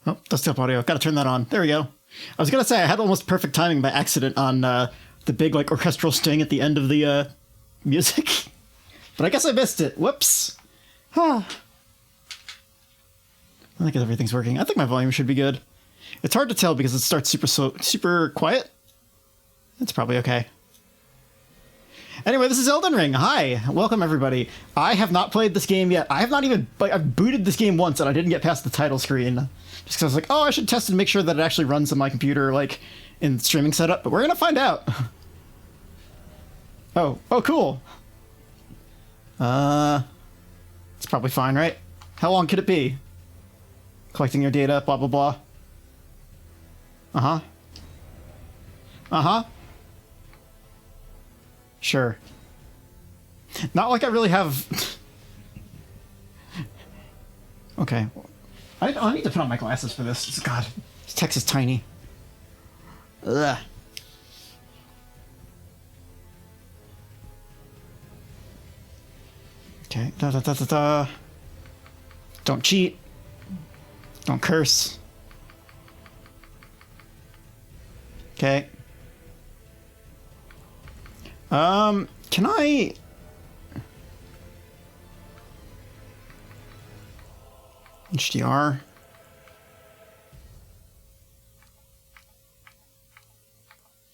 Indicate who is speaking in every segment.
Speaker 1: Oh, desktop audio. Gotta turn that on. There we go. I was gonna say I had almost perfect timing by accident on the big like orchestral sting at the end of the music, but I guess I missed it. Whoops. I think everything's working. I think my volume should be good. It's hard to tell because it starts super quiet. It's probably okay. Anyway, this is Elden Ring. Hi, welcome everybody. I have not played this game yet. I have not even, I've booted this game once and I didn't get past the title screen. Just because I was like, oh, I should test and make sure that it actually runs on my computer, like, in streaming setup, but we're gonna find out. Oh, cool. It's probably fine, right? How long could it be? Collecting your data, blah, blah, blah. Sure. Not like I really have... Okay. I need to put on my glasses for this. God, this text is tiny. Ugh. Okay. Don't cheat. Don't curse. Okay. Can I... HDR?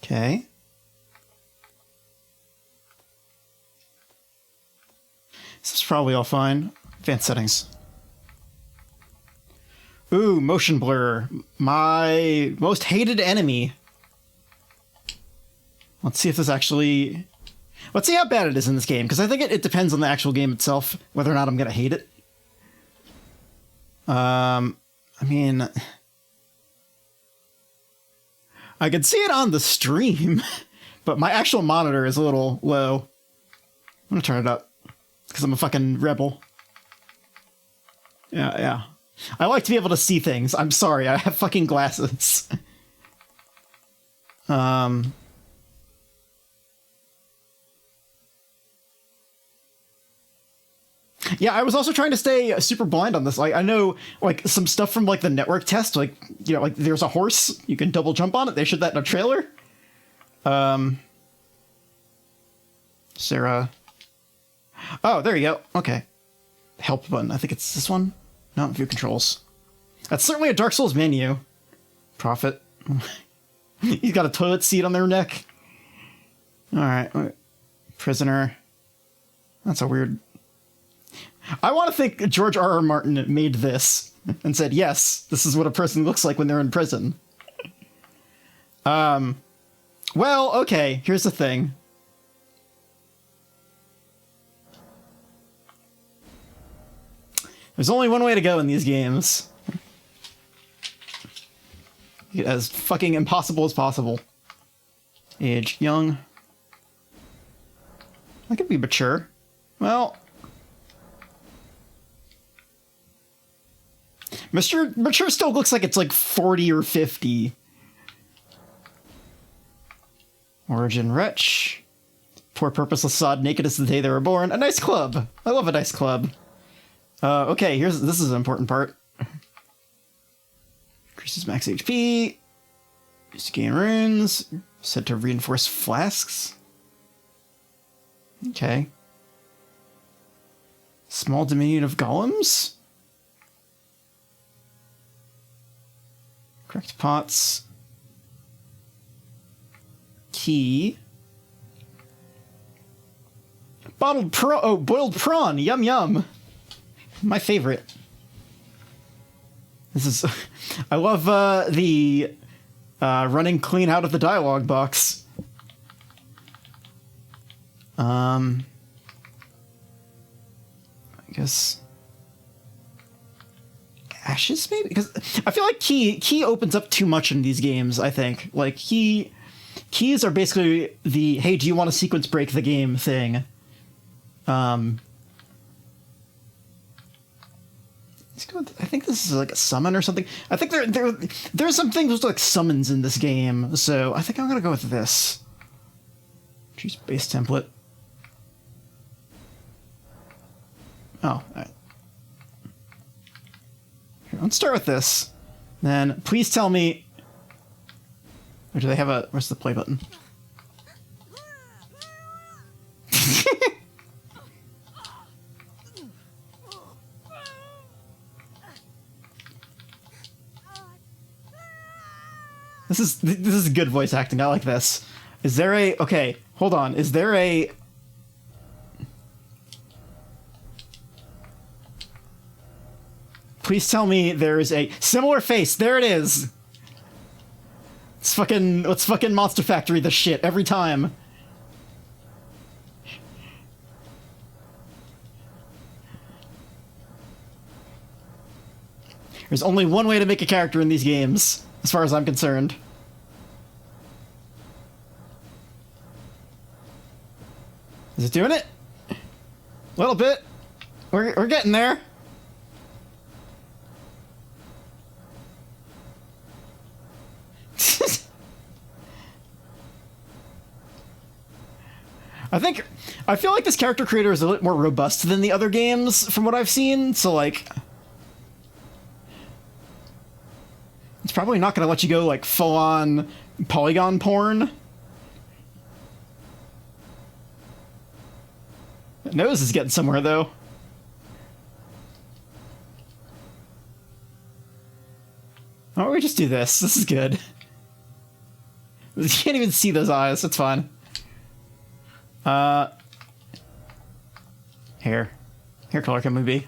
Speaker 1: Okay. This is probably all fine. Advanced settings. Ooh, motion blur. My most hated enemy. Let's see if this actually... Let's see how bad it is in this game, because I think it depends on the actual game itself, whether or not I'm going to hate it. I mean... I can see it on the stream, but my actual monitor is a little low. I'm going to turn it up, because I'm a fucking rebel. Yeah. I like to be able to see things. I'm sorry, I have fucking glasses. Yeah, I was also trying to stay super blind on this. Like, I know, like, some stuff from, like, the network test, like, you know, like, there's a horse, you can double jump on it. They showed that in a trailer. Sarah. Oh, there you go. Okay. Help button. I think it's this one. No, view controls. That's certainly a Dark Souls menu. Prophet. He's got a toilet seat on their neck. Alright. Prisoner. That's a weird... I want to think George R.R. Martin made this and said, yes, this is what a person looks like when they're in prison. Well, okay, here's the thing. There's only one way to go in these games. As fucking impossible as possible. Age, young. I could be mature. Well... Mature still looks like it's like 40 or 50. Origin wretch. Poor purposeless sod, naked as the day they were born. A nice club. I love a nice club. Okay, this is an important part. Increases max HP. Used to gain runes. Set to reinforce flasks. Okay. Small dominion of golems? Correct pots. Key. Boiled prawn. Yum yum. My favorite. This is... I love the running clean out of the dialogue box. I guess... Ashes, maybe? Because I feel like key opens up too much in these games, I think. Like, keys are basically the, hey, do you want to sequence break the game thing? I think this is like a summon or something. I think there's some things with like summons in this game, so I think I'm gonna go with this. Choose base template. Oh, all right. Here, let's start with this. Then please tell me... Or do they have a... Where's the play button? This is good voice acting. I like this. Is there a... Okay, hold on. Is there a... Please tell me there is a similar face. There it is. Let's fucking Monster Factory the shit every time. There's only one way to make a character in these games, as far as I'm concerned. Is it doing it? A little bit. We're getting there. I feel like this character creator is a little more robust than the other games from what I've seen, so like it's probably not gonna let you go like full-on polygon porn. That nose is getting somewhere though. Why don't we just do this? This is good. You can't even see those eyes, that's fine. Hair color can we be?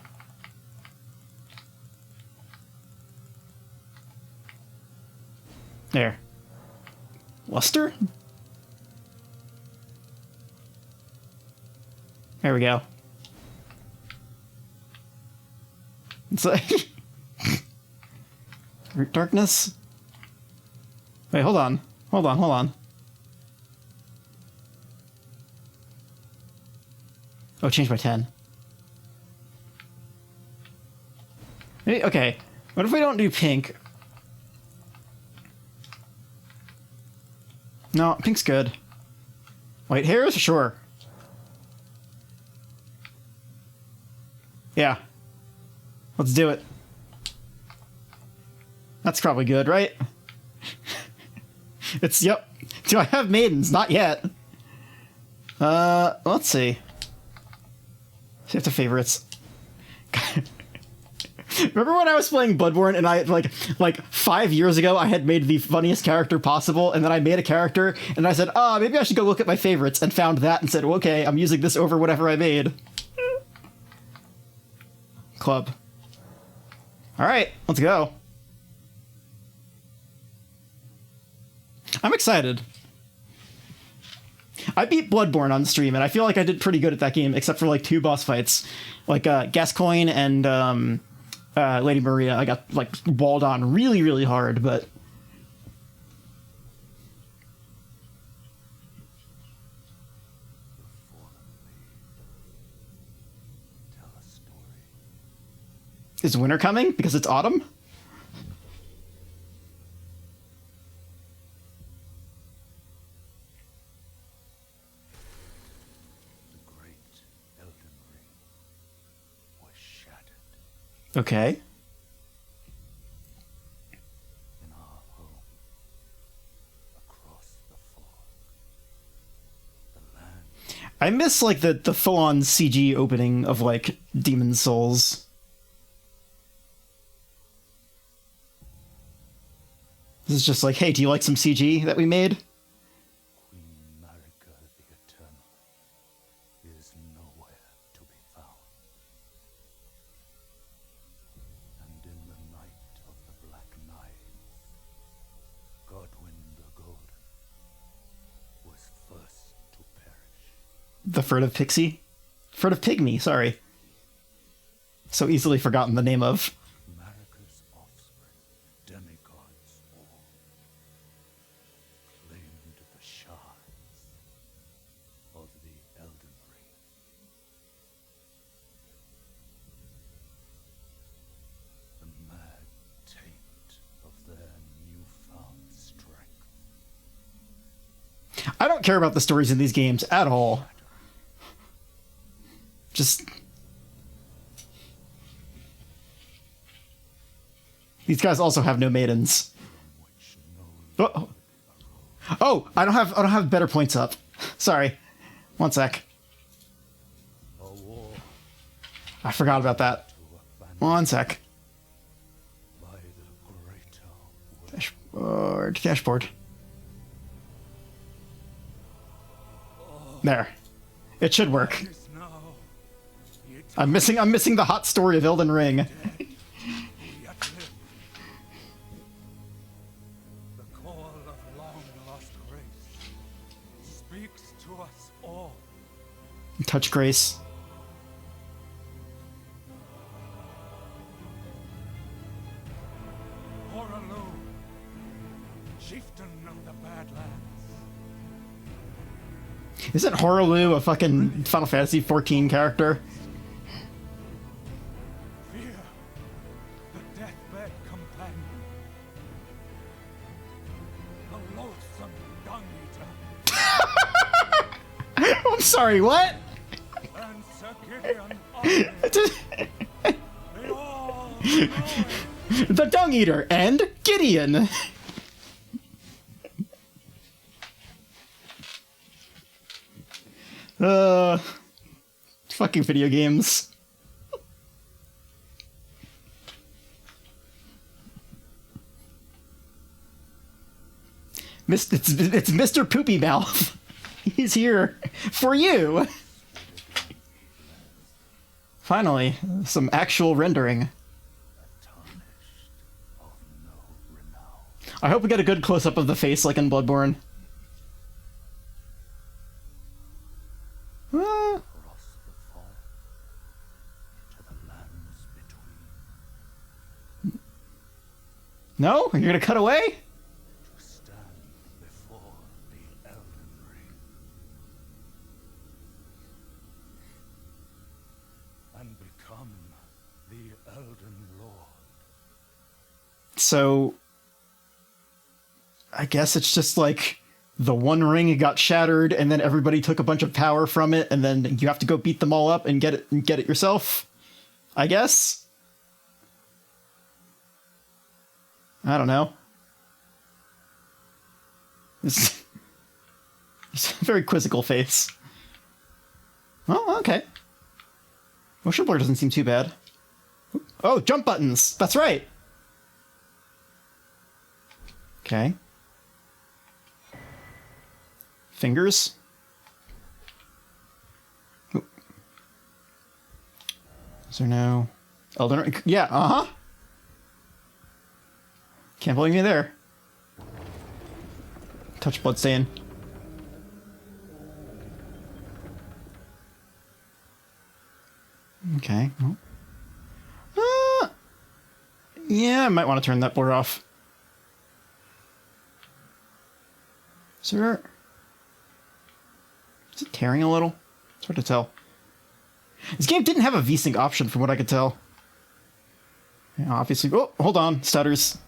Speaker 1: There. Luster? There we go. It's like... Root darkness? Wait, hold on. Hold on. Oh, change by 10. Okay. What if we don't do pink? No, pink's good. White hairs? Sure. Yeah. Let's do it. That's probably good, right? It's, yep. Do I have maidens? Not yet. Let's see. Save the favorites. Remember when I was playing Bloodborne and I, like 5 years ago, I had made the funniest character possible, and then I made a character, and I said, maybe I should go look at my favorites, and found that and said, well, okay, I'm using this over whatever I made. Club. Alright, let's go. I'm excited. I beat Bloodborne on stream, and I feel like I did pretty good at that game, except for like 2 boss fights. Like Gascoigne and Lady Maria, I got like walled on really, really hard, but... Is winter coming? Because it's autumn? Okay.
Speaker 2: In our home, across the fog, the land.
Speaker 1: I miss like the full-on CG opening of like Demon's Souls. This is just like, hey, do you like some CG that we made?
Speaker 2: Queen Marika the Eternal is nowhere to be found. And in the night of the Black Knives, Godwyn the Golden was first to perish.
Speaker 1: The furtive pixie? Furtive pygmy, sorry. So easily forgotten the name of.
Speaker 2: Marika's offspring, demigods all, claimed the shards of the Elden Ring. The mad taint of their newfound strength.
Speaker 1: I don't care about the stories in these games at all. Just... These guys also have no maidens.
Speaker 2: which no
Speaker 1: Oh, oh! I don't have better points up. Sorry. One sec.
Speaker 2: a war
Speaker 1: I forgot about that.
Speaker 2: to abandon
Speaker 1: One sec.
Speaker 2: by the greater will.
Speaker 1: Dashboard. Dashboard. There. It should work.
Speaker 2: Is now the
Speaker 1: I'm missing the hot story of Elden Ring.
Speaker 2: yet live. The call of long lost grace speaks to us all.
Speaker 1: Touch Grace.
Speaker 2: Horaloo, chieftain of the Badlands.
Speaker 1: Isn't Horaloo a fucking Final Fantasy 14 character?
Speaker 2: Fear, the deathbed companion. The loathsome dung eater.
Speaker 1: I'm sorry, what?
Speaker 2: And Sir Gideon Army. They all know
Speaker 1: The Dung Eater and Gideon. Fucking video games. It's Mr. Poopy Mouth. He's here for you. Finally, some actual rendering.
Speaker 2: tarnished of no renown.
Speaker 1: I hope we get a good close-up of the face like in Bloodborne. Ah,
Speaker 2: Across the fall to the lands between.
Speaker 1: no? You're gonna cut away?
Speaker 2: To stand before the Elden Ring and become the Elden Lord.
Speaker 1: So, I guess it's just like the one ring got shattered, and then everybody took a bunch of power from it, and then you have to go beat them all up and get it yourself. I guess. I don't know. It's a very quizzical face. Oh, okay. Motion blur doesn't seem too bad. Oh, jump buttons! That's right! Okay. Fingers. Ooh. Is there no Elden Ring? Yeah, uh-huh. Can't blame you there. Touch bloodstain. Okay. Well. Yeah, I might want to turn that blur off. Sir? Is it tearing a little? It's hard to tell. This game didn't have a VSync option from what I could tell. Yeah, obviously. Oh, hold on. Stutters.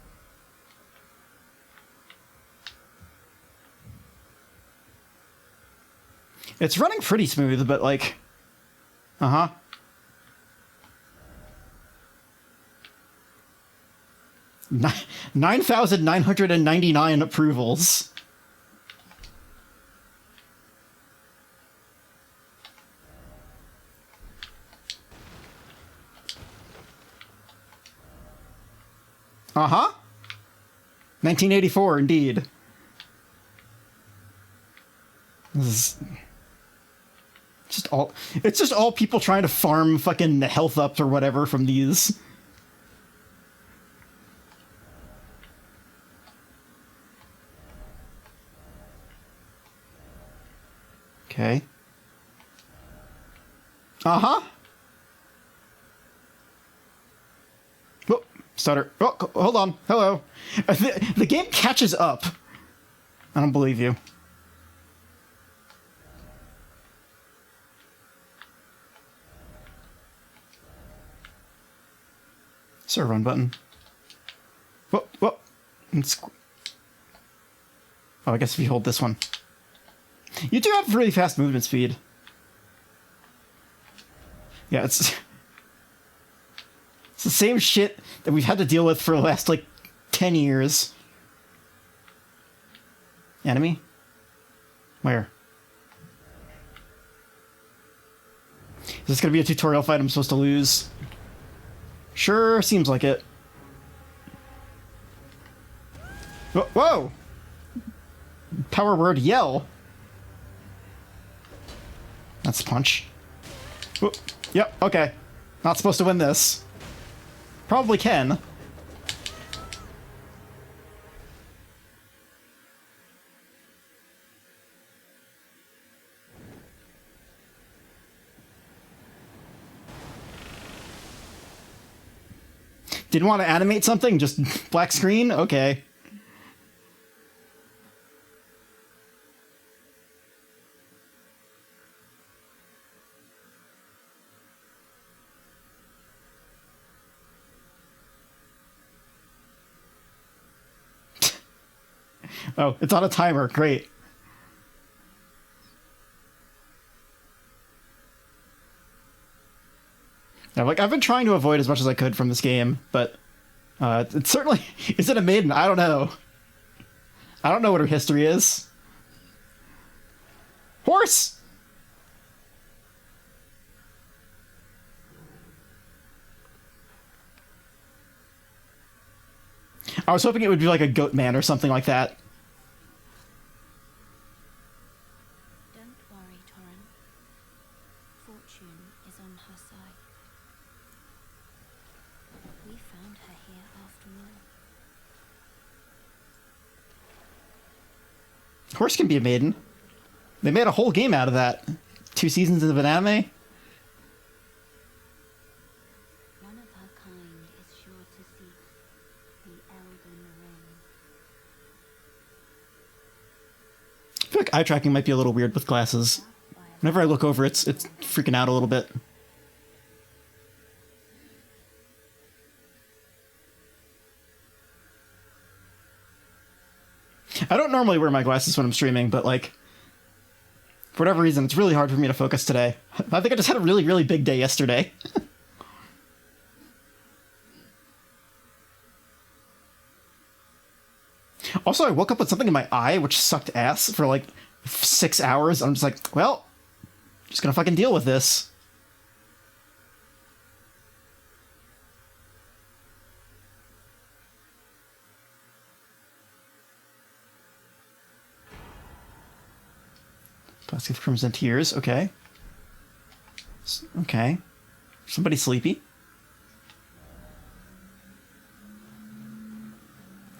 Speaker 1: It's running pretty smooth, but like... Uh-huh. Ni 9,999 approvals. Uh-huh. 1984, indeed. This is it's just all people trying to farm fucking health ups or whatever from these. Okay. Uh-huh. Oh, stutter. Oh, hold on. Hello. The game catches up. I don't believe you. Is there a run button? Whoa, whoa. Oh, I guess if you hold this one. You do have really fast movement speed. Yeah, it's the same shit that we've had to deal with for the last, like, 10 years. Enemy? Where? Is this gonna be a tutorial fight I'm supposed to lose? Sure, seems like it. Whoa! Power word yell. That's a punch. Whoa. Yep, okay. Not supposed to win this. Probably can. Didn't want to animate something? Just black screen? Okay. Oh, it's on a timer. Great. Yeah, like, I've been trying to avoid as much as I could from this game, but it certainly... Is it a maiden? I don't know. I don't know what her history is. Horse! I was hoping it would be like a goat man or something like that.
Speaker 3: Don't worry, Torrin. Fortune is on her side. We found her here after all.
Speaker 1: Horse can be a maiden. They made a whole game out of that. 2 seasons of an anime.
Speaker 3: One of her kind is sure to seek the Elden ring.
Speaker 1: I feel like eye tracking might be a little weird with glasses. Whenever I look over, it's freaking out a little bit. I don't normally wear my glasses when I'm streaming, but, like, for whatever reason, it's really hard for me to focus today. I think I just had a really, really big day yesterday. Also, I woke up with something in my eye, which sucked ass for, like, 6 hours. I'm just like, well, just gonna fucking deal with this. Blacksmith Crimson Tears, okay. Okay. Somebody sleepy.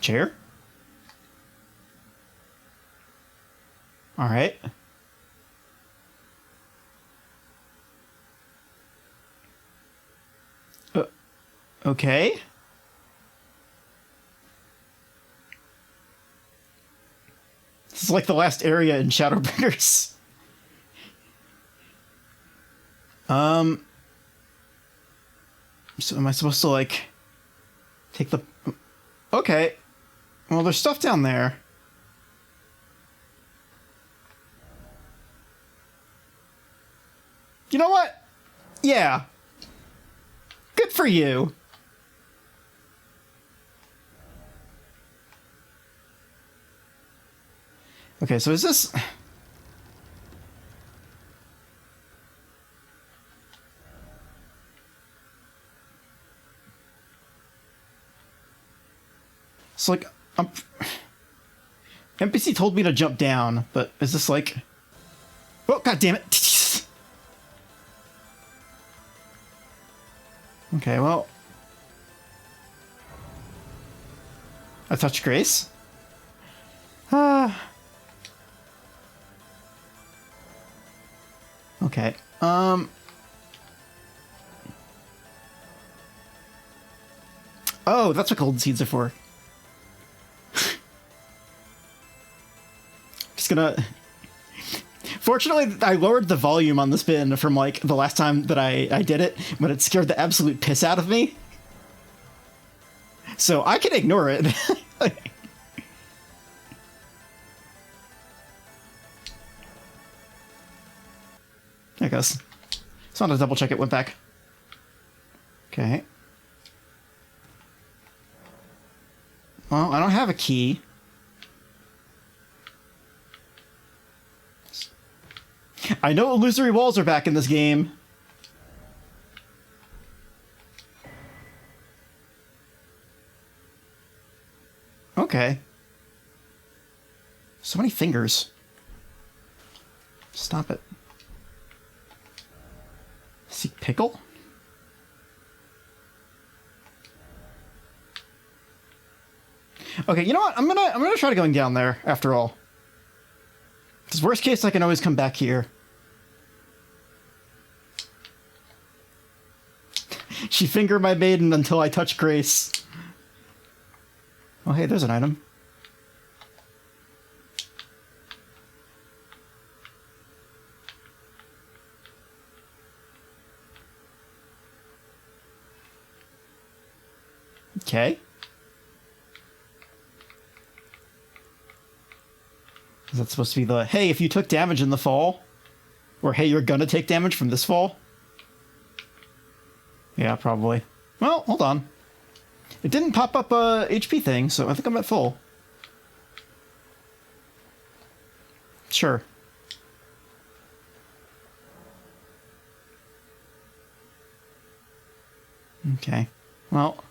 Speaker 1: Chair? Alright. Okay. This is like the last area in Shadowbringers. So am I supposed to, like, take the... Okay. Well, there's stuff down there. You know what? Yeah. Good for you. Okay, so is this... It's like... NPC told me to jump down, but is this like... Oh, god damn it! Okay, well... I touched Grace? Okay, Oh, that's what golden seeds are for. Just gonna... Fortunately, I lowered the volume on the spin from, like, the last time that I did it, but it scared the absolute piss out of me. So I can ignore it. There it goes. Just wanted to double check it went back. Okay. Well, I don't have a key. I know illusory walls are back in this game. Okay. So many fingers. Stop it. Seek pickle? Okay, you know what? I'm gonna try going down there after all. Because worst case, I can always come back here. She fingered my maiden until I touch Grace. Oh, hey, there's an item. Okay. Is that supposed to be the, hey, if you took damage in the fall? Or, hey, you're gonna take damage from this fall? Yeah, probably. Well, hold on. It didn't pop up a HP thing, so I think I'm at full. Sure. Okay. Well.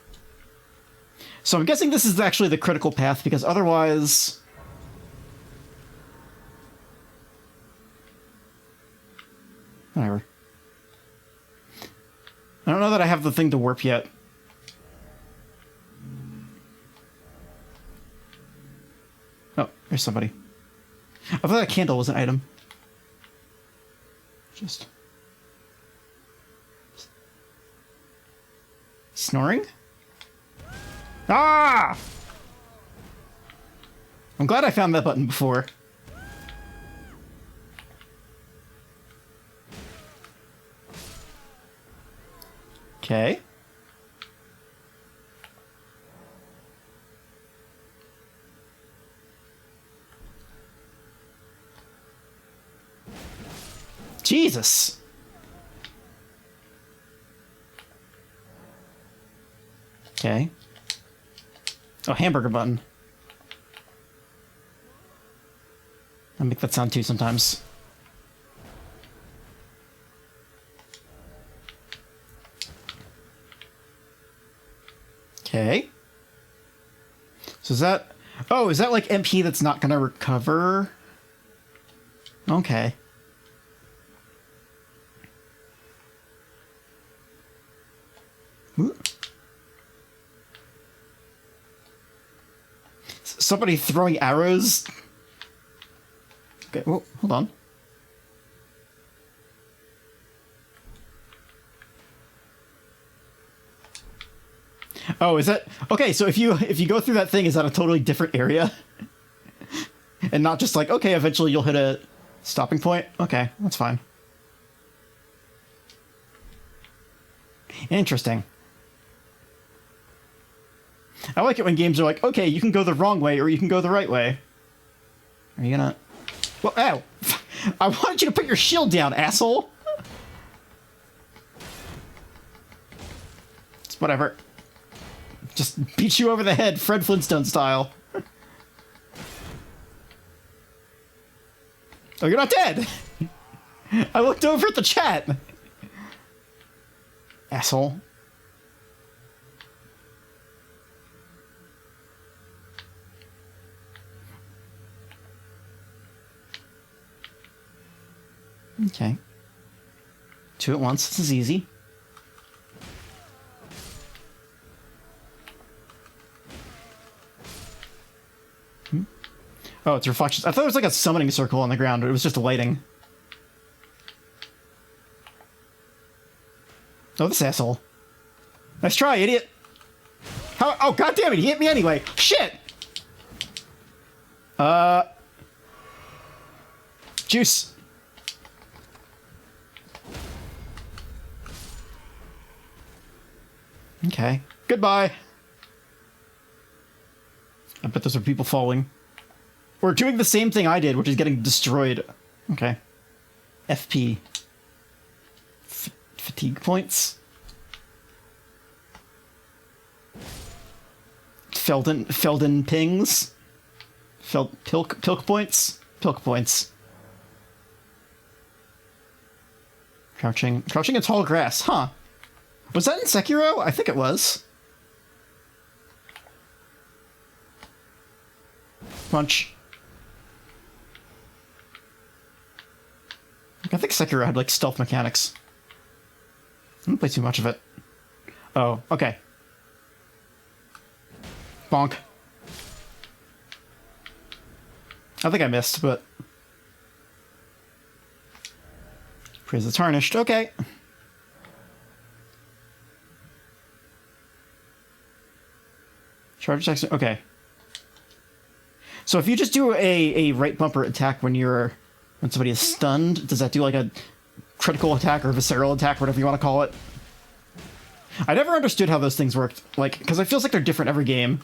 Speaker 1: So I'm guessing this is actually the critical path, because otherwise... Whatever. I don't know that I have the thing to warp yet. Oh, there's somebody. I thought that candle was an item. Just... Snoring? Ah! I'm glad I found that button before. Okay. Jesus. Okay. Oh, hamburger button. I make that sound too sometimes. Okay. So is that... Oh, is that like MP that's not gonna recover? Okay. Ooh. Somebody throwing arrows? Okay, well, hold on. Oh, is that... Okay, so if you go through that thing, is that a totally different area? And not just like, okay, eventually you'll hit a stopping point? Okay, that's fine. Interesting. I like it when games are like, okay, you can go the wrong way or you can go the right way. Are you gonna... Well, ow! I wanted you to put your shield down, asshole! It's whatever. Just beat you over the head, Fred Flintstone style. Oh, you're not dead! I looked over at the chat! Asshole. Okay. Two at once. This is easy. Oh, it's reflections. I thought it was like a summoning circle on the ground, but it was just lighting. Oh, this asshole. Nice try, idiot. How? Oh, goddammit, he hit me anyway. Shit! Juice. Okay. Goodbye. I bet those are people falling. Or doing the same thing I did, which is getting destroyed. Okay. FP. Fatigue points? Felden pings. Pilk points? Pilk points. Crouching in tall grass, huh? Was that in Sekiro? I think it was. Punch. I think Sekiro had, like, stealth mechanics. I didn't play too much of it. Oh, okay. Bonk. I think I missed, but... Praise the Tarnished, okay. Charge attack, okay. So if you just do a right bumper attack when somebody is stunned, does that do like a critical attack or visceral attack, whatever you want to call it? I never understood how those things worked, like, because it feels like they're different every game.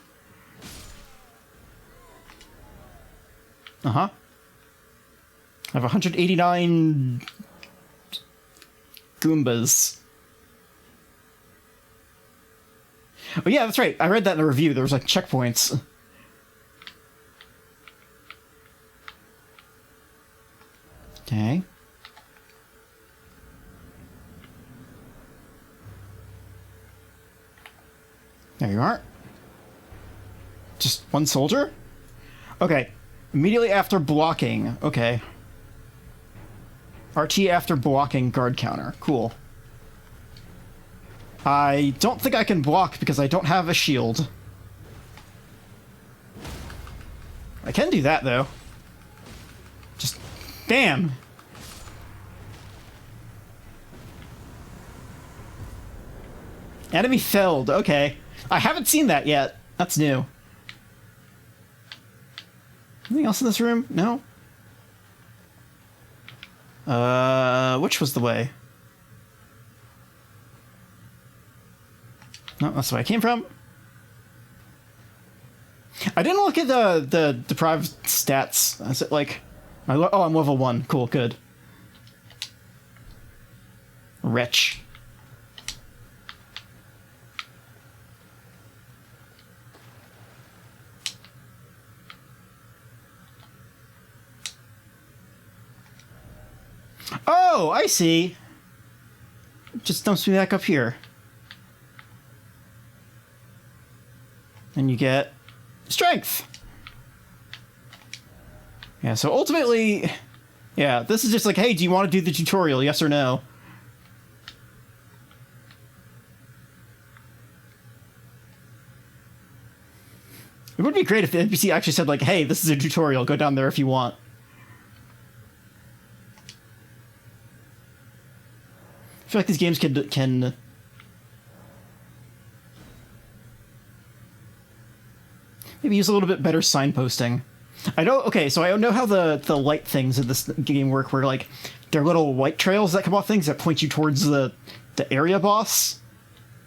Speaker 1: Uh-huh. I have 189 Goombas. Oh yeah, that's right. I read that in the review. There was like checkpoints. Okay. There you are. Just one soldier? Okay. Immediately after blocking. Okay. RT after blocking guard counter. Cool. I don't think I can block because I don't have a shield. I can do that, though. Just... bam! Enemy felled. Okay. I haven't seen that yet. That's new. Anything else in this room? No? Which was the way? No, that's the way I came from. I didn't look at the deprived stats. Is it like... oh, I'm level 1. Cool, good. Wretch. Oh, I see. Just dumps me back up here. And you get strength. Yeah, so ultimately, yeah, this is just like, hey, do you want to do the tutorial, yes or no? It would be great if the NPC actually said, like, hey, this is a tutorial, go down there if you want. I feel like these games can maybe use a little bit better signposting. I know, okay, so I know how the light things in this game work, where, like, there are little white trails that come off things that point you towards the area boss.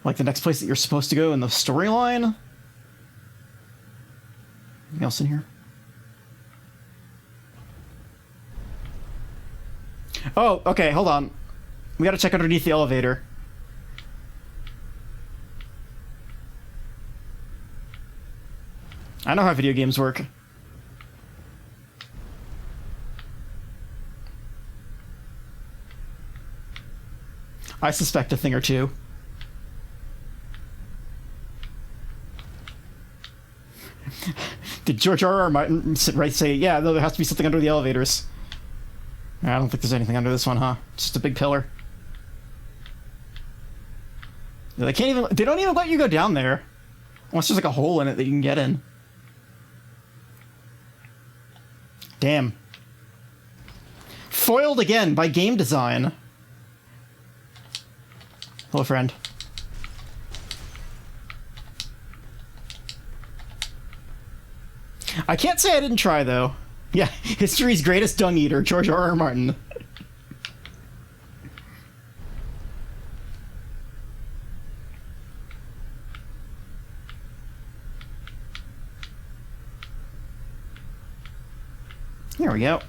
Speaker 1: Like, the next place that you're supposed to go in the storyline. Anything else in here? Oh, okay, hold on. We gotta check underneath the elevator. I know how video games work. I suspect a thing or two. Did George R.R. Martin say, yeah, no, there has to be something under the elevators? I don't think there's anything under this one, huh? Just a big pillar. They don't even let you go down there. Unless there's like a hole in it that you can get in. Damn. Foiled again by game design. Hello, friend. I can't say I didn't try, though. Yeah, history's greatest dung eater, George R.R. Martin. There we go.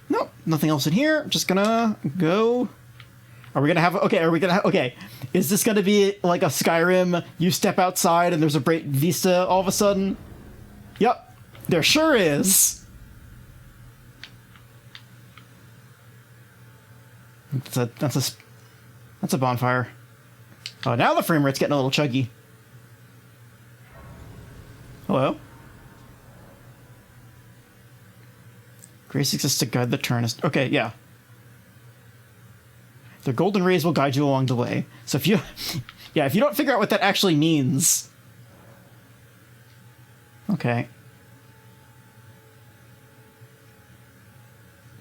Speaker 1: Nope, nothing else in here. Just gonna go Are we gonna have... Okay, are we gonna have... Okay, is this gonna be like a Skyrim, you step outside and there's a bright vista all of a sudden? Yep, there sure is! That's a bonfire. Oh, now the frame rate's getting a little chuggy. Hello? Grace exists to guide the turnist. Okay, yeah. Their golden rays will guide you along the way. So if you... Yeah, if you don't figure out what that actually means... Okay.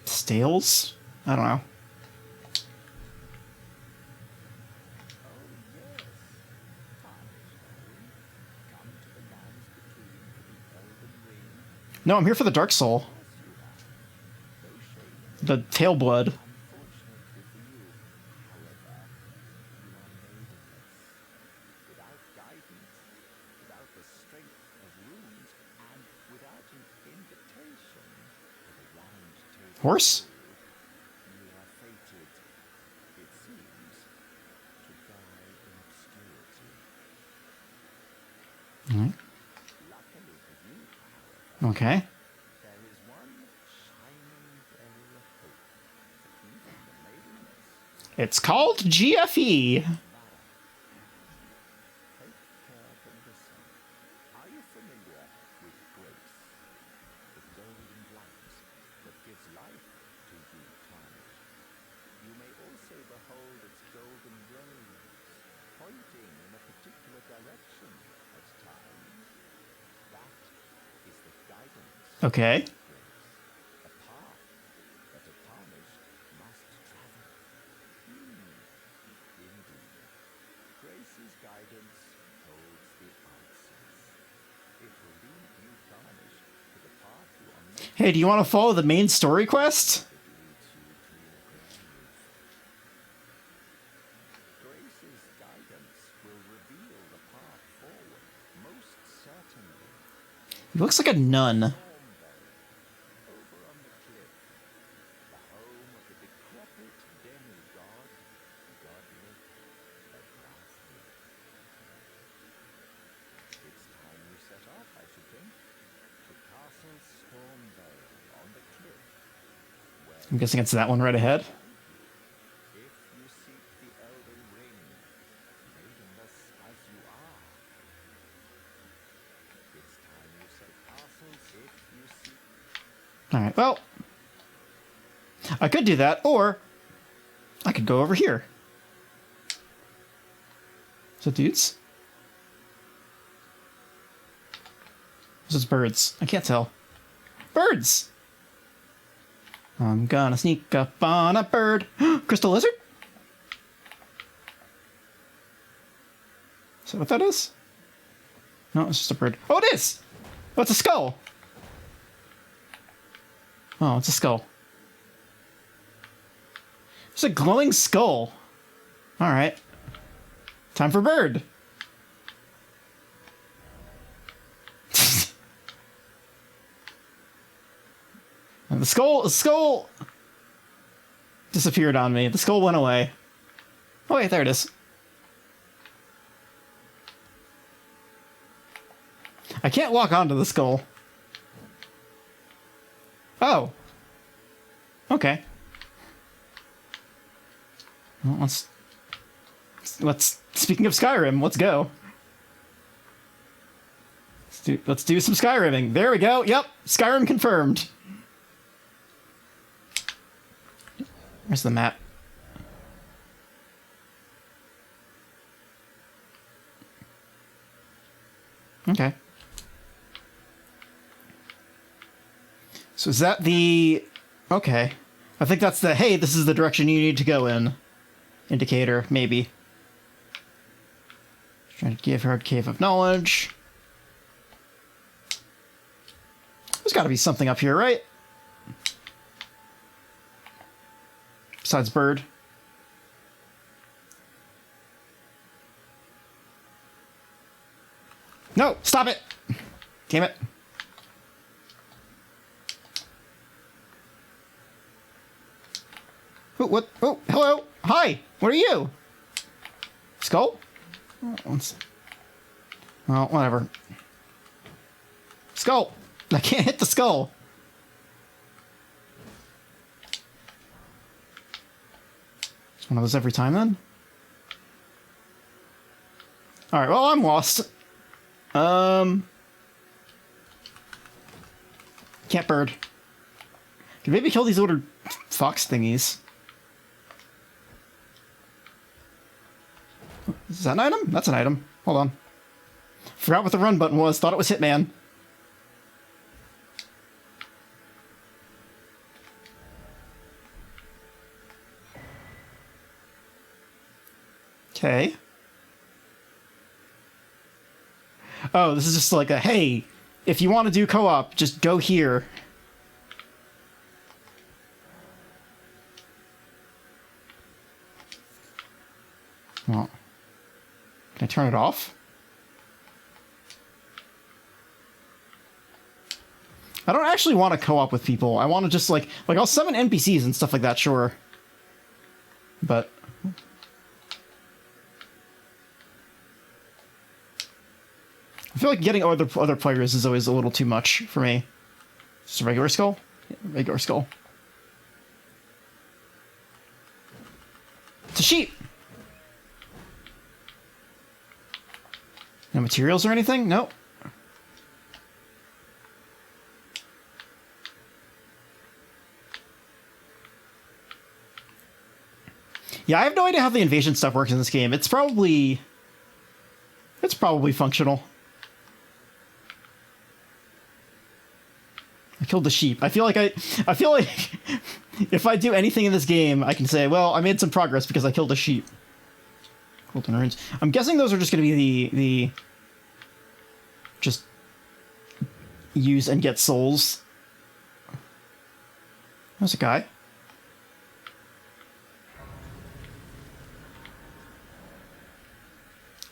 Speaker 1: Stales? I don't know. No, I'm here for the Dark Soul. The tail blood. Horse? Mm-hmm. Okay. It's called GFE. Okay. Hey, do you want to follow the main story quest? He looks like a nun. I'm guessing it's that one right ahead. Alright, well, I could do that, or I could go over here. Is it dudes? This is birds. I can't tell. Birds! I'm gonna sneak up on a bird. Crystal lizard? Is that what that is? No, it's just a bird. Oh, it is! Oh, it's a skull! Oh, it's a skull. It's a glowing skull. Alright. Time for bird. And the skull disappeared on me. The skull went away. Oh wait, there it is. I can't walk onto the skull. Oh. Okay. Well, let's speaking of Skyrim, let's go. Let's do some Skyrimming. There we go. Yep, Skyrim confirmed. Where's the map? Okay. So is that the... Okay. I think that's the, hey, this is the direction you need to go in indicator, maybe. Trying to give her a cave of knowledge. There's got to be something up here, right? Besides bird. No, stop it! Damn it. Oh, what? Oh, hello. Hi. What are you? Skull? Oh, well, whatever. Skull. I can't hit the skull. It's one of those every time then? Alright, well, I'm lost. Cat bird. Can maybe kill these little fox thingies. Is that an item? That's an item. Hold on. Forgot what the run button was. Thought it was Hitman. Okay. Oh, this is just like a, hey, if you want to do co-op, just go here. Well, can I turn it off? I don't actually want to co-op with people. I want to just like I'll summon NPCs and stuff like that, sure. But I feel like getting other players is always a little too much for me. Just a regular skull? Yeah, regular skull. It's a sheep! No materials or anything? Nope. Yeah, I have no idea how the invasion stuff works in this game. It's probably functional. I killed the sheep. I feel like if I do anything in this game, I can say, well, I made some progress because I killed a sheep. Golden runes. I'm guessing those are just going to be the just use and get souls. There's a guy.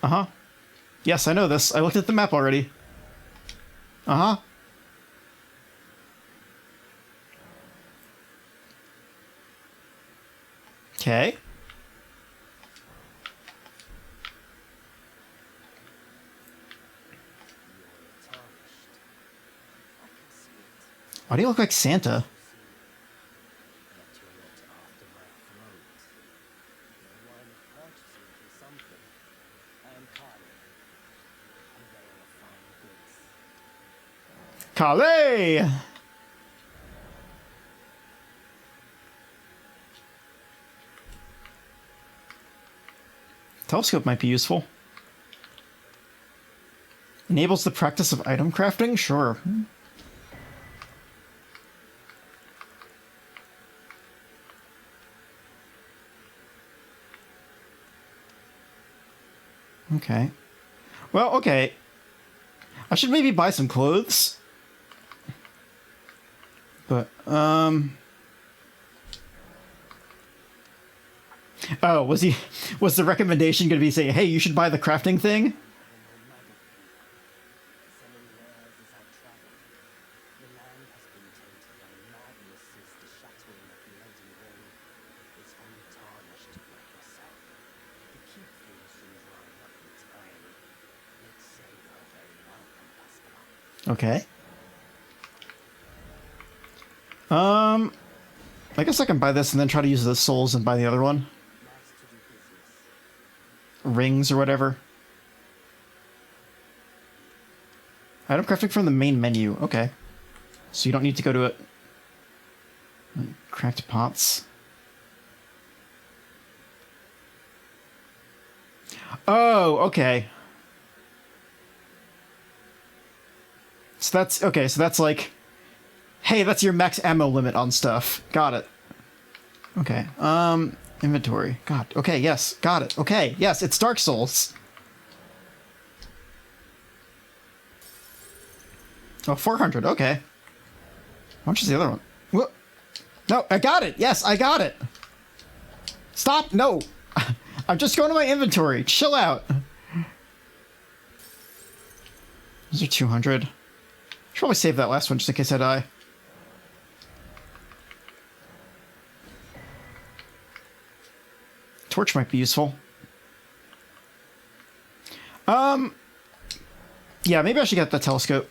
Speaker 1: Uh-huh. Yes, I know this. I looked at the map already. Uh-huh. Okay. Why do you look like Santa? Kale! Telescope might be useful. Enables the practice of item crafting? Sure. Okay. Well, okay. I should maybe buy some clothes. But, oh, was the recommendation going to be saying, hey, you should buy the crafting thing? Okay. I guess I can buy this and then try to use the souls and buy the other one. Rings or whatever. Item crafting from the main menu. Okay. So you don't need to go to it. Cracked pots. Oh, okay. So that's okay, so that's like, hey, that's your max ammo limit on stuff. Got it. Okay. Inventory. God. Okay, yes. Got it. Okay, yes, it's Dark Souls. Oh, 400. Okay. How much is the other one? What? No, I got it. Yes, I got it. Stop. No. I'm just going to my inventory. Chill out. Those are 200. Should probably save that last one just in case I die. Torch might be useful. Yeah, maybe I should get the telescope.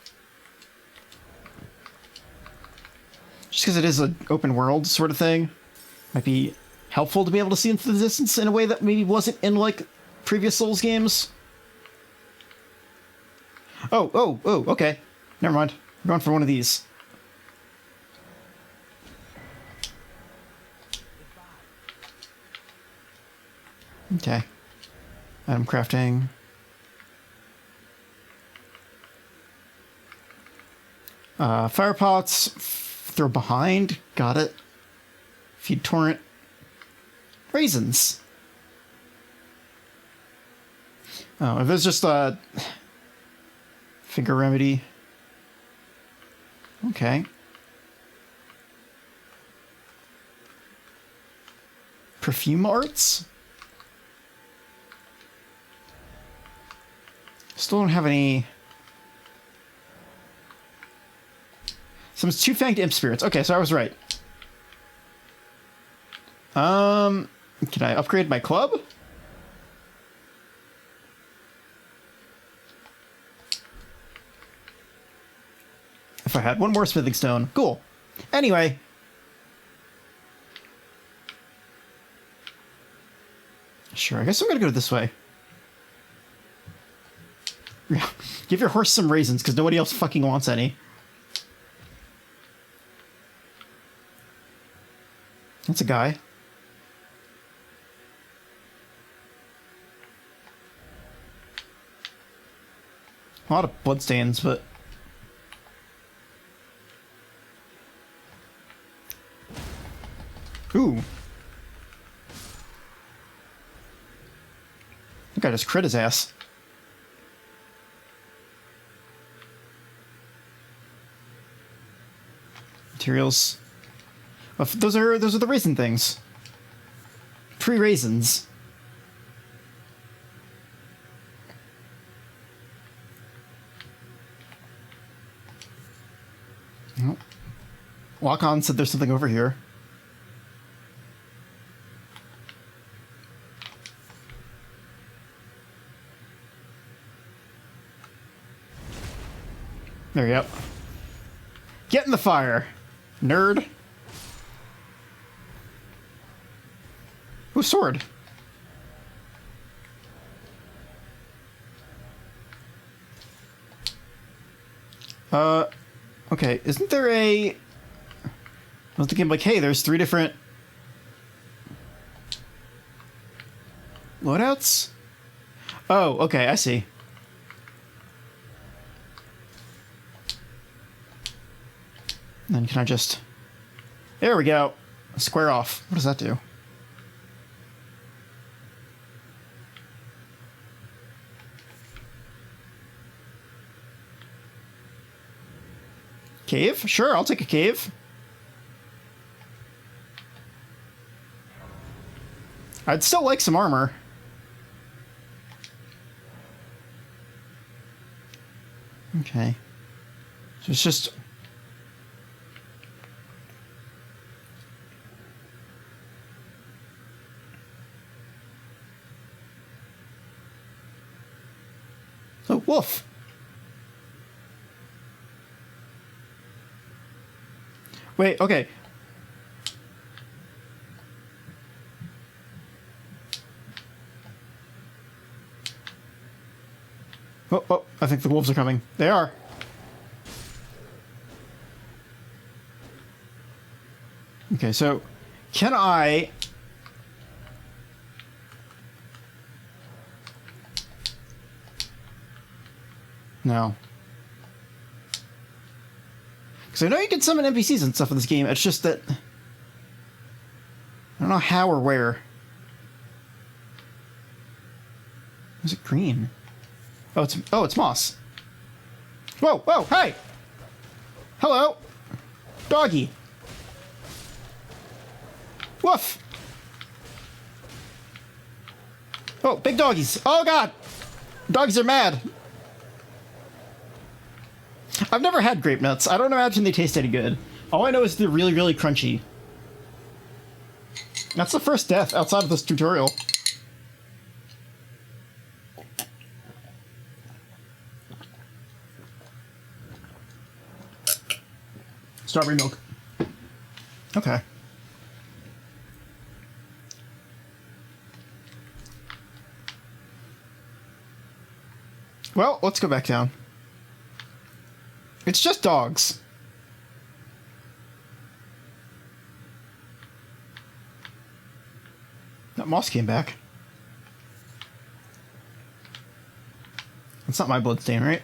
Speaker 1: Just because it is an open world sort of thing. Might be helpful to be able to see into the distance in a way that maybe wasn't in, like, previous Souls games. Oh, okay. Never mind. I'm going for one of these. Okay. Item crafting. Fire pots. Throw behind. Got it. Feed torrent. Raisins. Oh, if there's just a finger remedy. Okay. Perfume arts? Still don't have any. Some two-fanged imp spirits. Okay, so I was right. Can I upgrade my club? If I had one more smithing stone. Cool. Anyway. Sure, I guess I'm gonna go this way. Give your horse some raisins, because nobody else fucking wants any. That's a guy. A lot of bloodstains, but... Ooh. I think I just crit his ass. Materials. Oh, those are the raisin things. 3 raisins. Oh. Walk-on said there's something over here. There you go. Get in the fire, nerd. Ooh, sword. Okay, isn't there a... I was thinking, like, hey, there's 3 different... loadouts? Oh, okay, I see. Then can I just... There we go. Square off. What does that do? Cave? Sure, I'll take a cave. I'd still like some armor. Okay. So it's just... Oh, wolf. Wait, okay. Oh, I think the wolves are coming. They are. Okay, so can I... No. Because I know you can summon NPCs and stuff in this game, it's just that... I don't know how or where. Is it green? Oh, it's moss. Whoa, hey! Hello! Doggy! Woof! Oh, big doggies! Oh god! Dogs are mad! I've never had grape nuts. I don't imagine they taste any good. All I know is they're really, really crunchy. That's the first death outside of this tutorial. Strawberry milk. Okay. Well, let's go back down. It's just dogs. That moss came back. It's not my bloodstain, right?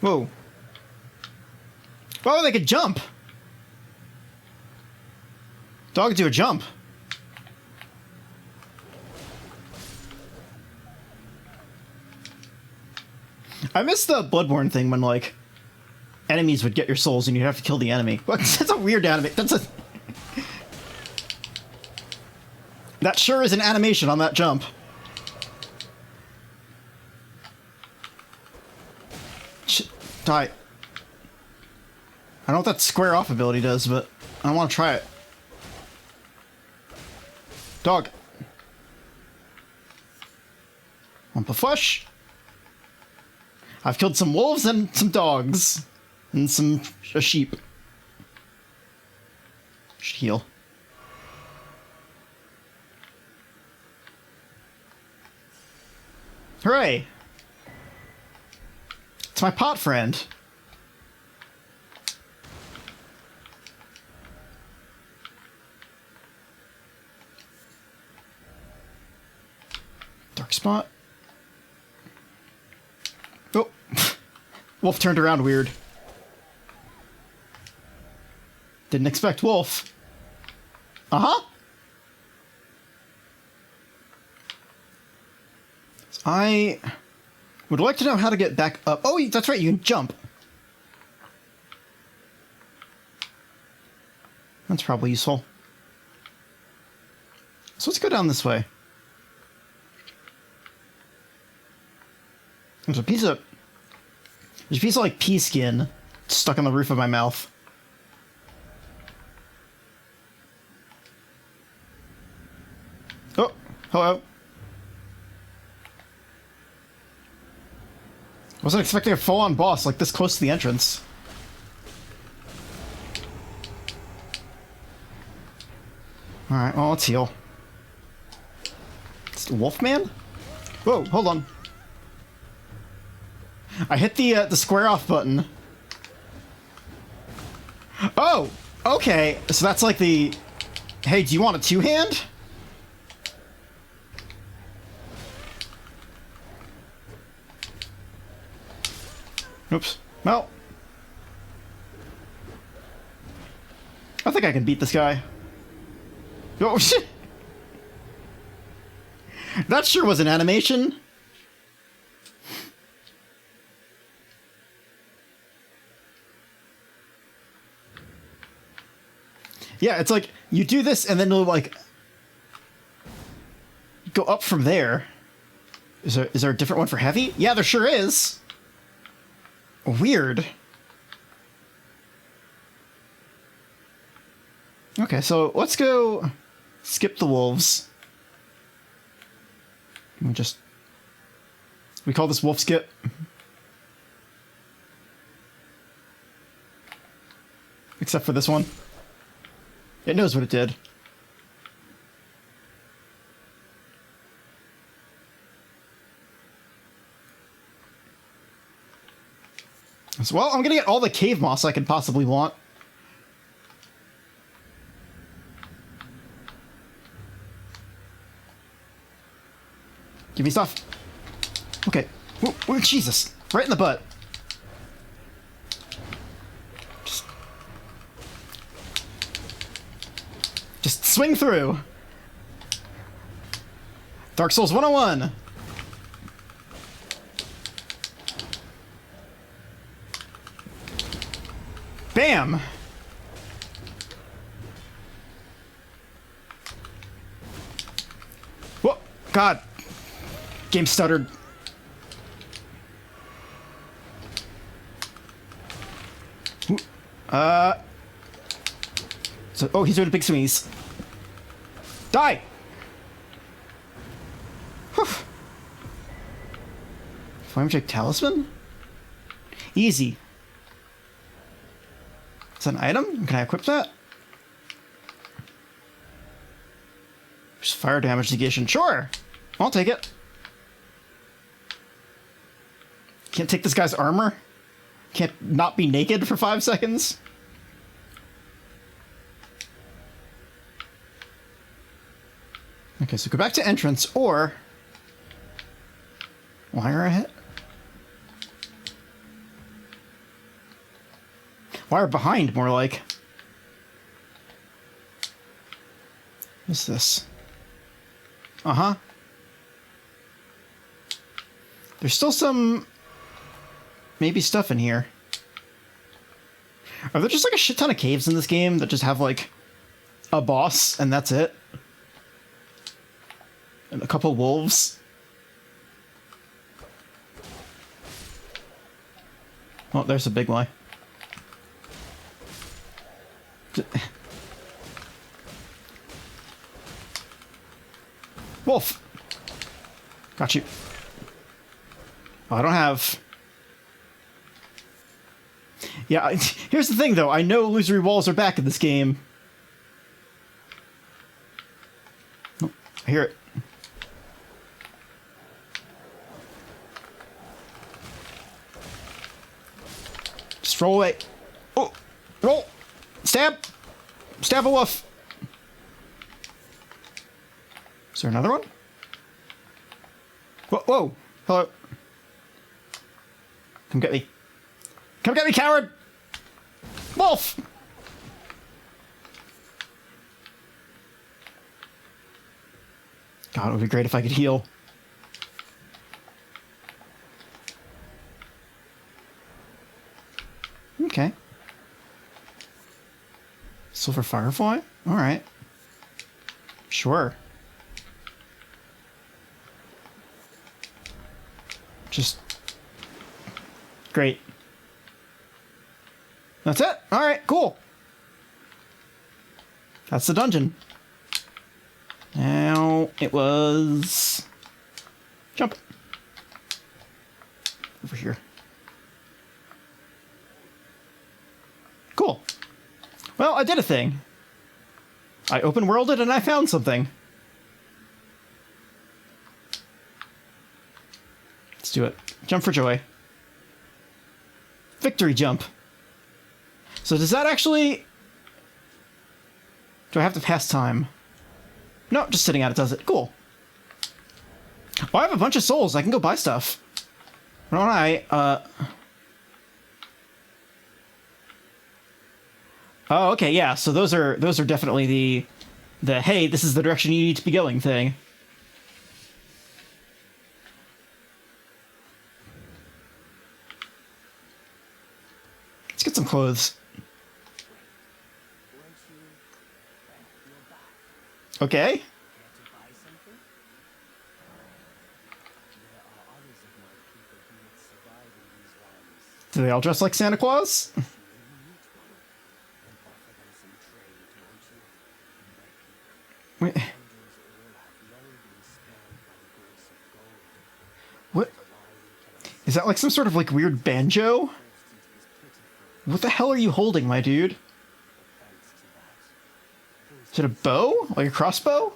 Speaker 1: Whoa. Oh, they could jump! Dogs do a jump. I miss the bloodborne thing when, like, enemies would get your souls and you'd have to kill the enemy. That's a weird anime. That's a... That sure is an animation on that jump. Die. I don't know what that square off ability does, but I want to try it. Dog. Want the flesh? I've killed some wolves and some dogs. And a sheep. Should heal. Hooray! It's my pot friend. Dark spot. Oh. Wolf turned around weird. Didn't expect wolf. Uh-huh. I would like to know how to get back up. Oh, that's right, you can jump. That's probably useful. So let's go down this way. There's a piece of like pea skin stuck on the roof of my mouth. Oh, hello. Wasn't expecting a full-on boss like this close to the entrance. Alright, well, let's heal. It's the Wolfman? Whoa, hold on. I hit the square off button. Oh! Okay, so that's like the... Hey, do you want a two-hand? Oops. Well. I think I can beat this guy. Oh, shit! That sure was an animation. Yeah, it's like, you do this and then it'll, like, go up from there. Is there a different one for heavy? Yeah, there sure is. Weird. Okay, so let's go skip the wolves. We call this wolf skip. Except for this one. It knows what it did. So, well, I'm gonna get all the cave moss I could possibly want. Give me stuff. Okay. Ooh, Jesus. Right in the butt. Just swing through. Dark Souls 101. Bam! Whoa! God! Game stuttered. So, oh, he's doing a big swings. Die! Whew. Flamejack Talisman? Easy. Is that an item? Can I equip that? There's fire damage negation. Sure! I'll take it. Can't take this guy's armor? Can't not be naked for 5 seconds? Okay, so go back to entrance, or... Wire I hit? Wire behind, more like. What's this? Uh-huh. There's still some... maybe stuff in here. Are there just like a shit ton of caves in this game that just have like a boss and that's it? And a couple wolves? Oh, there's a big lie. Wolf! Got you. Oh, I don't have... Yeah, here's the thing, though. I know illusory walls are back in this game. Oh, I hear it. Just roll away. Oh, roll! Stab! Stab a wolf! Is there another one? Whoa, whoa! Hello. Come get me. Come get me, coward! Wolf! God, it would be great if I could heal. Okay. Silver Firefly? Alright. Sure. Just... great. That's it? Alright, cool. That's the dungeon. Now, it was... jump. Over here. Cool. Well, I did a thing. I open-worlded and I found something. Let's do it. Jump for joy. Victory jump. So does that actually... do I have to pass time? No, just sitting at it does it. Cool. Oh, I have a bunch of souls. I can go buy stuff. Why don't I, Oh, okay, yeah. So those are definitely the hey, this is the direction you need to be going thing. Let's get some clothes. Okay. Do they all dress like Santa Claus? Wait. What? Is that like some sort of like weird banjo? What the hell are you holding, my dude? Is it a bow? Like a crossbow?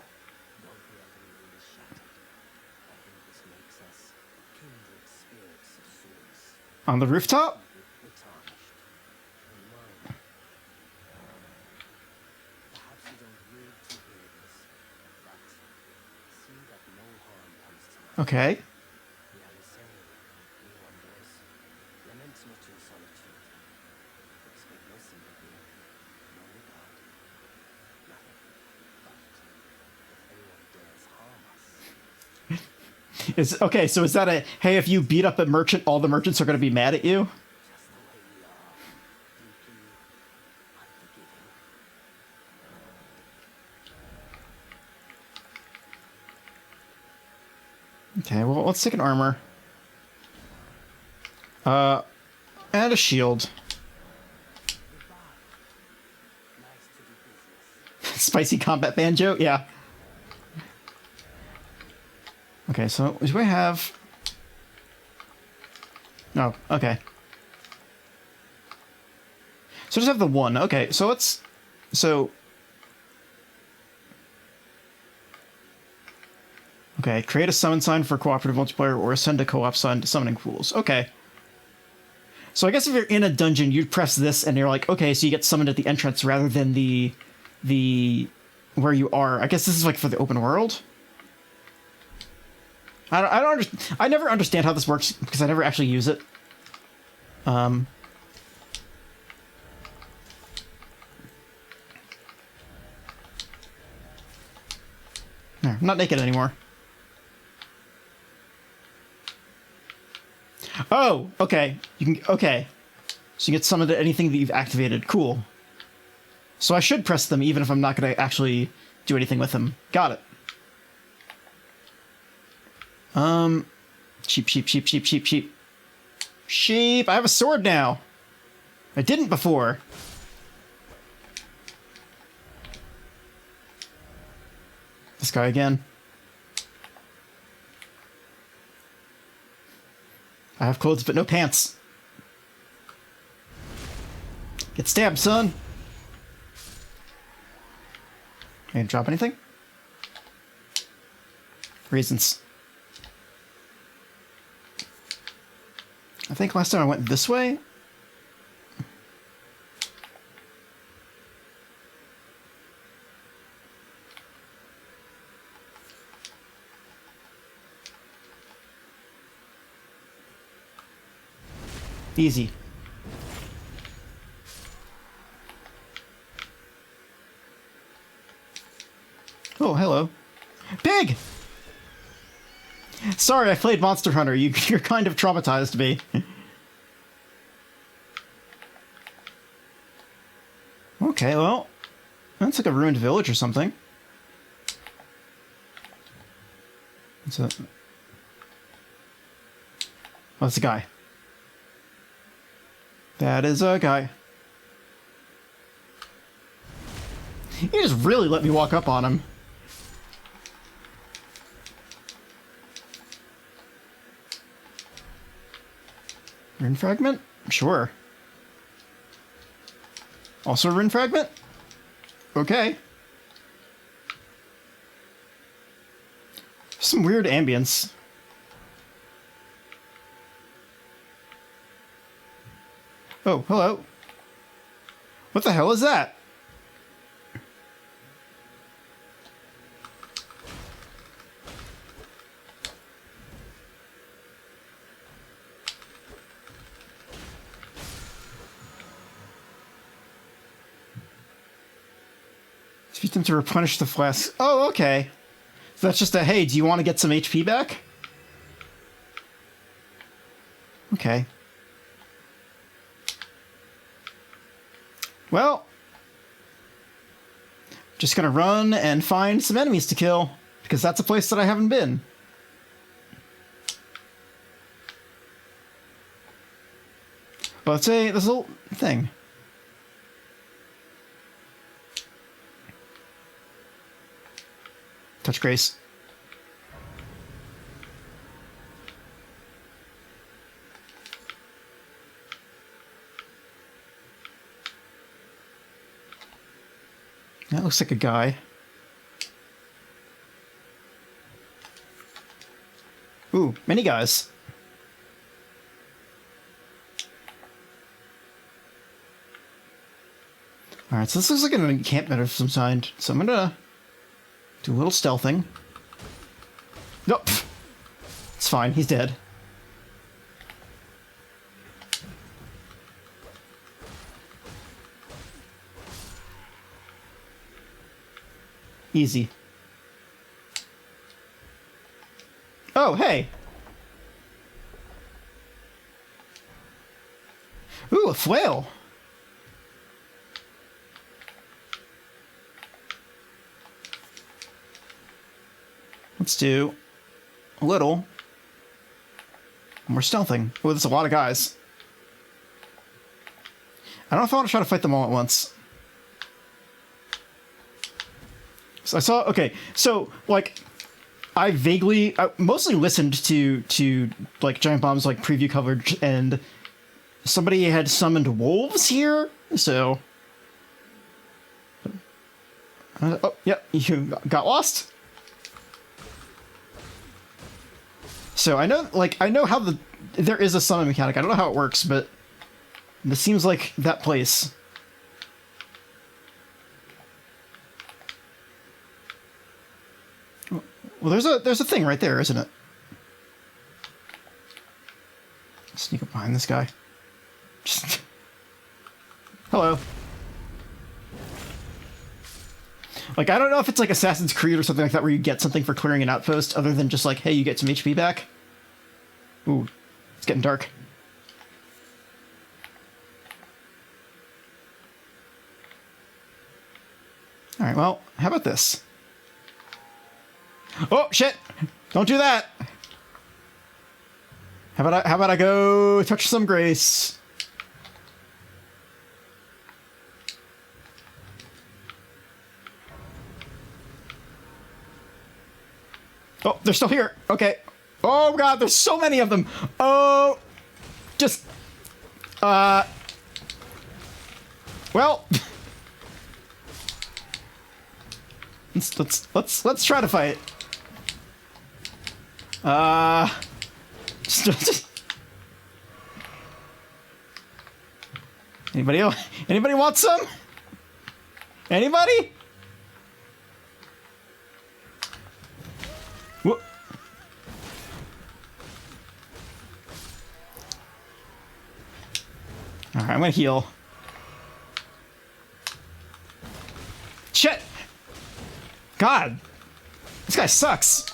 Speaker 1: On the rooftop? Okay. Okay, so is that a, hey, if you beat up a merchant, all the merchants are going to be mad at you? Okay, well, let's take an armor. And a shield. Spicy combat banjo? Yeah. Okay, so do I have... Oh, okay. So I just have the one. Okay, so let's... So... Okay, create a summon sign for cooperative multiplayer or send a co-op sign to summoning pools. Okay. So I guess if you're in a dungeon, you'd press this and you're like, okay, so you get summoned at the entrance rather than the where you are. I guess this is like for the open world. I never understand how this works because I never actually use it. No, I'm not naked anymore. Oh, okay. You can, okay. So you get summoned to anything that you've activated. Cool. So I should press them even if I'm not going to actually do anything with them. Got it. Sheep, sheep, sheep, sheep, sheep, sheep. Sheep! I have a sword now! I didn't before. This guy again. I have clothes but no pants. Get stabbed, son! I didn't drop anything? Reasons. I think last time I went this way. Easy. Oh, hello. Pig! Sorry, I played Monster Hunter. You're kind of traumatized me. Okay, well, that's like a ruined village or something. It's a... Oh, that's a guy. That is a guy. You just really let me walk up on him. Rune fragment? Sure. Also a rune fragment? Okay. Some weird ambience. Oh, hello. What the hell is that? Defeat them to replenish the flask. Oh, okay. So that's just a, hey, do you want to get some HP back? Okay. Well, just gonna run and find some enemies to kill, because that's a place that I haven't been. Well, let's say this little thing. Touch Grace. That looks like a guy. Ooh, many guys. Alright, so this looks like an encampment of some kind. So I'm gonna do a little stealthing. Nope. It's fine, he's dead. Easy. Oh, hey! Ooh, a flail! Let's do a little more stealthing. Oh, there's a lot of guys. I don't know if I want to try to fight them all at once. So I saw, okay, so, like, I mostly listened to like Giant Bomb's like preview coverage, and somebody had summoned wolves here, so. Oh, yep, you got lost. So I know how there is a summon mechanic. I don't know how it works, but this seems like that place. Well, there's a thing right there, isn't it? Sneak up behind this guy. Just hello. Like, I don't know if it's like Assassin's Creed or something like that where you get something for clearing an outpost other than just like, hey, you get some HP back. Ooh, it's getting dark. All right, well, how about this? Oh, shit! Don't do that! How about I go touch some grace? Oh, they're still here. Okay. Oh god, there's so many of them. Oh, just well, let's try to fight. Anybody want some? Anybody? Whoa. All right, I'm gonna heal. Shit! God, this guy sucks.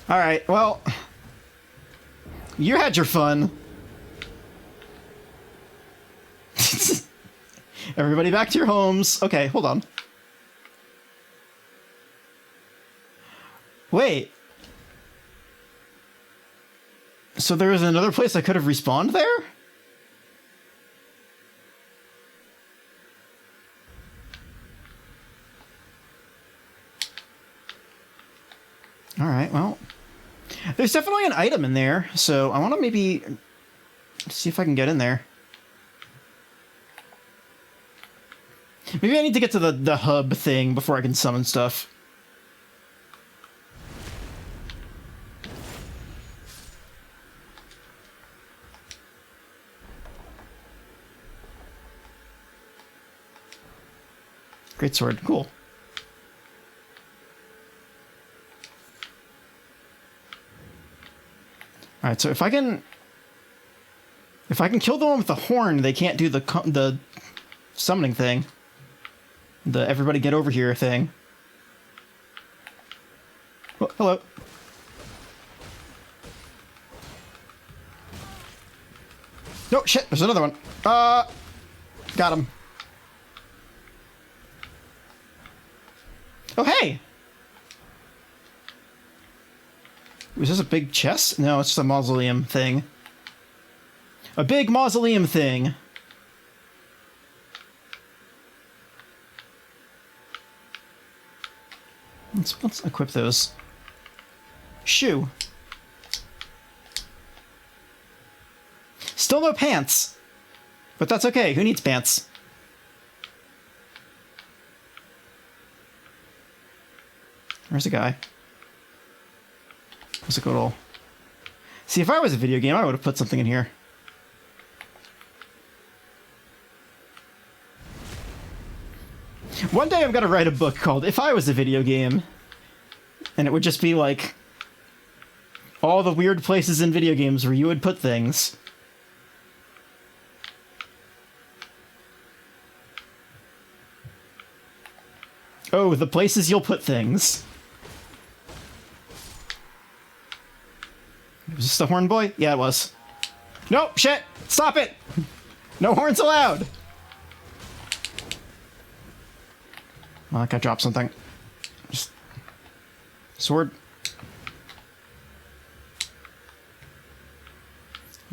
Speaker 1: All right, well, you had your fun. Everybody back to your homes. Okay, hold on. Wait. So there was another place I could have respawned there? Alright, well. There's definitely an item in there, so I want to maybe see if I can get in there. Maybe I need to get to the hub thing before I can summon stuff. Great sword, cool. Alright, so if I can kill the one with the horn, they can't do the summoning thing. The everybody get over here thing. Oh, hello. No, shit, there's another one. Got him. Oh, hey! Was this a big chest? No, it's just a mausoleum thing. A big mausoleum thing. Let's equip those. Shoe. Still no pants. But that's okay. Who needs pants? There's a guy. There's a good old... See, if I was a video game, I would have put something in here. One day I'm gonna write a book called If I Was a Video Game. And it would just be like... all the weird places in video games where you would put things. Oh, the places you'll put things. Was this the horn boy? Yeah, it was. No, shit! Stop it! No horns allowed! Oh, that guy dropped something. Just... sword.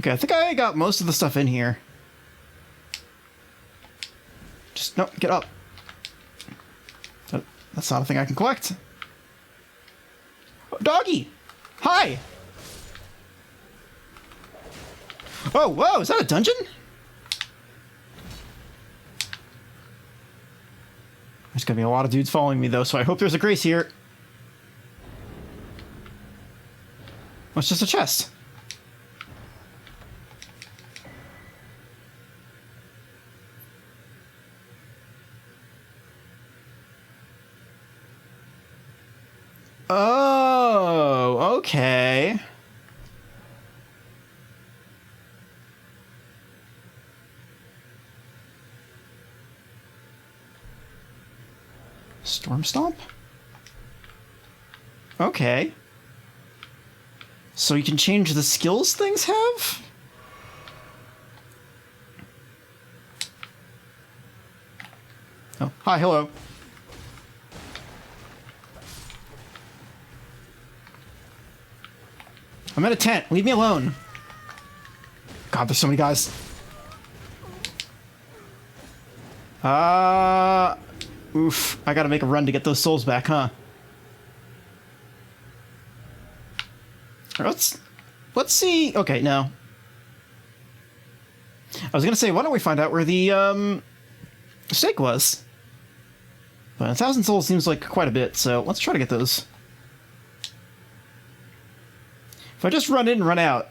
Speaker 1: Okay, I think I got most of the stuff in here. Just, no, get up. That's That's not a thing I can collect. Doggy! Hi! Oh, whoa, is that a dungeon? There's gonna be a lot of dudes following me, though, so I hope there's a grace here. Oh, it's just a chest. Oh, okay. Storm Stomp? Okay. So you can change the skills things have? Oh, hi, hello. I'm in a tent. Leave me alone. God, there's so many guys. Oof. I gotta make a run to get those souls back, huh? Let's see. Okay, no. I was gonna say, why don't we find out where the, stake was? But 1,000 souls seems like quite a bit, so let's try to get those. If I just run in and run out...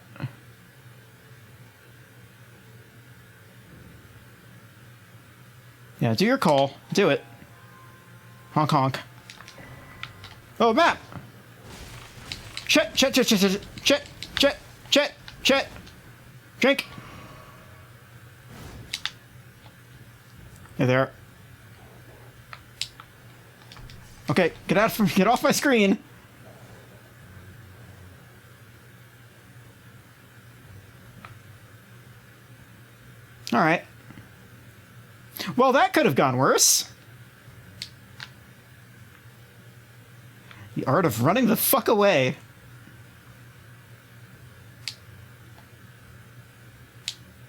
Speaker 1: Yeah, do your call. Do it. Honk honk. Oh, map! Chet! Drink! Hey there. Okay, get off my screen! Alright. Well, that could have gone worse. The art of running the fuck away.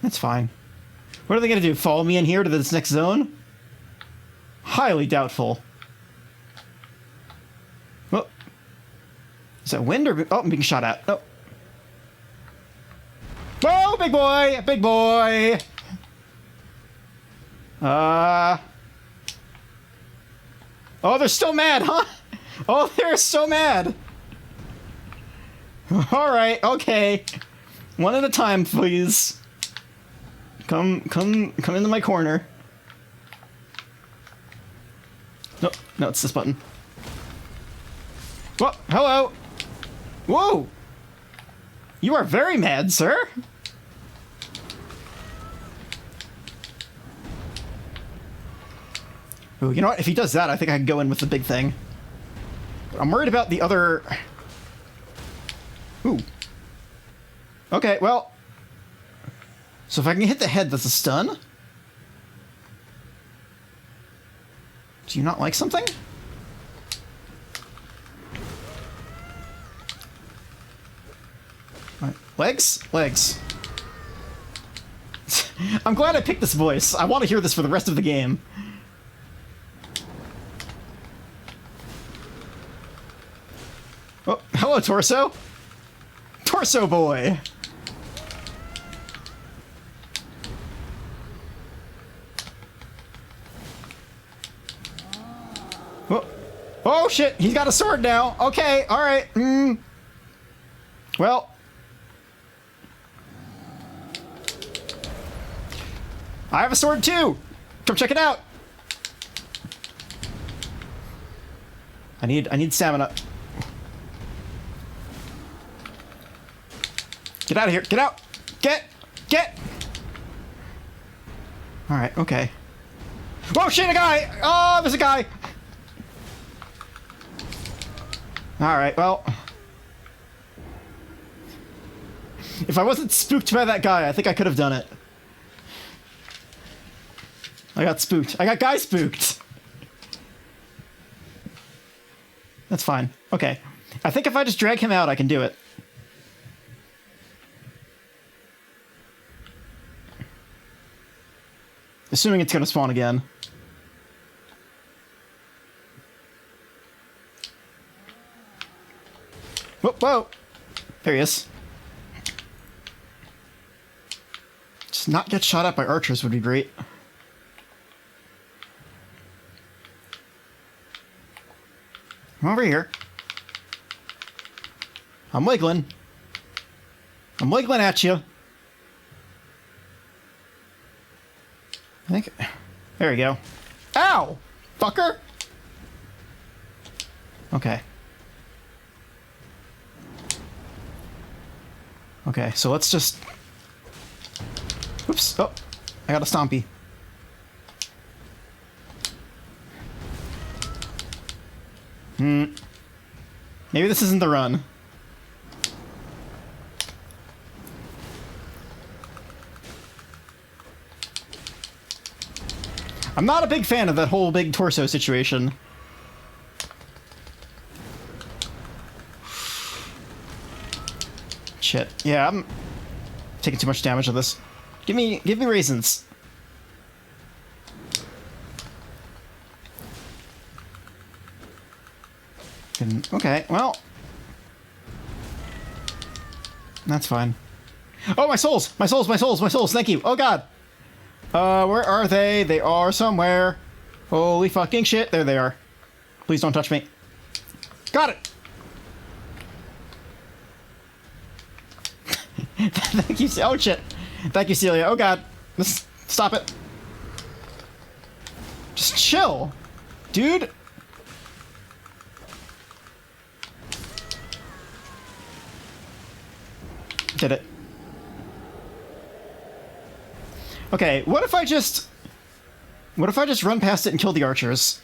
Speaker 1: That's fine. What are they gonna do? Follow me in here to this next zone? Highly doubtful. Oh. Is that wind or... Oh, I'm being shot at. Oh. Whoa, big boy! Big boy! Oh, they're still mad, huh? Oh, they're so mad. Alright, okay. One at a time, please. Come into my corner. No, it's this button. Whoa, hello. Whoa. You are very mad, sir. Ooh, you know what? If he does that, I think I can go in with the big thing. I'm worried about the other... Ooh. Okay, well... So if I can hit the head, that's a stun? Do you not like something? Right. Legs? Legs. I'm glad I picked this voice. I want to hear this for the rest of the game. Oh, hello, Torso. Torso boy. Oh, oh shit, he's got a sword now. Okay, all right. Well. I have a sword too. Come check it out. I need stamina. Get out of here! Get out! Get! Alright, okay. Oh shit, a guy! Oh, there's a guy! Alright, well... If I wasn't spooked by that guy, I think I could have done it. I got spooked. I got guy spooked! That's fine. Okay. I think if I just drag him out, I can do it. Assuming it's gonna spawn again. Whoa, whoa. There he is. Just not get shot at by archers would be great. I'm over here. I'm wiggling. I'm wiggling at you. I think... There we go. Ow! Fucker! Okay. Okay, so let's just... Oops. Oh, I got a stompy. Maybe this isn't the run. I'm not a big fan of that whole big torso situation. Shit. Yeah, I'm taking too much damage of this. Give me raisins. Okay, well. That's fine. Oh, my souls! My souls, my souls, my souls, thank you! Oh god! Where are they? They are somewhere. Holy fucking shit, there they are. Please don't touch me. Got it! Thank you, oh shit. Thank you, Celia. Oh god. Just stop it. Just chill. Dude. Did it. Okay, what if I just run past it and kill the archers?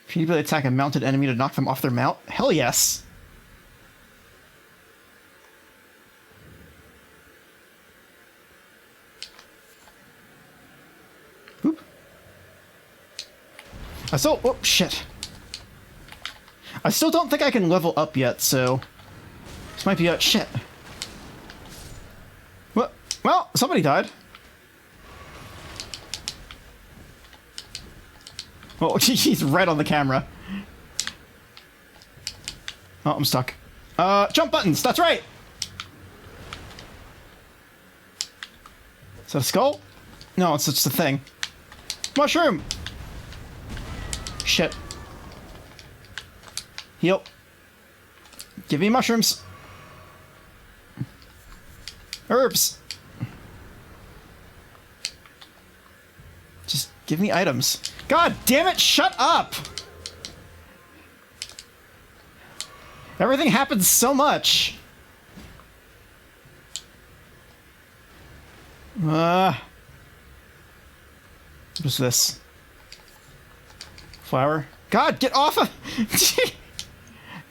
Speaker 1: Repeatedly attack a mounted enemy to knock them off their mount? Hell yes! Oop. Oh shit. I still don't think I can level up yet, so... This might be a... shit. Well, somebody died. Oh, he's right on the camera. Oh, I'm stuck. Jump buttons, that's right! Is that a skull? No, it's just a thing. Mushroom! Shit. Heal. Give me mushrooms. Herbs. Just give me items. God damn it, shut up! Everything happens so much. What's this? Flower? God, get off of...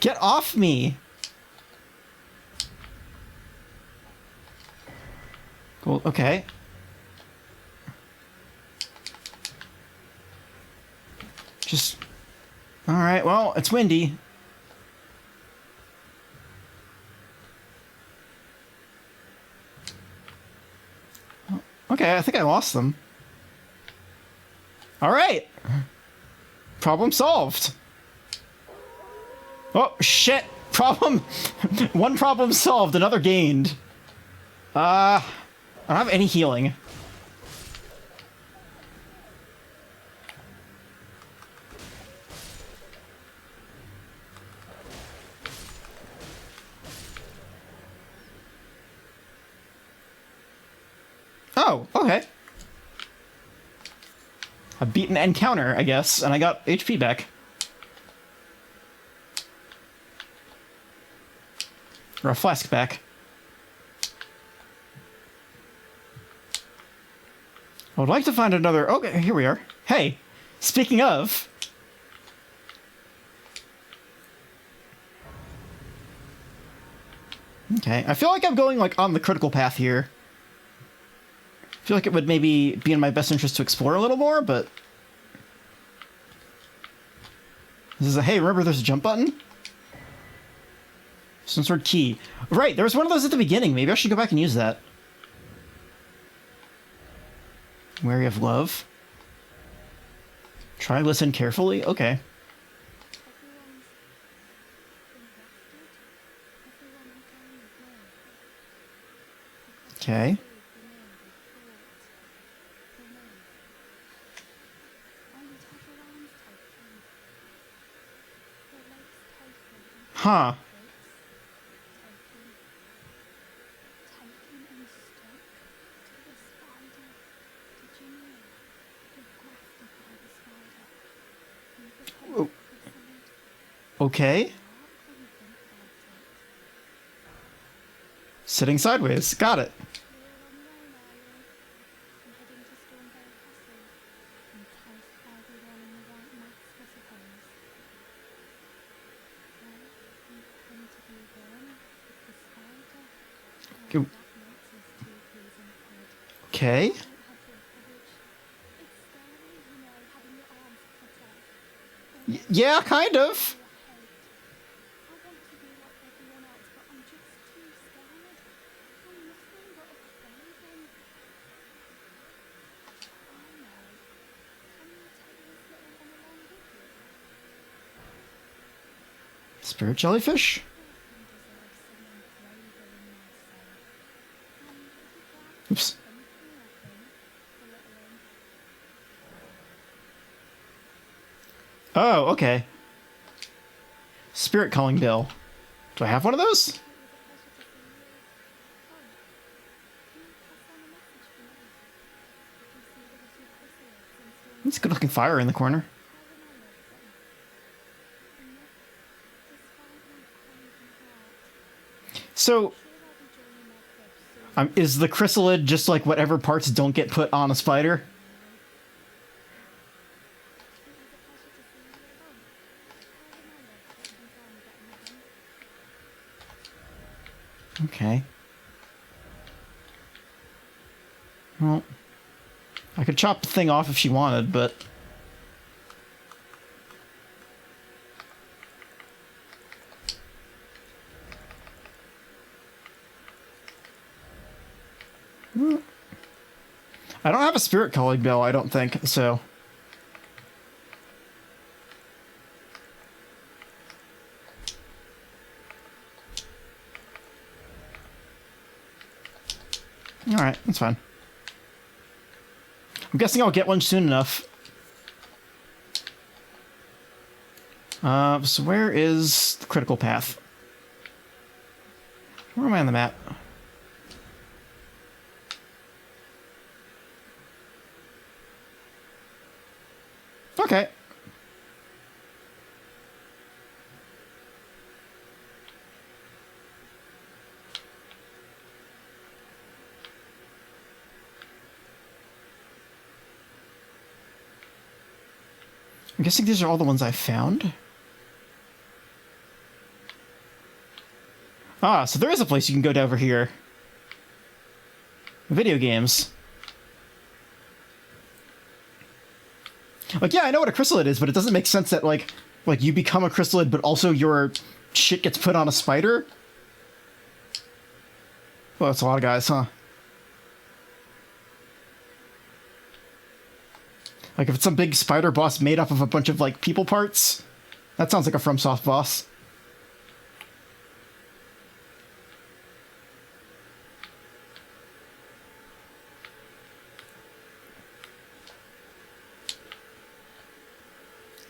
Speaker 1: Get off me! Cool, okay. Just... Alright, well, it's windy. Okay, I think I lost them. Alright! Problem solved! Oh, shit! Problem... One problem solved, another gained. I don't have any healing. Oh, okay. I beat an encounter, I guess, and I got HP back. Or a flask back. I would like to find another... Okay, here we are. Hey, speaking of... Okay, I feel like I'm going, like, on the critical path here. I feel like it would maybe be in my best interest to explore a little more, but... This is a... Hey, remember there's a jump button? Some sort of key. Right, there was one of those at the beginning. Maybe I should go back and use that. Wary of love. Try listen carefully? Okay. Okay. Huh. O- Okay. Sitting sideways. Got it. O- Okay. Yeah, kind of. Spirit jellyfish? Oops. Oh, okay. Spirit calling bill. Do I have one of those? It's a good looking fire in the corner. So, is the chrysalid just like whatever parts don't get put on a spider? Okay. Well, I could chop the thing off if she wanted, but... I don't have a spirit calling bell, I don't think, so... Alright, that's fine. I'm guessing I'll get one soon enough. So where is the critical path? Where am I on the map? Okay. I'm guessing these are all the ones I found. Ah, so there is a place you can go to over here. Video games. Like, yeah, I know what a chrysalid is, but it doesn't make sense that, like you become a chrysalid, but also your shit gets put on a spider? Well, that's a lot of guys, huh? Like, if it's some big spider boss made up of a bunch of, like, people parts? That sounds like a FromSoft boss.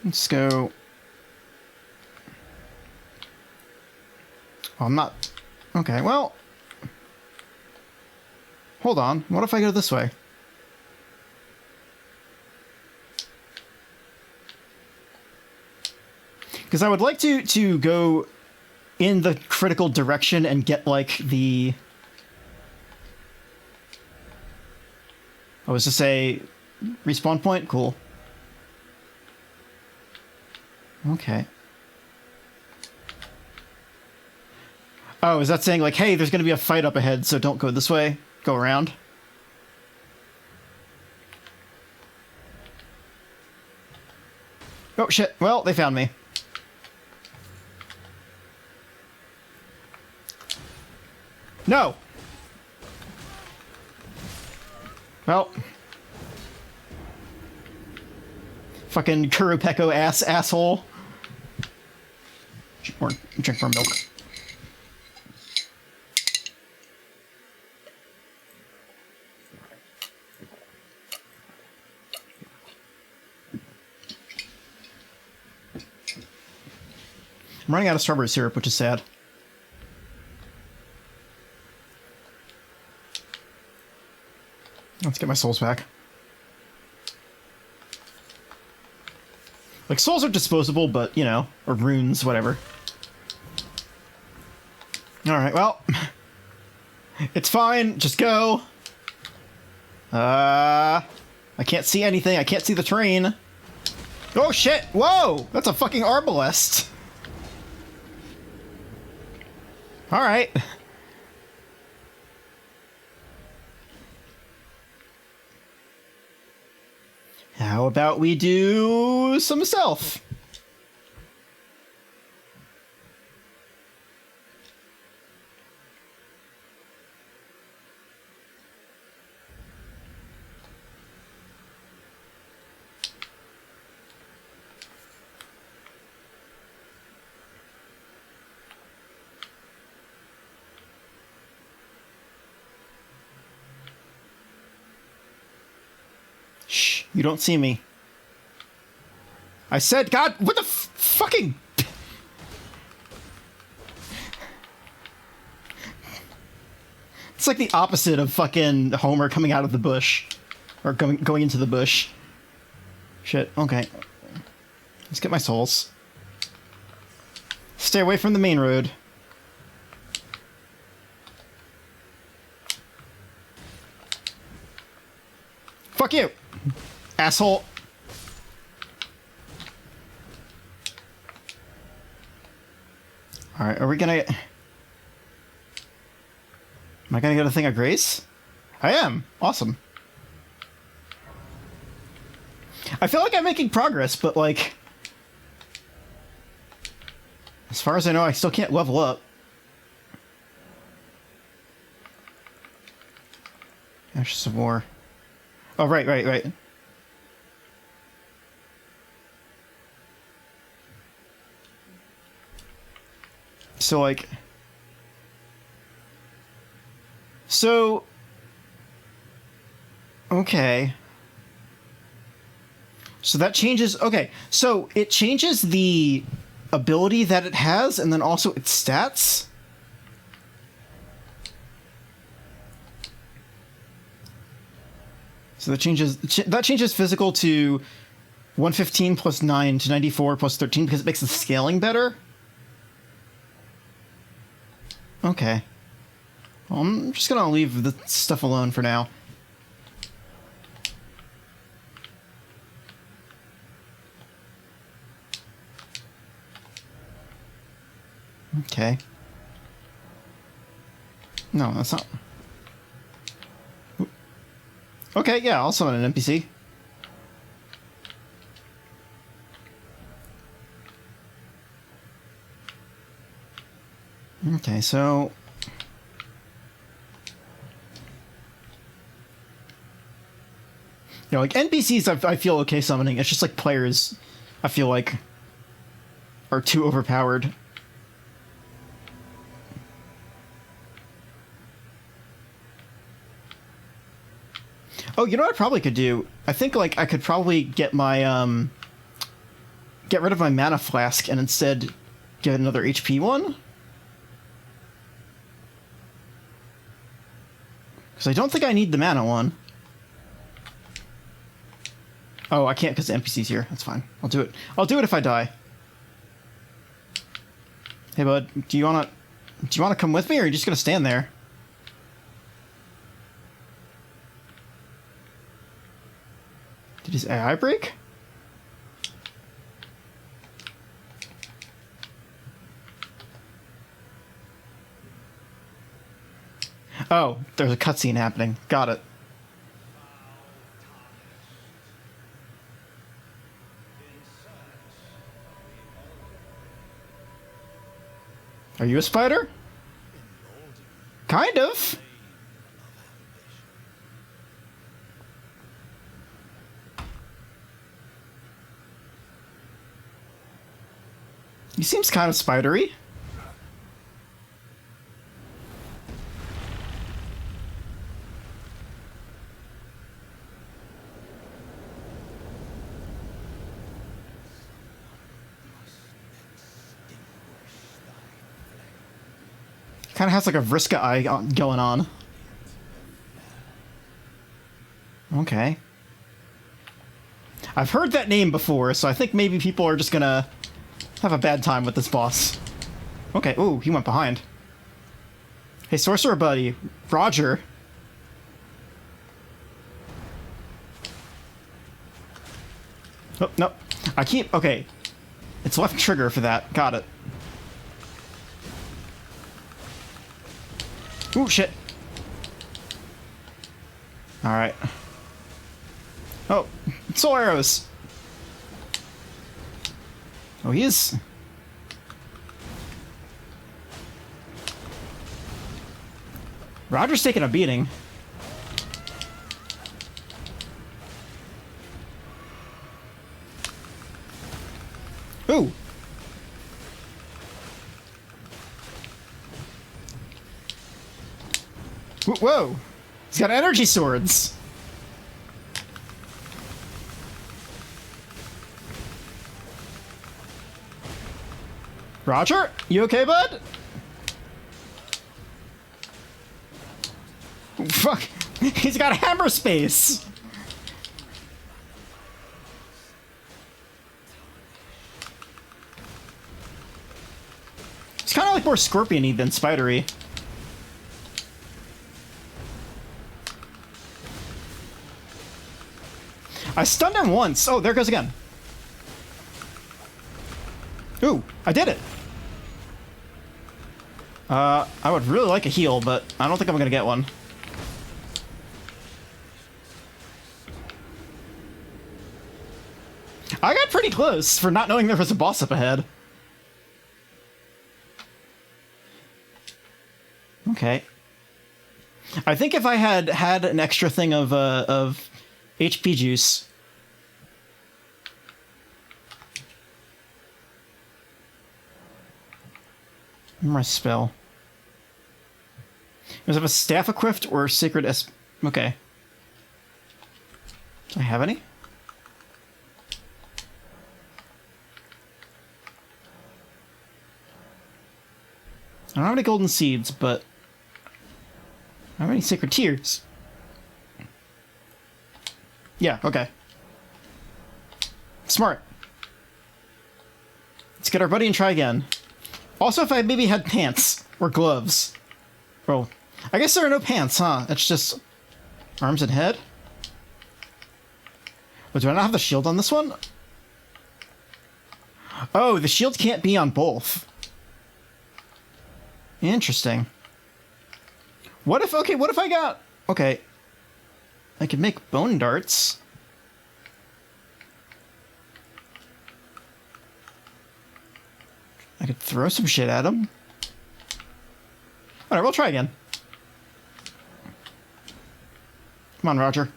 Speaker 1: Let's go... Oh, I'm not... Okay, well... Hold on. What if I go this way? Because I would like to go in the critical direction and get, like, the... I was to say... Respawn point? Cool. Okay. Oh, is that saying, like, hey, there's going to be a fight up ahead, so don't go this way? Go around? Oh, shit. Well, they found me. No! Well. Fucking Kurupeko asshole. Drink more milk. I'm running out of strawberry syrup, which is sad. Let's get my souls back. Like, souls are disposable, but, you know, or runes, whatever. Alright, well. It's fine, just go. I can't see anything, I can't see the terrain. Oh shit, whoa! That's a fucking arbalest. Alright. How about we do some stealth? Shh, you don't see me. I said, God, what the fucking... It's like the opposite of fucking Homer coming out of the bush. Or going into the bush. Shit, okay. Let's get my souls. Stay away from the main road. Fuck you! Asshole! Alright, are we gonna... Am I gonna get a thing of grace? I am! Awesome. I feel like I'm making progress, but like... As far as I know, I still can't level up. There's some more. Oh, right. So, like... So... Okay. So that changes... Okay, so it changes the ability that it has, and then also its stats? So that changes physical to 115 plus 9 to 94 plus 13 because it makes the scaling better? Okay. Well, I'm just gonna leave the stuff alone for now. Okay. No, that's not... Okay, yeah, I'll summon an NPC. Okay, so... You know, like, NPCs I feel okay summoning. It's just, like, players, I feel like, are too overpowered. Oh, you know what I probably could do? I think, like, I could probably get my, get rid of my mana flask and instead get another HP one? Because I don't think I need the mana one. Oh, I can't because the NPC's here. That's fine. I'll do it. I'll do it if I die. Hey, bud, do you wanna come with me, or are you just gonna stand there? Did his AI break? Oh, there's a cutscene happening. Got it. Are you a spider? Kind of. He seems kind of spidery. Kind of has like a Vriska eye going on. Okay. I've heard that name before, so I think maybe people are just gonna have a bad time with this boss. Okay, ooh, he went behind. Hey, sorcerer buddy, Roger. Oh, no. Okay. It's left trigger for that. Got it. Ooh, shit. Alright. Oh, soul arrows. Oh, he is. Roger's taking a beating. Ooh. Whoa. He's got energy swords. Roger, you okay, bud? Fuck. He's got hammer space. He's kind of like more scorpion-y than spidery. I stunned him once. Oh, there it goes again. Ooh, I did it. I would really like a heal, but I don't think I'm gonna get one. I got pretty close for not knowing there was a boss up ahead. Okay. I think if I had had an extra thing of HP juice. My spell. Does it have a staff equipped or sacred Okay. Do I have any? I don't have any golden seeds, but I have any sacred tears. Yeah, okay. Smart. Let's get our buddy and try again. Also, if I maybe had pants or gloves. Well, I guess there are no pants, huh? It's just arms and head. But do I not have the shield on this one? Oh, the shield can't be on both. Interesting. What if I got... Okay. I could make bone darts. I could throw some shit at him. Alright, we'll try again. Come on, Roger.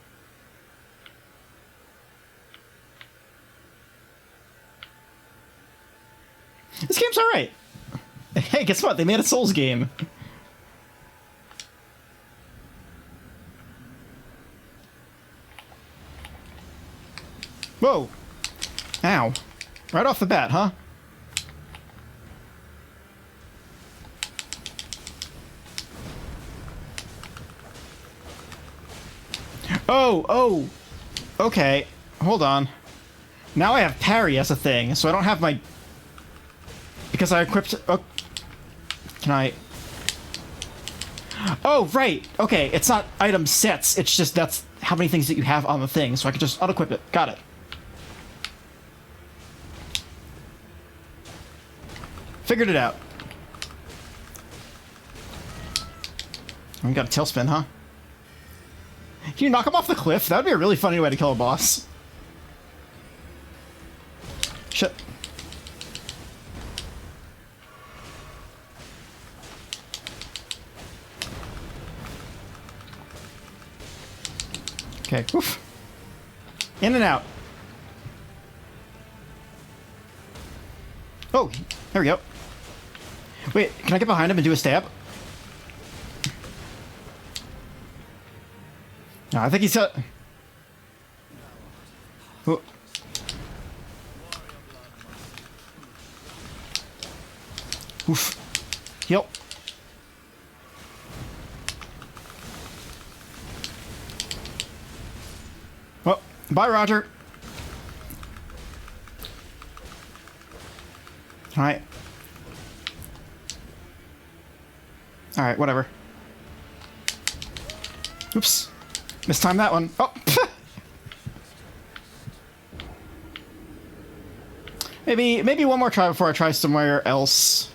Speaker 1: This game's alright. Hey, guess what? They made a Souls game. Whoa. Ow. Right off the bat, huh? Oh. Okay. Hold on. Now I have parry as a thing, so I don't have my... Because I equipped... Oh. Can I... Oh, right. Okay, it's not item sets. It's just that's how many things that you have on the thing, so I can just unequip it. Got it. Figured it out. We got a tailspin, huh? Can you knock him off the cliff? That would be a really funny way to kill a boss. Shit. Okay, oof. In and out. Oh, there we go. Wait, can I get behind him and do a stab? No, I think he's got... Oh. Oof. Heal. Well, bye, Roger. Alright. Alright, whatever. Oops. Mistimed that one. Oh! Maybe one more try before I try somewhere else.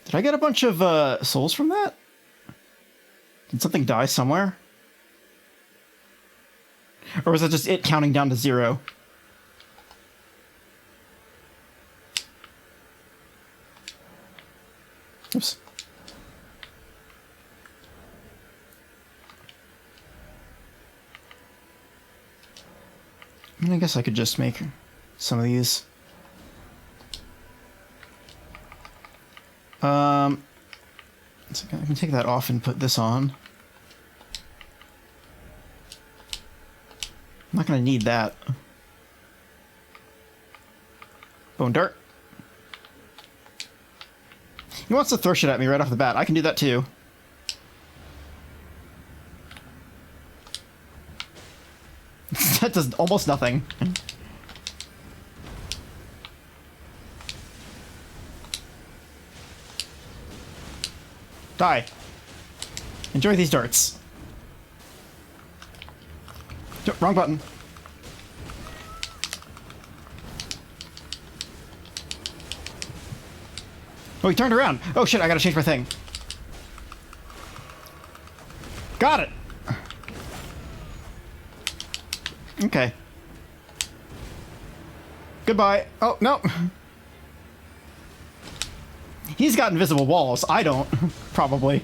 Speaker 1: Did I get a bunch of souls from that? Did something die somewhere? Or was that just it counting down to 0? Oops. I mean, I guess I could just make some of these. So I can take that off and put this on. I'm not gonna need that. Bone dart. He wants to throw shit at me right off the bat. I can do that too. That does almost nothing. Die. Enjoy these darts. Wrong button. Oh, he turned around. Oh shit, I gotta change my thing. Got it. Okay. Goodbye. Oh, no. He's got invisible walls. I don't. Probably.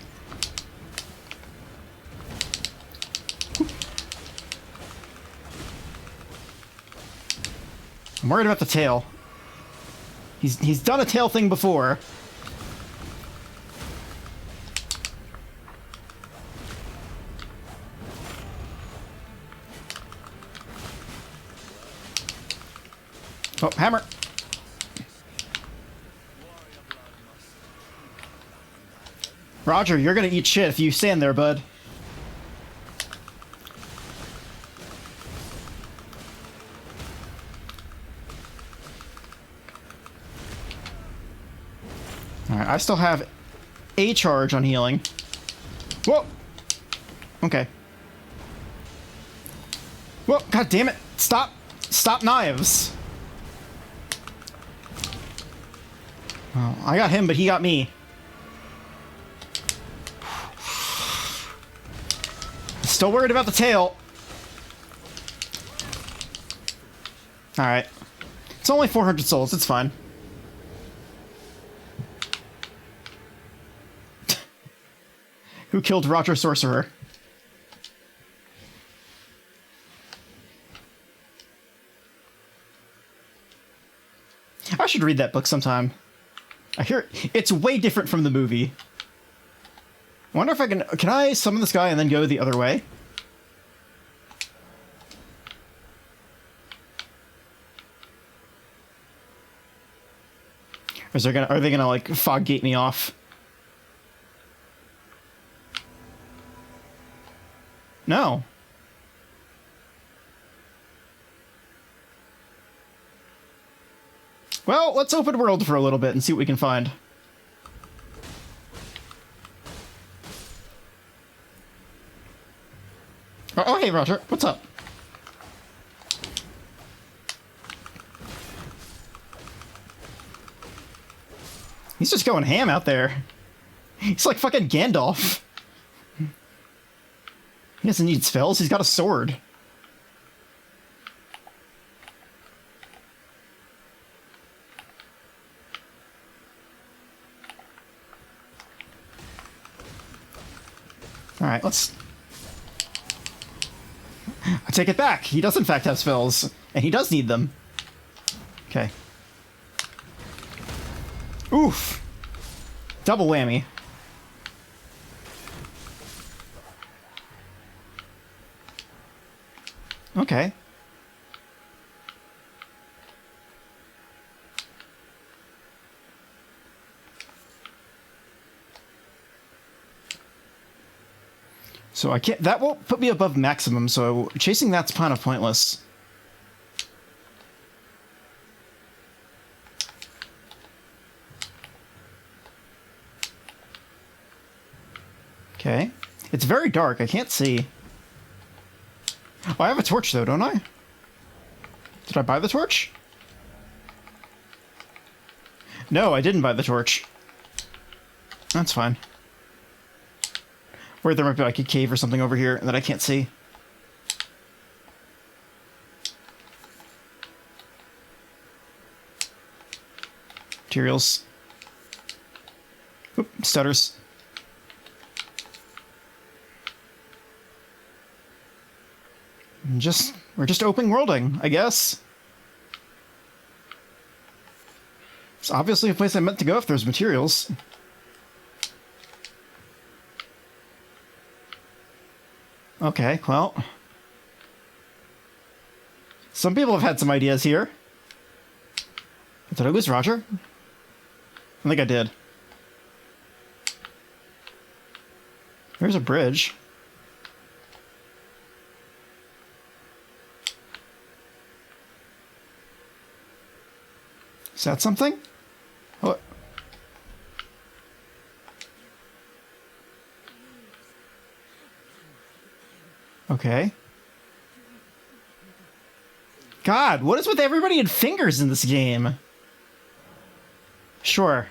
Speaker 1: I'm worried about the tail. He's done a tail thing before. Oh, hammer. Roger, you're gonna eat shit if you stand there, bud. Alright, I still have a charge on healing. Whoa! Okay. Whoa, god damn it! Stop! Stop knives! Oh, I got him, but he got me. Still worried about the tail. Alright. It's only 400 souls, it's fine. Who killed Roger Sorcerer? I should read that book sometime. I hear it's way different from the movie. I wonder if I can I summon this guy and then go the other way? Or are they gonna like fog gate me off? No. Well, let's open world for a little bit and see what we can find. Oh, hey, Roger. What's up? He's just going ham out there. He's like fucking Gandalf. He doesn't need spells. He's got a sword. Alright, I take it back. He does in fact have spells. And he does need them. Okay. Oof. Double whammy. Okay. So I can't, that won't put me above maximum, so chasing that's kind of pointless. Okay. It's very dark, I can't see. Oh, I have a torch though, don't I? Did I buy the torch? No, I didn't buy the torch. That's fine. Or there might be like a cave or something over here that I can't see. Materials. Oop, stutters. We're just open worlding, I guess. It's obviously a place I meant to go if there's materials. Okay, well. Some people have had some ideas here. Did I lose Roger? I think I did. There's a bridge. Is that something? What? Okay. God, what is with everybody and fingers in this game? Sure.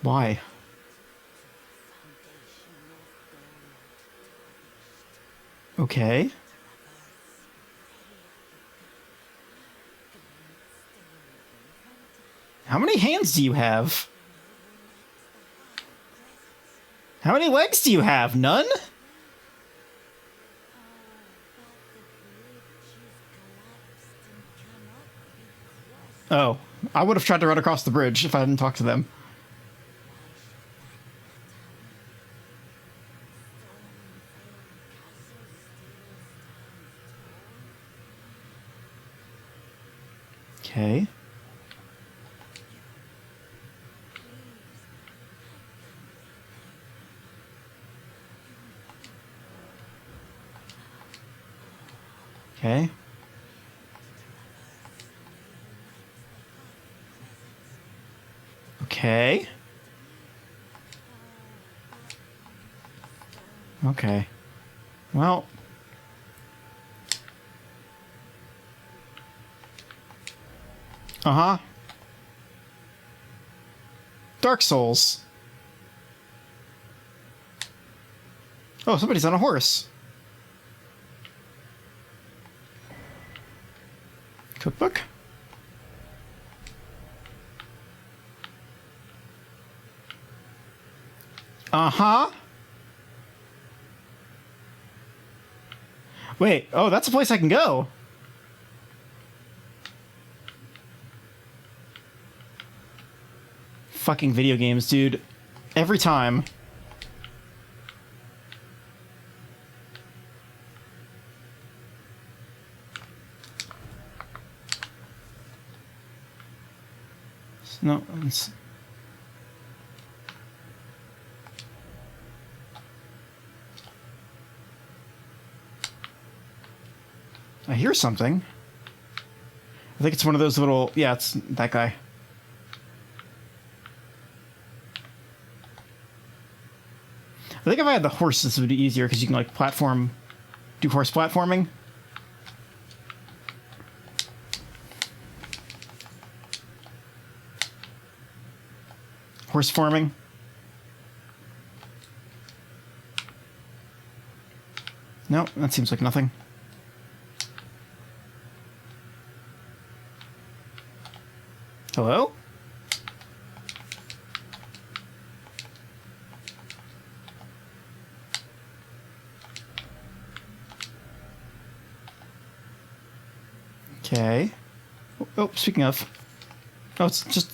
Speaker 1: Why? Okay. How many hands do you have? How many legs do you have? None? Oh, I would have tried to run across the bridge if I hadn't talked to them. Okay. Okay. Okay. Okay. Well. Uh-huh. Dark Souls. Oh, somebody's on a horse. Cookbook? Uh-huh. Wait, oh, that's a place I can go. Fucking video games, dude. Every time. No, it's... I hear something. I think it's one of those little... Yeah, it's that guy. I think if I had the horse, this would be easier, because you can, like, platform... Do horse platforming. Horse farming. No, that seems like nothing. Hello? Okay. Oh, speaking of. Oh, it's just...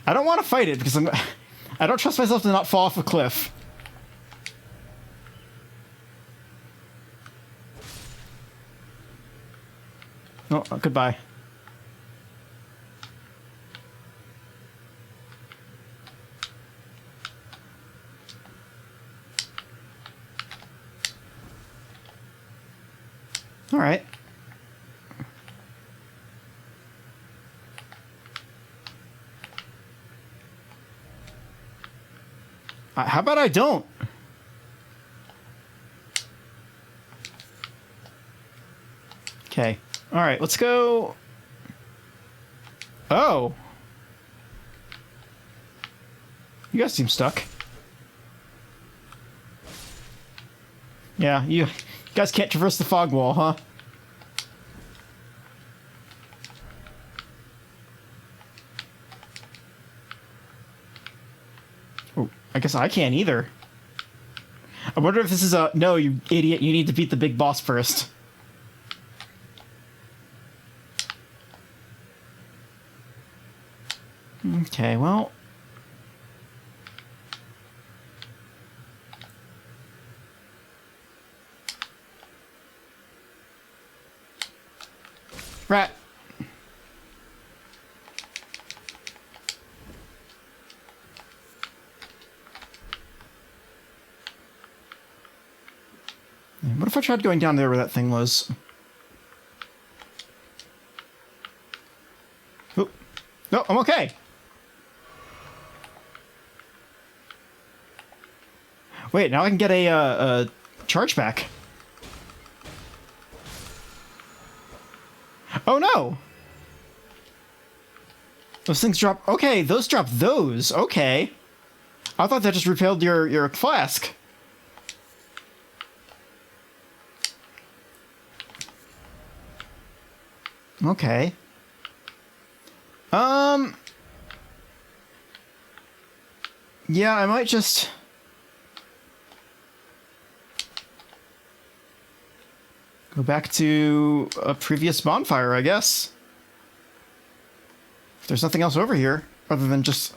Speaker 1: I don't want to fight it because I don't trust myself to not fall off a cliff. Oh, goodbye. All right. How about I don't? Okay. All right, let's go. Oh. You guys seem stuck. Yeah, you guys can't traverse the fog wall, huh? Oh, I guess I can't either. I wonder if this is a... No, you idiot, you need to beat the big boss first. Okay, well... Rat. What if I tried going down there where that thing was? Oh, no, I'm okay. Wait, now I can get a charge back. Oh no! Those things drop... Okay, those drop those. Okay. I thought that just repelled your flask. Okay. Yeah, I might just... Go back to a previous bonfire, I guess. If there's nothing else over here, other than just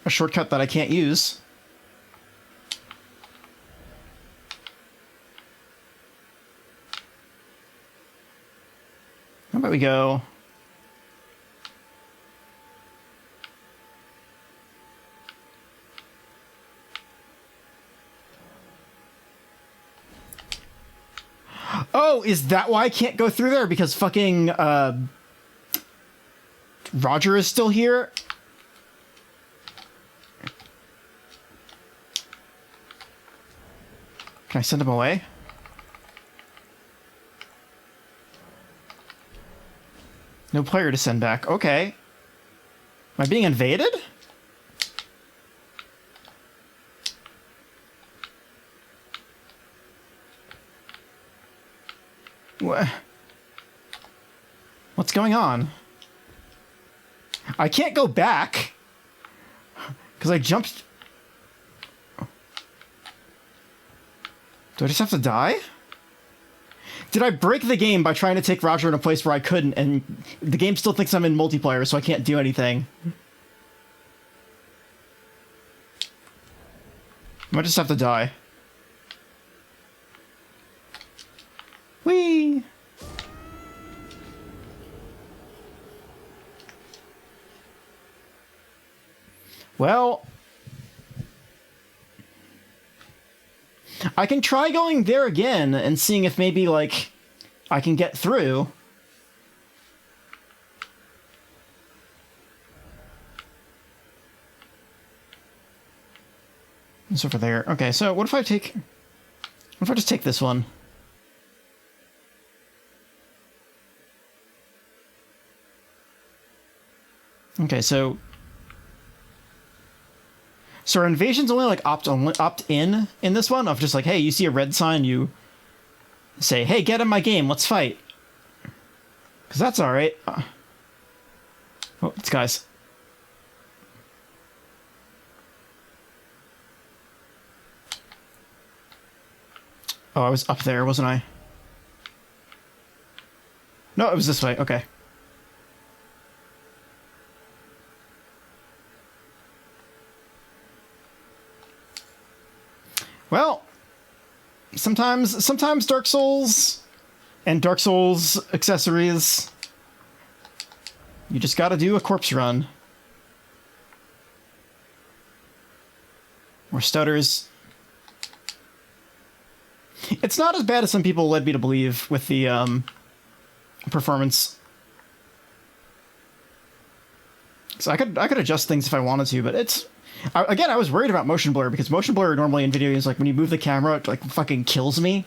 Speaker 1: a shortcut that I can't use. How about we go... Oh, is that why I can't go through there? Because fucking, Roger is still here? Can I send him away? No player to send back. Okay. Am I being invaded? What's going on? I can't go back because I jumped. Do I just have to die? Did I break the game by trying to take Roger in a place where I couldn't, and the game still thinks I'm in multiplayer, so I can't do anything? I might just have to die. Whee! Well, I can try going there again and seeing if maybe, like, I can get through. It's over there. Okay, so what if I take... What if I just take this one? Okay, so our invasion's only like opt in this one of just like, hey, you see a red sign, you say, hey, get in my game, let's fight. Because that's all right. Oh, it's guys. Oh, I was up there, wasn't I? No, it was this way. Okay. Well, sometimes Dark Souls and Dark Souls accessories, you just gotta do a corpse run. Or stutters. It's not as bad as some people led me to believe with the performance. So I could adjust things if I wanted to, but it's... Again, I was worried about motion blur, because motion blur normally in video games, like, when you move the camera, it, like, fucking kills me.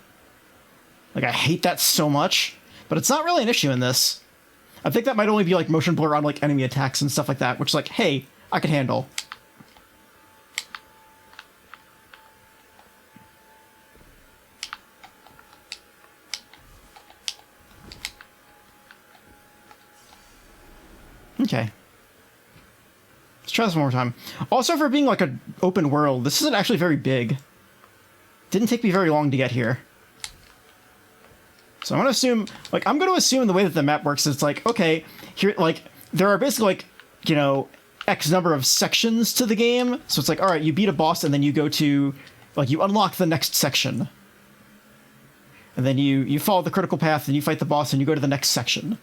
Speaker 1: Like, I hate that so much. But it's not really an issue in this. I think that might only be, like, motion blur on, like, enemy attacks and stuff like that, which, like, hey, I could handle. Okay. Let's try this one more time. Also, for being like an open world, this isn't actually very big. Didn't take me very long to get here. So I'm gonna assume, like, I'm gonna assume the way that the map works is it's like, okay, here, like, there are basically, like, you know, X number of sections to the game. So it's like, all right, you beat a boss and then you go to, like, you unlock the next section. And then you follow the critical path and you fight the boss and you go to the next section.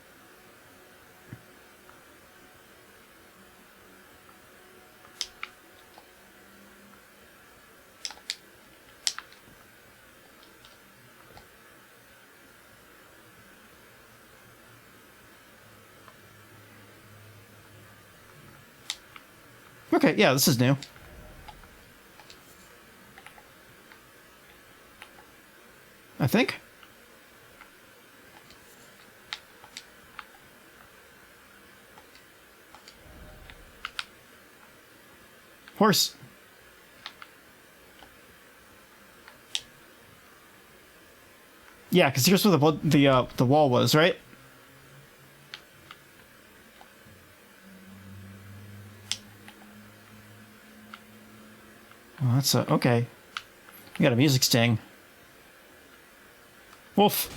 Speaker 1: Okay, yeah, this is new. I think. Horse. Yeah, because here's where the wall was, right? Oh, that's a... okay. We got a music sting. Wolf.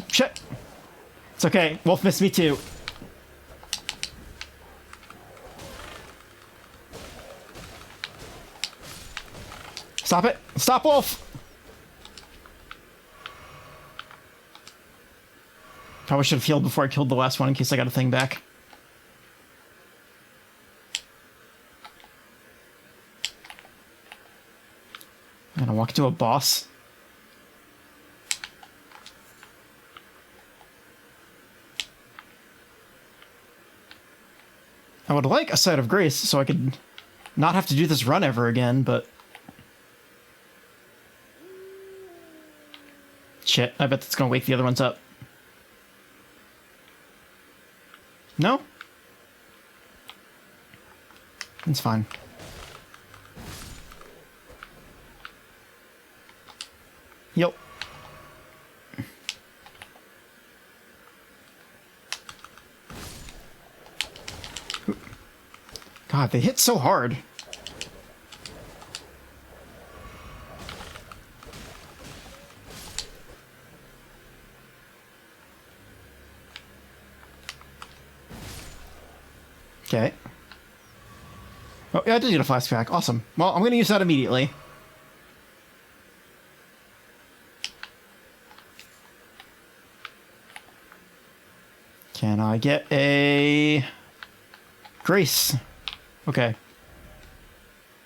Speaker 1: Shit. It's okay. Wolf missed me too. Stop it. Stop, Wolf. Probably should have healed before I killed the last one in case I got a thing back. I'm gonna walk to a boss. I would like a Site of Grace so I could not have to do this run ever again, but... shit, I bet that's gonna wake the other ones up. No? It's fine. Yep. God, they hit so hard. Okay. Oh, yeah, I did get a flashback. Awesome. Well, I'm going to use that immediately. Can I get a... Grace? Okay.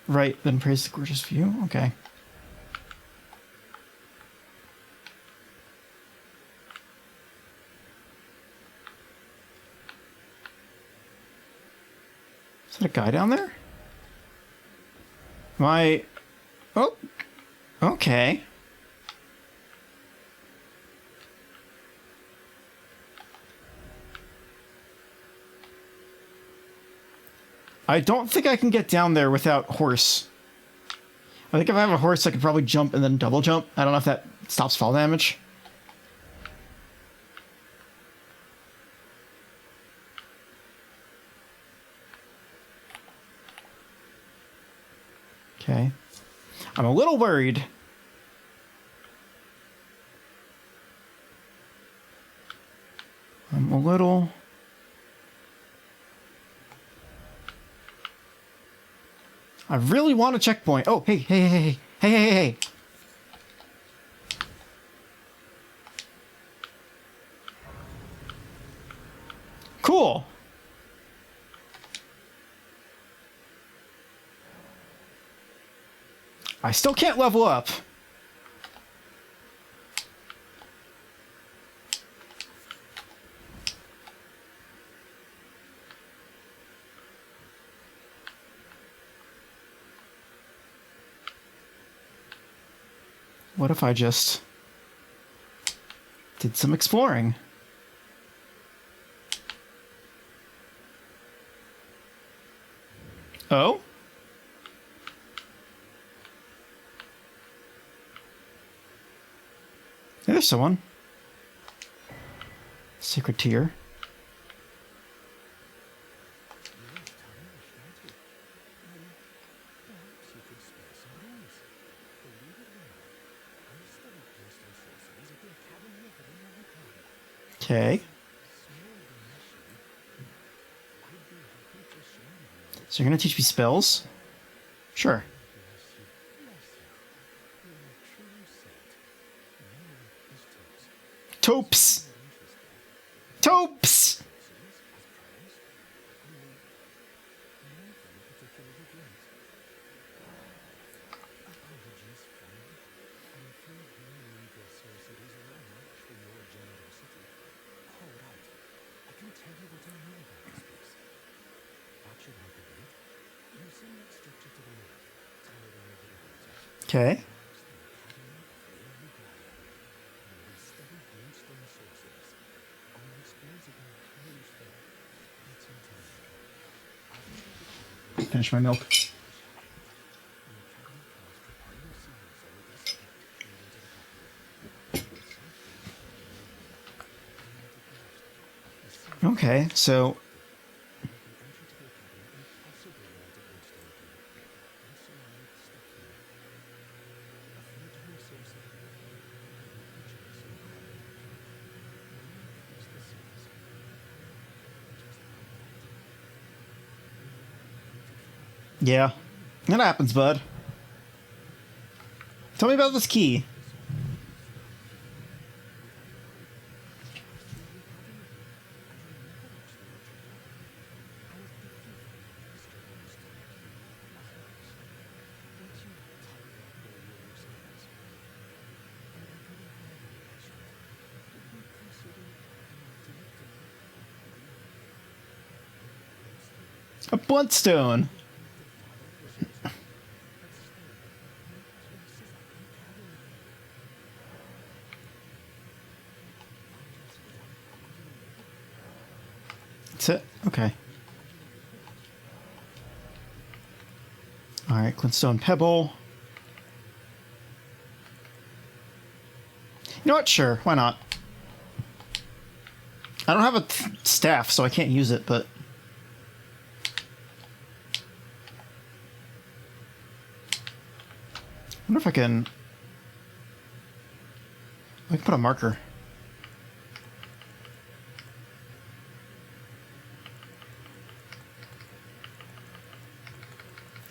Speaker 1: Right, then praise the gorgeous view? Okay. Is that a guy down there? Am I... oh. Okay. I don't think I can get down there without horse. I think if I have a horse, I could probably jump and then double jump. I don't know if that stops fall damage. Okay. I'm a little worried I'm a little... I really want a checkpoint. Oh, hey, hey, hey, hey, hey, hey, hey, hey. Cool. I still can't level up. What if I just did some exploring? Oh? Hey, there's someone. Secret tier. Okay. So you're gonna teach me spells? Sure. Topes! Topes! Okay. Finish my milk. Okay, so... Yeah. That happens, bud. Tell me about this key. A bloodstone. That's it? Okay. Alright, glintstone pebble. You know what? Sure, why not? I don't have a staff, so I can't use it, but... I wonder if I can put a marker.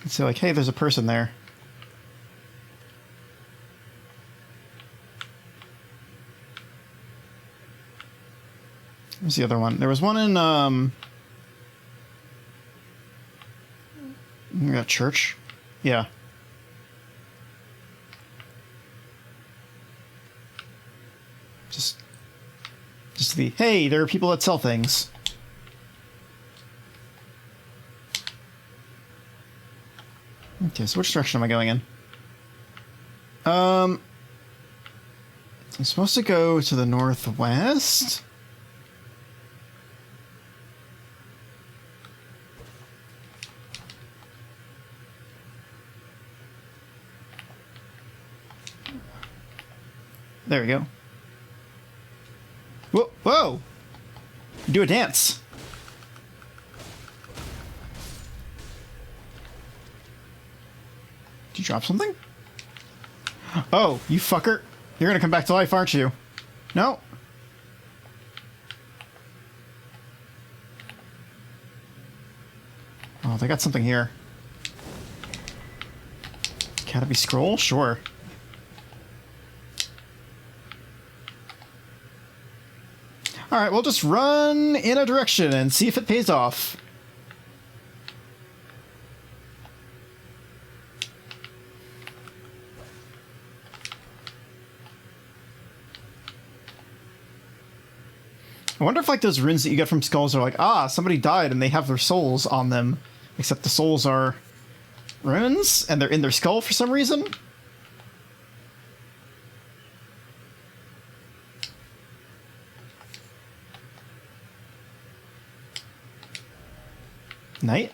Speaker 1: And say like, hey, there's a person there. Where's the other one? There was one in that church. Yeah. Just the, hey, there are people that sell things. Okay, so which direction am I going in? I'm supposed to go to the northwest? There we go. Whoa! Whoa! Do a dance. Did you drop something? Oh, you fucker. You're gonna come back to life, aren't you? No. Oh, they got something here. Academy scroll? Sure. Alright, we'll just run in a direction and see if it pays off. I wonder if, like, those runes that you get from skulls are like, ah, somebody died and they have their souls on them. Except the souls are runes and they're in their skull for some reason. Night?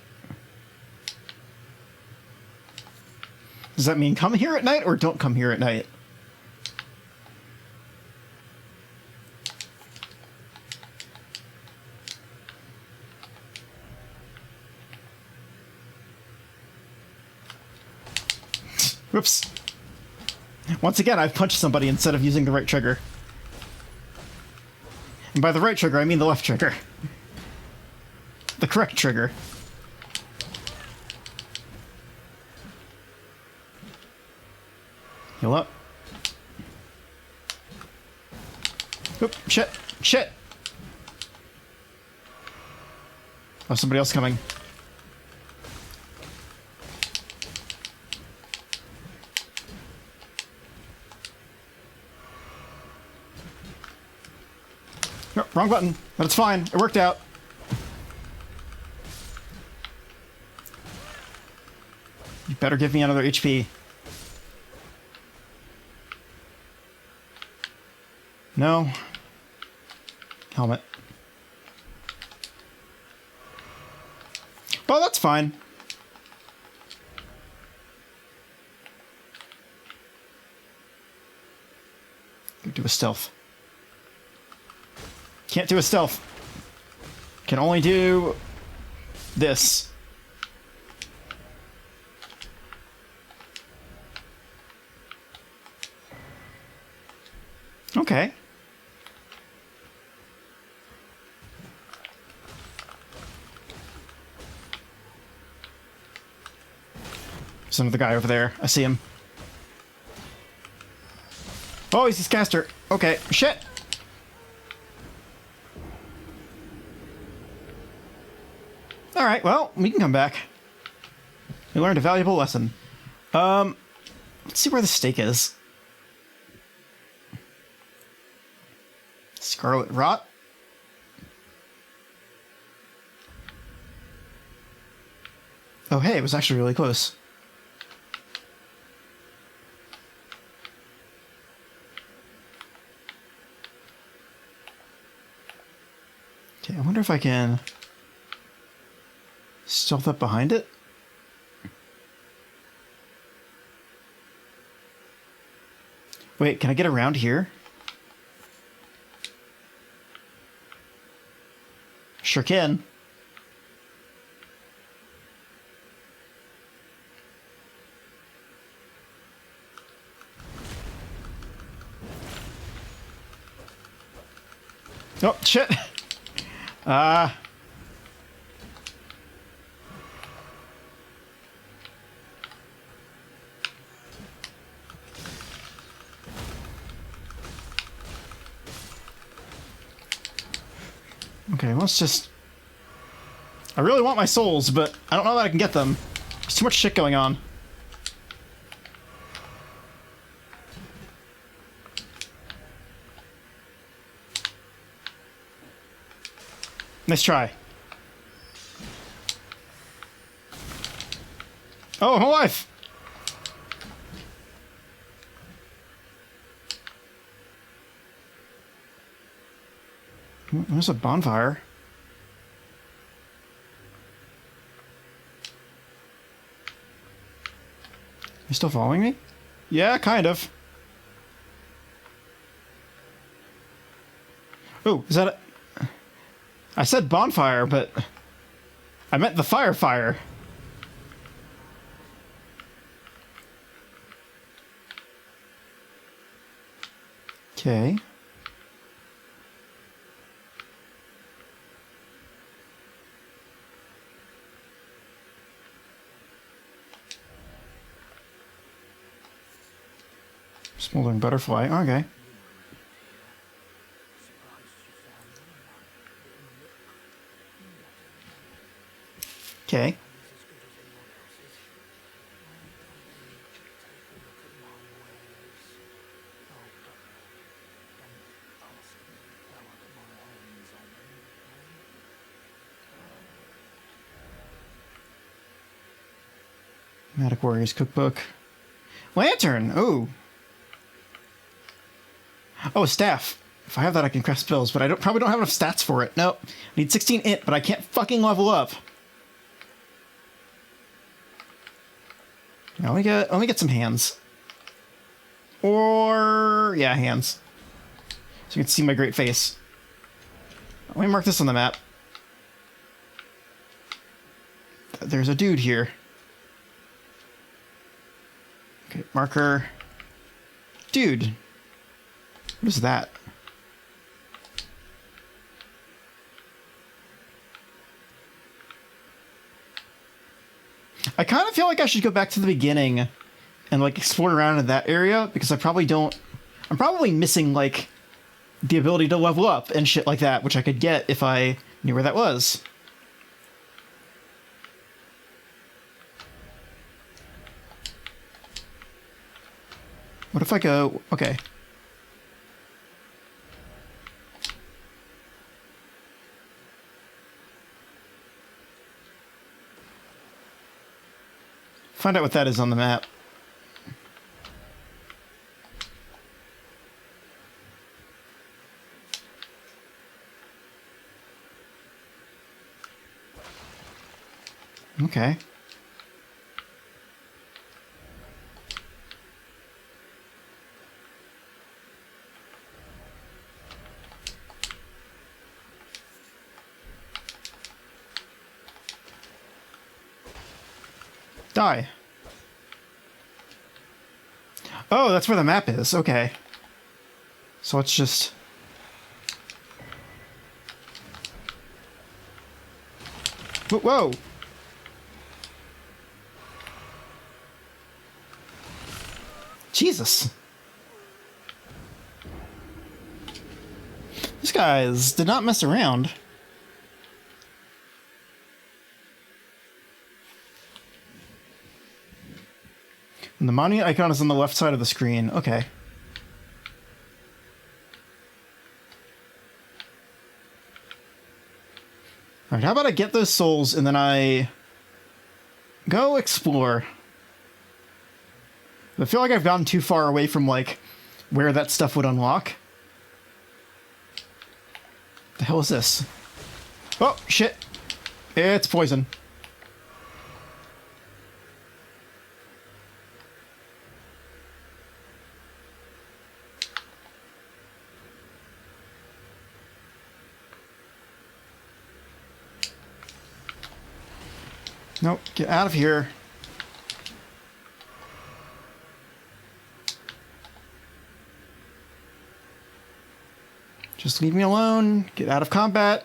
Speaker 1: Does that mean come here at night or don't come here at night? Whoops. Once again, I've punched somebody instead of using the right trigger. And by the right trigger, I mean the left trigger. The correct trigger. Heal up. Oop, shit, shit! Oh, somebody else coming. No, wrong button, but it's fine. It worked out. You better give me another HP. No. Helmet. Well, that's fine. Do a stealth. Can't do a stealth. Can only do this. Okay. There's another guy over there. I see him. Oh, he's his caster. Okay. Shit. Alright, well, we can come back. We learned a valuable lesson. Let's see where the stake is. Scarlet Rot. Oh, hey, it was actually really close. Okay, I wonder if I can stealth up behind it. Wait, can I get around here? Sure can. Oh, shit. Okay, let's just... I really want my souls, but I don't know that I can get them. There's too much shit going on. Nice try. Oh, my wife! There's a bonfire. You still following me? Yeah, kind of. Ooh, is that a... I said bonfire, but... I meant the fire. Okay. Smoldering butterfly. Okay. Okay. Magic Warriors Cookbook. Lantern! Ooh. Oh, staff. If I have that, I can craft spells, but I probably don't have enough stats for it. Nope. I need 16 int, but I can't fucking level up. Now let me get some hands. Or yeah, hands. So you can see my great face. Let me mark this on the map. There's a dude here. Okay, marker. Dude. What is that? I kind of feel like I should go back to the beginning and like explore around in that area because I'm probably missing like the ability to level up and shit like that, which I could get if I knew where that was. What if I go... Okay. Find out what that is on the map. Okay. Die. Oh, that's where the map is. Okay. So let's just... Whoa! Jesus. These guys did not mess around. And the monument icon is on the left side of the screen. Okay. Alright, how about I get those souls and then I go explore. I feel like I've gotten too far away from, like, where that stuff would unlock. The hell is this? Oh, shit. It's poison. Nope, get out of here. Just leave me alone. Get out of combat.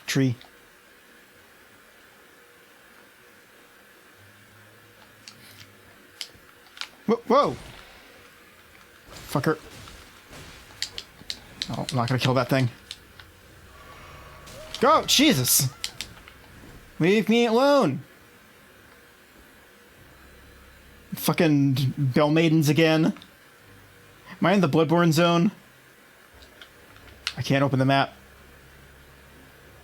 Speaker 1: Tree. Whoa! Fucker. Oh, I'm not gonna kill that thing. Go! Jesus! Leave me alone! Fucking Bell Maidens again. Am I in the bloodborne zone? I can't open the map.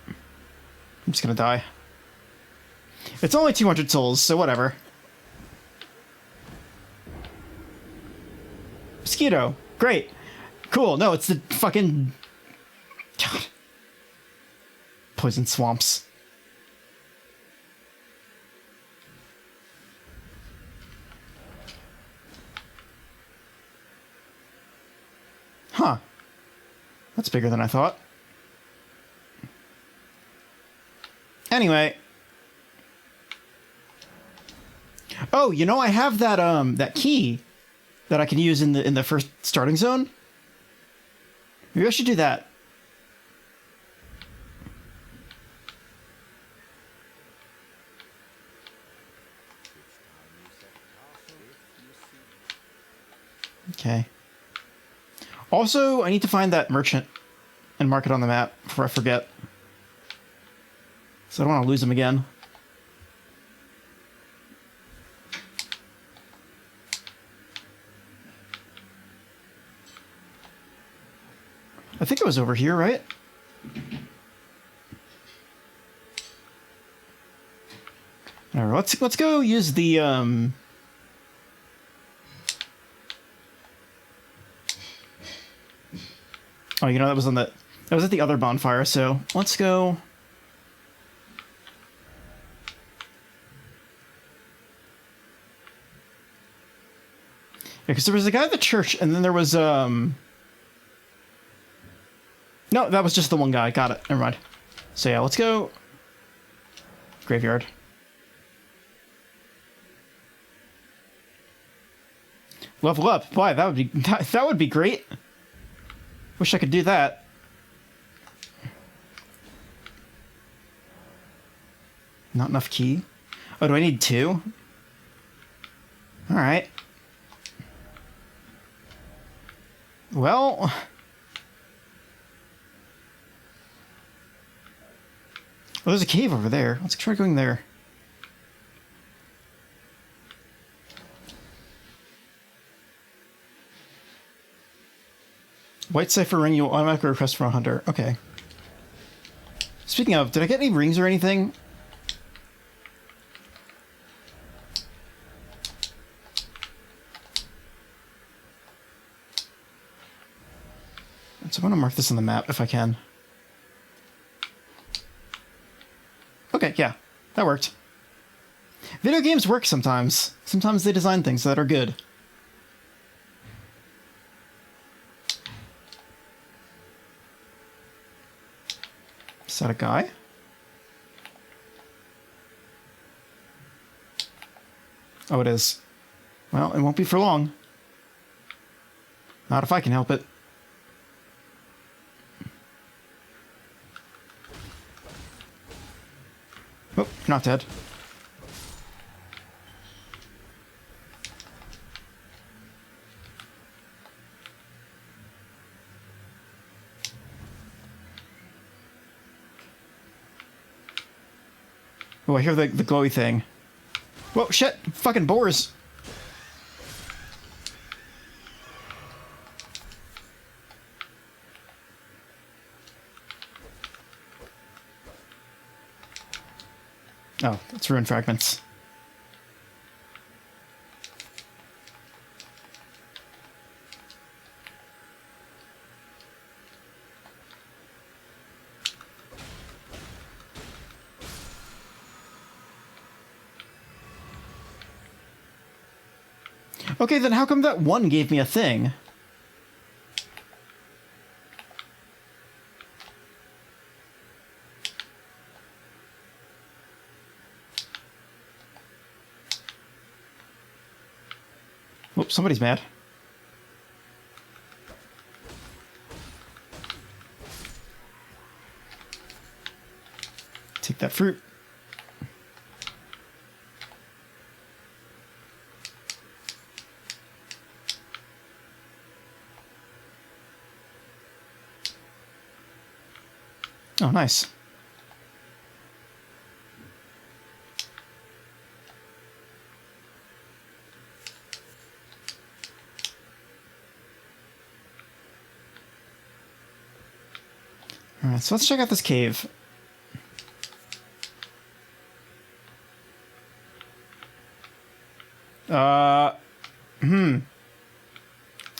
Speaker 1: I'm just gonna die. It's only 200 souls, so whatever. Mosquito. Great. Cool. No, it's the fucking... God. Poison swamps. Huh. That's bigger than I thought. Anyway. Oh, you know, I have that, that key that I can use in the first starting zone. Maybe I should do that. Okay. Also, I need to find that merchant and mark it on the map before I forget. So I don't want to lose him again. I think it was over here, right? All right, let's go use the Oh, you know, that was at the other bonfire, so let's go. Yeah, because there was a guy at the church, and then there was no, that was just the one guy. Got it. Never mind. So yeah, let's go. Graveyard. Level up. Boy, that would be great. Wish I could do that. Not enough key. Oh, do I need 2? All right. Well, oh, there's a cave over there. Let's try going there. White cipher ring, you'll automatically request from a hunter. Okay. Speaking of, did I get any rings or anything? So I want to mark this on the map if I can. Okay, yeah, that worked. Video games work sometimes. Sometimes they design things that are good. Is that a guy? Oh, it is. Well, it won't be for long. Not if I can help it. Oh, you're not dead. Oh, I hear the glowy thing. Whoa, shit! Fucking boars! Oh, it's rune fragments. Okay, then how come that one gave me a thing? Whoops, somebody's mad. Take that fruit. Oh, nice. All right, so let's check out this cave.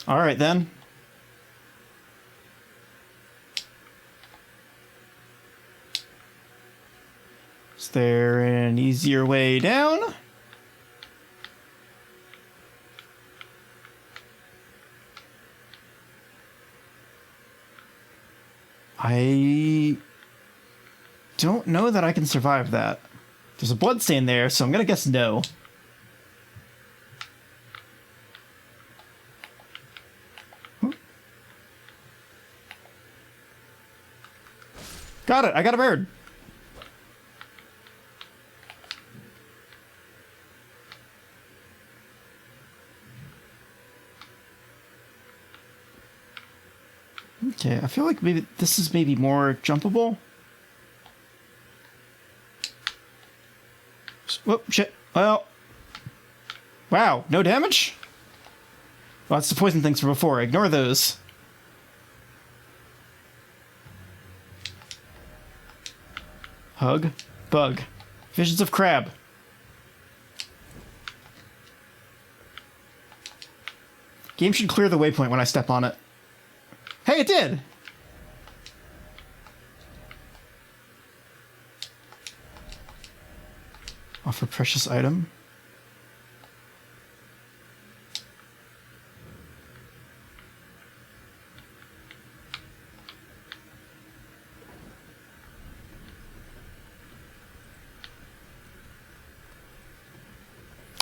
Speaker 1: All right then. Is there an easier way down? I don't know that I can survive that. There's a bloodstain there, so I'm gonna guess no. Got it. I got a bird. Okay, I feel like maybe this is maybe more jumpable. Whoop, shit. Well. Wow, no damage? Well, that's the poison things from before. Ignore those. Hug. Bug. Visions of crab. Game should clear the waypoint when I step on it. Hey, it did! Offer precious item.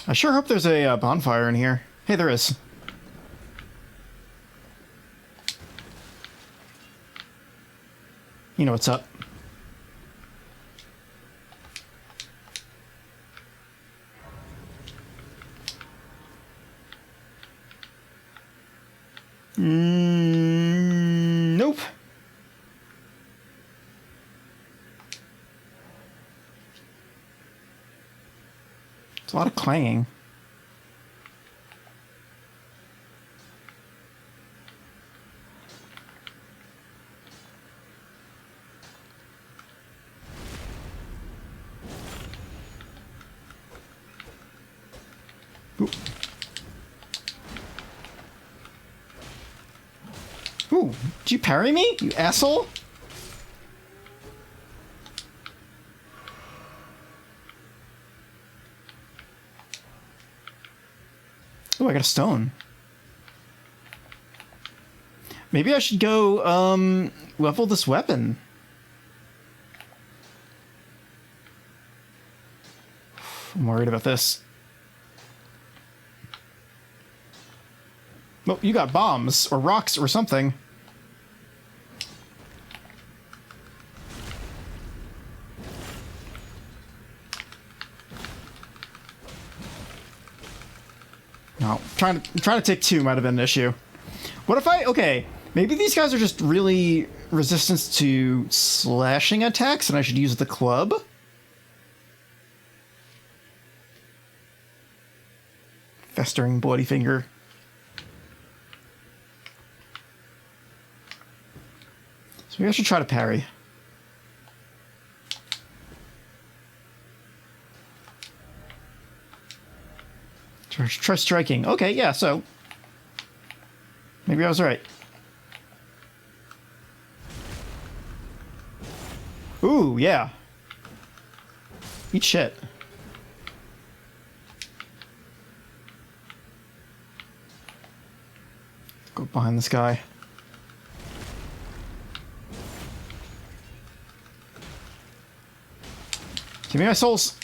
Speaker 1: I sure hope there's a bonfire in here. Hey, there is. You know what's up. Nope. It's a lot of clanging. Ooh. Ooh, did you parry me, you asshole? Oh, I got a stone. Maybe I should go, level this weapon. I'm worried about this. Oh, you got bombs, or rocks, or something. No, trying to take two might have been an issue. What if okay, maybe these guys are just really resistant to slashing attacks, and I should use the club? Festering bloody finger. So maybe I should try to parry. Try striking. Okay, yeah, so maybe I was right. Ooh, yeah. Eat shit. Go behind this guy. Give me my souls.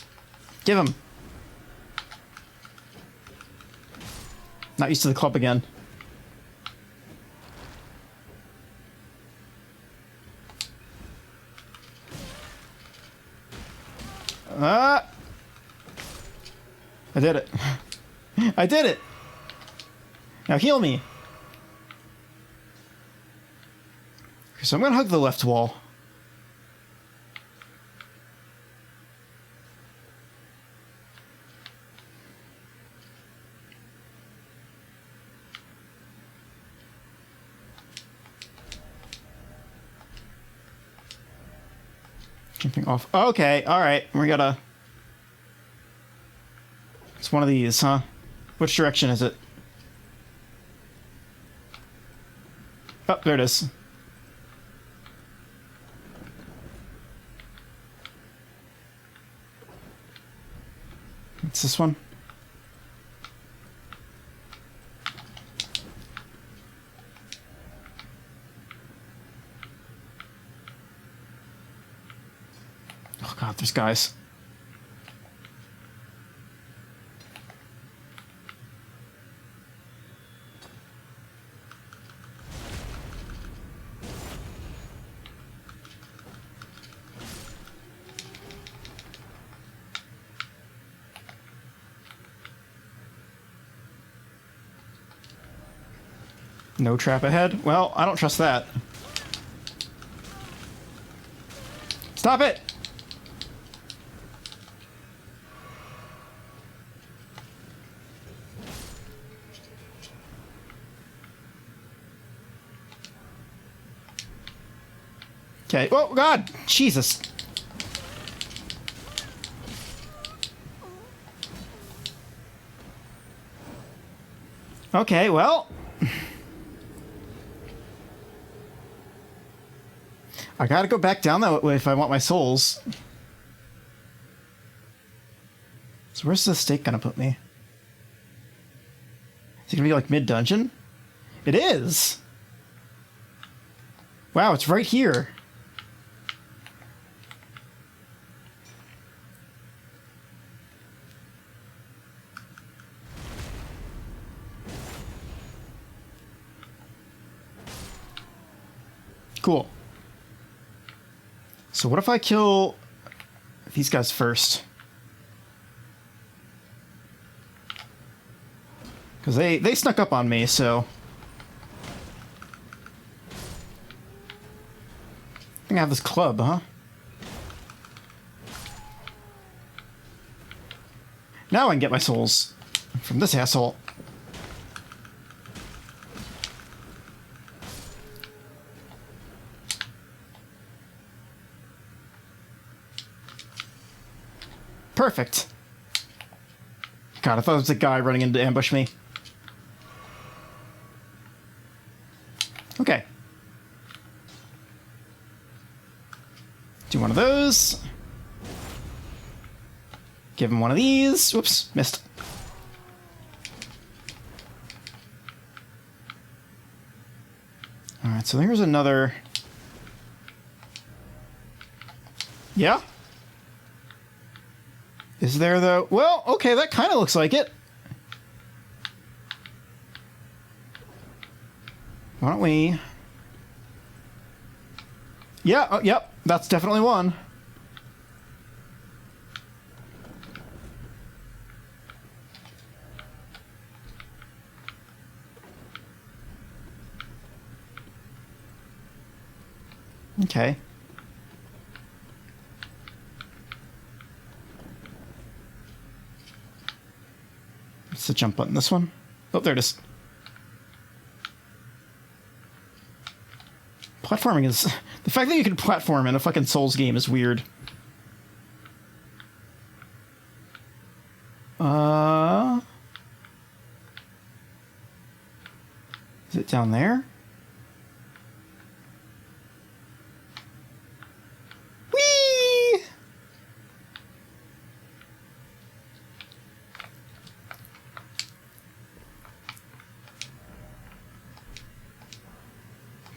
Speaker 1: Give him. Not used to the club again. I did it. I did it. Now heal me. So I'm gonna hug the left wall. Jumping off. Okay, alright. We gotta... It's one of these, huh? Which direction is it? Oh, there it is. It's this one. Oh god, there's guys. No trap ahead? Well, I don't trust that. Stop it! Okay. Oh, God! Jesus! Okay, well... I gotta go back down that way if I want my souls. So where's the stake gonna put me? Is it gonna be like mid-dungeon? It is! Wow, it's right here. Cool. So what if I kill these guys first? Because they snuck up on me, so... I think I have this club, huh? Now I can get my souls from this asshole. Perfect. God, I thought it was a guy running in to ambush me. Okay. Do one of those. Give him one of these. Whoops, missed. Alright, so there's another... Yeah? Is there, though? Well, okay, that kind of looks like it. Why don't we... Yeah, oh, yep, that's definitely one. Okay. What's the jump button? This one? Oh, there it is. Platforming is... The fact that you can platform in a fucking Souls game is weird. Is it down there? Whee!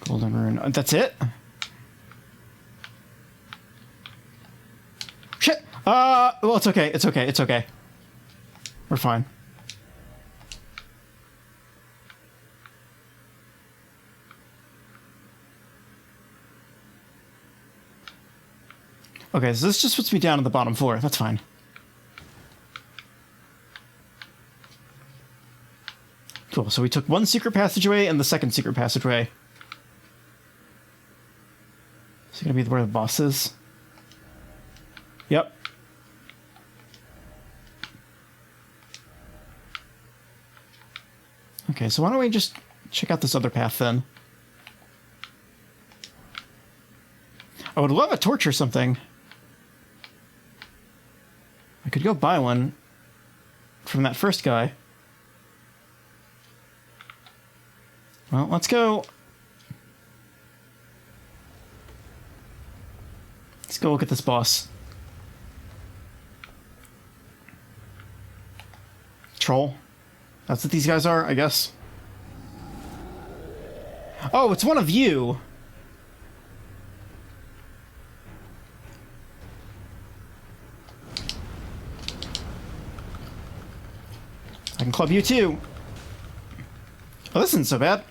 Speaker 1: Golden Rune. That's it? Shit! Well, it's okay. It's okay. It's okay. We're fine. Okay, so this just puts me down on the bottom floor. That's fine. Cool, so we took one secret passageway and the second secret passageway. Is it gonna be where the boss is? Yep. Okay, so why don't we just check out this other path then? I would love a torch or something. I could go buy one from that first guy. Well, let's go. Let's go look at this boss. Troll. That's what these guys are, I guess. Oh, it's one of you. I can club you too. Oh, this isn't so bad.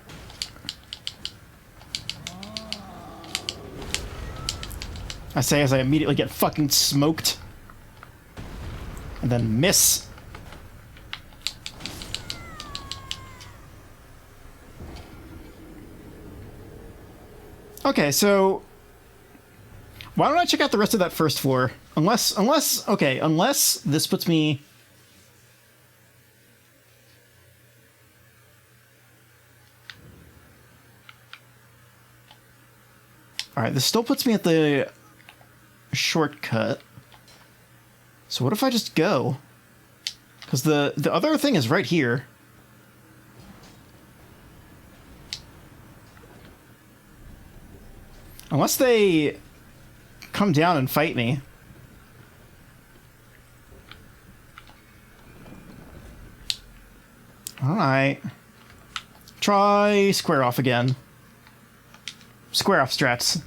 Speaker 1: I say as I immediately get fucking smoked. And then miss. Okay, so why don't I check out the rest of that first floor? Unless this puts me... Alright, this still puts me at the shortcut. So what if I just go? Because the other thing is right here. Unless they come down and fight me. Alright. Try square off again. Square off strats.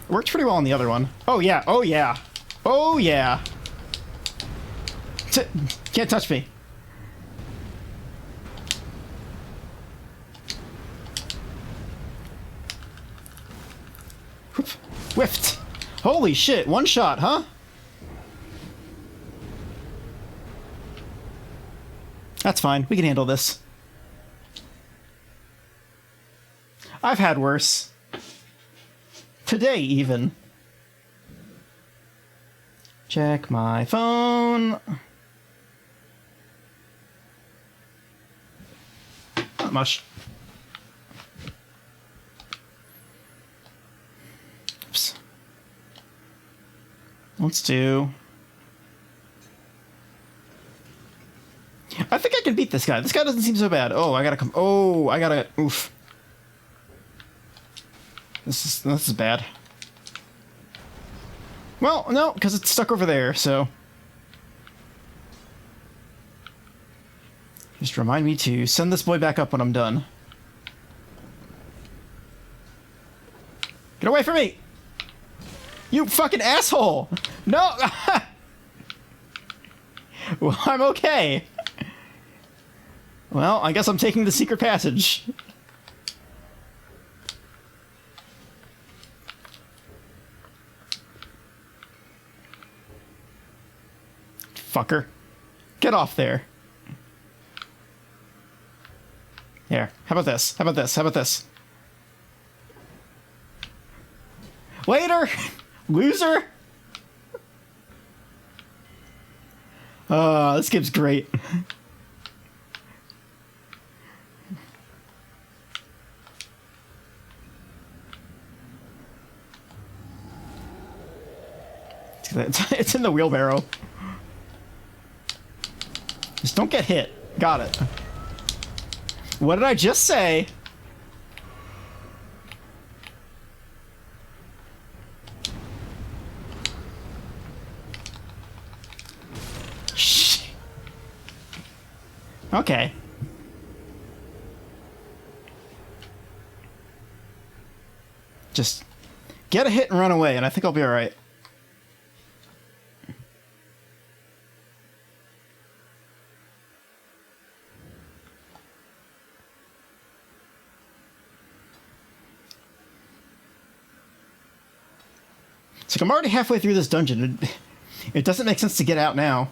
Speaker 1: Worked pretty well on the other one. Oh yeah, oh yeah. Oh yeah. Can't touch me. Whoop. Whiffed. Holy shit, one shot, huh? That's fine, we can handle this. I've had worse. Today, even. Check my phone. Not much. Oops. Let's do... I think I can beat this guy. This guy doesn't seem so bad. Oh, I gotta come... Oh, I gotta... Oof. This is bad. Well, no, because it's stuck over there, so... Just remind me to send this boy back up when I'm done. Get away from me! You fucking asshole! No! Well, I'm okay. Well, I guess I'm taking the secret passage. Fucker. Get off there. Here. How about this? How about this? How about this? Later! Loser! This game's great. It's in the wheelbarrow. Just don't get hit. Got it. What did I just say? Shh. Okay. Just get a hit and run away, and I think I'll be alright. It's like I'm already halfway through this dungeon. It doesn't make sense to get out now.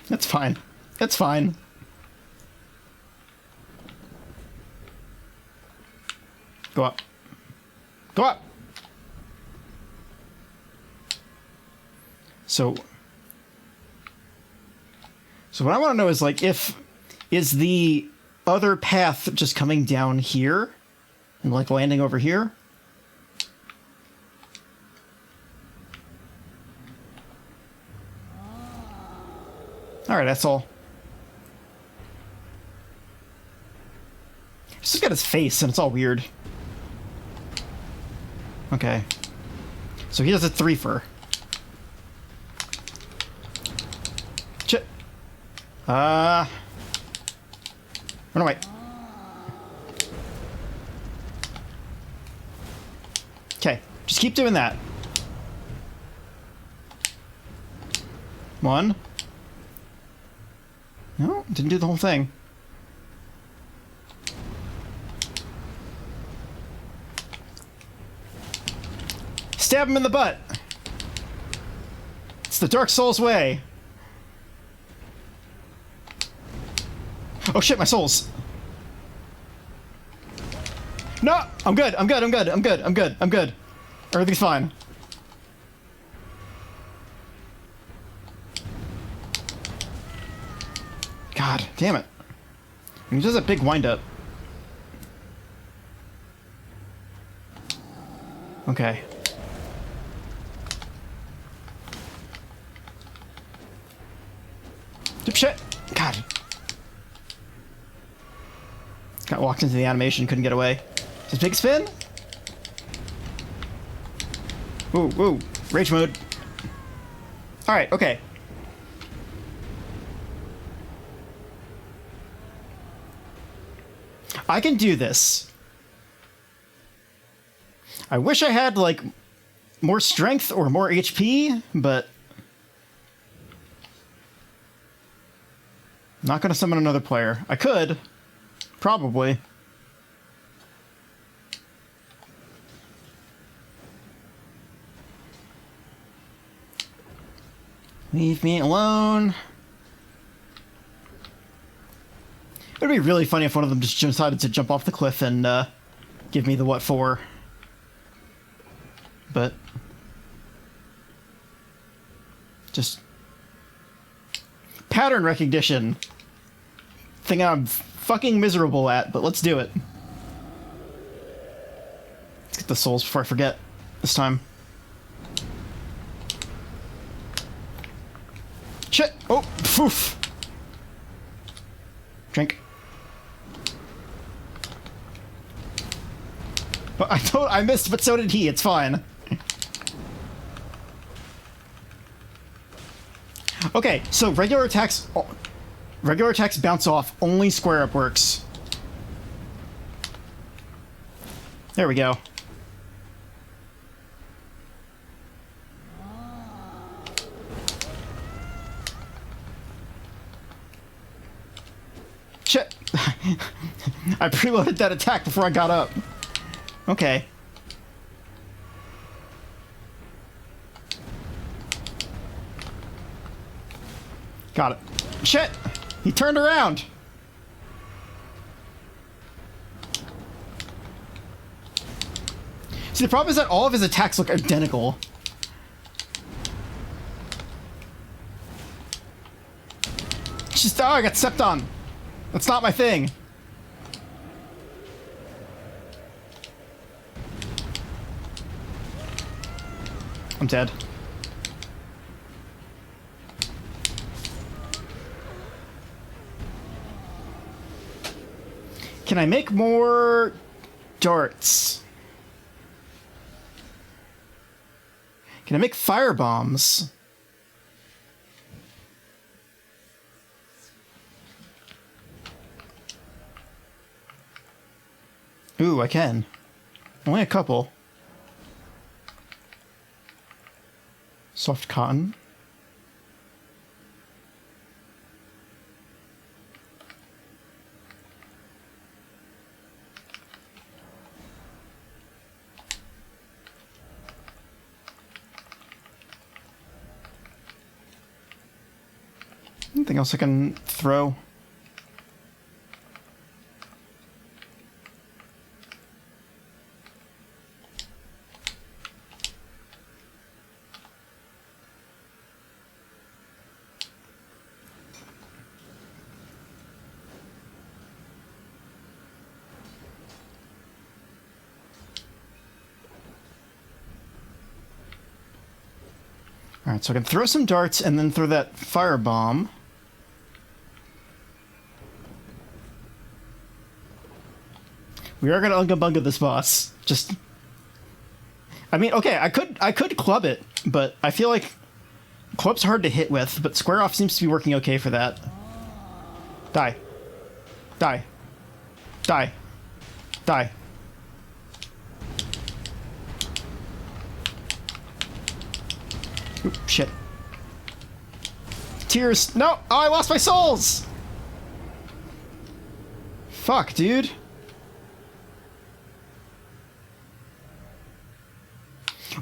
Speaker 1: That's fine. That's fine. Go up. Go up! So what I want to know is, like, is the other path just coming down here and, like, landing over here? Alright, that's all. He's just got his face, and it's all weird. Okay. So he does a threefer. Run away. Okay, just keep doing that. One. No, didn't do the whole thing. Stab him in the butt. It's the Dark Souls way. Oh shit, my souls. No! I'm good, I'm good, I'm good, I'm good, I'm good, I'm good. Everything's fine. God damn it. He does a big wind-up. Okay. Shit! God. Got walked into the animation, couldn't get away. Is this big spin? Ooh, ooh. Rage mode. Alright, okay. I can do this. I wish I had, like, more strength or more HP, but... I'm not gonna summon another player. I could. Probably. Leave me alone. It would be really funny if one of them just decided to jump off the cliff and give me the what for. But just pattern recognition. Thing I'm fucking miserable at, but let's do it. Let's get the souls before I forget this time. Shit! Oh, poof! Drink. But I missed, but so did he. It's fine. Okay, so regular attacks bounce off. Only square up works. There we go. Shit! I preloaded that attack before I got up. Okay. Got it. Shit! He turned around! See, the problem is that all of his attacks look identical. It's just, oh, I got stepped on. That's not my thing. I'm dead. Can I make more darts? Can I make fire bombs? Ooh, I can. Only a couple. Soft cotton. Anything else I can throw? Alright, so I can throw some darts and then throw that fire bomb. We are gonna Unga Bunga this boss. Just... I mean, okay, I could club it, but I feel like club's hard to hit with, but square off seems to be working okay for that. Die. Die. Die. Die. Oop, shit. Tears. No! Oh, I lost my souls! Fuck, dude.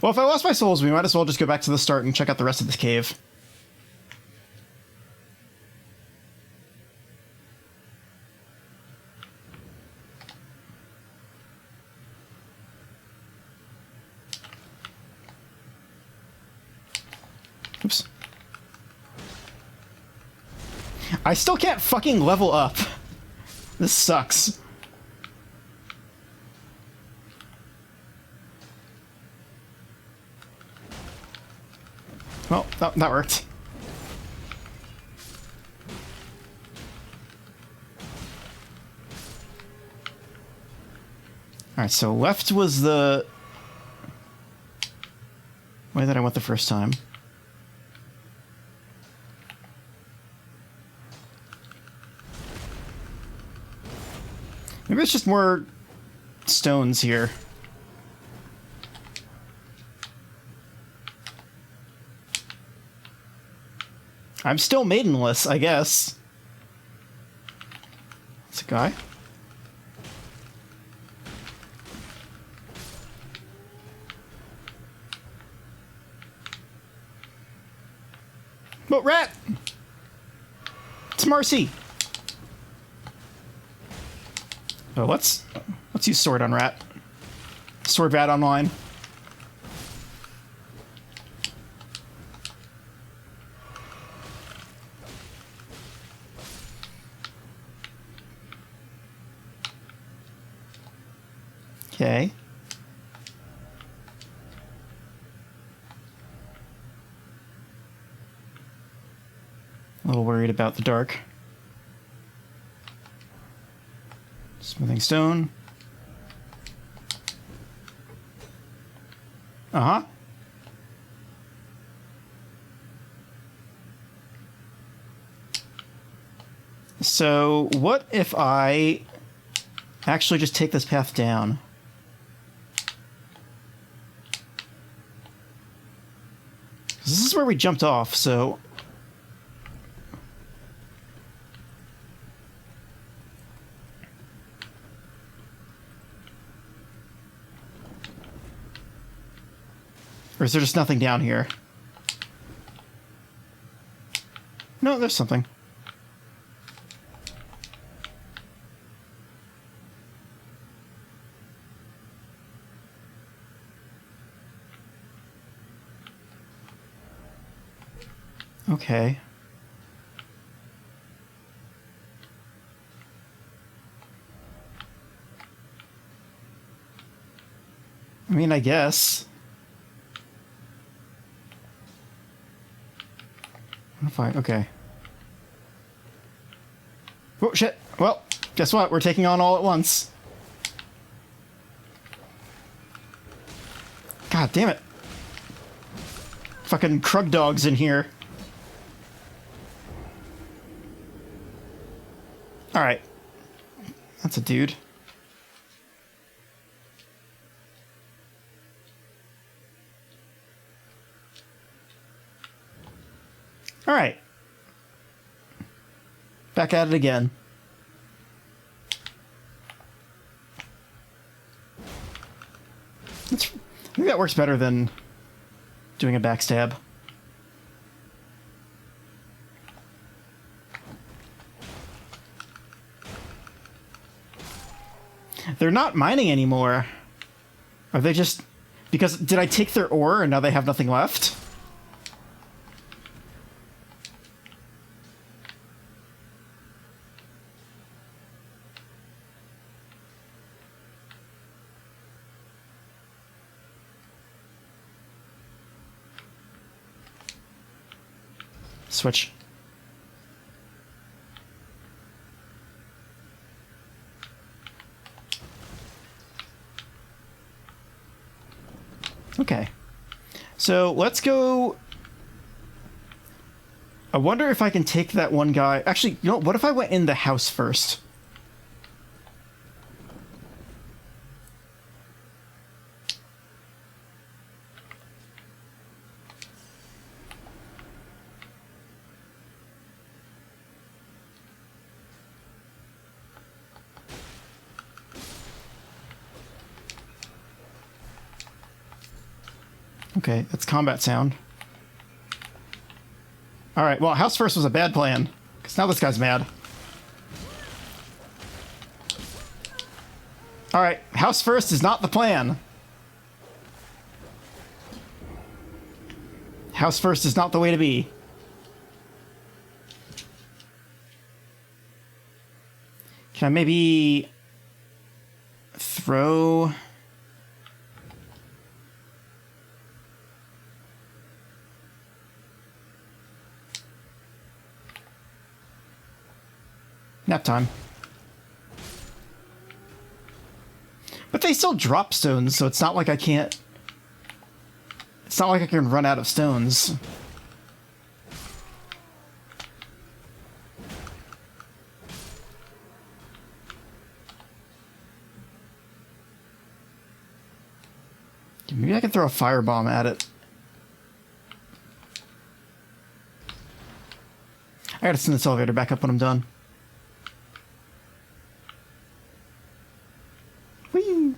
Speaker 1: Well, if I lost my souls, we might as well just go back to the start and check out the rest of this cave. Oops. I still can't fucking level up. This sucks. Well, that worked. Alright, so left was the way that I went the first time. Maybe it's just more stones here. I'm still maidenless, I guess. It's a guy. But rat! It's Marcy. Oh, let's use sword on rat. Sword rat online. Okay. A little worried about the dark. Smoothing stone. Uh-huh. So, what if I actually just take this path down? This is where we jumped off, so... Or is there just nothing down here? No, there's something. Okay. I mean, I guess. Fine, okay. Oh, shit. Well, guess what? We're taking on all at once. God damn it. Fucking Krug dogs in here. Alright. That's a dude. Alright. Back at it again. I think that works better than doing a backstab. They're not mining anymore. Are they just... Because did I take their ore and now they have nothing left? Switch. Okay. So let's go... I wonder if I can take that one guy... Actually, you know what if I went in the house first? Okay, that's combat sound. Alright, well, house first was a bad plan. Because now this guy's mad. Alright, house first is not the plan. House first is not the way to be. Can I maybe throw... Nap time. But they still drop stones, so it's not like I can't... It's not like I can run out of stones. Maybe I can throw a firebomb at it. I gotta send this elevator back up when I'm done. Whee!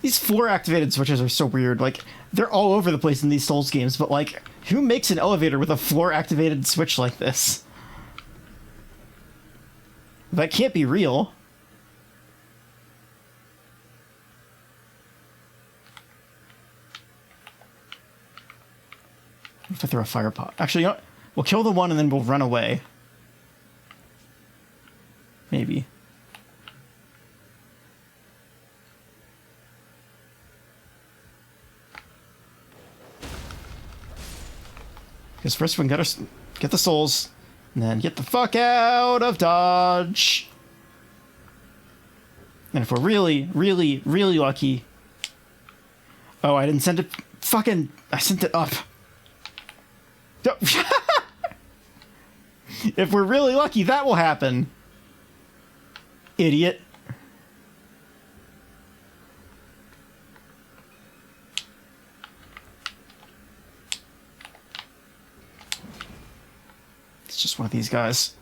Speaker 1: These floor activated switches are so weird. Like, they're all over the place in these Souls games, but like, who makes an elevator with a floor activated switch like this? That can't be real. If I throw a fire pot. Actually, you know what? We'll kill the one and then we'll run away. Maybe. Because first we can get the souls, and then get the fuck out of Dodge. And if we're really, really, really lucky... Oh, I didn't send it... Fucking... I sent it up. If we're really lucky, that will happen. Idiot. It's just one of these guys.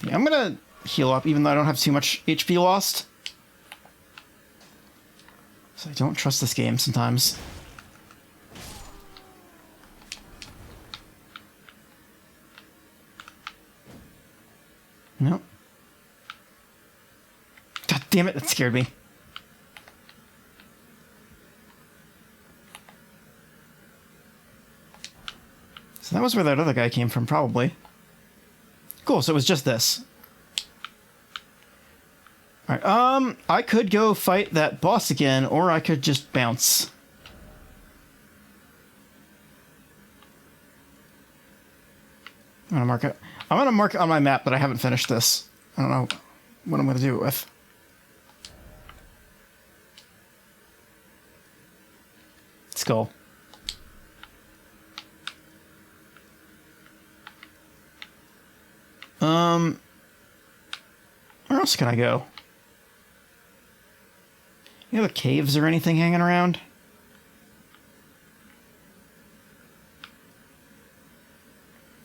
Speaker 1: Yeah, I'm gonna heal up even though I don't have too much HP lost. So I don't trust this game sometimes. Nope. God damn it, that scared me. So that was where that other guy came from, probably. Cool, so it was just this. Alright, I could go fight that boss again, or I could just bounce. I'm gonna mark it on my map, but I haven't finished this. I don't know what I'm gonna do it with. Skull. Where else can I go? Any other caves or anything hanging around?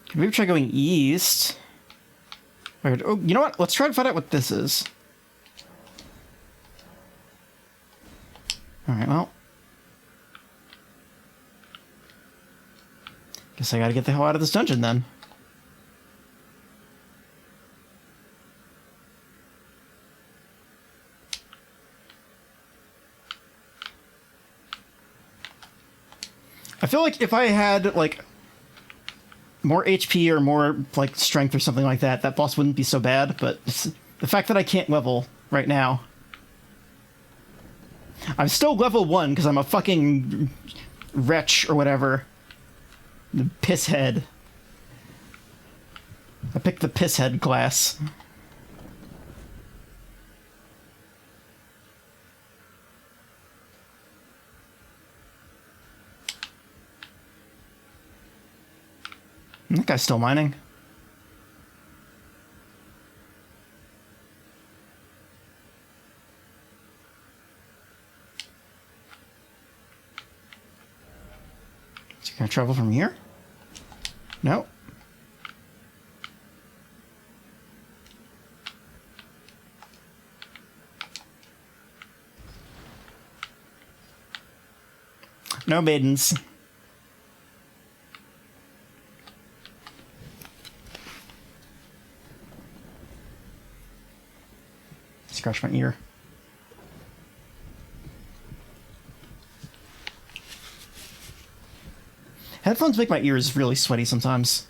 Speaker 1: Can maybe try going east. Oh, you know what? Let's try to find out what this is. Alright, well. Guess I gotta get the hell out of this dungeon then. I feel like if I had, like, more HP or more, like, strength or something like that, that boss wouldn't be so bad, but the fact that I can't level right now... I'm still level 1 because I'm a fucking wretch or whatever. The pisshead. I picked the pisshead class. That guy's still mining. Is he gonna travel from here? No. No maidens. Scratch my ear. Headphones make my ears really sweaty sometimes.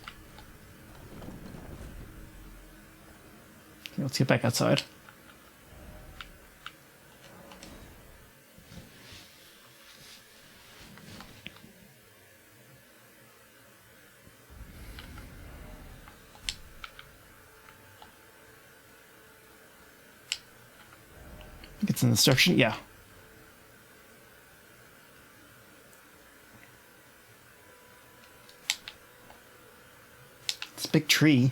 Speaker 1: Okay, let's get back outside. I think it's in this direction. Yeah. It's a big tree.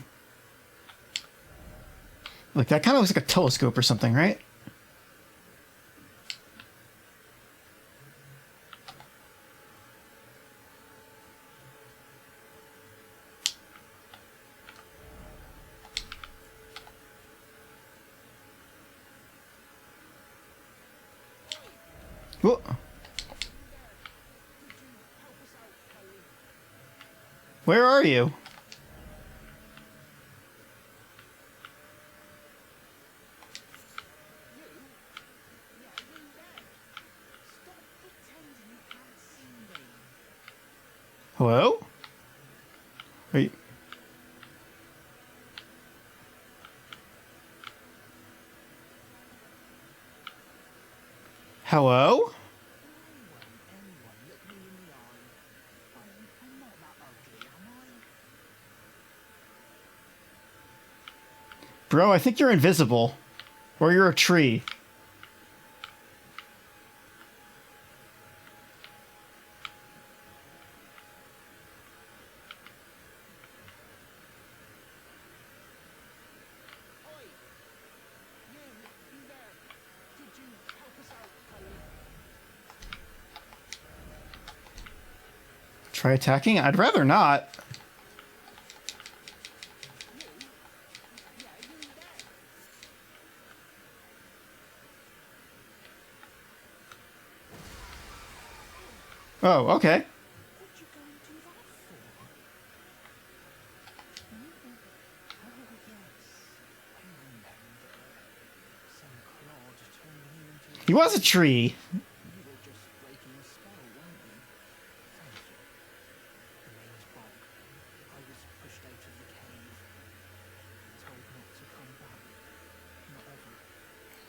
Speaker 1: Like, that kind of looks like a telescope or something, right? Whoa. Where are you? Hello? Are you... Hello? Bro, I think you're invisible. Or you're a tree. Try attacking? I'd rather not. Oh, okay. He was a tree.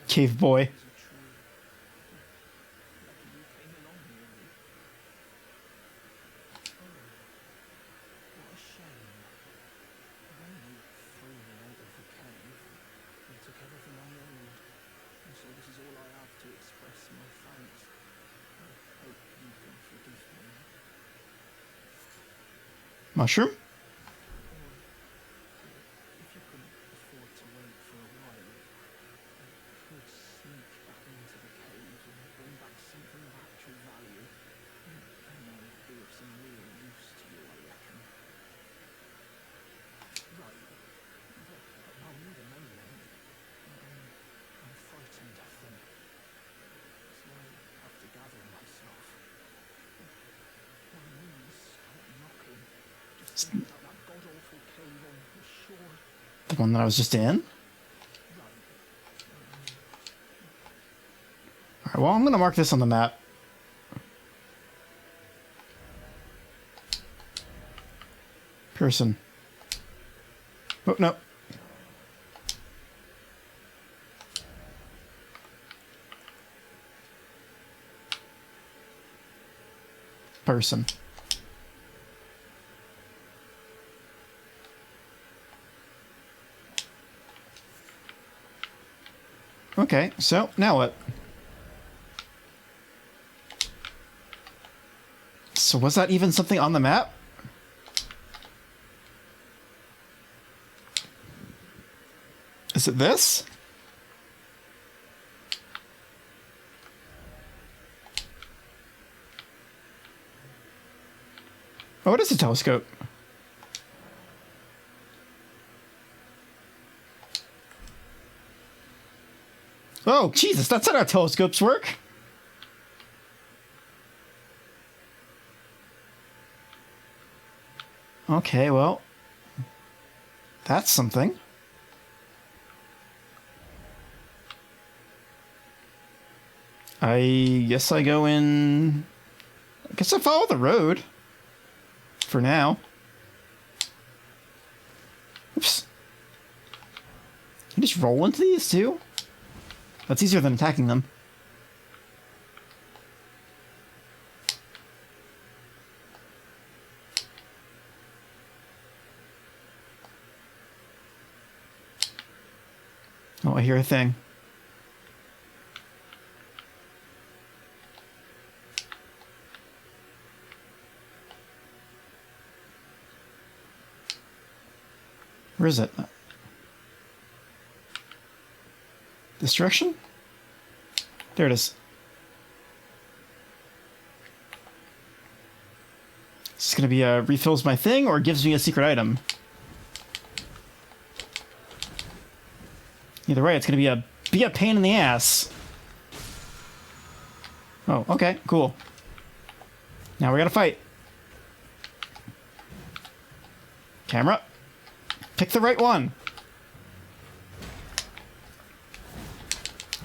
Speaker 1: Cave boy. Mushroom? The one that I was just in? Alright, well, I'm gonna mark this on the map. Person. Oh, no. Person. Okay, so now what? So was that even something on the map? Is it this? Oh, it is a telescope. Oh, Jesus, that's not how telescopes work. Okay, well, that's something. I guess I go in... I guess I follow the road. For now. Oops. You just roll into these too? That's easier than attacking them. Oh, I hear a thing. Where is it? This direction? There it is. Is this gonna be refills my thing or gives me a secret item? Either way, it's gonna be a pain in the ass. Oh, okay, cool. Now we gotta fight. Camera. Pick the right one.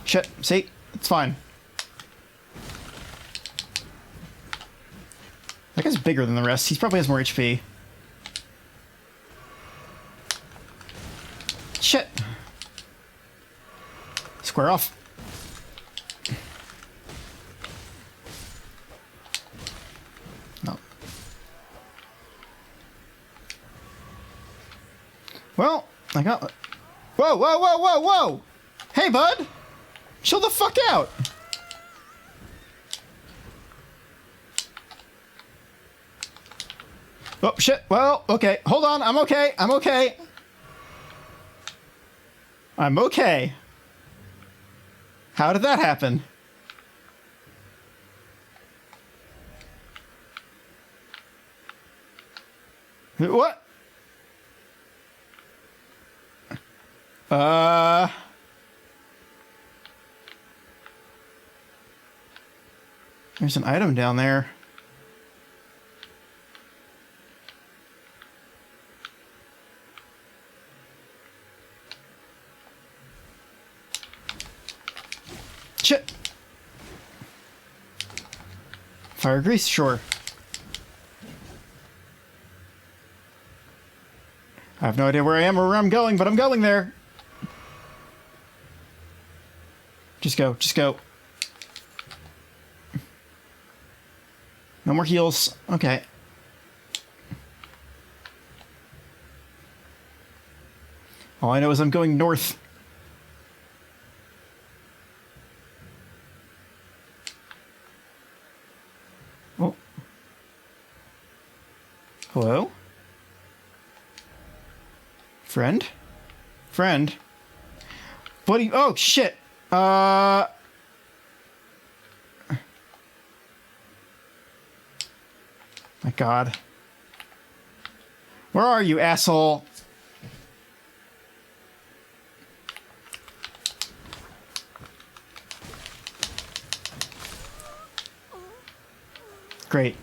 Speaker 1: Shit, see? It's fine. That guy's bigger than the rest. He probably has more HP. Shit. Square off. No. Well, I got... Whoa, whoa, whoa, whoa, whoa! Hey, bud! Chill the fuck out! Oh, shit. Well, okay. Hold on. I'm okay. I'm okay. I'm okay. How did that happen? What? There's an item down there. Shit. Fire grease, sure. I have no idea where I am or where I'm going, but I'm going there. Just go, just go. No more heals. Okay. All I know is I'm going north. Oh. Hello? Friend? Friend? Buddy, oh shit! My God. Where are you, asshole? Great.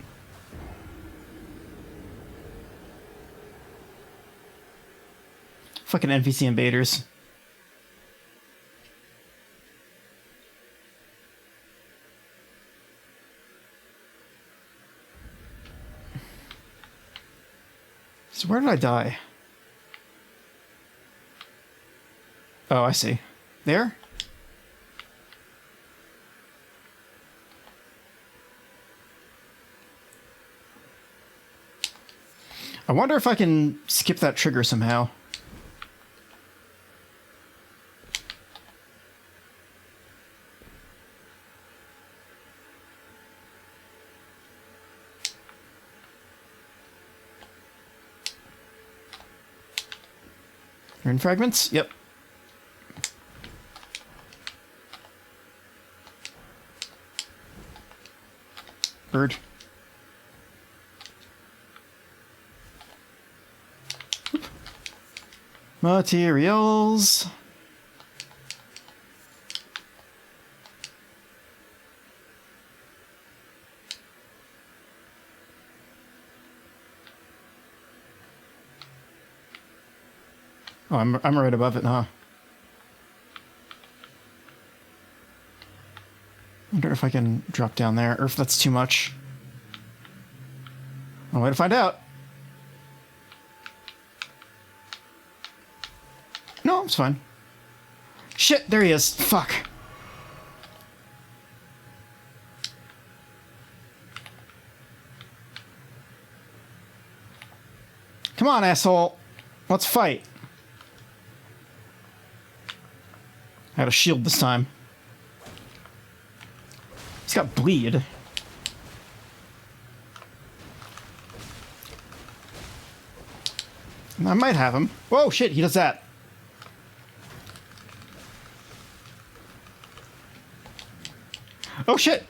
Speaker 1: Fucking NPC invaders. So where did I die? Oh, I see. There? I wonder if I can skip that trigger somehow. Rune fragments? Yep. Bird. Materials. Oh, I'm right above it, huh? Wonder if I can drop down there, or if that's too much. One way to find out. No, it's fine. Shit, there he is. Fuck. Come on, asshole. Let's fight. I had a shield this time. He's got bleed. I might have him. Whoa, shit, he does that. Oh, shit.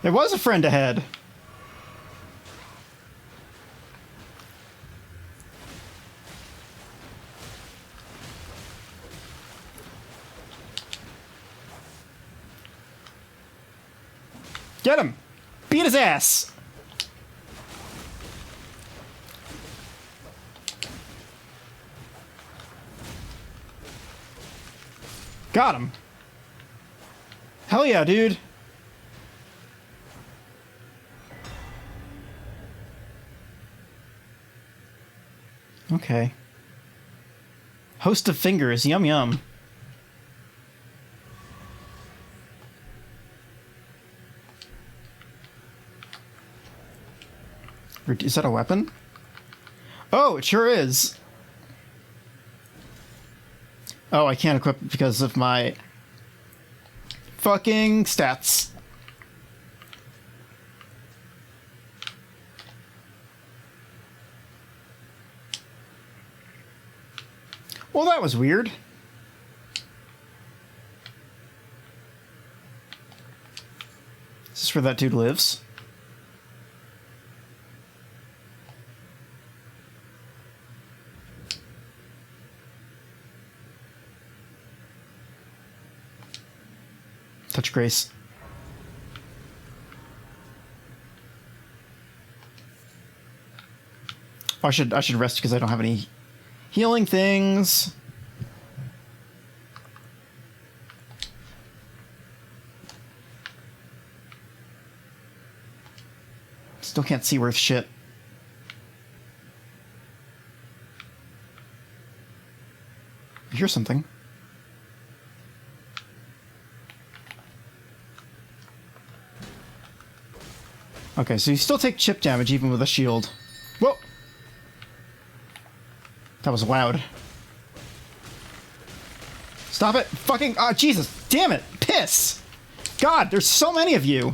Speaker 1: There was a friend ahead. Get him! Beat his ass! Got him! Hell yeah, dude! Okay. Host of fingers, yum yum. Is that a weapon? Oh, it sure is. Oh, I can't equip it because of my fucking stats. Well, that was weird. Is this where that dude lives? Touch grace. Oh, I should rest because I don't have any healing things. Still can't see worth shit. I hear something. Okay, so you still take chip damage even with a shield. Whoa! That was loud. Stop it! Fucking... Ah, Jesus! Damn it! Piss! God, there's so many of you!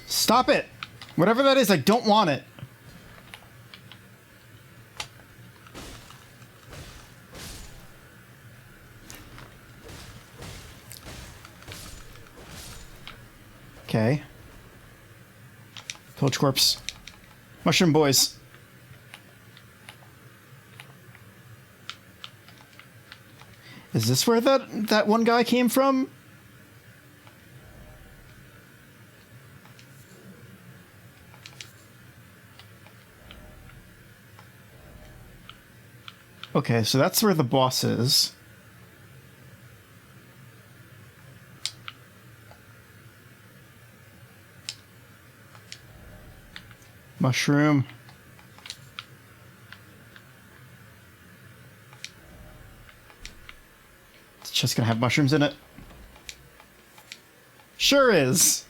Speaker 1: Stop it! Whatever that is, I don't want it. Okay. Pillage corpse. Mushroom boys. Is this where that one guy came from? Okay, so that's where the boss is. Mushroom. It's just gonna have mushrooms in it. Sure is.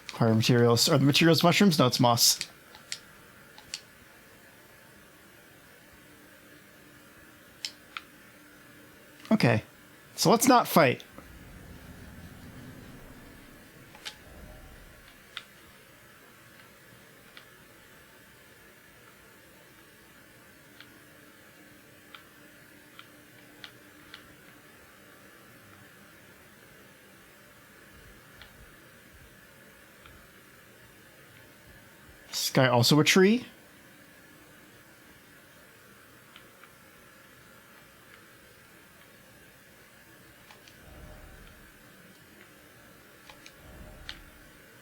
Speaker 1: Acquire materials. Are the materials mushrooms? No, it's moss. Okay, so let's not fight. This guy also a tree?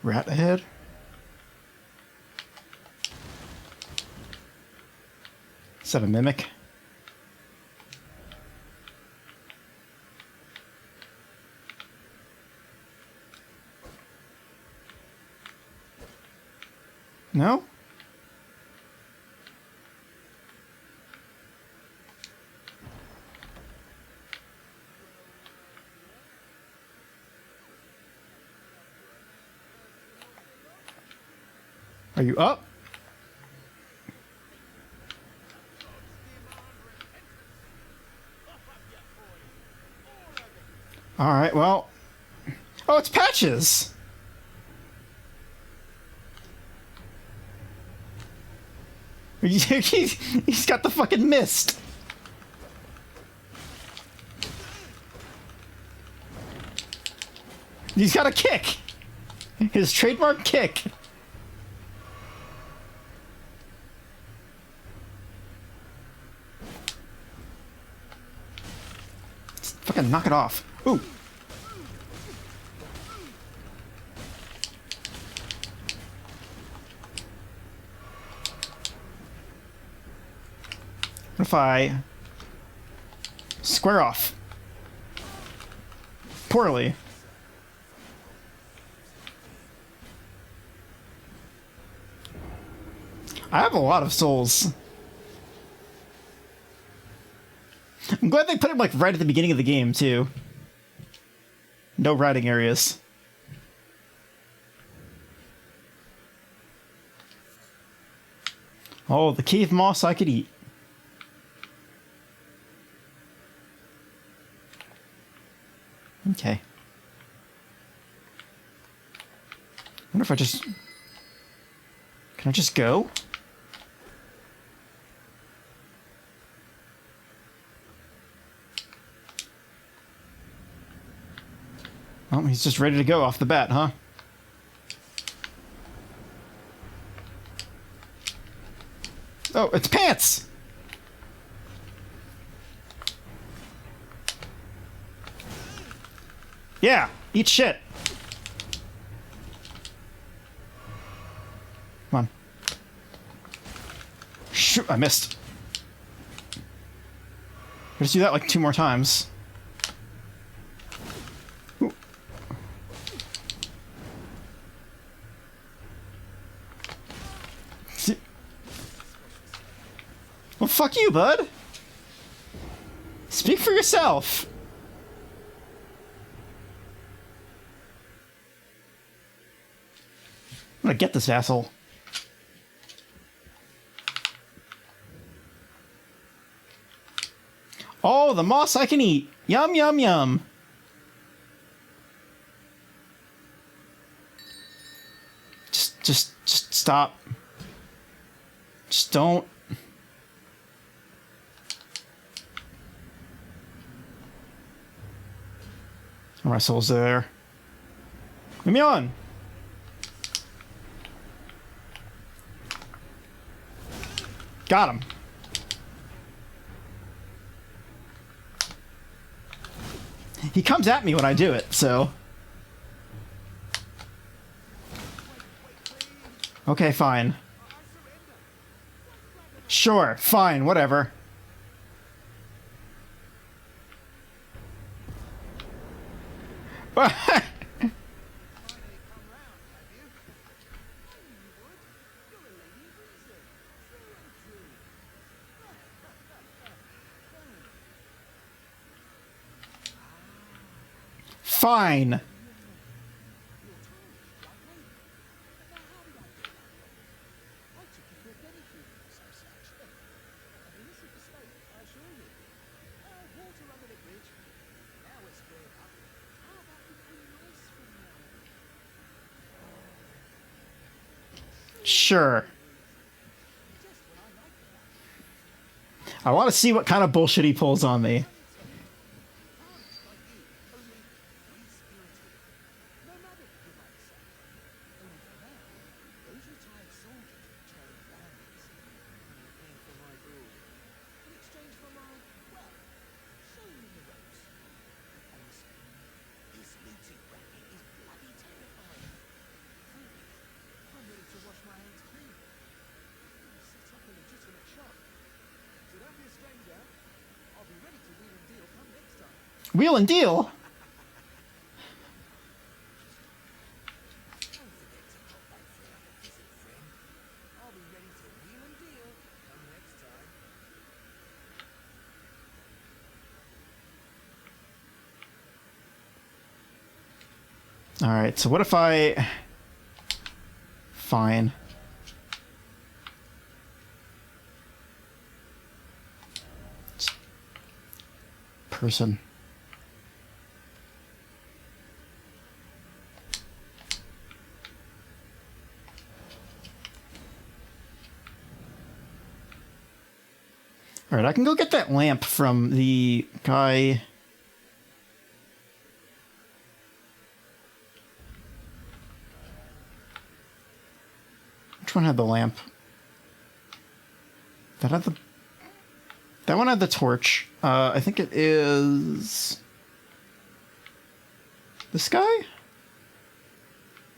Speaker 1: Rat ahead? Is that a mimic? No? Are you up? Alright, well... Oh, it's Patches! He's got the fucking mist! He's got a kick! His trademark kick! Fucking knock it off. Ooh! What if I square off? Poorly. I have a lot of souls. I'm glad they put it like right at the beginning of the game too. No riding areas. Oh, the cave moss I could eat. Okay. Wonder if I just... Can I just go? Oh, he's just ready to go off the bat, huh? Oh, it's Pants! Yeah, eat shit. Come on. Shoot, I missed. Just do that like 2 more times. Ooh. Well, fuck you, bud. Speak for yourself. I'm gonna get this asshole. Oh, the moss I can eat. Yum, yum, yum. Just stop. Just don't. My soul's there. Leave me on. Got him. He comes at me when I do it, so... Okay, fine. Sure, fine, whatever. Fine. Sure. I want to see what kind of bullshit he pulls on me. Wheel and deal? Alright, so what if I... Fine. Person. Alright, I can go get that lamp from the guy... Which one had the lamp? That had the... That one had the torch. I think it is... This guy?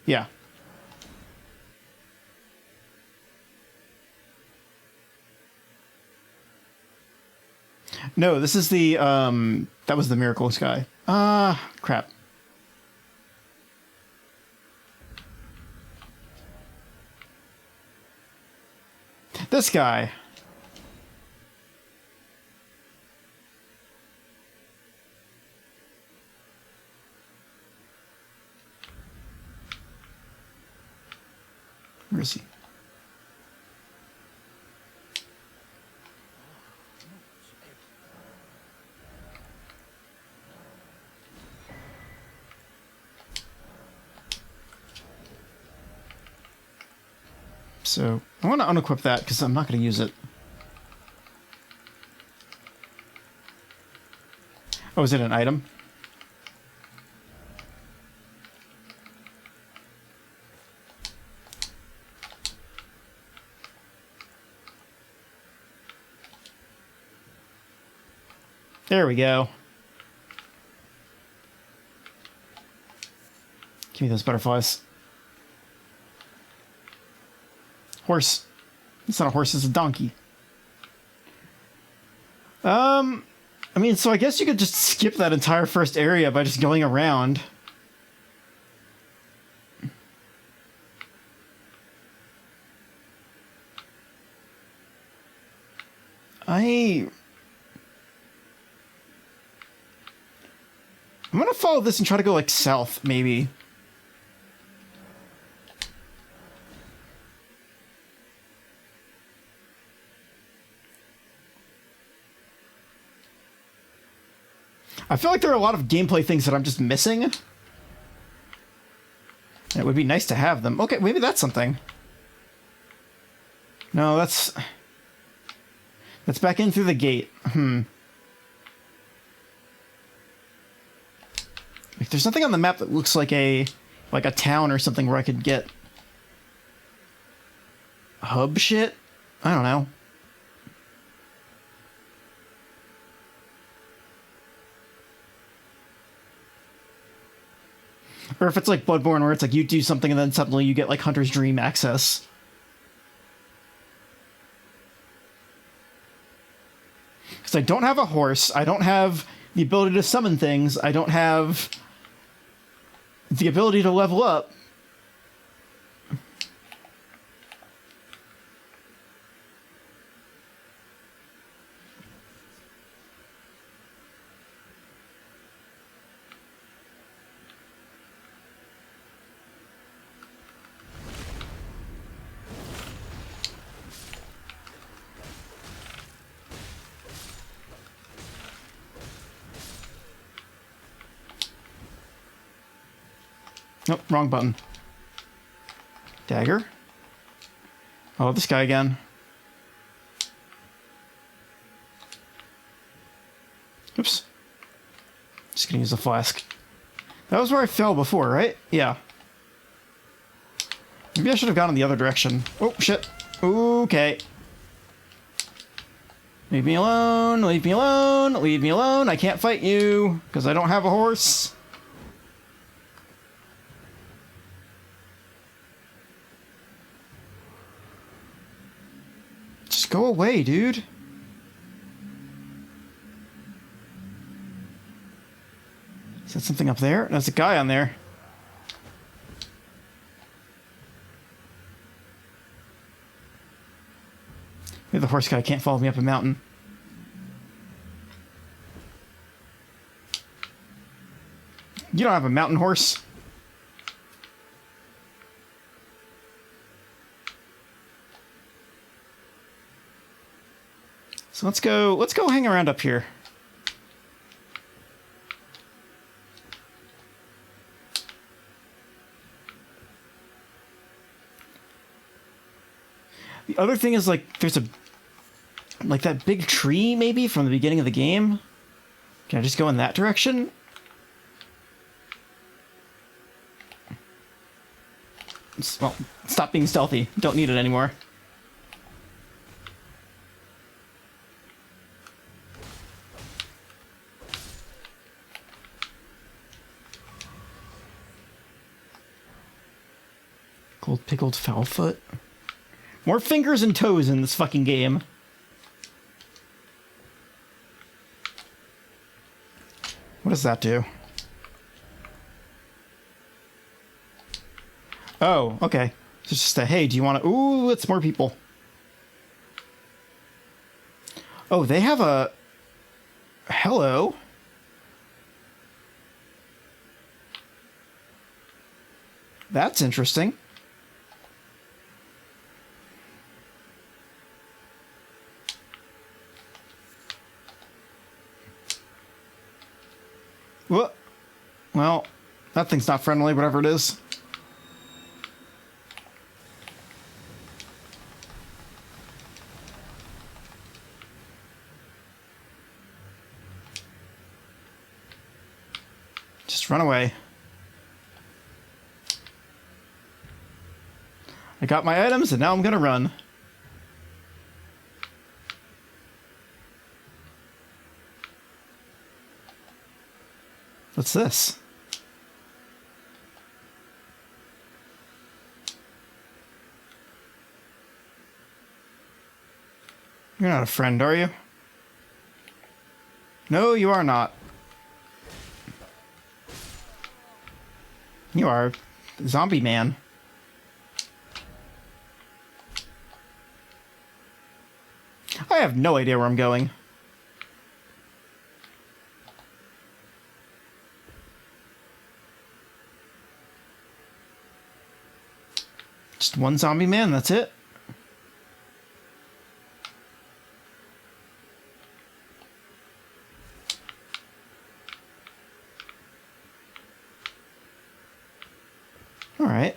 Speaker 1: Yeah. No, this is the, that was the Miracles guy. Crap. This guy. Where is he? So, I want to unequip that because I'm not going to use it. Oh, is it an item? There we go. Give me those butterflies. Horse. It's not a horse, it's a donkey. I mean, so I guess you could just skip that entire first area by just going around. I'm gonna follow this and try to go, like, south, maybe. I feel like there are a lot of gameplay things that I'm just missing. And it would be nice to have them. Okay, maybe that's something. No, that's back in through the gate. Like, there's nothing on the map that looks like a town or something where I could get hub shit. I don't know. Or if it's like Bloodborne, where it's like you do something and then suddenly you get like Hunter's Dream access. Because I don't have a horse, I don't have the ability to summon things, I don't have the ability to level up. Nope, wrong button. Dagger. Oh, this guy again. Oops. Just gonna use a flask. That was where I fell before, right? Yeah. Maybe I should have gone in the other direction. Oh, shit. Okay. Leave me alone, leave me alone, leave me alone. I can't fight you, because I don't have a horse. Just go away, dude. Is that something up there? There's a guy on there. Maybe the horse guy can't follow me up a mountain. You don't have a mountain horse? So let's go hang around up here. The other thing is, like, there's like that big tree maybe from the beginning of the game. Can I just go in that direction? Well, stop being stealthy. Don't need it anymore. Cold pickled foul foot. More fingers and toes in this fucking game. What does that do? Oh, okay. It's just a, hey, do you want to... Ooh, it's more people. Oh, they have a... Hello. That's interesting. What? Well, that thing's not friendly, whatever it is. Just run away. I got my items, and now I'm gonna run. What's this? You're not a friend, are you? No, you are not. You are zombie man. I have no idea where I'm going. Just one zombie man, that's it. Alright.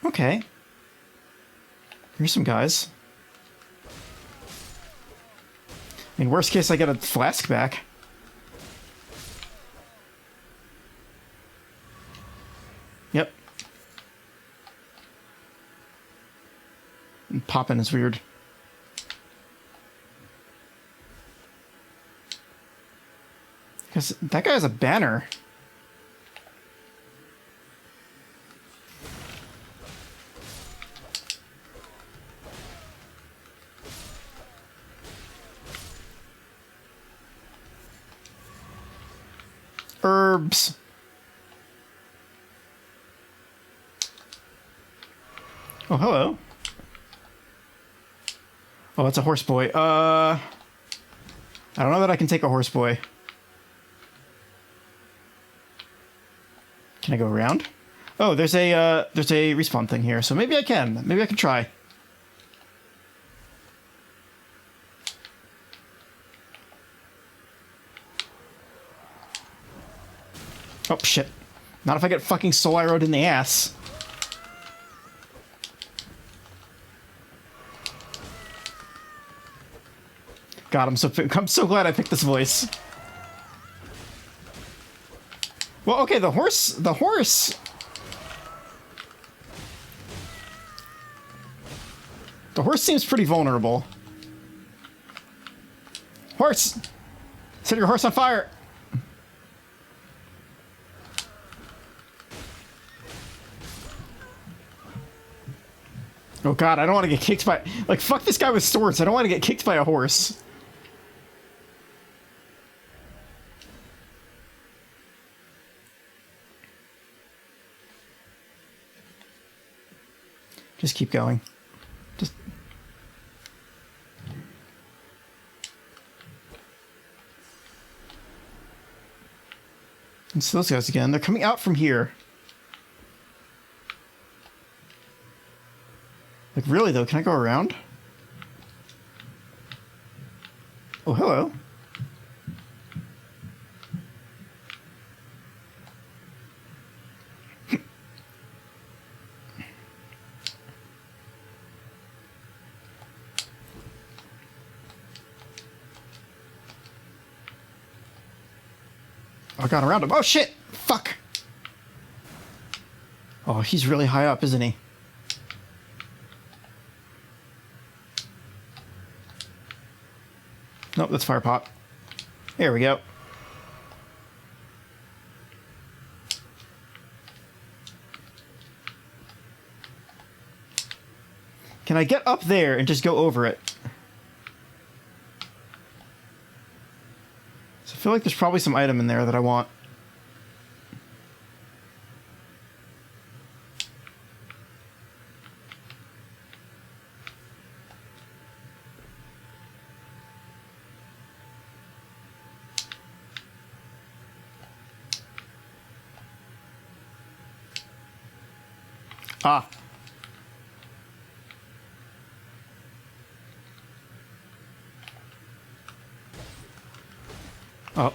Speaker 1: Okay. Here's some guys. I mean, worst case, I get a flask back. Yep. And popping is weird. Because that guy has a banner. Herbs. Oh, hello. Oh, it's a horse boy. I don't know that I can take a horse boy. Can I go around? Oh, there's a respawn thing here, so maybe I can. Maybe I can try. Oh, shit. Not if I get fucking soul arrowed in the ass. God, I'm so glad I picked this voice. Well, okay, the horse... The horse seems pretty vulnerable. Horse! Set your horse on fire! Oh god, I don't want to get kicked by... Like, fuck this guy with swords. I don't want to get kicked by a horse. Just keep going. Just... And so those guys again. They're coming out from here. Like, really, though? Can I go around? Oh, hello. I got around him. Oh, shit! Fuck! Oh, he's really high up, isn't he? Nope, that's fire pot. There we go. Can I get up there and just go over it? So I feel like there's probably some item in there that I want. Ah. Oh.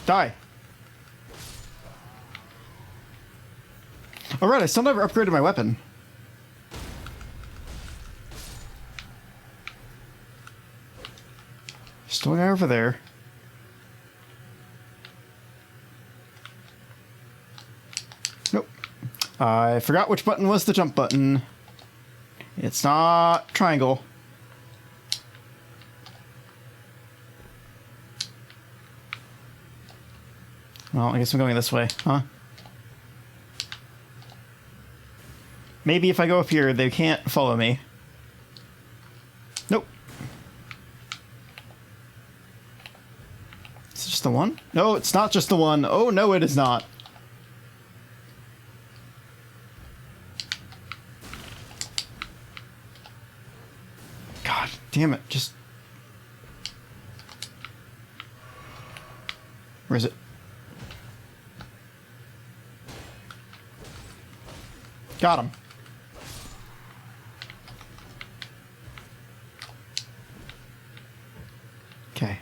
Speaker 1: Die. All right, I still never upgraded my weapon. Still guy over there. Nope. I forgot which button was the jump button. It's not triangle. Well, I guess I'm going this way, huh? Maybe if I go up here, they can't follow me. Nope. Is it just the one? No, it's not just the one. Oh, no, it is not. God damn it, just... Where is it? Got him. Okay.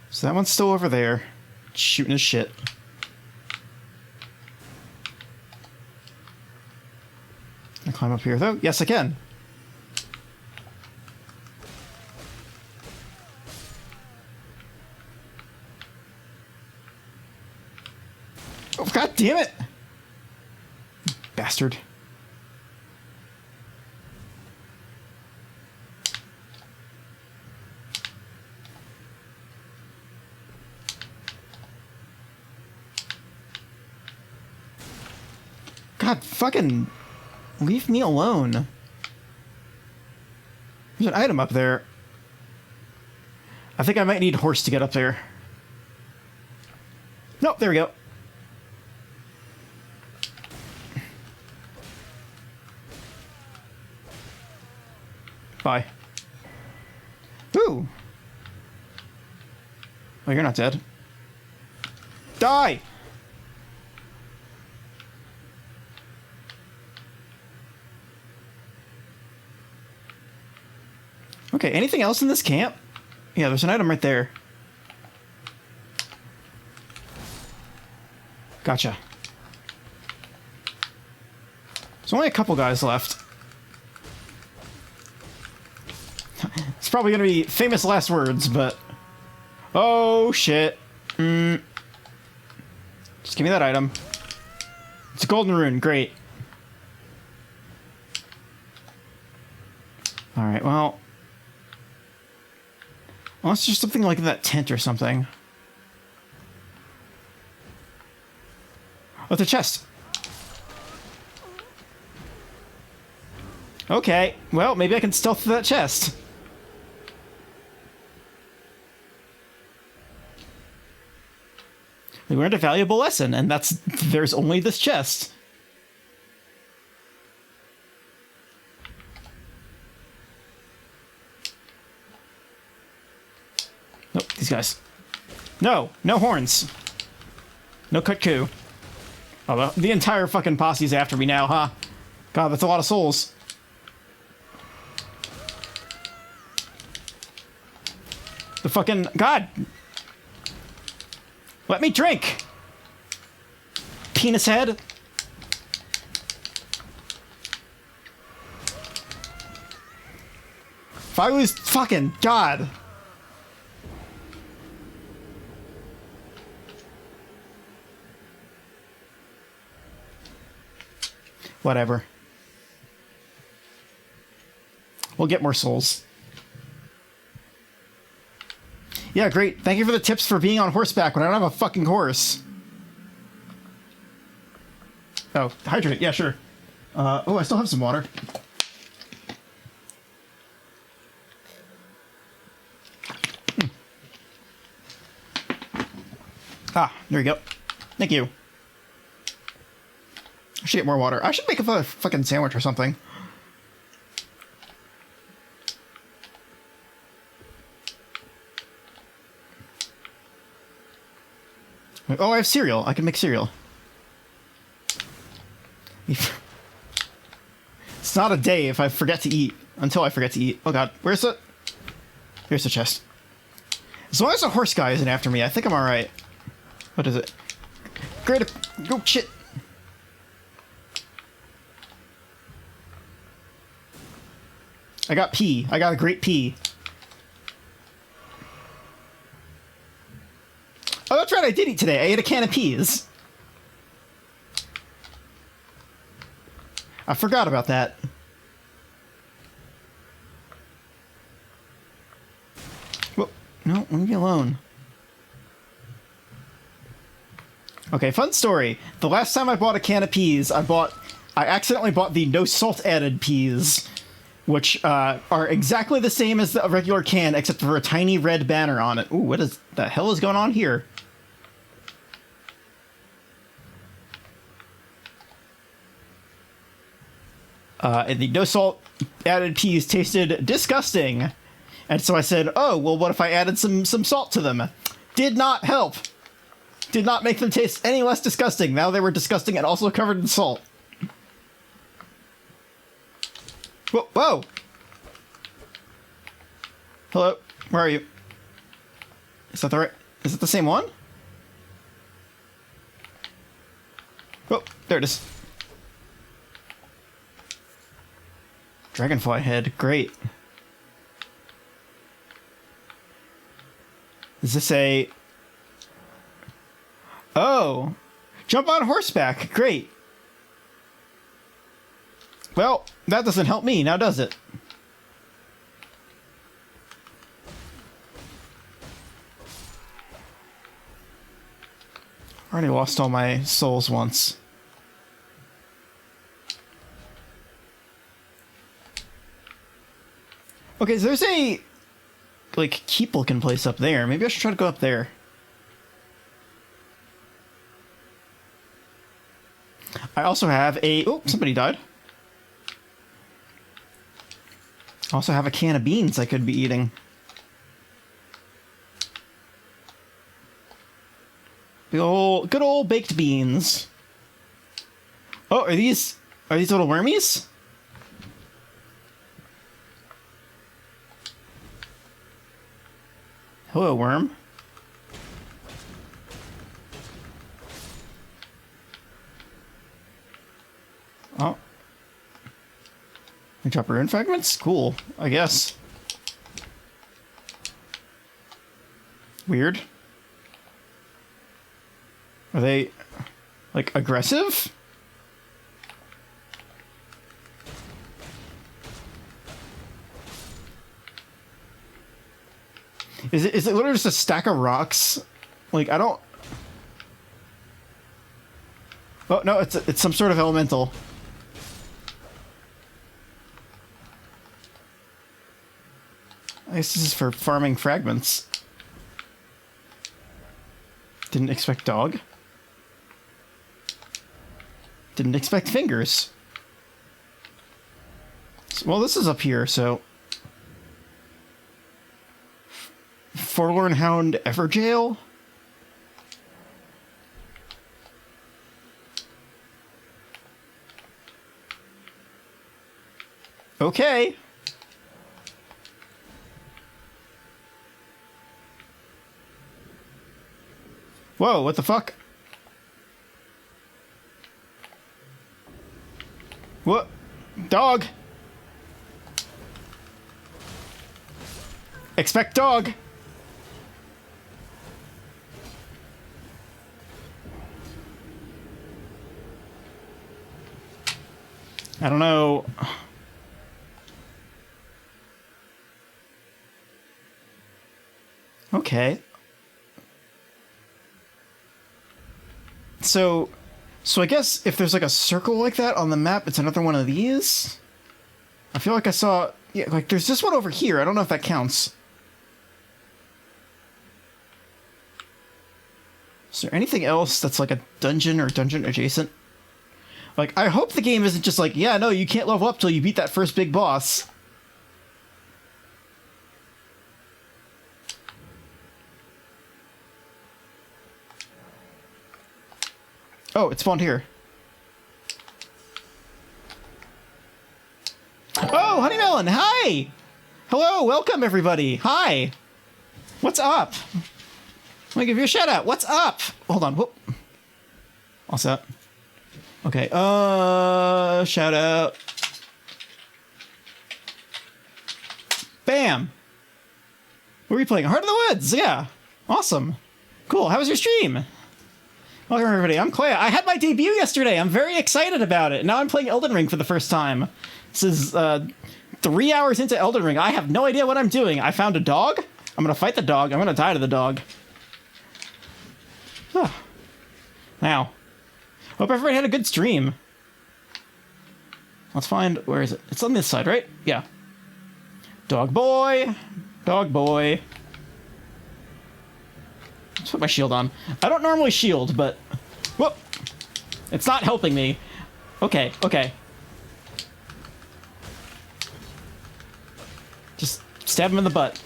Speaker 1: So that one's still over there, shooting his shit. Can I climb up here, though? Yes, I can. Oh, god damn it! Bastard. God, fucking leave me alone. There's an item up there. I think I might need horse to get up there. Nope, there we go. Bye. Ooh. Oh, you're not dead. Die! Okay, anything else in this camp? Yeah, there's an item right there. Gotcha. There's only a couple guys left. It's probably gonna be famous last words, but... Oh, shit. Just give me that item. It's a golden rune, great. Alright, well... Unless there's something like in that tent or something. Oh, it's a chest. Okay, well, maybe I can stealth through that chest. We learned a valuable lesson, and there's only this chest. Nope, these guys. No horns. No kutku. Oh, the entire fucking posse's after me now, huh? God, that's a lot of souls. The fucking... God! Let me drink! Penis head! If I lose... Fucking... God! Whatever. We'll get more souls. Yeah, great. Thank you for the tips for being on horseback when I don't have a fucking horse. Oh, hydrate. Yeah, sure. Oh, I still have some water. Ah, there you go. Thank you. I should get more water. I should make a fucking sandwich or something. Oh, I have cereal. I can make cereal. It's not a day if I forget to eat. Until I forget to eat. Oh god, where's the... Here's the chest. As long as the horse guy isn't after me, I think I'm alright. What is it? Great... Oh, shit. I got pea. I got a great pea. Oh, that's right, I did eat today. I ate a can of peas. I forgot about that. Well, no, leave me alone. Okay, fun story. The last time I bought a can of peas, I accidentally bought the no salt added peas, which are exactly the same as the regular can, except for a tiny red banner on it. Ooh, what is the hell is going on here? And the no salt added peas tasted disgusting. And so I said, oh, well, what if I added some salt to them? Did not help. Did not make them taste any less disgusting. Now they were disgusting and also covered in salt. Whoa, whoa! Hello, where are you? Is that the right... Is it the same one? Oh, there it is. Dragonfly head, great. Is this a... Oh! Jump on horseback, great. Well, that doesn't help me, now does it? I already lost all my souls once. Okay, so there's a, like, keep-looking place up there. Maybe I should try to go up there. I also have a... Oh, somebody died. I also have a can of beans I could be eating. Good old baked beans. Oh, are these little wormies? Hello, worm. Oh. I drop rune fragments? Cool, I guess. Weird. Are they, like, aggressive? Is it literally just a stack of rocks? Like, I don't... Oh, no, it's some sort of elemental. I guess this is for farming fragments. Didn't expect dog. Didn't expect fingers. Well, this is up here, so... Forlorn Hound Everjail? Okay. Whoa, what the fuck? What? Dog! Expect dog! I don't know. Okay. So I guess if there's like a circle like that on the map, it's another one of these? I feel like I saw... Yeah, like there's this one over here. I don't know if that counts. Is there anything else that's like a dungeon or dungeon adjacent? Like, I hope the game isn't just like, yeah, no, you can't level up till you beat that first big boss. Oh, it spawned here. Oh, Honeymelon, hi! Hello, welcome everybody. Hi. What's up? Let me give you a shout out. What's up? Hold on. Whoop. All set. Okay, shout out. Bam! What were you playing? Heart of the Woods, yeah. Awesome. Cool, how was your stream? Welcome everybody, I'm Clay. I had my debut yesterday. I'm very excited about it. Now I'm playing Elden Ring for the first time. This is 3 hours into Elden Ring. I have no idea what I'm doing. I found a dog. I'm gonna fight the dog. I'm gonna die to the dog. Huh. Now. Hope everybody had a good stream. Let's find... Where is it? It's on this side, right? Yeah. Dog boy. Dog boy. Let's put my shield on. I don't normally shield, but... Whoop! It's not helping me. Okay, okay. Just stab him in the butt.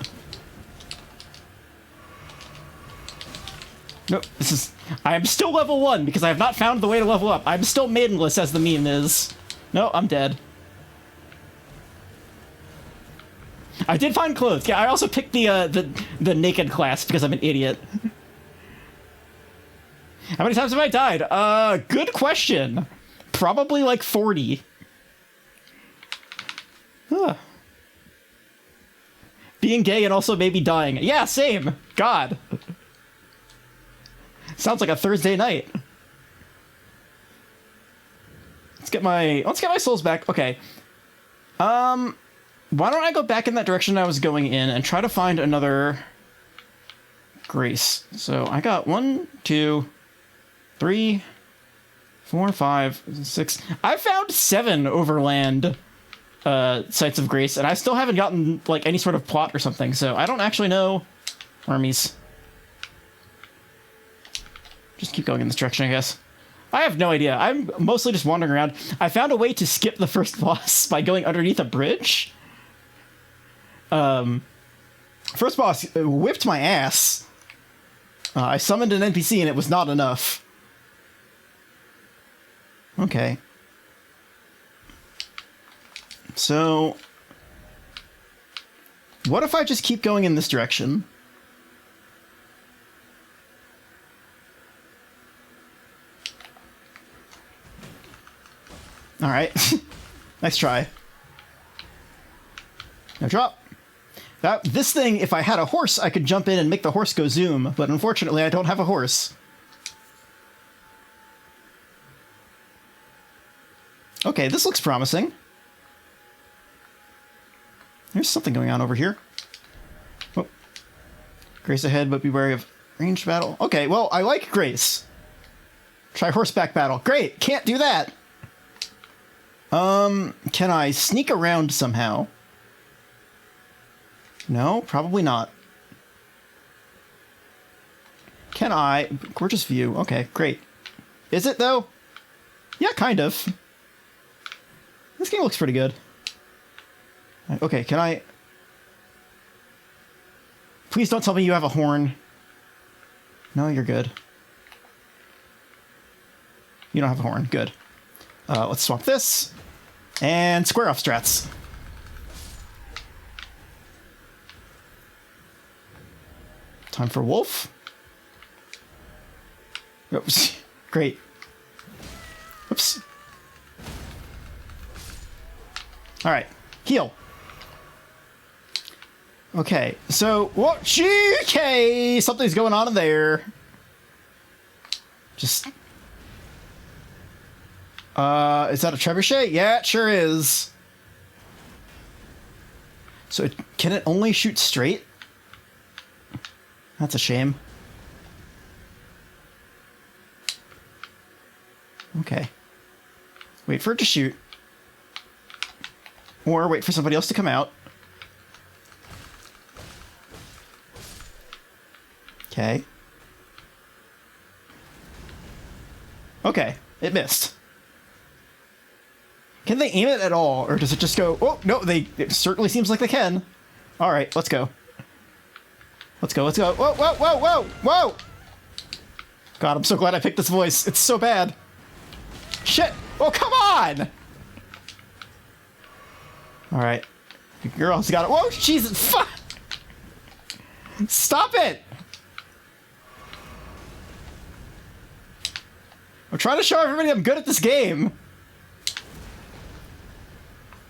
Speaker 1: Nope, this is... I am still level 1 because I have not found the way to level up. I'm still maidenless, as the meme is. No, I'm dead. I did find clothes. Yeah, I also picked the naked class because I'm an idiot. How many times have I died? Good question. Probably like 40. Huh. Being gay and also maybe dying. Yeah, same. God. Sounds like a Thursday night. Let's get my souls back. Okay. Why don't I go back in that direction I was going in and try to find another grace. So I got 1, 2, 3, 4, 5, 6. I found 7 overland sites of grace, and I still haven't gotten like any sort of plot or something. So I don't actually know. Armies. Just keep going in this direction, I guess. I have no idea. I'm mostly just wandering around. I found a way to skip the first boss by going underneath a bridge. First boss whipped my ass. I summoned an NPC and it was not enough. Okay. So... what if I just keep going in this direction? Alright. Nice try. No drop. This thing, if I had a horse, I could jump in and make the horse go zoom, but unfortunately I don't have a horse. Okay, this looks promising. There's something going on over here. Oh. Grace ahead, but be wary of ranged battle. Okay, well, I like Grace. Try Horseback Battle. Great! Can't do that! Can I sneak around somehow? No, probably not. Can I... Gorgeous view. Okay, great. Is it, though? Yeah, kind of. This game looks pretty good. Okay, can I... Please don't tell me you have a horn. No, you're good. You don't have a horn. Good. Let's swap this. And square off strats. Time for wolf. Oops. Great. Oops. All right. Heal. Okay. So, what? Okay. Something's going on in there. Just. Is that a trebuchet? Yeah, it sure is. So, can it only shoot straight? That's a shame. Okay. Wait for it to shoot. Or wait for somebody else to come out. Okay. Okay, it missed. Can they aim it at all, or does it just go... Oh, no, it certainly seems like they can. All right, let's go. Let's go, let's go. Whoa, whoa, whoa, whoa, whoa! God, I'm so glad I picked this voice. It's so bad. Shit! Oh, come on! All right. Girl's got it. Whoa, Jesus, fuck! Stop it! I'm trying to show everybody I'm good at this game.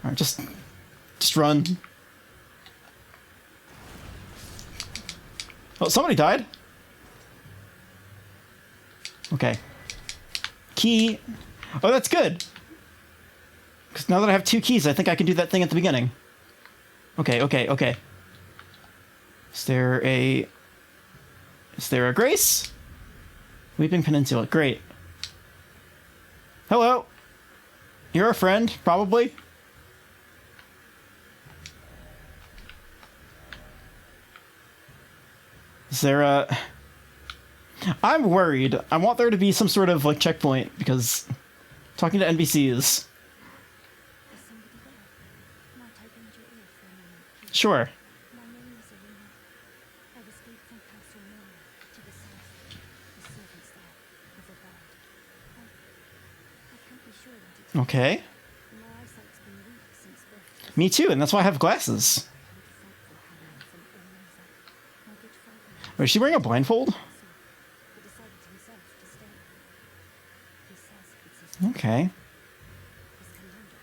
Speaker 1: All right, just run. Oh, somebody died. Okay. Key. Oh, that's good. Because now that I have 2 keys, I think I can do that thing at the beginning. Okay, okay, okay. Is there a Grace? Weeping Peninsula. Great. Hello. You're a friend, probably. Is there a... I'm worried. I want there to be some sort of, like, checkpoint, because talking to NPCs... Sure.
Speaker 3: My name is Rune. I've escaped from Castle Rune to the south. The servants there have rebelled. I can't be sure what it's...
Speaker 1: Okay.
Speaker 3: My eyesight's been weak since birth.
Speaker 1: Me too, and that's why I have glasses.
Speaker 3: My good father
Speaker 1: Wait, is she wearing a blindfold?
Speaker 3: he decided himself to stay. He says it's his
Speaker 1: Okay.
Speaker 3: his commander.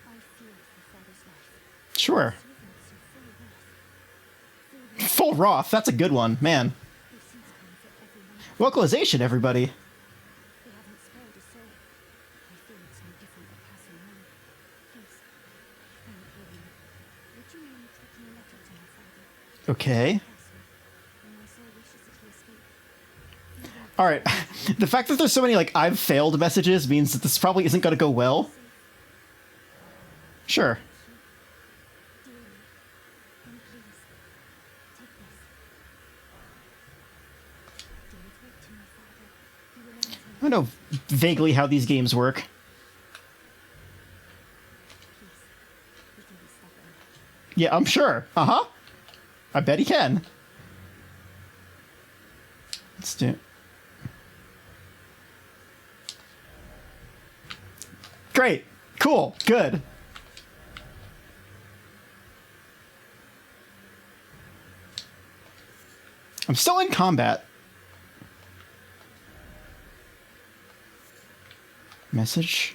Speaker 3: I fear for father's life.
Speaker 1: Sure.
Speaker 3: Servants are full wrath.
Speaker 1: Full Roth, that's a good one, man.
Speaker 3: They've since come for everyone.
Speaker 1: Localization, everybody.
Speaker 3: They haven't spared a soul. I fear it's no different at Castle Rune. Please, I'm begging you. Would you mind taking a letter to my father?
Speaker 1: Okay.
Speaker 3: Castle, when my soul wishes that he escape.
Speaker 1: All right. The fact that there's so many, like, I've failed messages means that this probably isn't going to go well. Sure.
Speaker 3: Dearly, then please, take this. Deliver it to my father. He will answer me.
Speaker 1: I know vaguely how these games work.
Speaker 3: Please, we can be stubborn.
Speaker 1: Yeah, I'm sure. Uh-huh. I bet he can. Let's do... Great. Cool. Good. I'm still in combat. Message.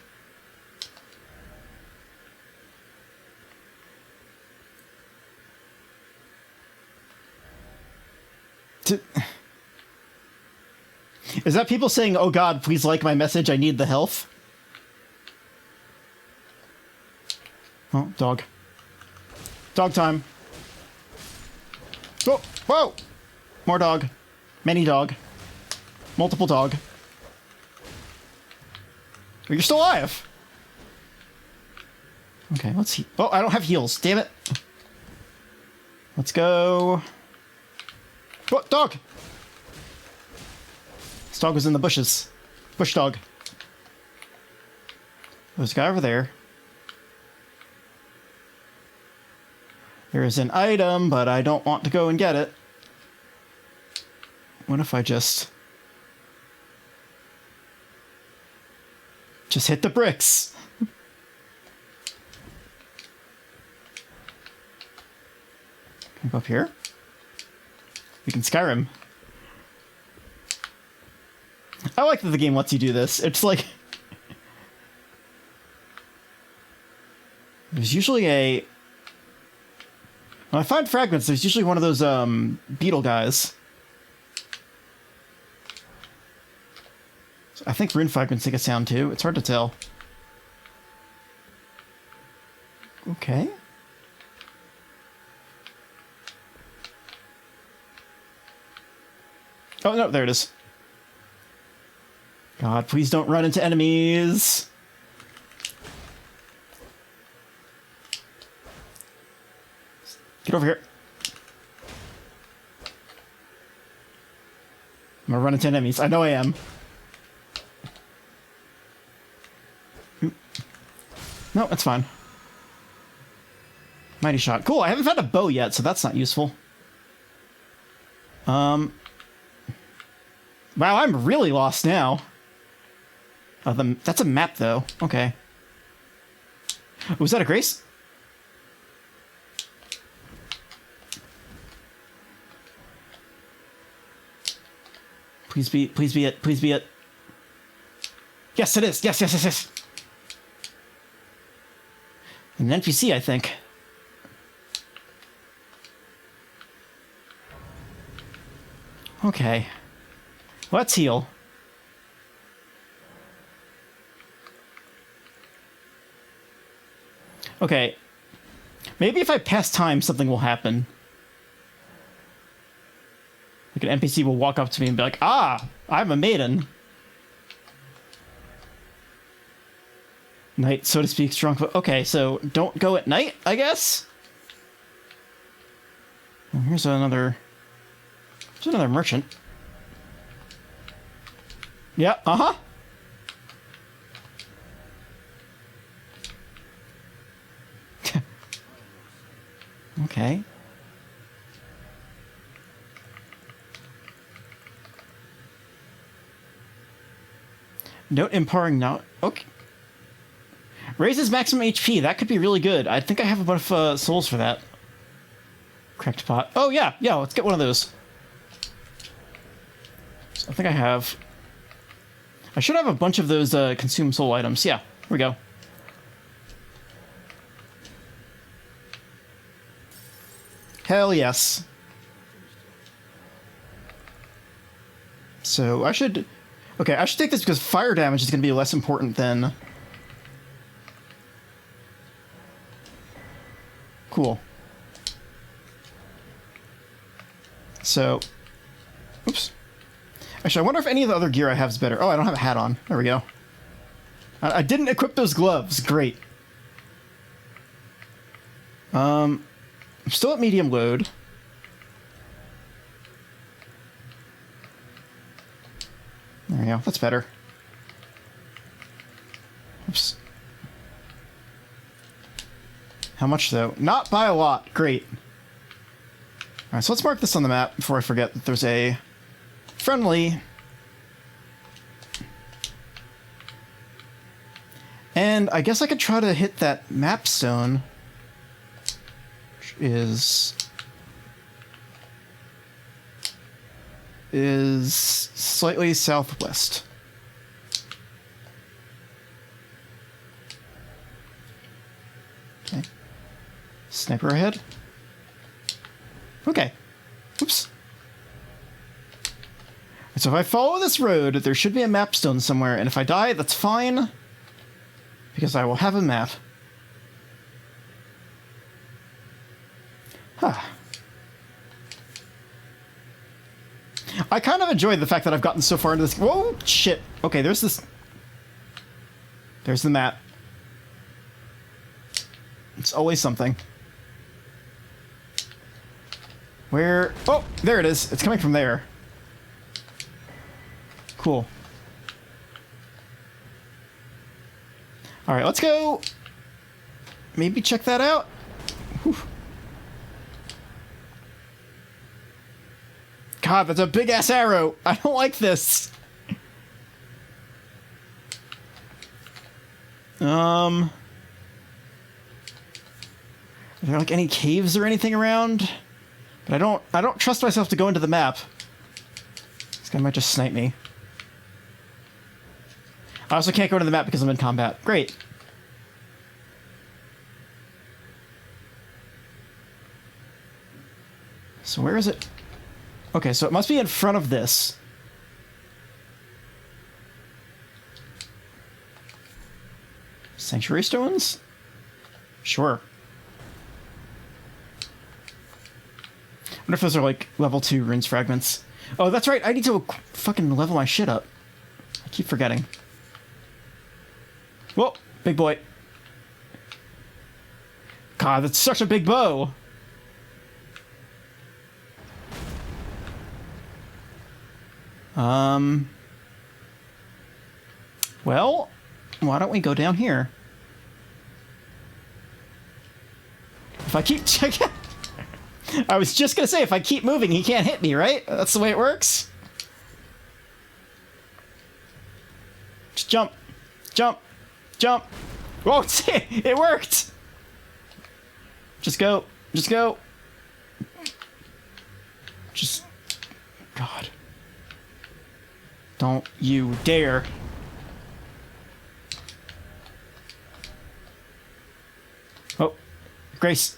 Speaker 1: Is that people saying, "Oh God, please like my message, I need the health"? Oh, dog. Dog time. Whoa, whoa! More dog. Many dog. Multiple dog. Oh, you're still alive! Okay, let's see. Oh, I don't have heals. Damn it. Let's go. What? Dog! This dog was in the bushes. Bush dog. There's a guy over there. There is an item, but I don't want to go and get it. What if I just hit the bricks? Can we go up here? We can Skyrim. I like that the game lets you do this. It's like... There's usually a... When I find fragments, there's usually one of those beetle guys. I think rune fragments make a sound too. It's hard to tell. Okay. Oh, no, there it is. God, please don't run into enemies. Get over here. I'm gonna run into enemies. I know I am. No, that's fine. Mighty shot. Cool, I haven't found a bow yet, so that's not useful. Wow, I'm really lost now. That's a map, though. Okay. Was that a grace? Please be it. Please be it. Yes, it is. Yes, yes, yes, yes. An NPC, I think. Okay. Let's heal. Okay. Maybe if I pass time, something will happen. Like an NPC will walk up to me and be like, "Ah, I'm a maiden." Night, so to speak, strong. Okay, so don't go at night, I guess? Well, here's another merchant. Yeah, uh-huh. Okay. Note empowering now. Okay. Raises maximum HP. That could be really good. I think I have a bunch of souls for that. Cracked pot. Oh, yeah. Yeah, let's get one of those. So I think I have... I should have a bunch of those consume soul items. Yeah, here we go. Hell yes. So I should... Okay, I should take this because fire damage is going to be less important than... Cool. So... Oops. Actually, I wonder if any of the other gear I have is better. Oh, I don't have a hat on. There we go. I didn't equip those gloves. Great. I'm still at medium load. There we go. That's better. Oops. How much, though? Not by a lot. Great. Alright, so let's mark this on the map before I forget that there's a friendly. And I guess I could try to hit that map stone, which is slightly southwest. Okay. Sniper ahead. Okay. Oops. So if I follow this road, there should be a map stone somewhere, and if I die, that's fine, because I will have a map. Huh. I kind of enjoyed the fact that I've gotten so far into this. Whoa, shit. Okay, there's this. There's the map. It's always something. Where? Oh, there it is. It's coming from there. Cool. All right, let's go. Maybe check that out. Whew. God, that's a big ass arrow. I don't like this. Are there like any caves or anything around? But I don't trust myself to go into the map. This guy might just snipe me. I also can't go into the map because I'm in combat. Great. So where is it? Okay, so it must be in front of this. Sanctuary stones? Sure. I wonder if those are like level 2 runes fragments. Oh, that's right. I need to fucking level my shit up. I keep forgetting. Whoa, big boy. God, that's such a big bow. Well, why don't we go down here? If I keep checking... I was just gonna say, if I keep moving, he can't hit me, right? That's the way it works. Just jump. Jump. Jump. Whoa, it worked! Just go. Just go. Just... God. Don't you dare. Oh, Grace.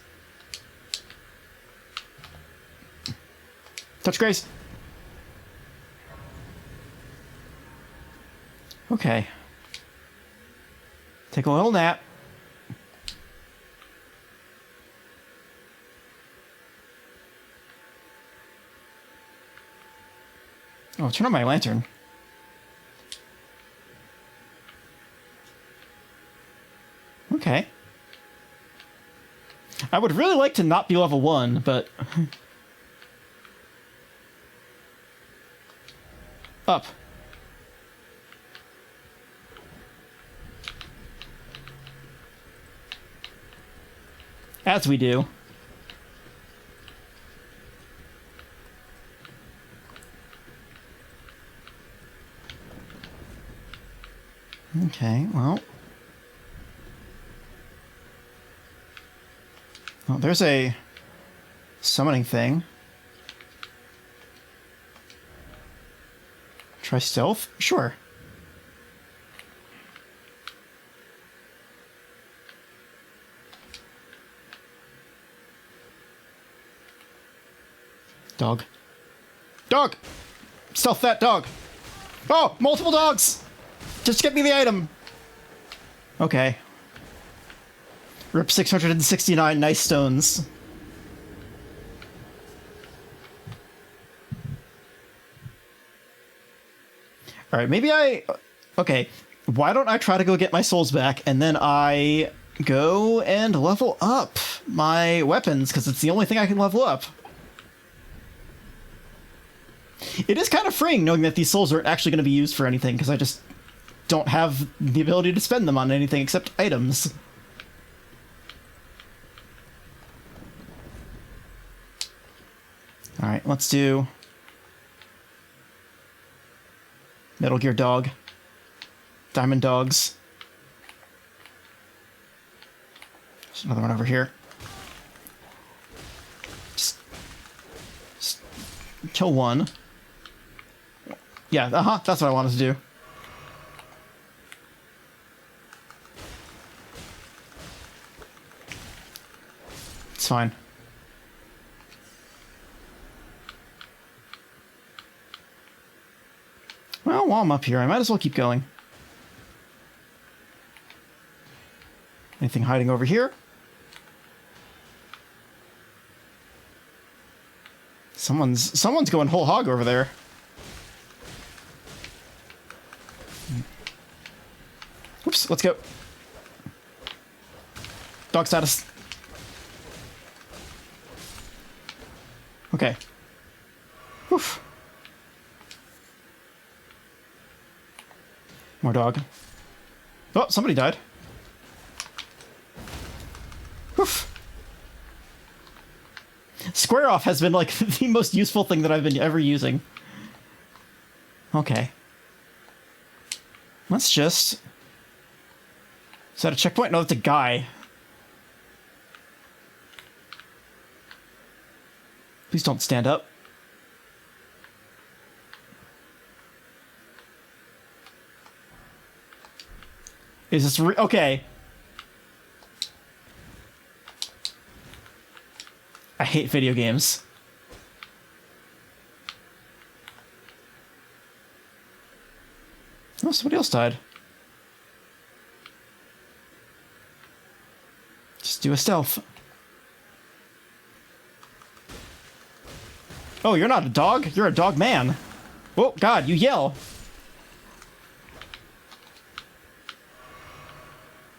Speaker 1: Touch Grace. Okay. Take a little nap. Oh, turn on my lantern. Okay. I would really like to not be level 1, but... Up. As we do. Okay, well... Oh, there's a summoning thing. Try stealth? Sure. Dog. Dog! Stealth that dog! Oh! Multiple dogs! Just get me the item! Okay. Rip 669 nice stones. Alright, maybe I... Okay, why don't I try to go get my souls back, and then I go and level up my weapons, because it's the only thing I can level up. It is kind of freeing knowing that these souls aren't actually going to be used for anything, because I just don't have the ability to spend them on anything except items. Alright, let's do... Metal Gear Dog. Diamond Dogs. There's another one over here. Just kill one. Yeah, that's what I wanted to do. It's fine. Well, while I'm up here, I might as well keep going. Anything hiding over here? Someone's going whole hog over there. Oops, let's go. Dog status. Okay. Oof. More dog. Oh, somebody died. Oof. Square off has been like the most useful thing that I've been ever using. Okay. Let's just... Is that a checkpoint? No, that's a guy. Please don't stand up. Is this okay? I hate video games. Oh, somebody else died. Just do a stealth. Oh, you're not a dog. You're a dog man. Oh, God, you yell.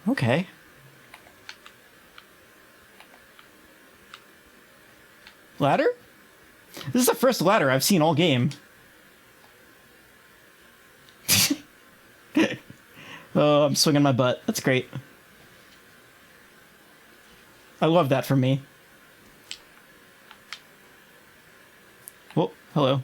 Speaker 1: Okay. Ladder? This is the first ladder I've seen all game. Oh, I'm swinging my butt. That's great. I love that for me. Oh, hello.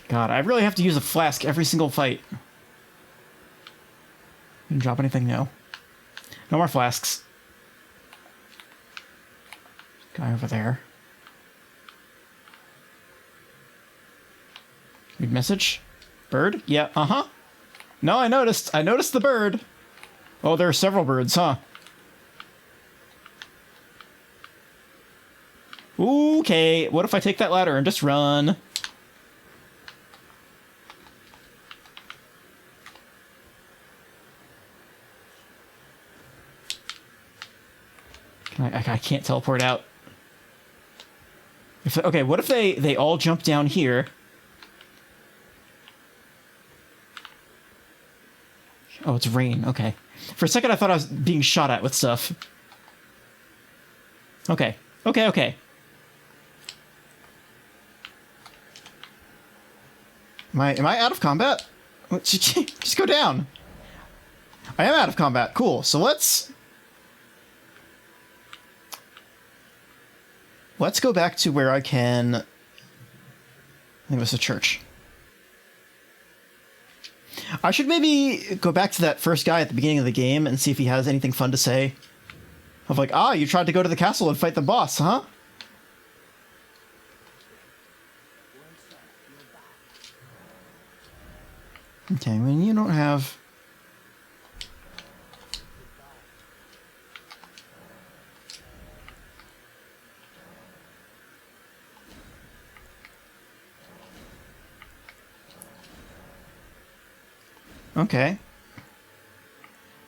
Speaker 1: God, I really have to use a flask every single fight. Didn't drop anything? No. No more flasks. Guy over there. Read message? Bird? Yeah, uh-huh. No, I noticed. I noticed the bird. Oh, there are several birds, huh? Okay, what if I take that ladder and just run? I can't teleport out. Okay, what if they all jump down here? Oh, it's rain. Okay. For a second, I thought I was being shot at with stuff. Okay. Okay, okay. Am I out of combat? Just go down. I am out of combat. Cool. So let's go back to where I can... I think it was a church. I should maybe go back to that first guy at the beginning of the game and see if he has anything fun to say. Of like, ah, you tried to go to the castle and fight the boss, huh? Okay, when you don't have... Okay.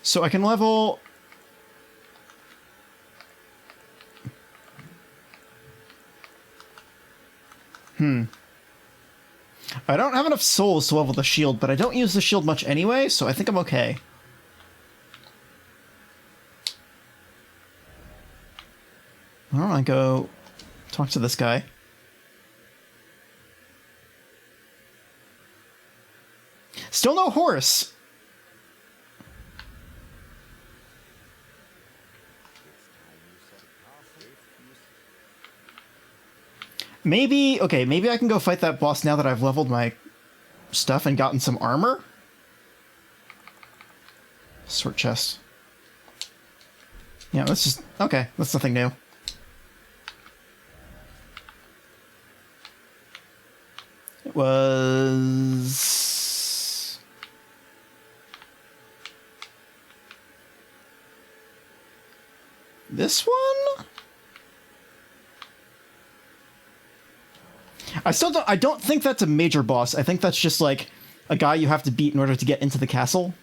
Speaker 1: So I can level... I don't have enough souls to level the shield, but I don't use the shield much anyway, so I think I'm okay. Why don't I go talk to this guy? Still no horse! Maybe, okay, maybe I can go fight that boss now that I've leveled my stuff and gotten some armor? Sword chest. Yeah, let's just, okay, that's nothing new. It was... this one? I don't think that's a major boss. I think that's just like a guy you have to beat in order to get into the castle.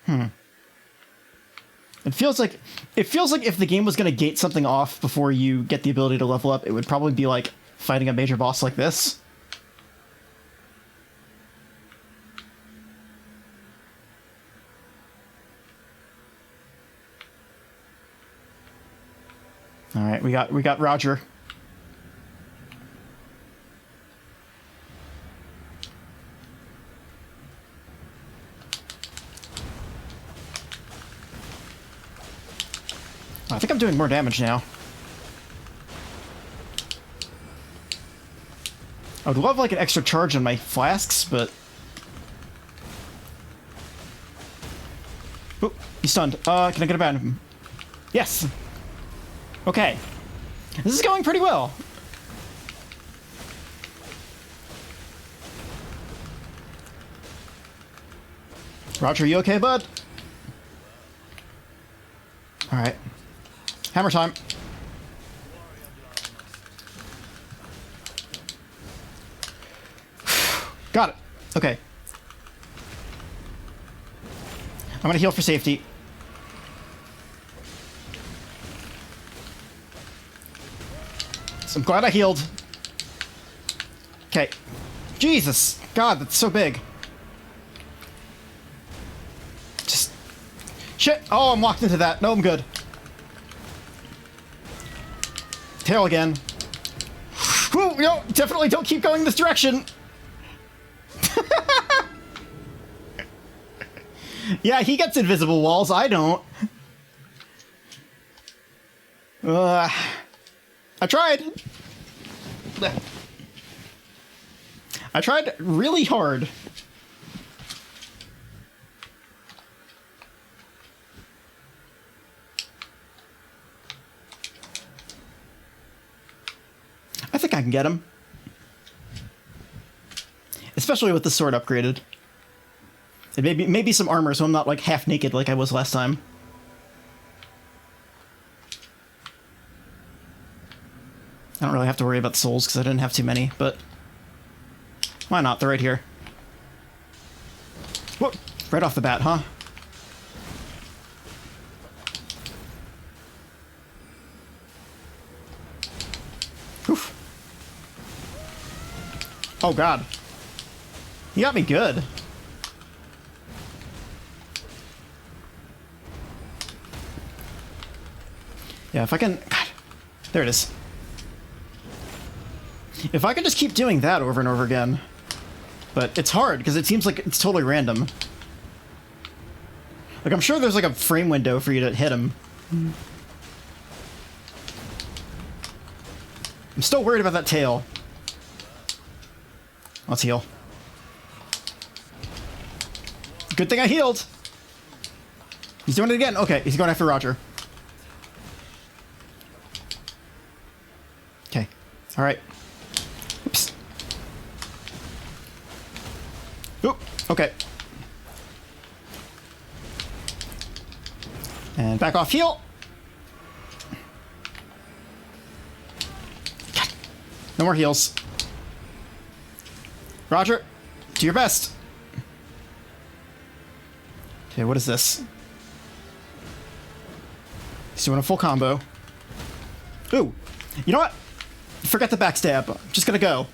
Speaker 1: It feels like if the game was going to gate something off before you get the ability to level up, it would probably be like fighting a major boss like this. All right, we got Roger. I think I'm doing more damage now. I would love like an extra charge on my flasks, but... Oop, he's stunned. Can I get a bat on him? Yes! Okay. This is going pretty well. Roger, you okay, bud? Alright. Hammer time. Got it. Okay. I'm gonna heal for safety. So I'm glad I healed. Okay. Jesus! God, that's so big. Just... Shit! Oh, I'm locked into that. No, I'm good. Tail again. Whoa, no, definitely don't keep going this direction. Yeah, he gets invisible walls. I don't. I tried. I tried really hard. I think I can get him. Especially with the sword upgraded. And maybe some armor so I'm not like half naked like I was last time. I don't really have to worry about the souls because I didn't have too many, but why not? They're right here. Whoa, right off the bat, huh? Oof. Oh god. You got me good. Yeah, if I can... God, there it is. If I can just keep doing that over and over again. But it's hard, because it seems like it's totally random. Like, I'm sure there's like a frame window for you to hit him. I'm still worried about that tail. Let's heal. Good thing I healed! He's doing it again. Okay, he's going after Roger. Okay. Alright. Oops. Oop. Okay. And back off heal. God. No more heals. Roger, do your best. Okay, what is this? He's doing a full combo. Ooh. You know what? Forget the backstab. I'm just gonna go.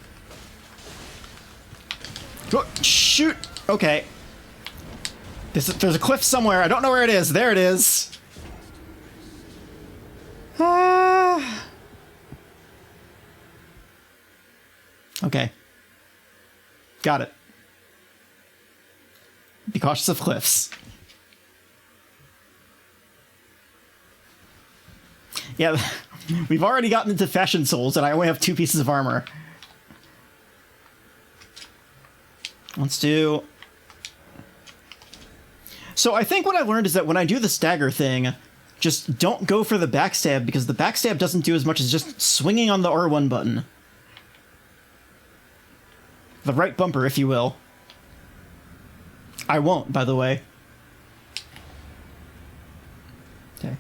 Speaker 1: Oh, shoot! Okay. There's a cliff somewhere. I don't know where it is. There it is. Ah. Okay. Got it. Be cautious of cliffs. Yeah, we've already gotten into fashion souls, and I only have 2 pieces of armor. Let's do... So I think what I learned is that when I do the stagger thing, just don't go for the backstab, because the backstab doesn't do as much as just swinging on the R1 button. The right bumper, if you will. I won't, by the way. Okay.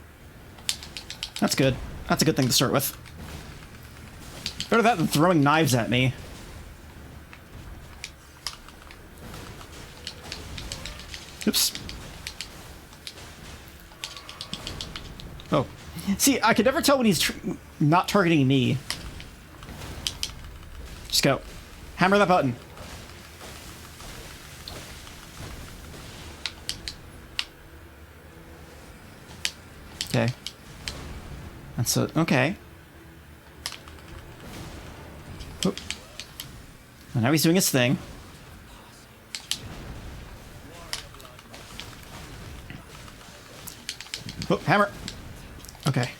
Speaker 1: That's good. That's a good thing to start with. Better that than throwing knives at me. Oops. Oh. See, I could never tell when he's not targeting me. Just go. Hammer that button. Okay. That's a... Okay. Oop. And now he's doing his thing. Oh, hammer. Okay.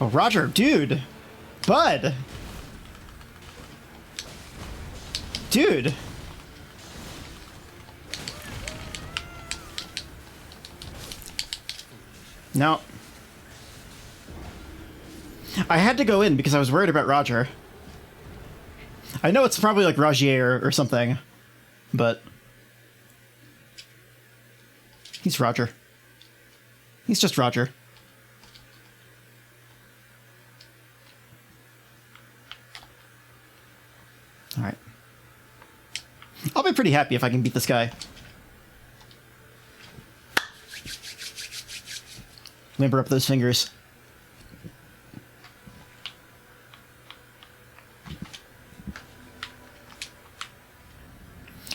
Speaker 1: Oh, Roger, dude. Bud. Dude. No. I had to go in because I was worried about Roger. I know it's probably like Rogier or something, but... He's Roger. He's just Roger. Alright. I'll be pretty happy if I can beat this guy. Limber up those fingers.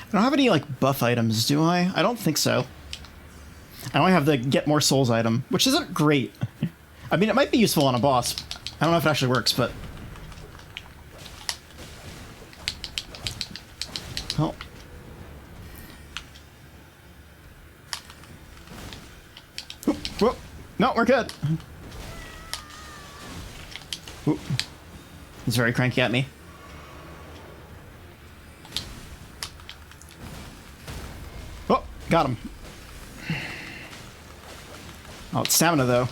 Speaker 1: I don't have any, like, buff items, do I? I don't think so. I only have the get more souls item, which isn't great. I mean, it might be useful on a boss. I don't know if it actually works, but... Oh. Oop, whoop. No, we're good. Oop. He's very cranky at me. Oh, got him. Oh, it's stamina, though.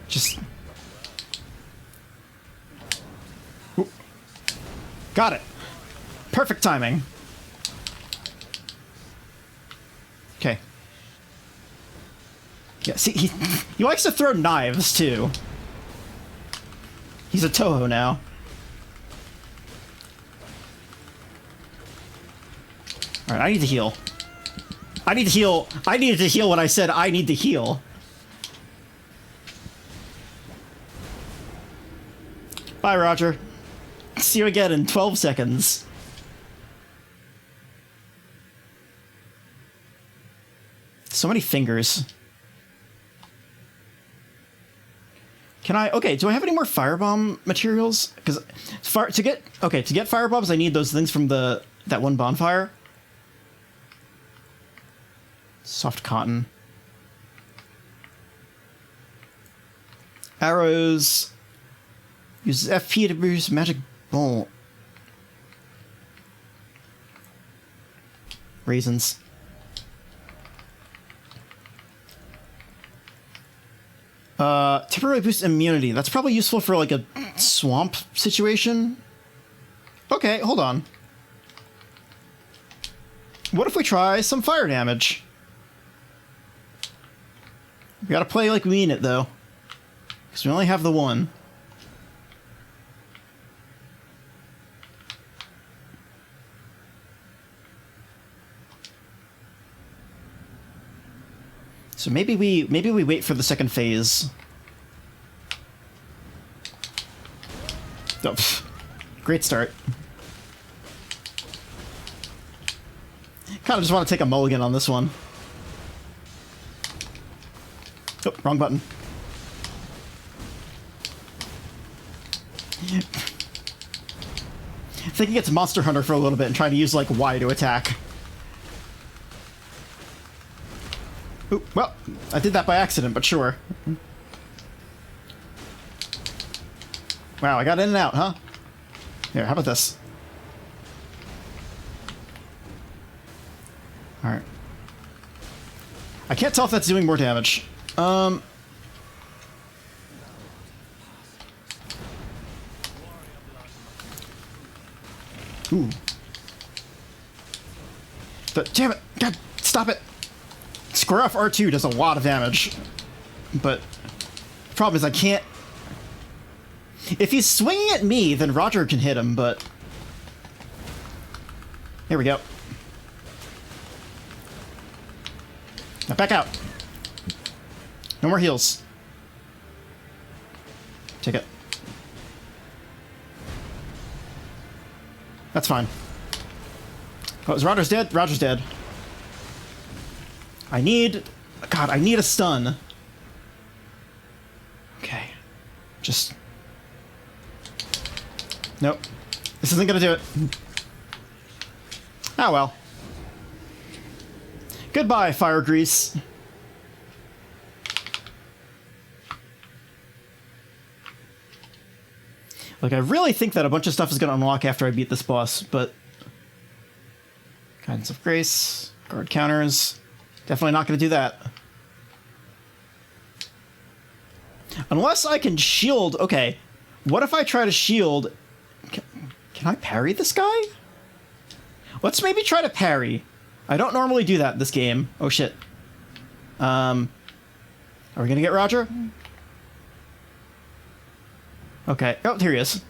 Speaker 1: Just... Ooh. Got it. Perfect timing. Okay. Yeah, see, he likes to throw knives, too. He's a Toho now. Alright, I need to heal. I need to heal. I needed to heal when I said I need to heal. Bye, Roger. See you again in 12 seconds. So many fingers. Can I... Okay, do I have any more firebomb materials? Because to get firebombs, I need those things from that one bonfire. Soft cotton. Arrows. Uses FP to produce magic bolt. Raisins. Temporarily boost immunity. That's probably useful for like a swamp situation. Okay, hold on. What if we try some fire damage? We gotta play like we mean it, though. Because we only have the one. So maybe we wait for the second phase. Oh, pff. Great start. Kind of just want to take a mulligan on this one. Oh, wrong button. Thinking it's Monster Hunter for a little bit and trying to use, like, Y to attack. Ooh, well, I did that by accident, but sure. Wow, I got in and out, huh? Here, how about this? Alright. I can't tell if that's doing more damage. Ooh. Damn it! God, stop it! Square off R2 does a lot of damage. But the problem is I can't... If he's swinging at me, then Roger can hit him, but... Here we go. Now back out. No more heals. Take it. That's fine. Oh, is Roger's dead? Roger's dead. I need... God, I need a stun. Okay. Just... Nope. This isn't gonna do it. Oh well. Goodbye, fire grease. Like, I really think that a bunch of stuff is gonna unlock after I beat this boss, but... Guidance of Grace, guard counters... Definitely not gonna do that. Unless I can shield... Okay, what if I try to shield... Can I parry this guy? Let's maybe try to parry. I don't normally do that in this game. Oh shit. Are we gonna get Roger? Okay. Oh, here he is.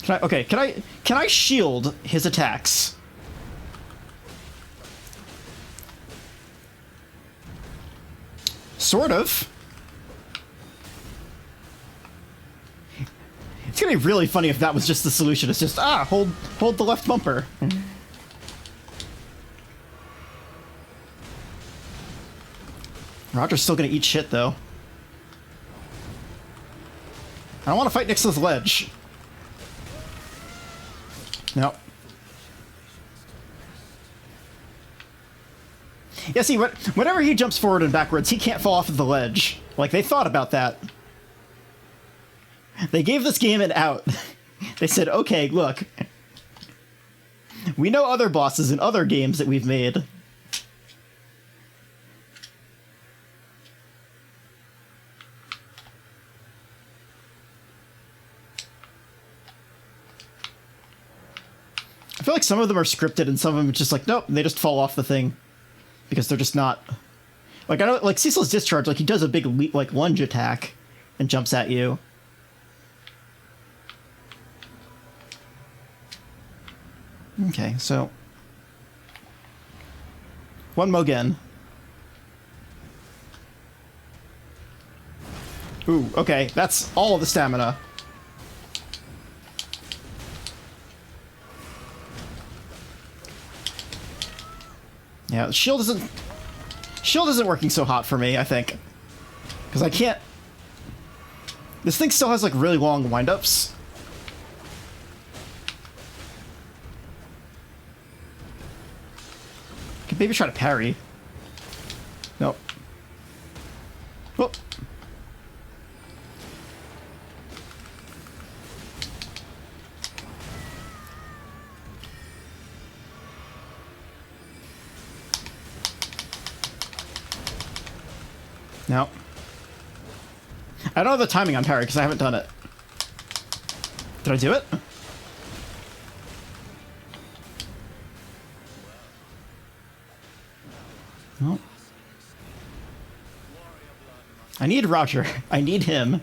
Speaker 1: Can I shield his attacks? Sort of. It's gonna be really funny if that was just the solution. It's just, hold the left bumper. Roger's still gonna eat shit, though. I don't want to fight next to this ledge. No. Yeah, see, whenever he jumps forward and backwards, he can't fall off of the ledge. Like, they thought about that. They gave this game an out. They said, okay, look. We know other bosses in other games that we've made. I feel like some of them are scripted and some of them are just like, nope, they just fall off the thing. Because they're just not... Like, I know, like, Cecil's Discharge, like, he does a big, like, lunge attack and jumps at you. Okay, so... One Mogen. Ooh, okay, that's all of the stamina. Yeah, shield isn't working so hot for me, I think. Because I can't... This thing still has, like, really long windups. Could maybe try to parry. Nope. Whoop. No. I don't have the timing on parry because I haven't done it. Did I do it? No. I need Roger. I need him.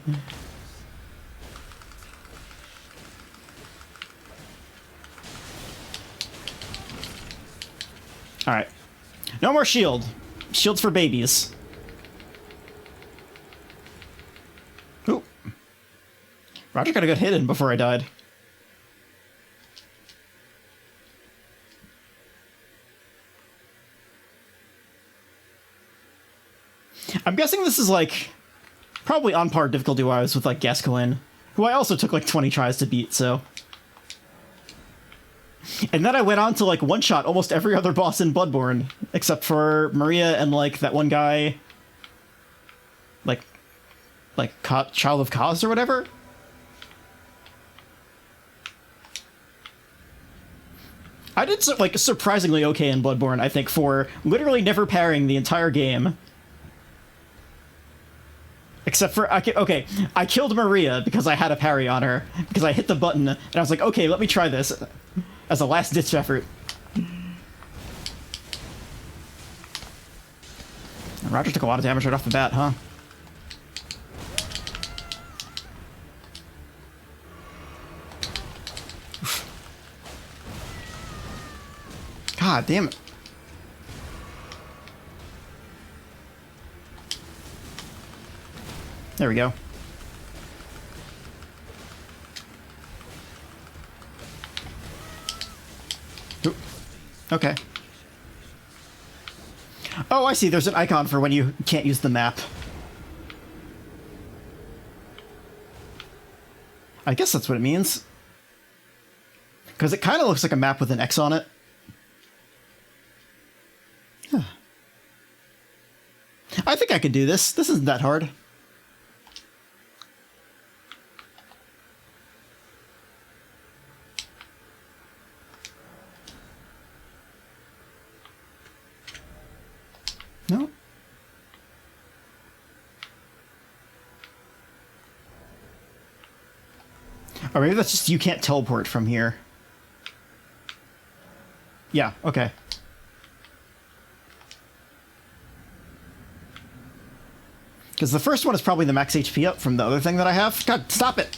Speaker 1: Alright. No more shield. Shields for babies. Ooh. Roger got a good hit in before I died. I'm guessing this is, like, probably on par difficulty-wise with, like, Gascoigne, who I also took, like, 20 tries to beat, so... And then I went on to, like, one-shot almost every other boss in Bloodborne, except for Maria and, like, that one guy... Child of Cause or whatever? I did, like, surprisingly okay in Bloodborne, I think, for literally never parrying the entire game. Except for, okay, I killed Maria because I had a parry on her, because I hit the button, and I was like, okay, let me try this as a last-ditch effort. Roger took a lot of damage right off the bat, huh? Oof. God damn it. There we go. Okay. Oh, I see. There's an icon for when you can't use the map. I guess that's what it means. Because it kind of looks like a map with an X on it. Huh. I think I could do this. This isn't that hard. No? Or maybe that's just you can't teleport from here. Yeah, okay. Because the first one is probably the max HP up from the other thing that I have. God, stop it!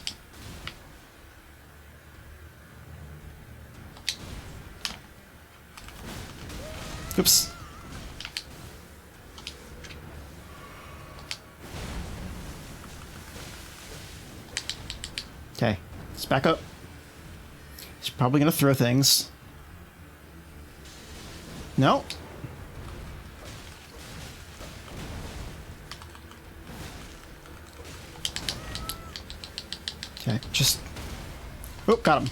Speaker 1: Oops. Okay, let's back up. He's probably gonna throw things. No. Okay, just... Oh, got him.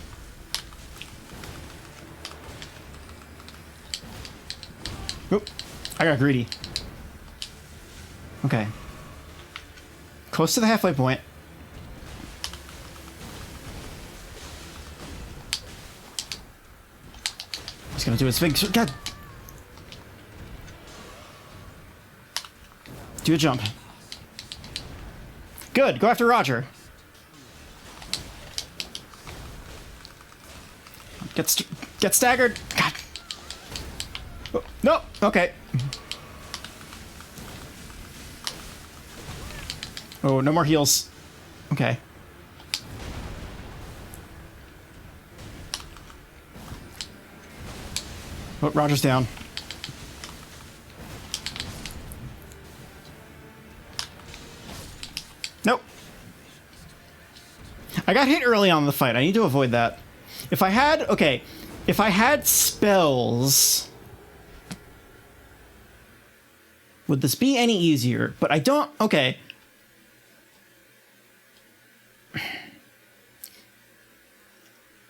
Speaker 1: Oop, I got greedy. Okay. Close to the halfway point. He's gonna do his big... God! Do a jump. Good, go after Roger. Get staggered. God. Oh, no. Okay. Oh, no more heals. Okay. Oh, Roger's down. Nope. I got hit early on in the fight. I need to avoid that. If I had... Okay. If I had spells... Would this be any easier? But I don't... Okay.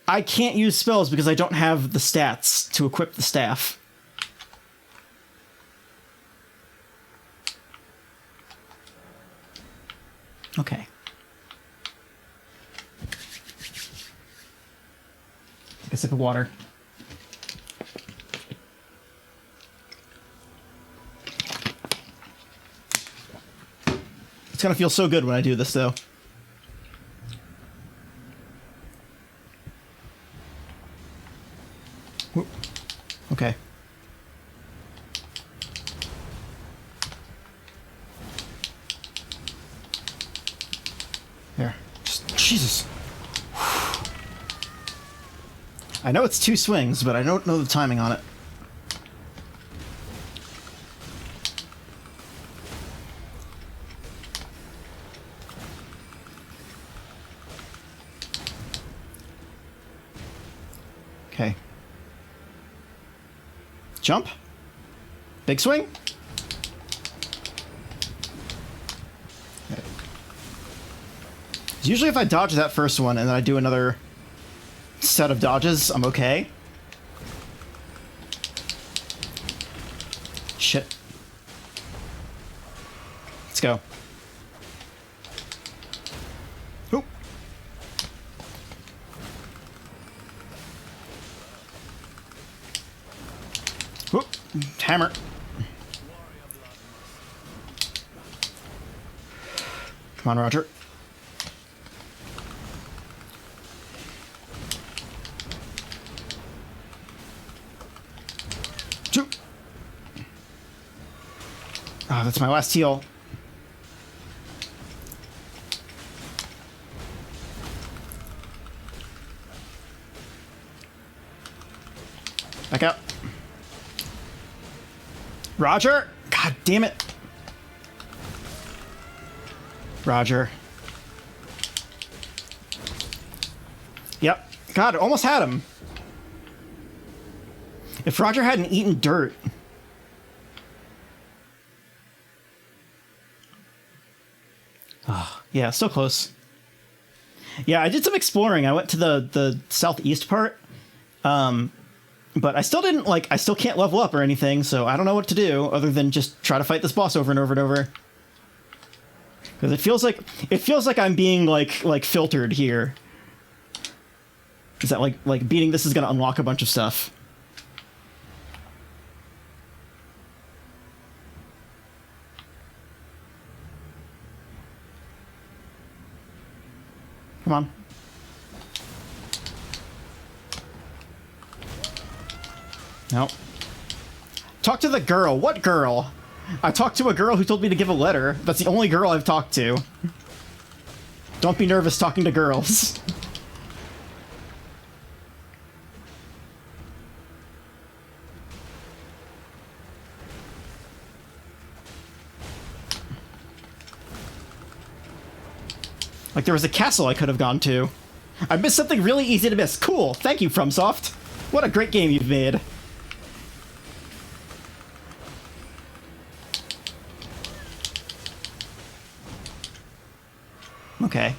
Speaker 1: I can't use spells because I don't have the stats to equip the staff. Okay. Take a sip of water. It's gonna feel so good when I do this, though. Whoop. Okay. There. Just, Jesus. I know it's 2 swings, but I don't know the timing on it. Okay. Jump. Big swing. Okay. Usually if I dodge that first one and then I do another set of dodges, I'm okay. Shit. Let's go. Oop. Oop. Hammer. Come on, Roger. Oh, that's my last heal. Back up. Roger! God damn it. Roger. Yep. God, almost had him. If Roger hadn't eaten dirt... Yeah, still close. Yeah, I did some exploring. I went to the southeast part. But I still didn't, like, I still can't level up or anything, so I don't know what to do other than just try to fight this boss over and over and over. Because it feels like I'm being, like filtered here. Is that, like beating this is going to unlock a bunch of stuff. Come on. Nope. Talk to the girl. What girl? I talked to a girl who told me to give a letter. That's the only girl I've talked to. Don't be nervous talking to girls. Like, there was a castle I could have gone to. I missed something really easy to miss. Cool. Thank you, FromSoft. What a great game you've made. Okay.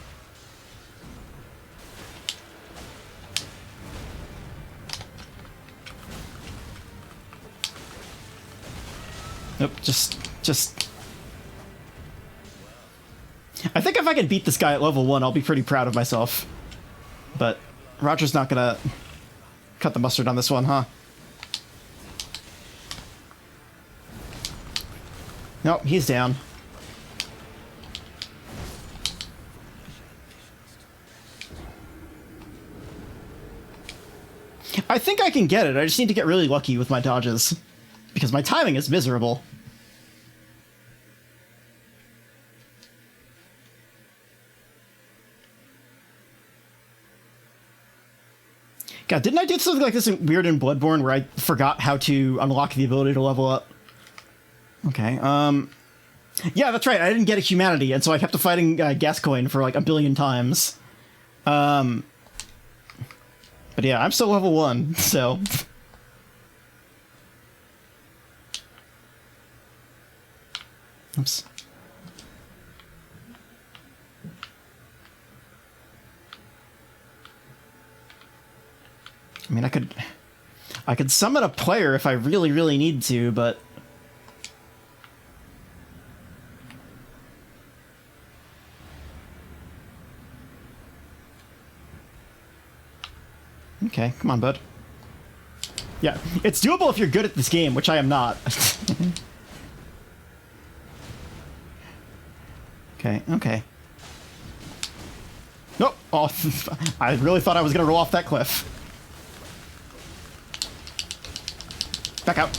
Speaker 1: Nope, just... I think if I can beat this guy at level 1, I'll be pretty proud of myself. But Roger's not gonna cut the mustard on this one, huh? Nope, he's down. I think I can get it. I just need to get really lucky with my dodges. Because my timing is miserable. God, didn't I do something like this weird in Bloodborne where I forgot how to unlock the ability to level up? Okay, yeah, that's right. I didn't get a humanity, and so I kept fighting Gascoigne for like a billion times. But yeah, I'm still level 1, so... Oops. I mean, I could summon a player if I really, really need to, but... Okay, come on, bud. Yeah, it's doable if you're good at this game, which I am not. Okay. Nope. Oh, I really thought I was gonna roll off that cliff. Back out.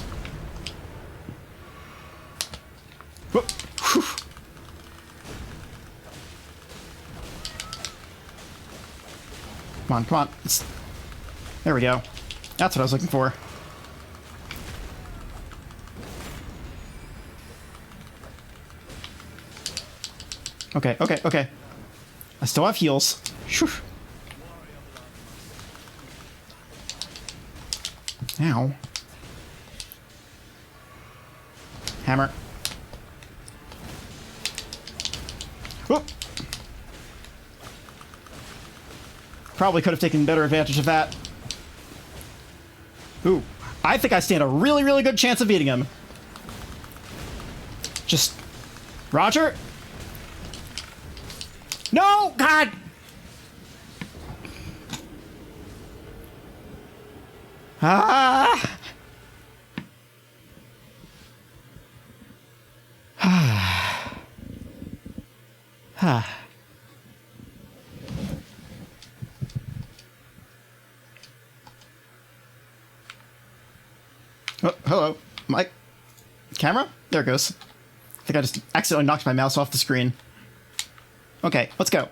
Speaker 1: Whoop. Whew. Come on. There we go. That's what I was looking for. Okay. I still have heals. Whew. Ow. Hammer. Whoop. Probably could have taken better advantage of that. Ooh. I think I stand a really, really good chance of beating him. Just... Roger? No! God! Ah! Oh, hello. My camera? There it goes. I think I just accidentally knocked my mouse off the screen. Okay, let's go.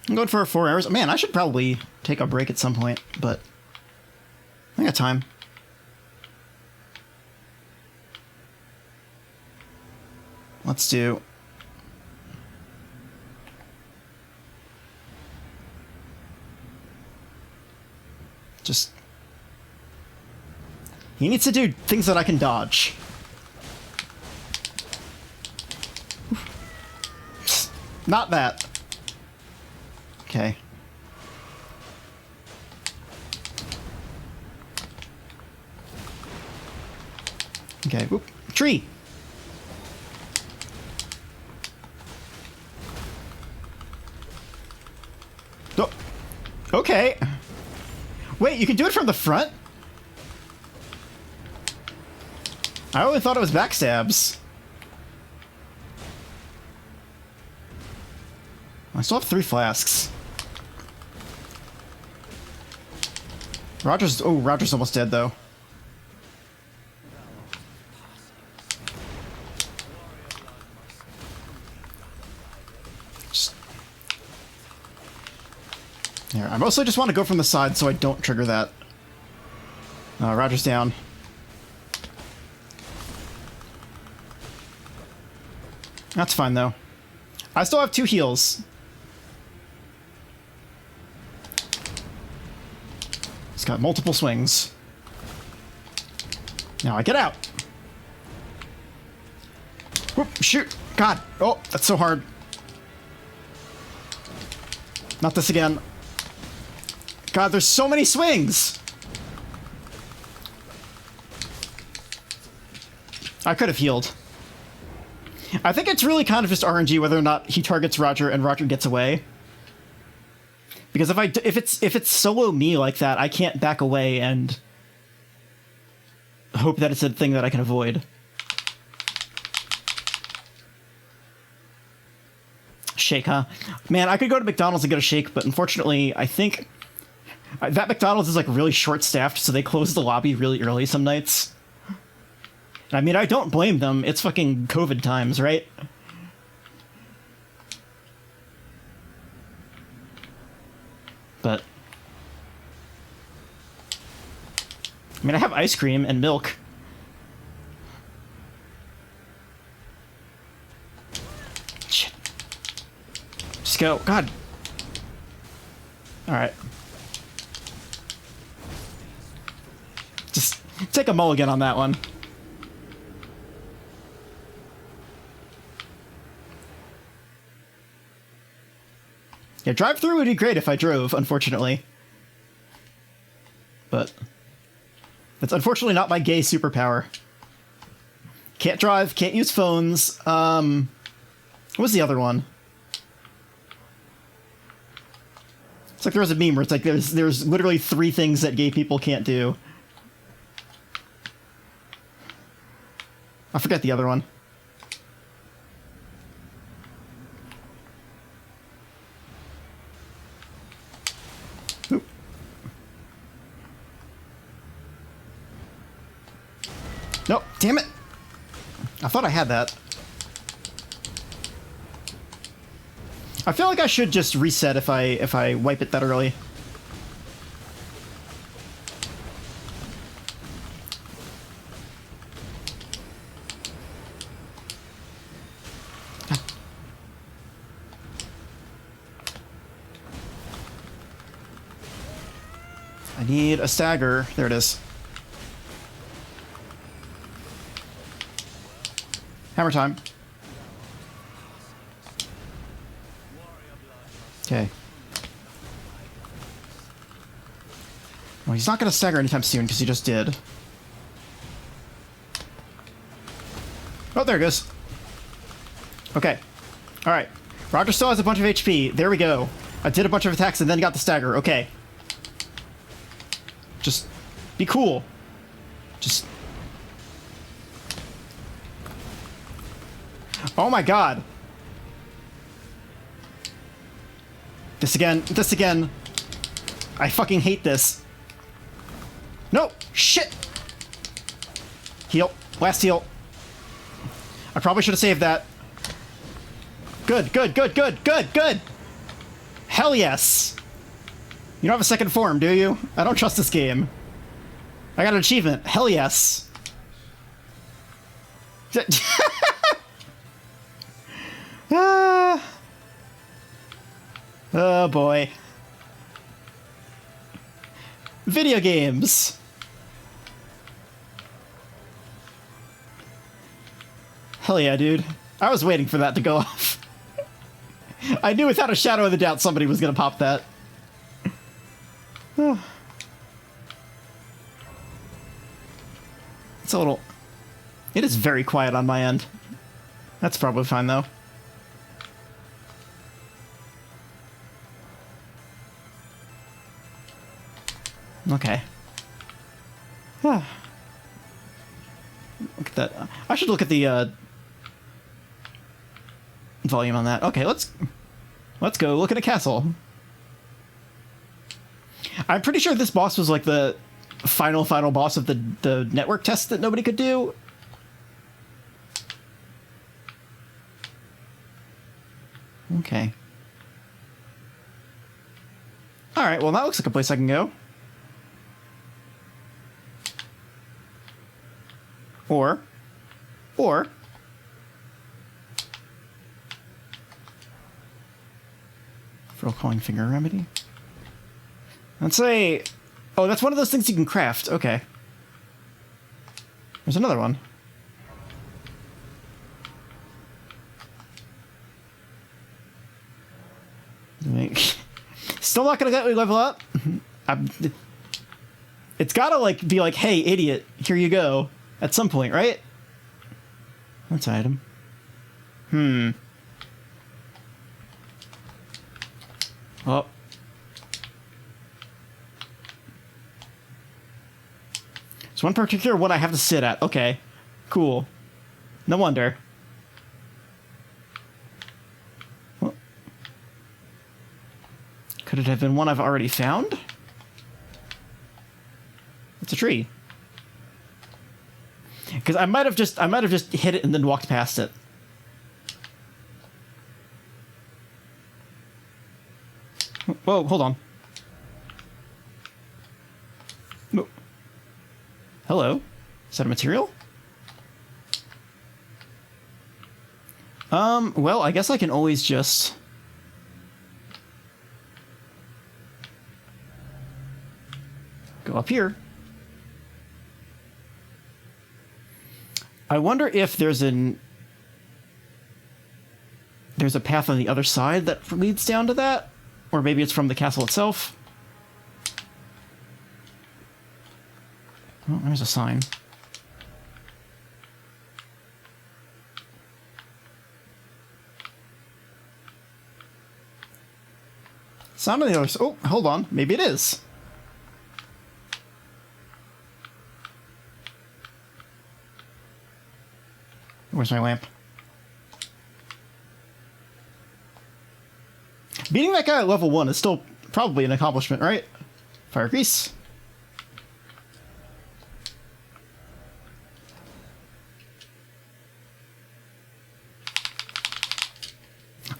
Speaker 1: I'm going for 4 hours. Man, I should probably take a break at some point, but I got time. Let's do... Just He needs to do things that I can dodge. Not that. Okay. Okay, whoop. Tree! Oh. Okay. Wait, you can do it from the front? I only thought it was backstabs. I still have 3 flasks. Roger's... Oh, Roger's almost dead, though. Here, I mostly just want to go from the side so I don't trigger that. Roger's down. That's fine, though. I still have 2 heals. It's got multiple swings. Now I get out. Whoop, shoot. God. Oh, that's so hard. Not this again. God, there's so many swings! I could have healed. I think it's really kind of just RNG whether or not he targets Roger and Roger gets away. Because if it's solo me like that, I can't back away and hope that it's a thing that I can avoid. Shake, huh? Man, I could go to McDonald's and get a shake, but unfortunately, I think that McDonald's is like really short-staffed, so they close the lobby really early some nights. And I mean, I don't blame them. It's fucking COVID times, right? But I mean, I have ice cream and milk. Shit. Just go. God. Alright. Just take a mulligan on that one. Yeah, drive-through would be great if I drove, unfortunately. But that's unfortunately not my gay superpower. Can't drive, can't use phones. What was the other one? It's like there was a meme where it's like there's literally 3 things that gay people can't do. I forget the other one. Oop. Nope, damn it! I thought I had that. I feel like I should just reset if I wipe it that early. I need a stagger. There it is. Hammer time. Okay. Well, he's not going to stagger anytime soon because he just did. Oh, there it goes. Okay. All right. Roger still has a bunch of HP. There we go. I did a bunch of attacks and then got the stagger. Okay. Just be cool. Just... Oh my god. This again. This again. I fucking hate this. No! Shit! Heal. Last heal. I probably should have saved that. Good, good, good, good, good, good! Hell yes! You don't have a second form, do you? I don't trust this game. I got an achievement. Hell yes. Oh boy. Video games. Hell yeah, dude. I was waiting for that to go off. I knew without a shadow of a doubt somebody was gonna pop that. It's a little... It is very quiet on my end. That's probably fine, though. Okay. Look at that. I should look at the volume on that. Okay, let's go look at a castle. I'm pretty sure this boss was like the final boss of the network test that nobody could do. Okay. All right. Well, that looks like a place I can go. Or Frill calling finger remedy. Let's say, oh, that's one of those things you can craft. Okay. There's another one. Still not gonna let me level up. It's gotta like be like, hey, idiot, here you go. At some point, right? That's an item. Oh. It's one particular one I have to sit at. Okay. Cool. No wonder. Well, could it have been one I've already found? It's a tree. Because I might have just hit it and then walked past it. Whoa, hold on. No. Hello? Is that a material? Well, I guess I can always just... go up here. I wonder if there's a path on the other side that leads down to that? Or maybe it's from the castle itself? Oh, there's a sign. Sound on the other side. Oh, hold on. Maybe it is. Where's my lamp? Beating that guy at level 1 is still probably an accomplishment, right? Fire grease.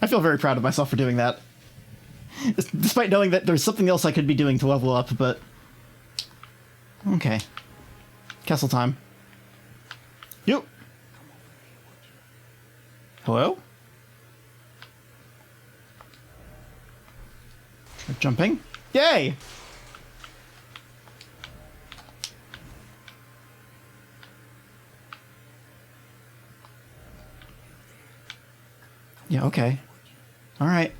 Speaker 1: I feel very proud of myself for doing that. Despite knowing that there's something else I could be doing to level up, but... Okay. Castle time. Yep. Hello? Jumping. Yay! Yeah, okay. Alright.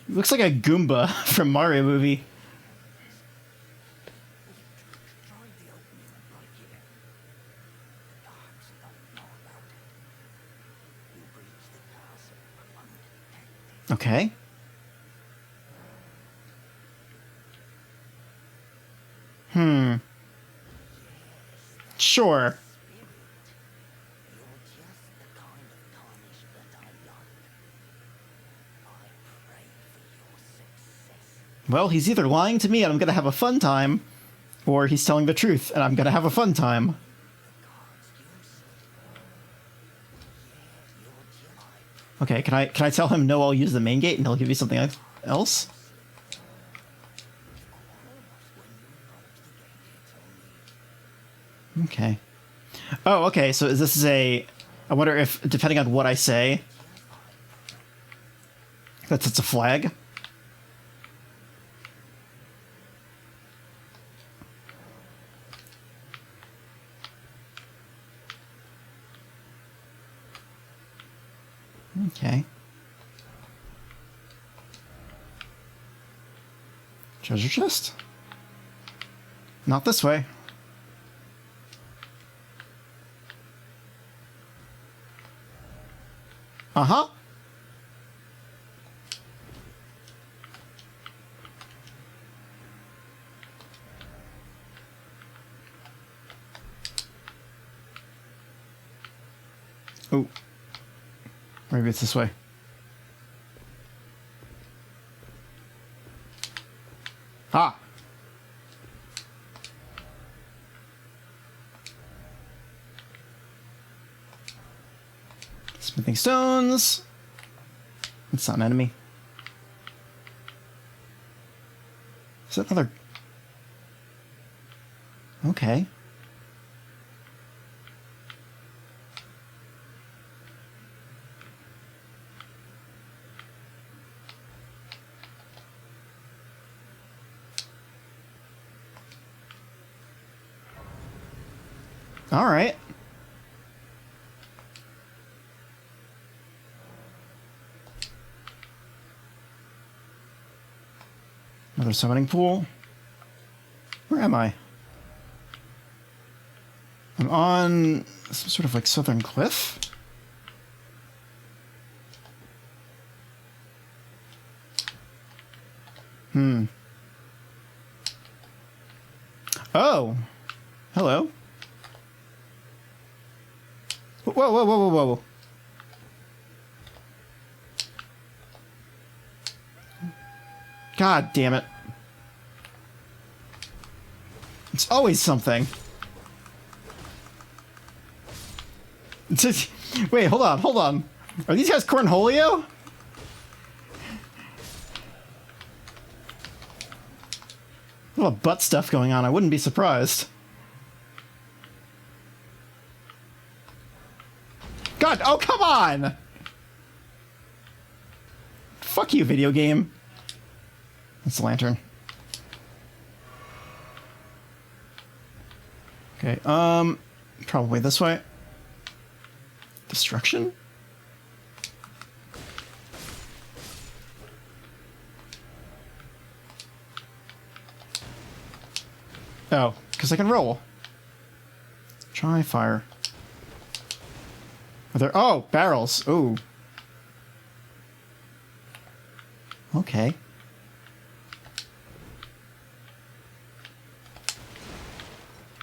Speaker 1: Looks like a Goomba from Mario movie. Okay. Sure. Well, he's either lying to me and I'm gonna have a fun time, or he's telling the truth and I'm gonna have a fun time. Okay, can I tell him no, I'll use the main gate and he'll give you something else? Okay. Oh, okay, so this is a... I wonder if, depending on what I say... It's a flag? Okay. Treasure chest? Not this way. Uh-huh. Oh. Maybe it's this way. Ah. Smithing stones. It's not an enemy. Is that another? Okay. All right. Another summoning pool. Where am I? I'm on some sort of like southern cliff. Oh. Hello. Whoa, whoa, whoa, whoa, whoa. God damn it. It's always something. Wait, hold on, hold on. Are these guys Cornholio? A little butt stuff going on, I wouldn't be surprised. God, oh, come on! Fuck you, video game. That's the lantern. Okay, probably this way. Destruction? Oh, because I can roll. Try fire. Are there? Oh, barrels. Ooh. Okay.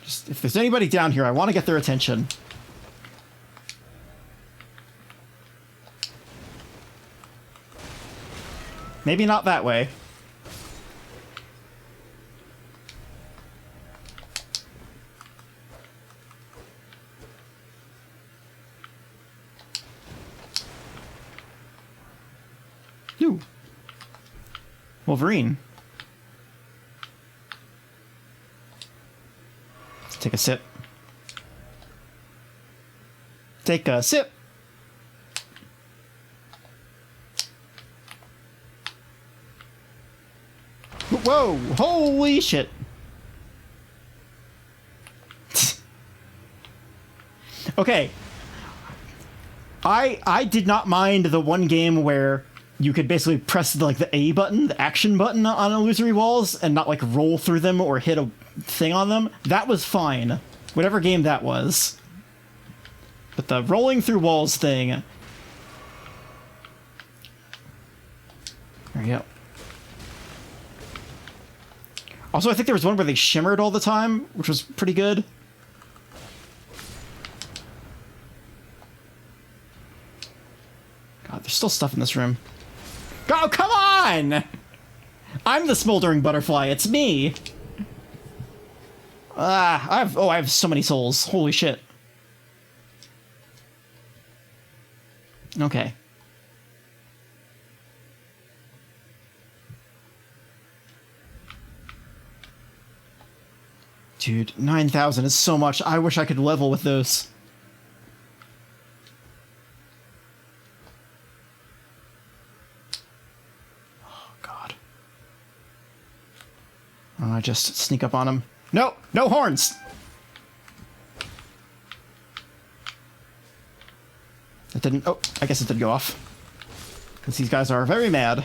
Speaker 1: Just, if there's anybody down here, I want to get their attention. Maybe not that way. Ooh. Wolverine. Let's take a sip. Take a sip. Whoa! Holy shit! Okay. I did not mind the one game where you could basically press like the A button, the action button on illusory walls, and not like roll through them or hit a thing on them. That was fine. Whatever game that was. But the rolling through walls thing... There you go. Also, I think there was one where they shimmered all the time, which was pretty good. God, there's still stuff in this room. Oh, come on! I'm the smoldering butterfly, it's me! I have so many souls. Holy shit. Okay. Dude, 9,000 is so much. I wish I could level with those. Oh, God. Oh, I just sneak up on him. No! No horns! That didn't... Oh, I guess it did go off. Because these guys are very mad.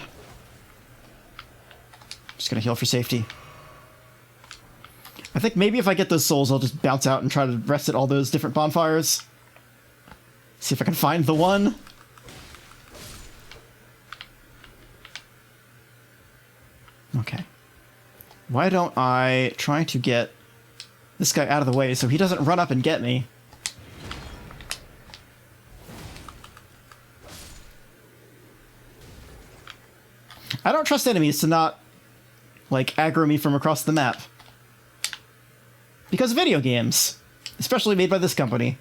Speaker 1: Just gonna heal for safety. I think maybe if I get those souls, I'll just bounce out and try to rest at all those different bonfires. See if I can find the one. Okay. Why don't I try to get this guy out of the way so he doesn't run up and get me? I don't trust enemies to not, like, aggro me from across the map. Because video games. Especially made by this company.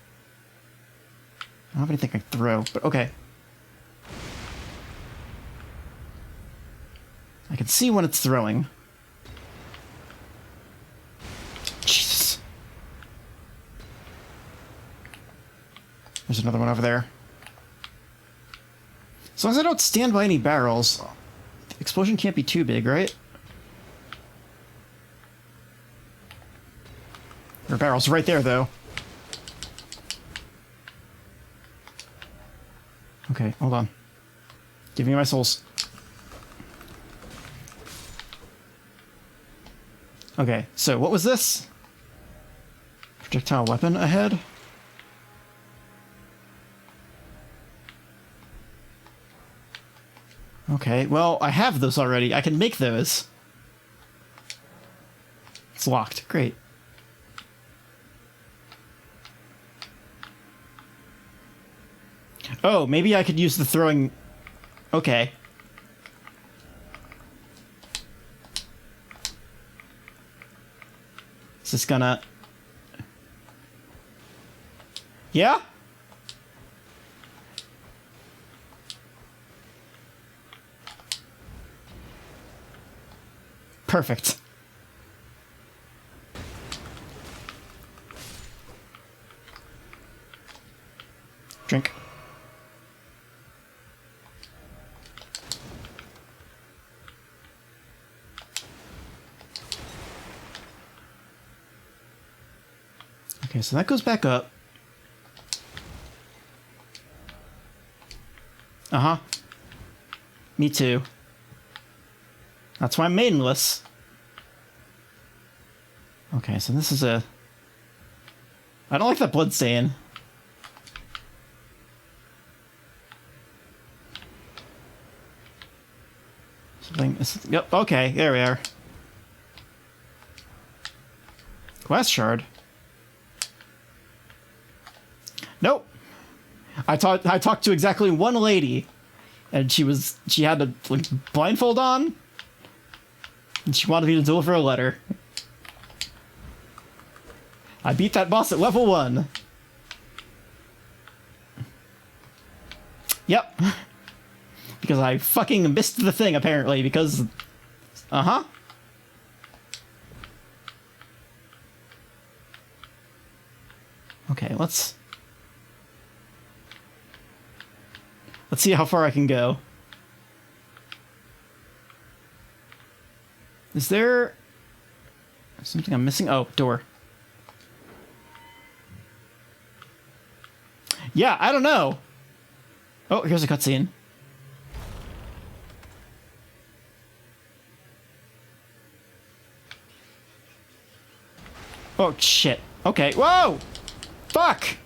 Speaker 1: I don't have anything I can throw, but okay. I can see when it's throwing. Jesus. There's another one over there. As long as I don't stand by any barrels, the explosion can't be too big, right? There are barrels right there, though. Okay, hold on. Give me my souls. Okay, so what was this? Projectile weapon ahead? Okay, well, I have those already. I can make those. It's locked. Great. Oh, maybe I could use the throwing... Okay. Is this gonna... Yeah? Perfect. Drink. Okay, so that goes back up. Uh-huh. Me too. That's why I'm maidenless. Okay, so this is a... I don't like that blood stain. Something... Yep, okay, there we are. Glass shard. Nope. I talked to exactly one lady, and she had a like, blindfold on, and she wanted me to deliver a letter. I beat that boss at level 1. Yep. Because I fucking missed the thing, apparently, because... Uh-huh. Okay, let's see how far I can go. Is there something I'm missing? Oh, door. Yeah, I don't know. Oh, here's a cutscene. Oh, shit. Okay, whoa! Fuck!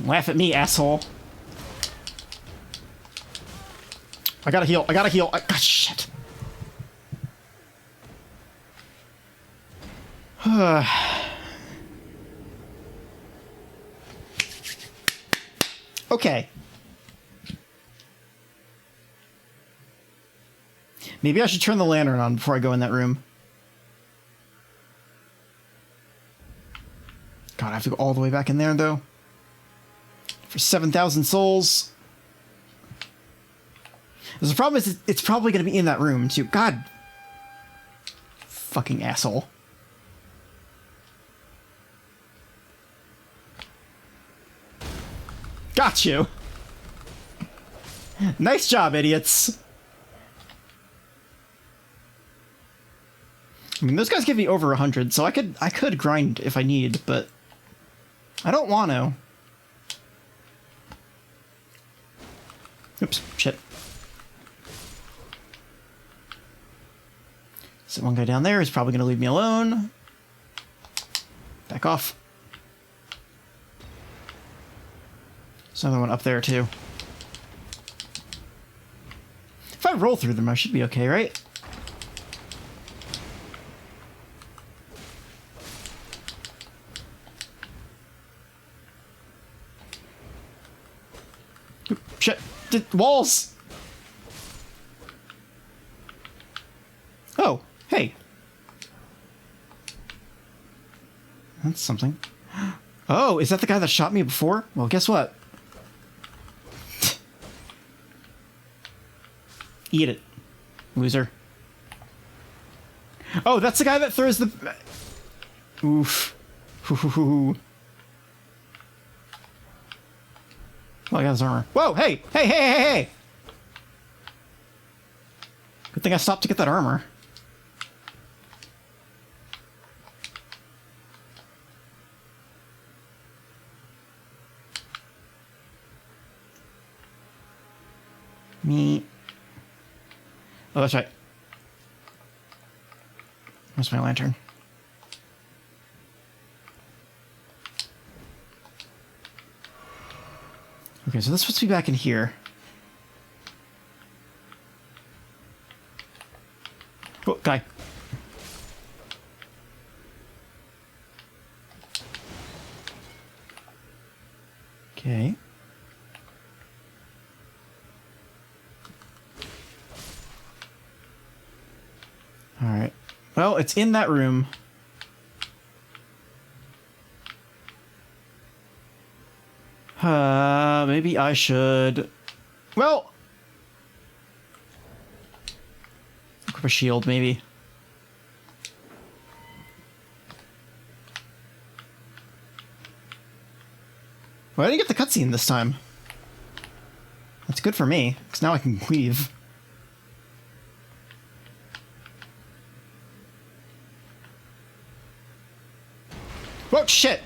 Speaker 1: Laugh at me, asshole. I gotta heal. Ah, shit. Okay. Maybe I should turn the lantern on before I go in that room. God, I have to go all the way back in there, though. For 7,000 souls. The problem is, it's probably going to be in that room, too. God. Fucking asshole. Got you. Nice job, idiots. I mean, those guys give me over 100, so I could grind if I need, but I don't want to. Oops, shit. So one guy down there is probably going to leave me alone. Back off. There's another one up there, too. If I roll through them, I should be okay, right? Oop, shit. Walls! Oh, hey. That's something. Oh, is that the guy that shot me before? Well, guess what? Eat it, loser. Oh, that's the guy that throws the... Oof. Ooh. Oh, I got his armor. Whoa, hey! Hey, hey, hey, hey! Good thing I stopped to get that armor. Me. Oh, that's right. Where's my lantern? Okay, so this is supposed to be back in here. Oh, guy. Okay. Alright. Well, it's in that room. Maybe I should... Well... equip a shield, maybe. Well, I didn't get the cutscene this time. That's good for me, because now I can leave. Whoa, shit!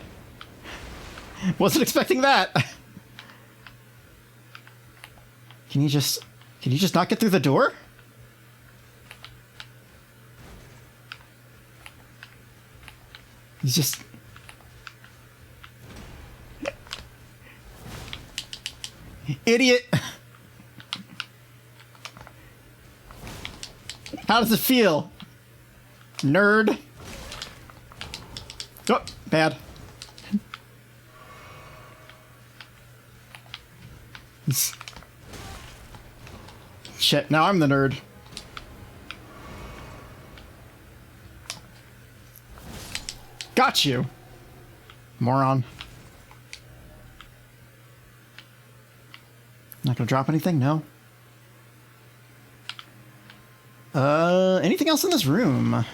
Speaker 1: Wasn't expecting that! Can you just not get through the door? He's just... Idiot! How does it feel? Nerd. Oh, bad. Shit, now I'm the nerd. Got you, moron. Not gonna drop anything? No. Anything else in this room?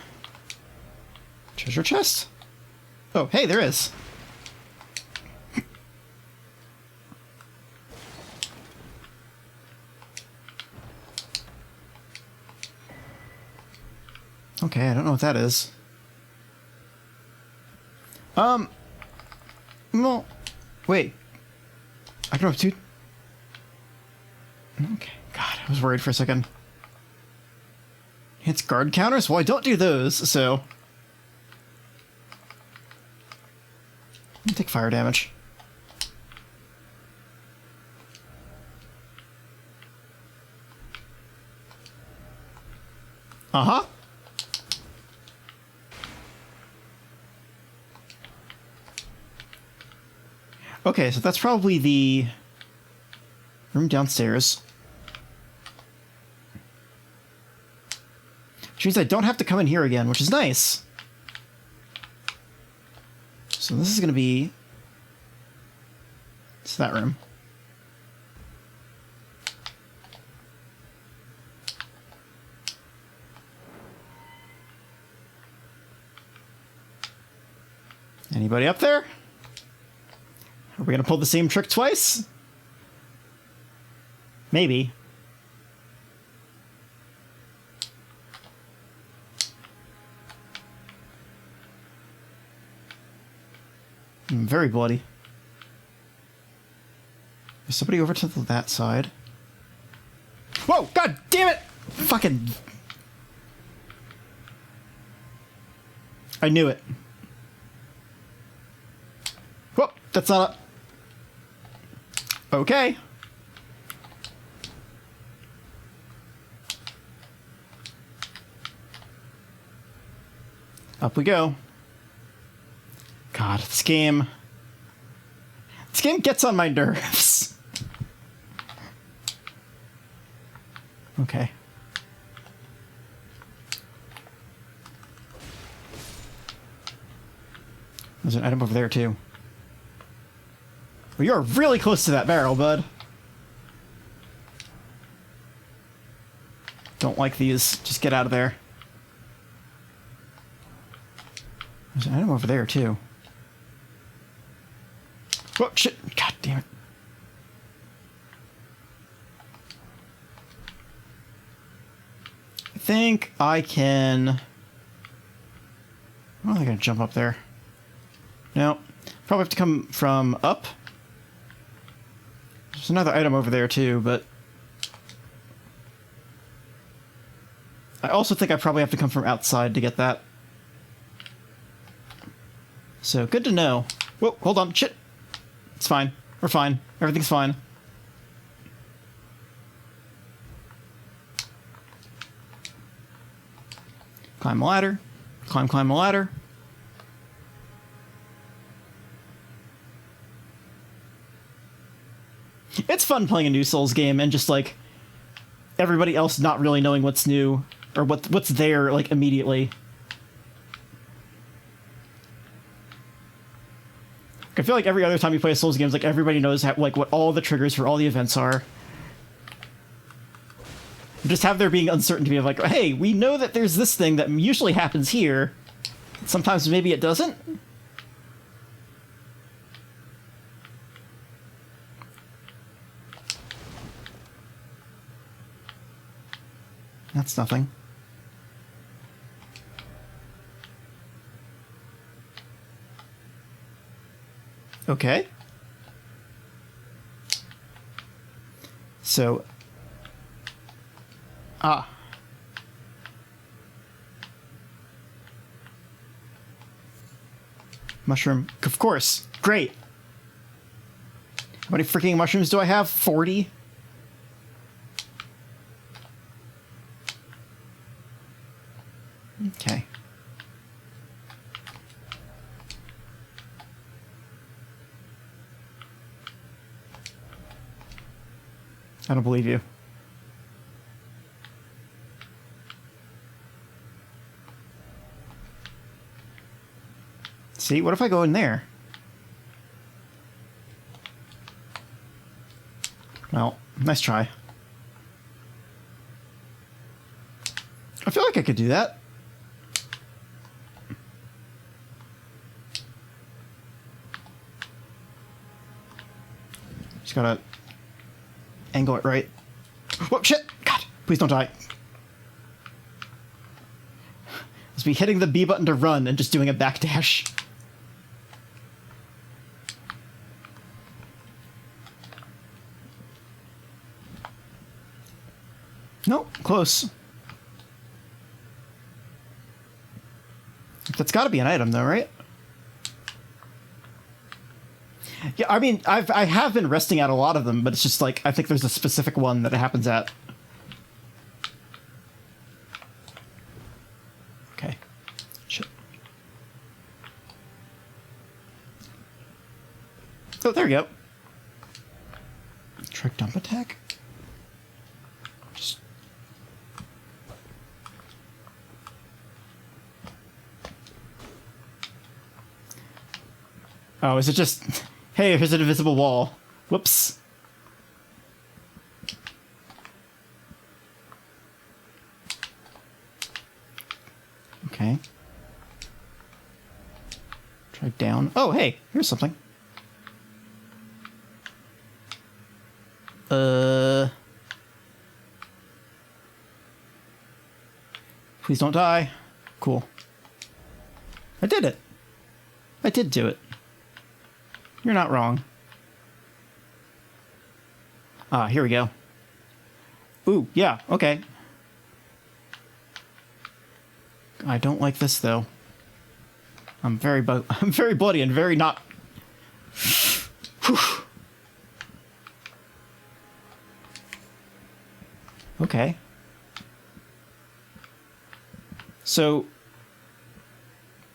Speaker 1: Treasure chest? Oh, hey, there is. Okay, I don't know what that is. Well, wait. I can have two... Okay, God, I was worried for a second. It's guard counters? Well, I don't do those, so... Take fire damage. Uh-huh. Okay, so that's probably the room downstairs. Which means I don't have to come in here again, which is nice. So this is going to be... It's that room. Anybody up there? Are we going to pull the same trick twice? Maybe. very bloody. There's somebody over to that side. Whoa! God damn it! Fucking... I knew it. Whoa! That's not a... Okay. Up we go. God, this game... This game gets on my nerves. Okay. There's an item over there, too. Well, you're really close to that barrel, bud. Don't like these. Just get out of there. There's an item over there, too. Whoa, shit. God damn it. I think I can... I don't think I can jump up there. No. Probably have to come from up. There's another item over there, too, but... I also think I probably have to come from outside to get that. So, good to know. Whoa, hold on. Shit. It's fine. We're fine. Everything's fine. Climb the ladder. Climb the ladder. It's fun playing a new Souls game and just, like, everybody else not really knowing what's new or what's there, like, immediately. I feel like every other time you play a Souls game, like, everybody knows how, like, what all the triggers for all the events are. Just have there being uncertainty of, like, hey, we know that there's this thing that usually happens here. Sometimes maybe it doesn't. That's nothing. Okay. So... Ah. Mushroom. Of course. Great. How many freaking mushrooms do I have? 40? Okay. I don't believe you. See, what if I go in there? Well, nice try. I feel like I could do that. Just gotta angle it right. Whoa, shit! God, please don't die. Let's be hitting the B button to run and just doing a backdash. Nope, close. That's got to be an item, though, right? Yeah, I mean, I have been resting at a lot of them, but it's just like I think there's a specific one that it happens at. Okay. Shit. Oh, there we go. Trick dump attack. Just... Oh, is it just... Hey, here's an invisible wall. Whoops. Okay. Try down. Oh, hey, here's something. Please don't die. Cool. I did it. I did do it. You're not wrong. Ah, here we go. Ooh, yeah, okay. I don't like this, though. I'm very bloody and very not... Whew. Okay. So...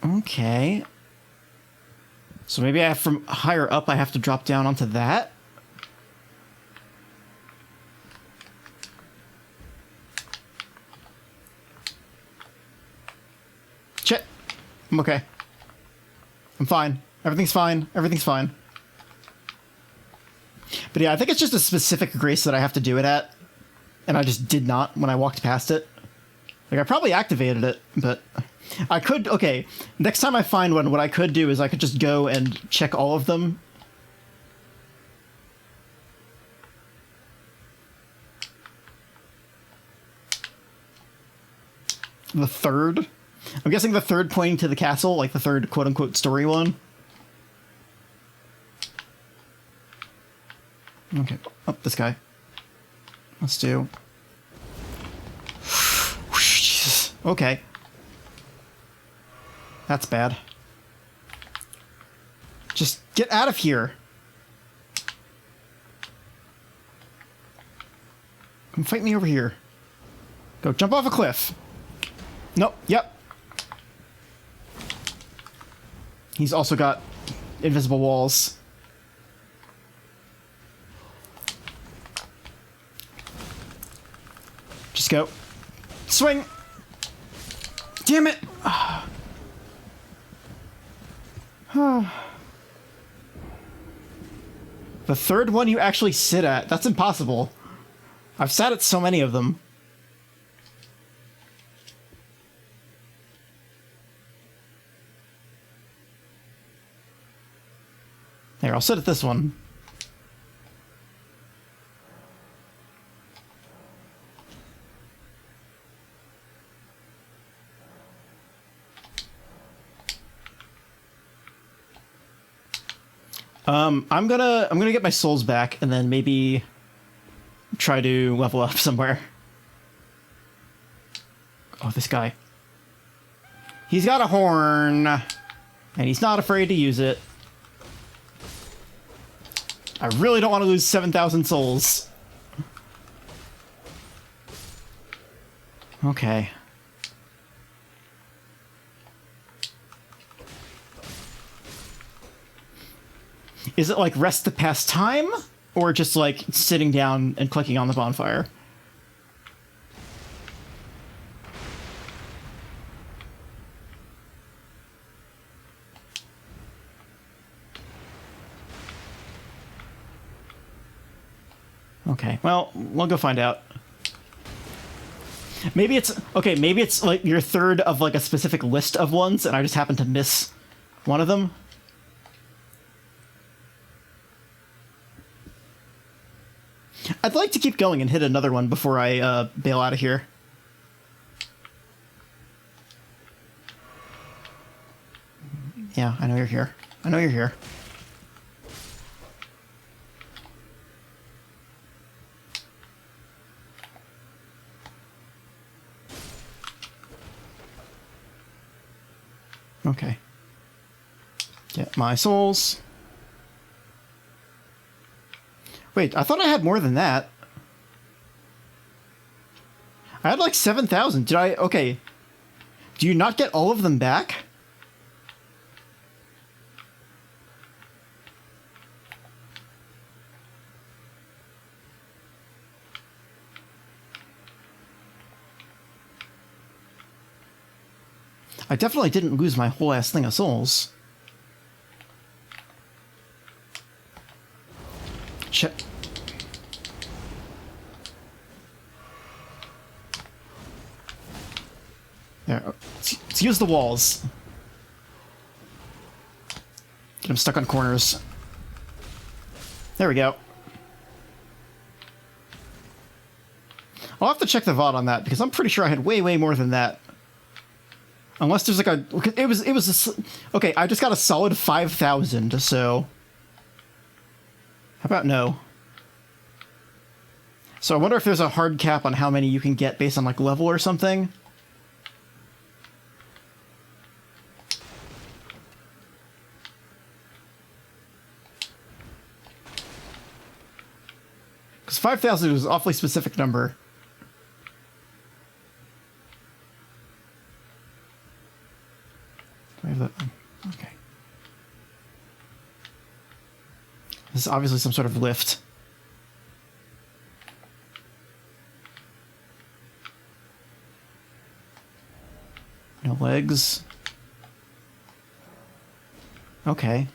Speaker 1: Okay. So maybe I have from higher up I have to drop down onto that? Shit. I'm okay. I'm fine. Everything's fine. Everything's fine. But yeah, I think it's just a specific grace that I have to do it at. And I just did not when I walked past it. Like, I probably activated it, but... I could... Okay, next time I find one, what I could do is I could just go and check all of them. The third? I'm guessing the third pointing to the castle, like the third quote-unquote story one. Okay, up this guy. Let's do... Jesus. Okay. That's bad. Just get out of here. Come fight me over here. Go jump off a cliff. Nope. Yep. He's also got invisible walls. Just go. Swing! Damn it! The third one you actually sit at. That's impossible. I've sat at so many of them. There, I'll sit at this one. I'm gonna get my souls back and then maybe try to level up somewhere. Oh, this guy. He's got a horn, and he's not afraid to use it. I really don't want to lose 7,000 souls. Okay. Is it like rest to pass time? Or just like sitting down and clicking on the bonfire? Okay, well, we'll go find out. Maybe it's... Okay, maybe it's like your third of like a specific list of ones, and I just happen to miss one of them. I'd like to keep going and hit another one before I bail out of here. Yeah, I know you're here. I know you're here. Okay. Get my souls. Wait, I thought I had more than that. I had like 7,000. Did I? Okay. Do you not get all of them back? I definitely didn't lose my whole ass thing of souls. Shit. There. Let's use the walls. Get him stuck on corners. There we go. I'll have to check the VOD on that, because I'm pretty sure I had way, way more than that. Unless there's like a... Okay, I just got a solid 5,000, so... about no? So I wonder if there's a hard cap on how many you can get based on like level or something. Because 5,000 is an awfully specific number. Do I have that? Okay. This is obviously some sort of lift. No legs. Okay.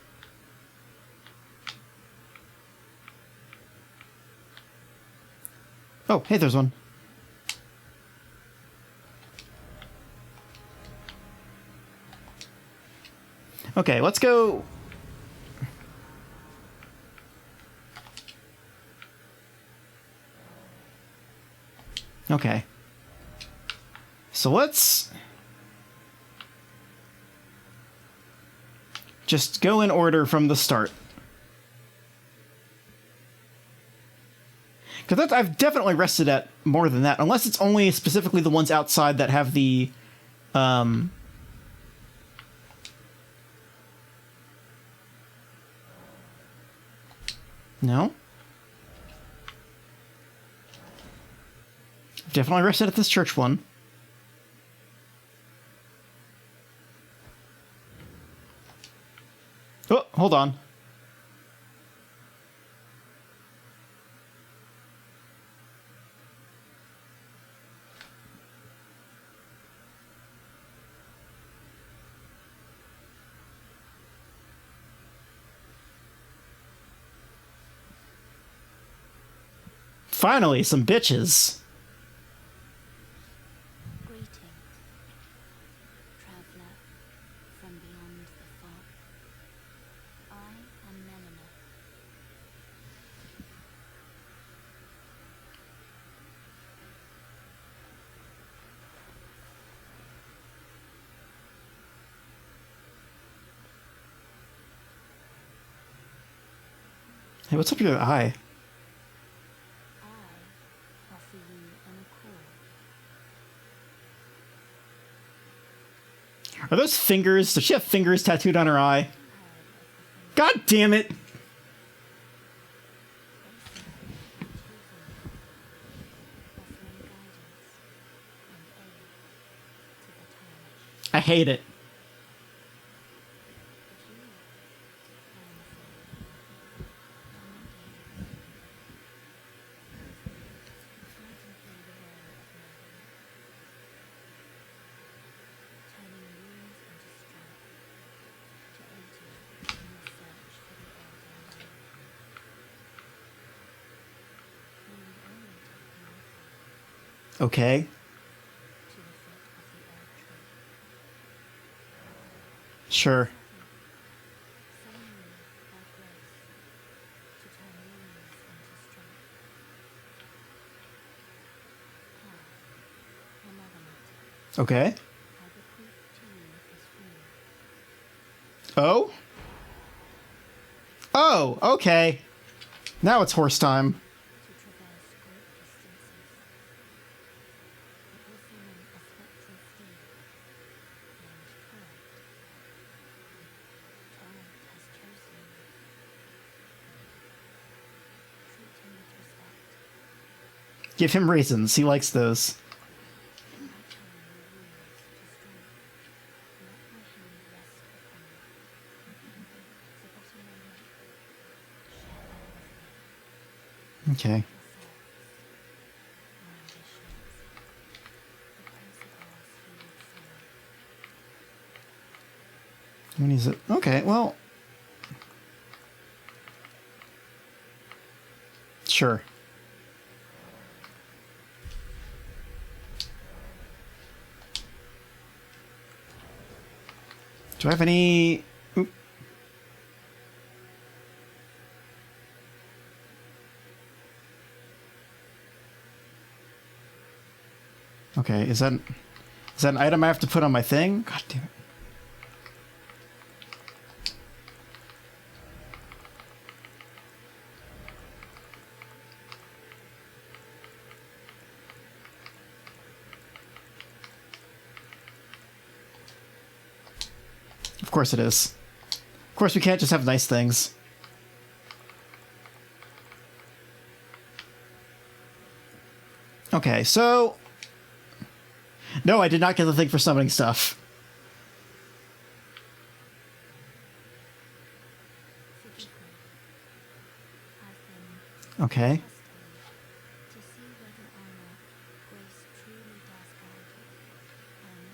Speaker 1: Oh, hey, there's one. Okay, let's go. Okay. So let's just go in order from the start. Because I've definitely rested at more than that, unless it's only specifically the ones outside that have the, No? I've definitely rested at this church one. Oh, hold on. Finally, some bitches.
Speaker 3: Greetings, traveler from beyond the fog. I am Melina.
Speaker 1: Hey, what's up your eye?
Speaker 3: I offer you an accord.
Speaker 1: Are those fingers? Does she have fingers tattooed on her eye? God damn it! I hate it. Okay. Sure. Okay. Oh? Oh, okay. Now it's horse time. Give him reasons. He likes those. Okay. When is it? Okay, well. Sure. Do I have any... Oop. Okay, is that an item I have to put on my thing? God damn it. course it is. Of course we can't just have nice things. Okay, so... No, I did not get the thing for summoning stuff.
Speaker 3: Forgive me. I've been
Speaker 1: Okay.
Speaker 3: testing to see whether or not grace truly does guide you, and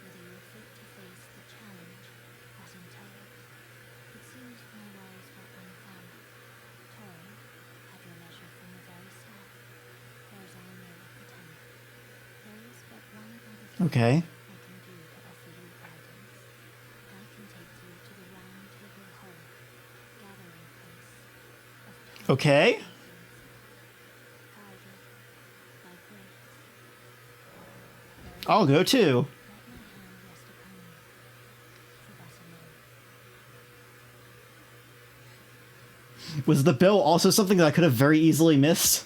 Speaker 3: whether you're fit to face the challenge as entailed. It seems my worries were unfounded. Toil had your measure from the very start, whereas I merely pretend. There is but one other thing
Speaker 1: Okay.
Speaker 3: I can do to offer you guidance. I can take you to the round table hall, gathering place of
Speaker 1: Okay.
Speaker 3: guided by grace.
Speaker 1: I'll go too.
Speaker 3: Let my hand rest upon you, for that alone.
Speaker 1: Was the bill also something that I could have very easily missed?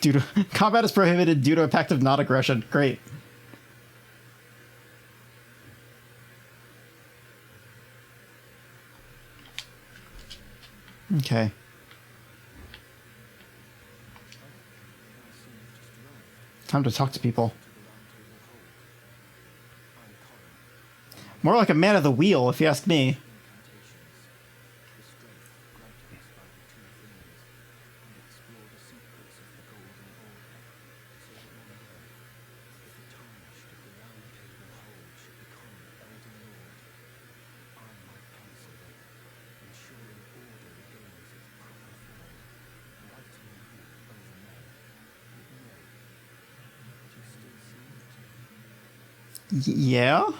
Speaker 1: Due to combat is prohibited due to a pact of non-aggression. Great. Okay. Time to talk to people. More like a man of the wheel, if you ask me. Yeah?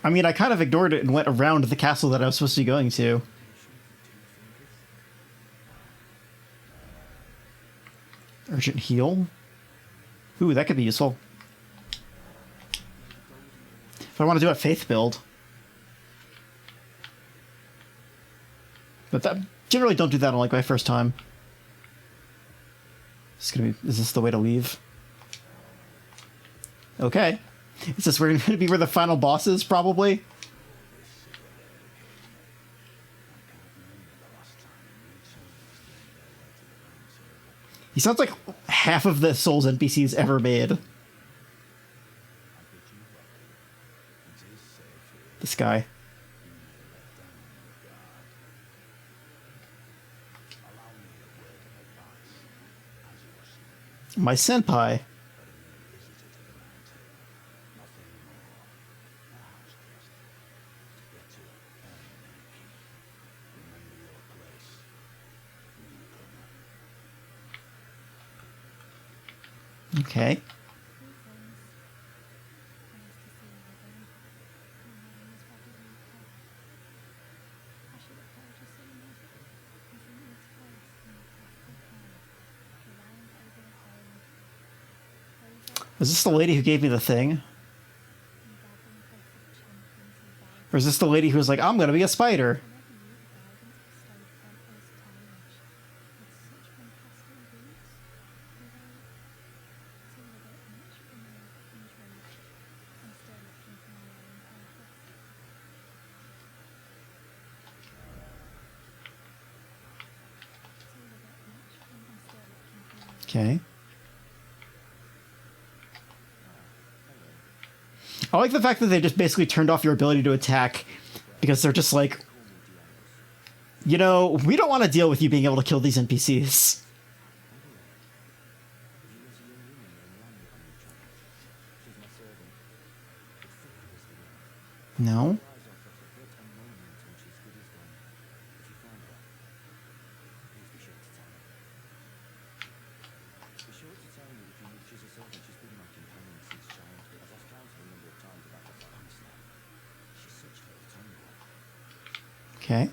Speaker 1: I mean, I kind of ignored it and went around the castle that I was supposed to be going to. Urgent heal? Ooh, that could be useful. If I want to do a faith build. But that generally don't do that on like my first time. Is this the way to leave? Okay. Is this where going to be where the final boss is, probably? He sounds like half of the Souls NPCs ever made. This guy. My senpai. Okay. Is this the lady who gave me the thing? Or is this the lady who was like, I'm gonna be a spider? Okay. I like the fact that they just basically turned off your ability to attack because they're just like, you know, we don't want to deal with you being able to kill these NPCs. No? Okay.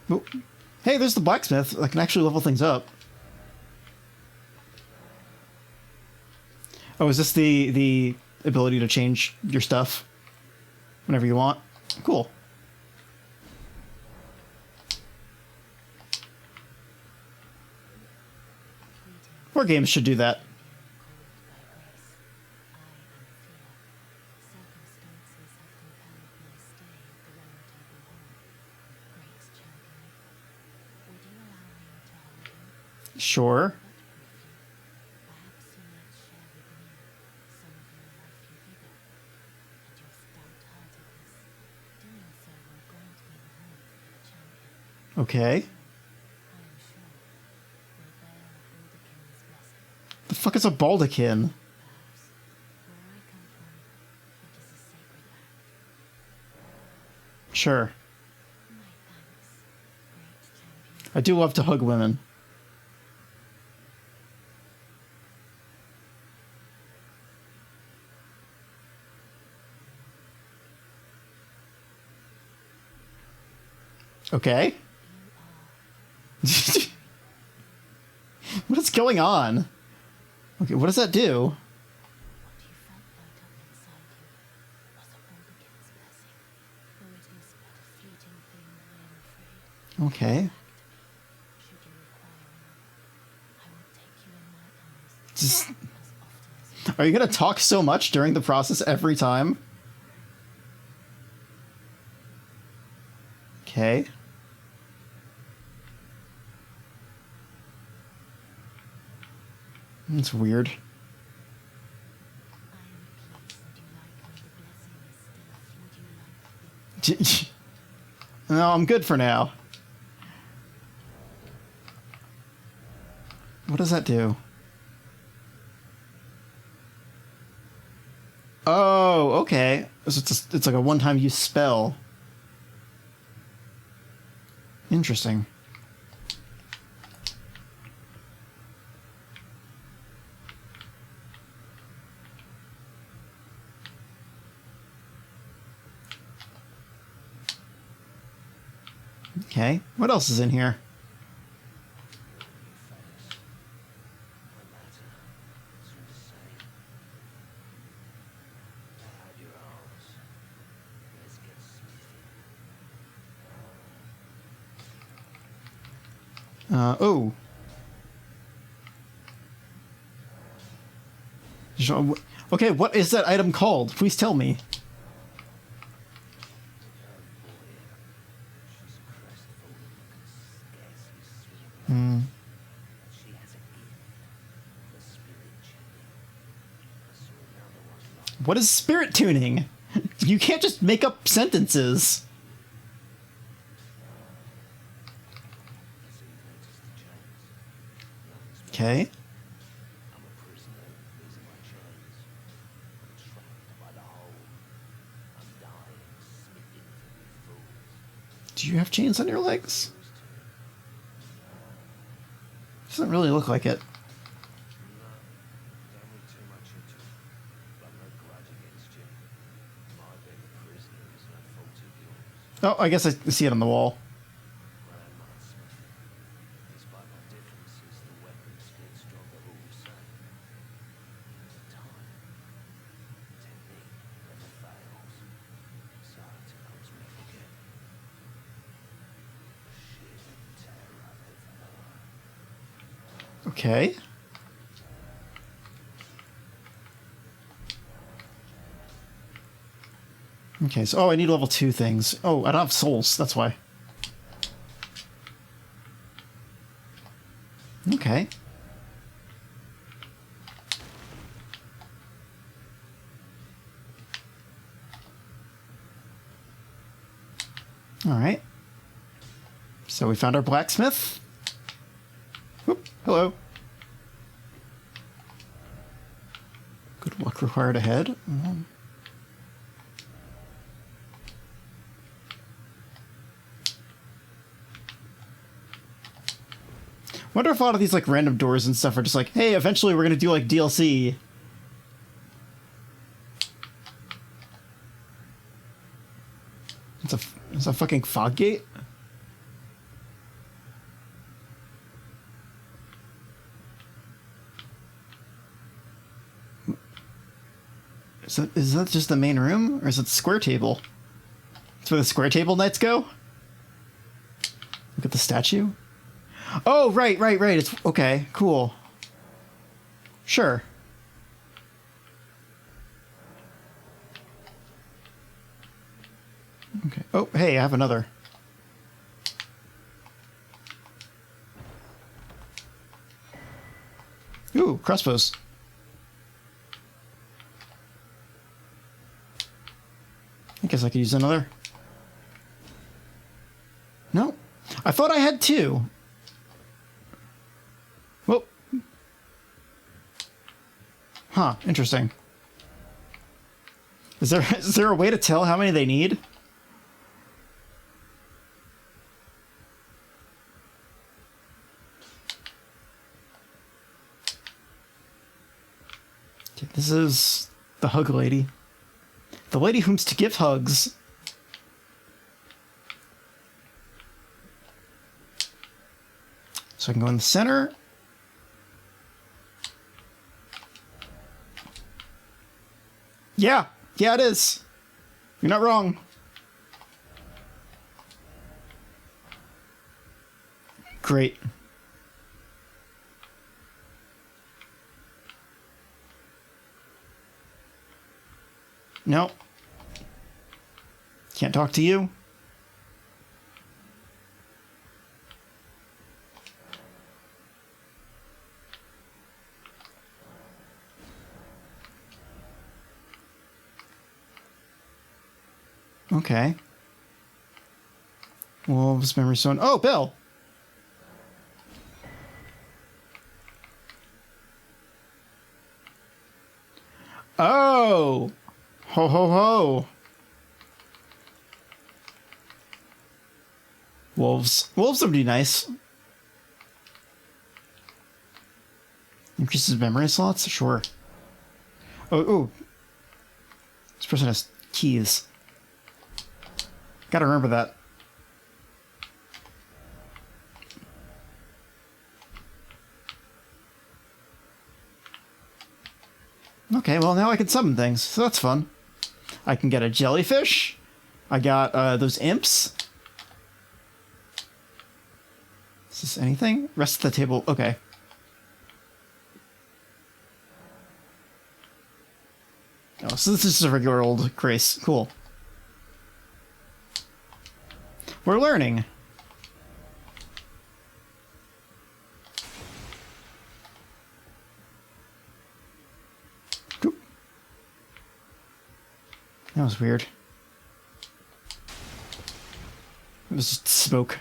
Speaker 1: Oh. Hey, there's the blacksmith. I can actually level things up. Oh, is this the ability to change your stuff whenever you want? Cool. More games should do that. Sure. Okay. The fuck is a baldaquin? Sure. I do love to hug women. Okay. What is going on? Okay, what does that do? Okay. Just, are you gonna talk so much during the process every time? Okay. That's weird. No, I'm good for now. What does that do? Oh, okay. So it's like a one-time use spell. Interesting. Okay, what else is in here? Oh. Okay, what is that item called? Please tell me. What is spirit tuning? You can't just make up sentences. Okay. Do you have chains on your legs? Doesn't really look like it. Oh, I guess I see it on the wall. Okay. Okay, so oh, I need level 2 things. Oh, I don't have souls, that's why. Okay. Alright. So we found our blacksmith. Whoop, hello. Good luck required ahead. Wonder if a lot of these like random doors and stuff are just like, hey, eventually we're gonna do like DLC. It's a fucking fog gate. Is that just the main room? Or is it the square table? It's where the square table knights go? Look at the statue. Oh, right. It's okay, cool. Sure. Okay. Oh, hey, I have another. Ooh, crossbows. I guess I could use another. No. I thought I had two. Well. Huh, interesting. Is there a way to tell how many they need? Okay, this is the hug lady. The lady whom's to give hugs. So I can go in the center. Yeah, it is. You're not wrong. Great. No. Can't talk to you. Okay. Wolves, memory stone. Oh, Bill! Oh! Ho, ho, ho! Wolves. Wolves would be nice. Increases memory slots? Sure. Oh. This person has keys. Gotta remember that. Okay, well now I can summon things, so that's fun. I can get a jellyfish. I got those imps. Is this anything? Rest of the table. Okay. Oh, so this is just a regular old Grace. Cool. We're learning. Oop. That was weird. It was just smoke.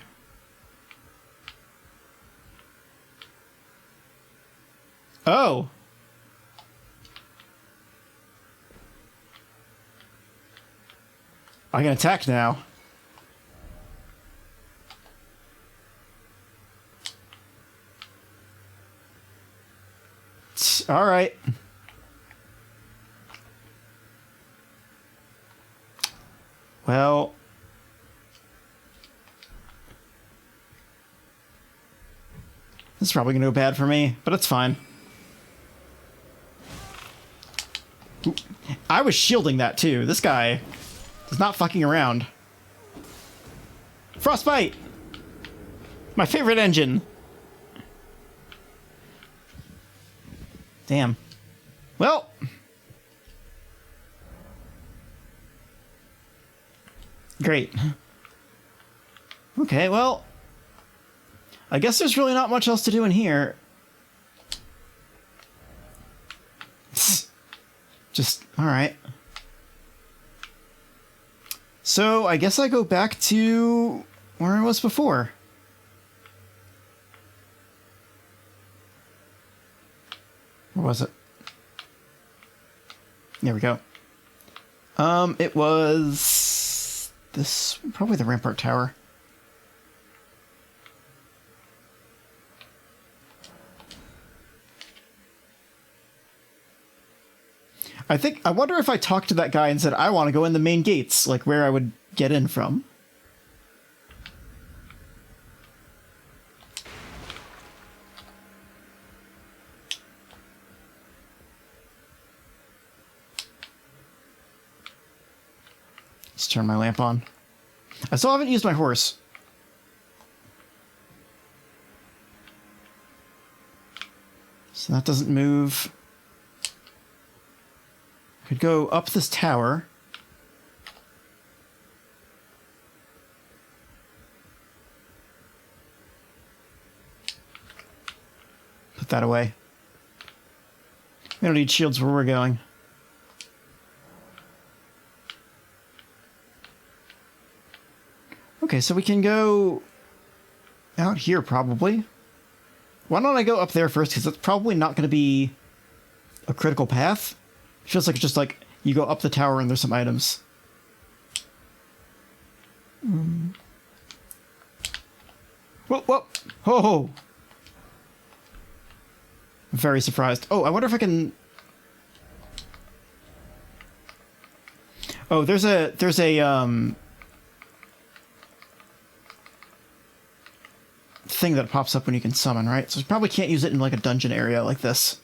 Speaker 1: Oh! I can attack now. All right. Well. This is probably going to go bad for me, but it's fine. Ooh. I was shielding that too. This guy is not fucking around. Frostbite! My favorite engine. Damn. Well. Great. Okay, well. I guess there's really not much else to do in here. Just, alright. So, I guess I go back to where I was before. Where was it? There we go. It was this, probably the Rampart Tower. I wonder if I talked to that guy and said, I want to go in the main gates, like where I would get in from. Let's turn my lamp on. I still haven't used my horse. So that doesn't move. Could go up this tower. Put that away. We don't need shields where we're going. Okay, so we can go out here probably. Why don't I go up there first? Because it's probably not going to be a critical path. It feels like it's just like you go up the tower and there's some items. Whoa, whoa, ho, ho. I'm very surprised. Oh, I wonder if I can... Oh, there's a thing that pops up when you can summon, right? So you probably can't use it in like a dungeon area like this.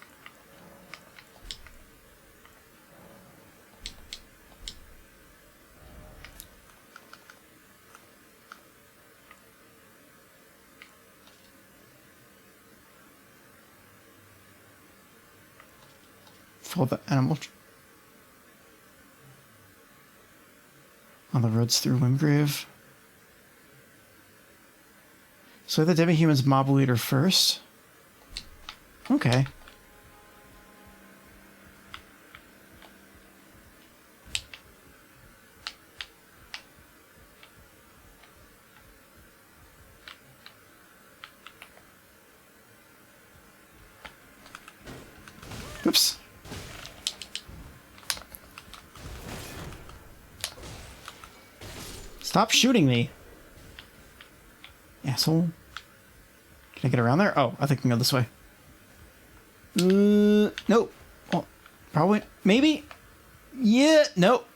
Speaker 1: Follow the animal on the roads through Wimgrave. So the demi-human's mob leader first. Okay. Oops. Stop shooting me. Asshole. Can I get around there? Oh, I think I can go this way. Nope. Well, probably. Maybe? Yeah, nope.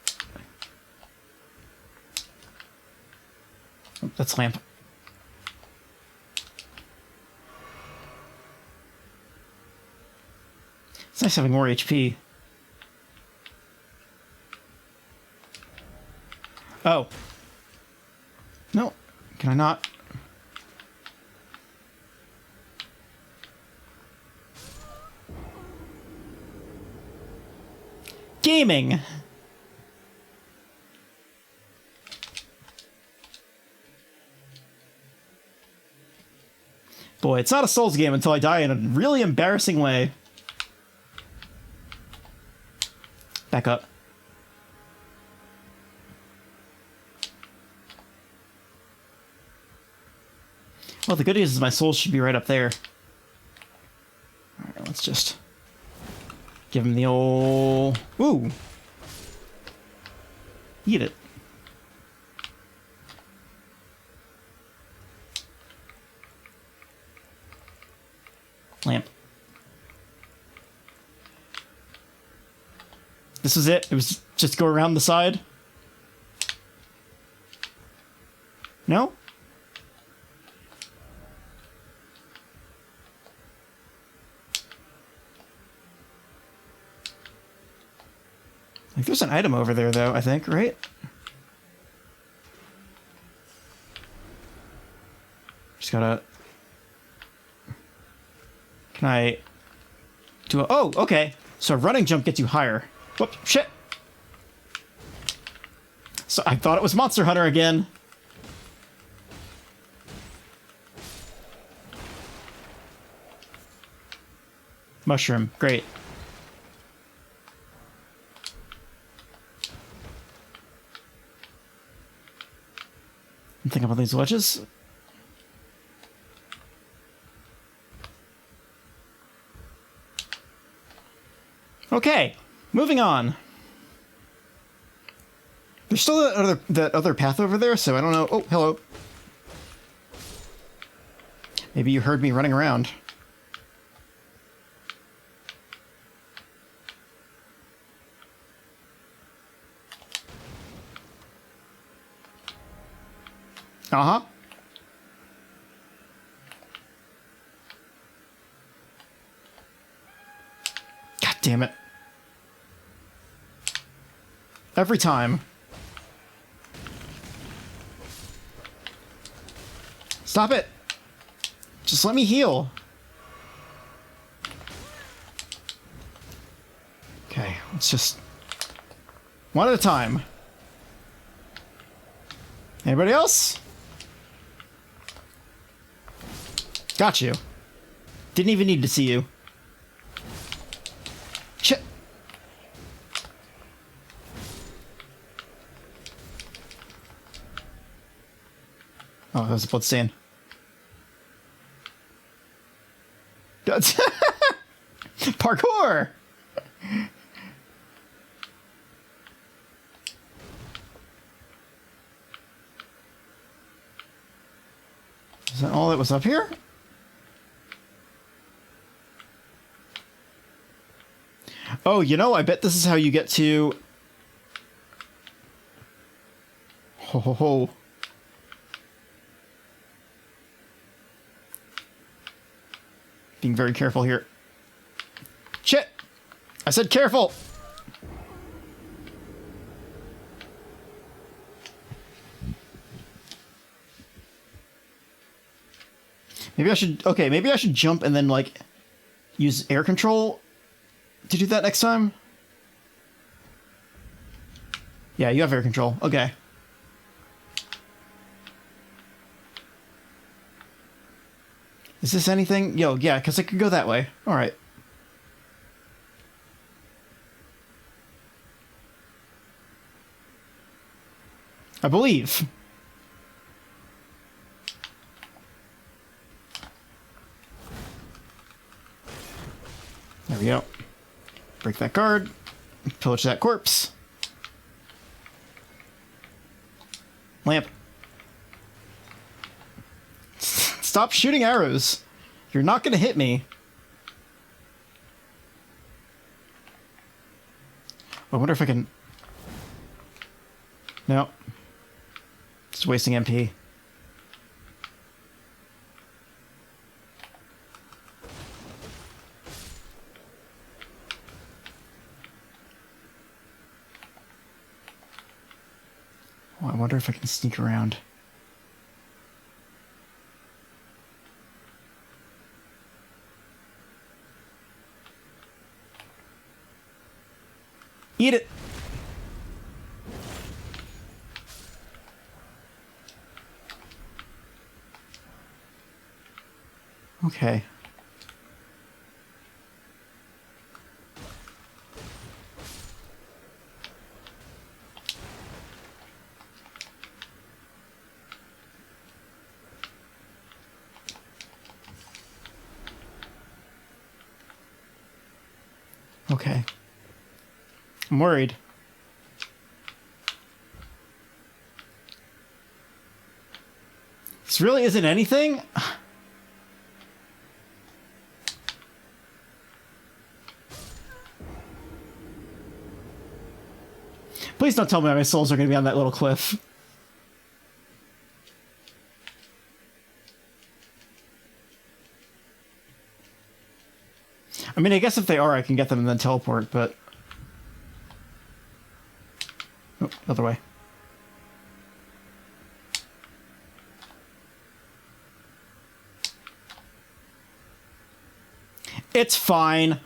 Speaker 1: Oh, that's lamp. It's nice having more HP. Oh. No. Can I not? Gaming. Boy, it's not a Souls game until I die in a really embarrassing way. Back up. Well, the good news is my souls should be right up there. Alright, let's just give him the old... Ooh! Eat it. Lamp. This was it? It was just go around the side? No? Like, there's an item over there, though, I think, right? Just gotta... Can I... do a... Oh, okay. So a running jump gets you higher. Whoop, shit! So I thought it was Monster Hunter again. Mushroom, great. I'm thinking about these wedges. Okay, moving on. There's still that other path over there, so I don't know. Oh, hello. Maybe you heard me running around. Uh-huh. God damn it. Every time. Stop it! Just let me heal. Okay, let's just... one at a time. Anybody else? Got you. Didn't even need to see you. Shit. Oh, that was a bloodstain. Parkour! Is that all that was up here? Oh, you know, I bet this is how you get to... Ho ho ho. Being very careful here. Shit! I said careful! Maybe I should... okay, maybe I should jump and then, like, use air control to do that next time? Yeah, you have air control. Okay. Is this anything? Yo, yeah, because I could go that way. Alright. I believe. There we go. Break that guard. Pillage that corpse. Lamp. Stop shooting arrows. You're not going to hit me. I wonder if I can... no. Just wasting MP. Oh, I wonder if I can sneak around. Eat it! Okay. Okay. I'm worried. This really isn't anything? Please don't tell me my souls are going to be on that little cliff. I mean, I guess if they are, I can get them and then teleport, but... oh, other way. It's fine.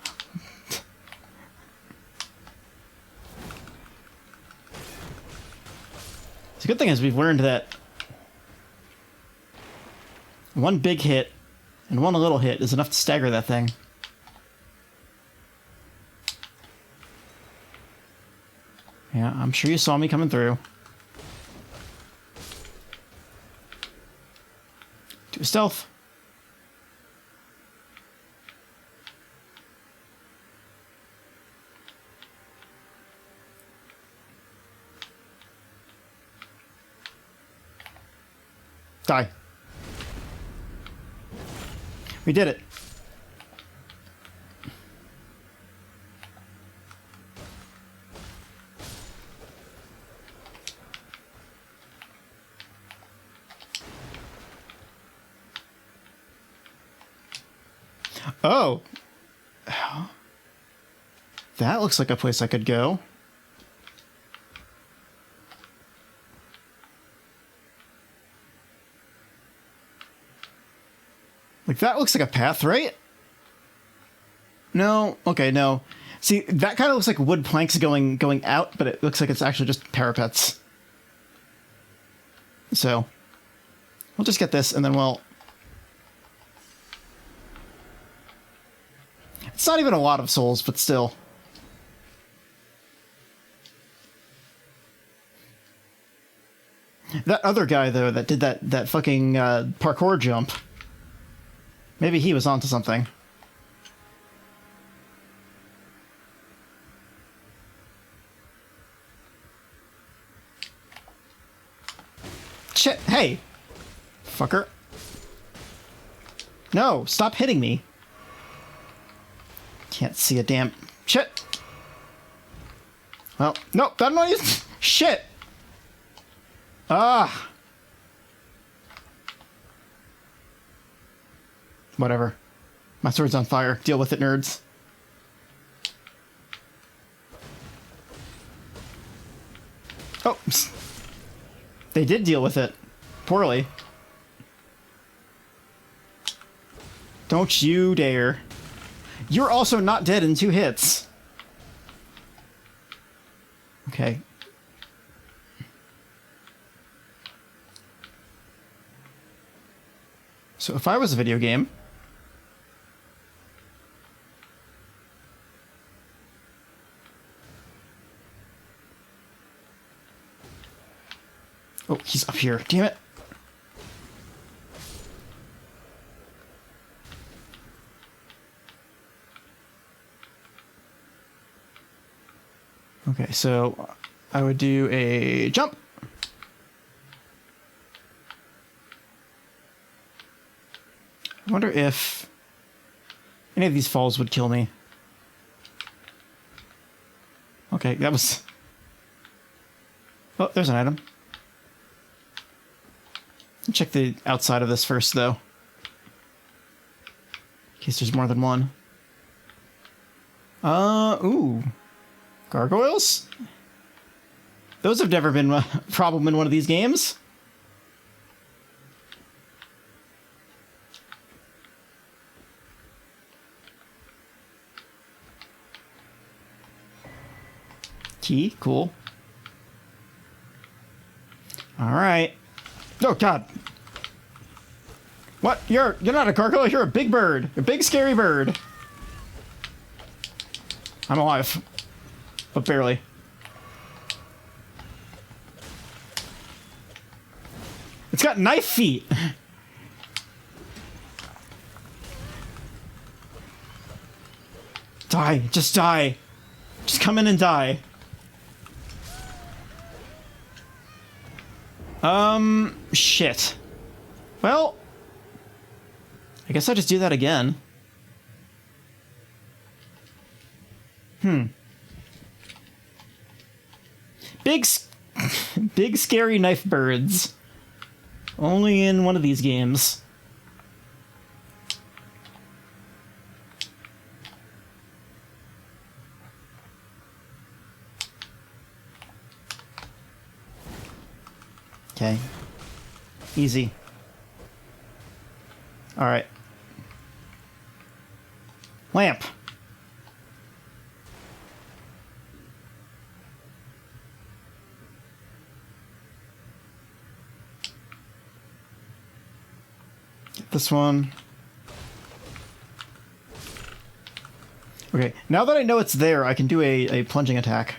Speaker 1: The good thing is we've learned that one big hit and one little hit is enough to stagger that thing. Yeah, I'm sure you saw me coming through. Do a stealth. Die. We did it. Oh. That looks like a place I could go. Like, that looks like a path, right? No? Okay, no. See, that kind of looks like wood planks going out, but it looks like it's actually just parapets. So, we'll just get this, and then we'll... It's not even a lot of souls, but still. That other guy, though, that did that fucking parkour jump, maybe he was onto something. Shit, hey! Fucker. No, stop hitting me. Can't see a damn... Shit! Well, nope, I don't know you... Shit! Ah! Whatever. My sword's on fire. Deal with it, nerds. Oh! They did deal with it. Poorly. Don't you dare. You're also not dead in 2 hits. Okay. So if I was a video game... Oh, he's up here. Damn it. Okay, so I would do a jump. I wonder if any of these falls would kill me. Okay, that was... Oh, there's an item. Check the outside of this first, though. In case there's more than one. Ooh. Gargoyles? Those have never been a problem in one of these games. Key, cool. Alright. Oh, God. What? You're not a gargoyle, you're a big bird. A big, scary bird. I'm alive. But barely. It's got knife feet! Die. Just die. Just come in and die. Shit. Well, I guess I'll just do that again. Big scary knife birds. Only in one of these games. Okay. Easy. Alright. Lamp. Get this one. Okay, now that I know it's there, I can do a plunging attack.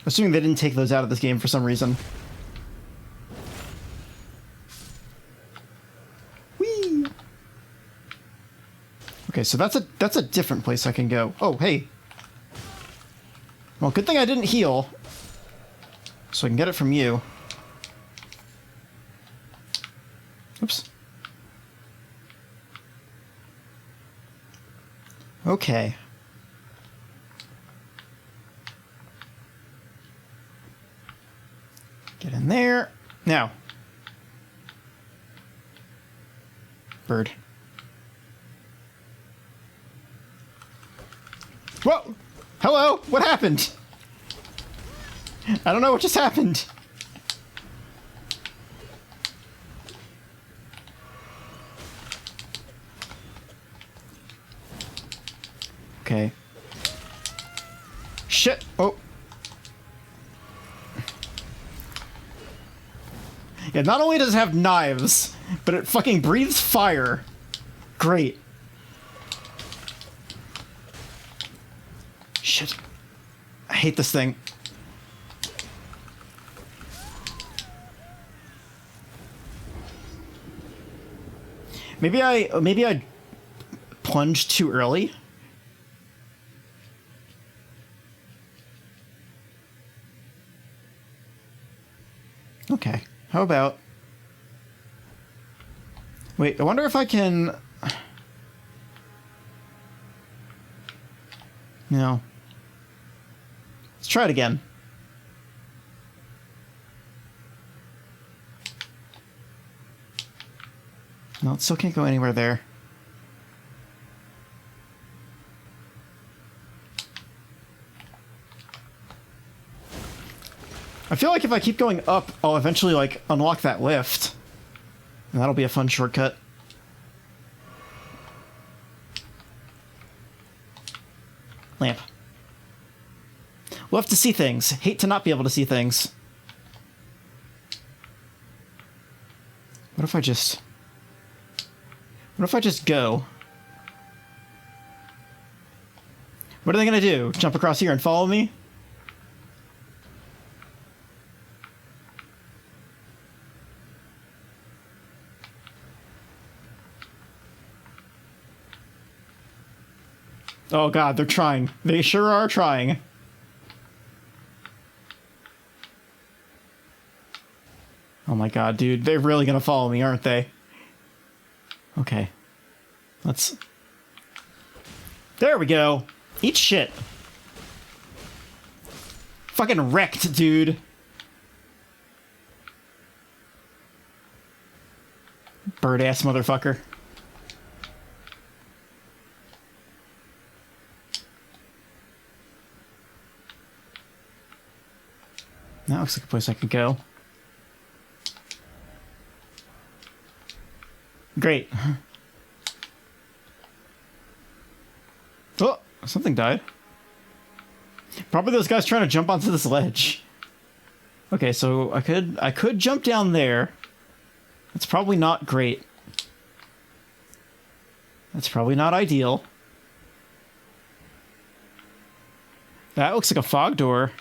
Speaker 1: Assuming they didn't take those out of this game for some reason. Whee! Okay, so that's a different place I can go. Oh, hey. Well, good thing I didn't heal. So I can get it from you. Oops. Okay. Get in there. Now. Bird. Whoa! Hello? What happened? I don't know what just happened. Okay. Shit! Oh. Yeah, not only does it have knives, but it fucking breathes fire. Great. Shit. I hate this thing. Maybe I plunged too early. Okay. How about... Wait, I wonder if I can... No. Let's try it again. No, it still can't go anywhere there. I feel like if I keep going up, I'll eventually, like, unlock that lift. And that'll be a fun shortcut. Lamp. Love to see things. Hate to not be able to see things. What if I just... What if I just go? What are they gonna do? Jump across here and follow me? Oh god, they're trying. They sure are trying. Oh my god, dude. They're really gonna follow me, aren't they? Okay. Let's... There we go. Eat shit. Fucking wrecked, dude. Bird-ass motherfucker. That looks like a place I could go. Great. Oh, something died. Probably those guys trying to jump onto this ledge. Okay, so I could jump down there. That's probably not great. That's probably not ideal. That looks like a fog door.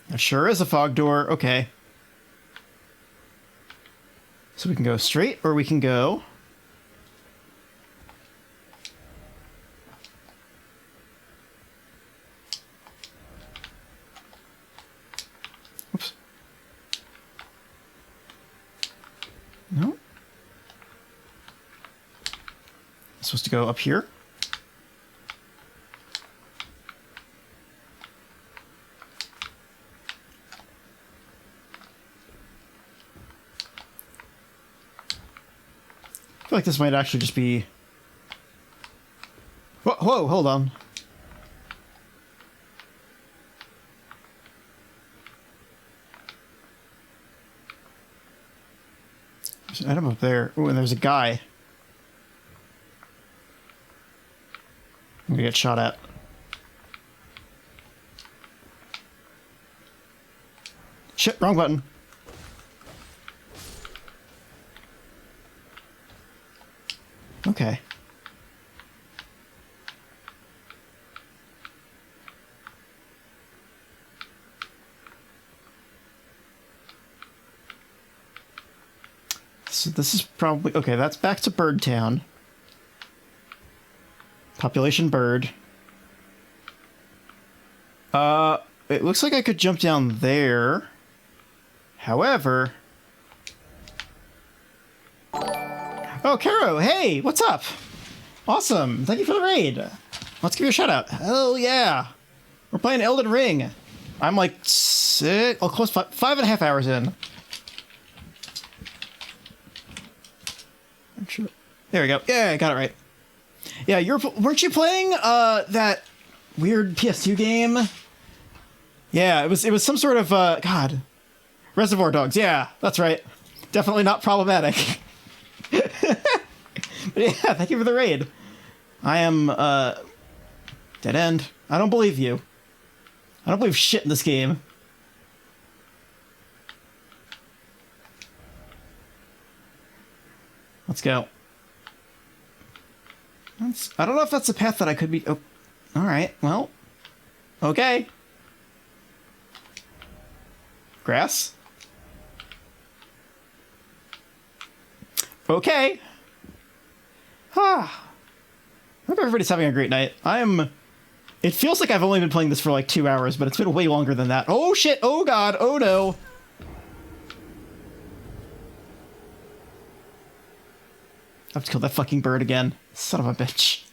Speaker 1: That sure is a fog door. Okay. So we can go straight, or we can go... Oops. No. I'm supposed to go up here? I feel like this might actually just be... Whoa, whoa, hold on. There's an item up there. Ooh, and there's a guy. I'm gonna get shot at. Shit, wrong button. Okay. So this is probably... Okay, that's back to Bird Town. Population bird. It looks like I could jump down there. However... Oh, Caro, hey, what's up? Awesome, thank you for the raid. Let's give you a shout out. Hell yeah. We're playing Elden Ring. I'm like close 5.5 hours in. There we go. Yeah, I got it right. Yeah, weren't you playing that weird PS2 game? Yeah, it was some sort of God, Reservoir Dogs. Yeah, that's right. Definitely not problematic. But yeah, thank you for the raid. I am dead end. I don't believe you. I don't believe shit in this game. Let's go. I don't know if that's a path that I could be... Oh, all right, well. Okay. Grass? Okay. Ah. I hope everybody's having a great night. It feels like I've only been playing this for like 2 hours, but it's been way longer than that. Oh shit, oh god, oh no. I have to kill that fucking bird again. Son of a bitch.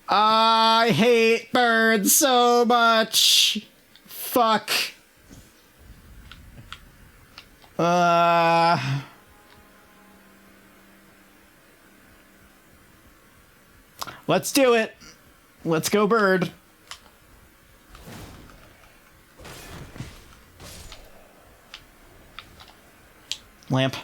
Speaker 1: I hate birds so much. Fuck. Let's do it. Let's go, bird. Lamp.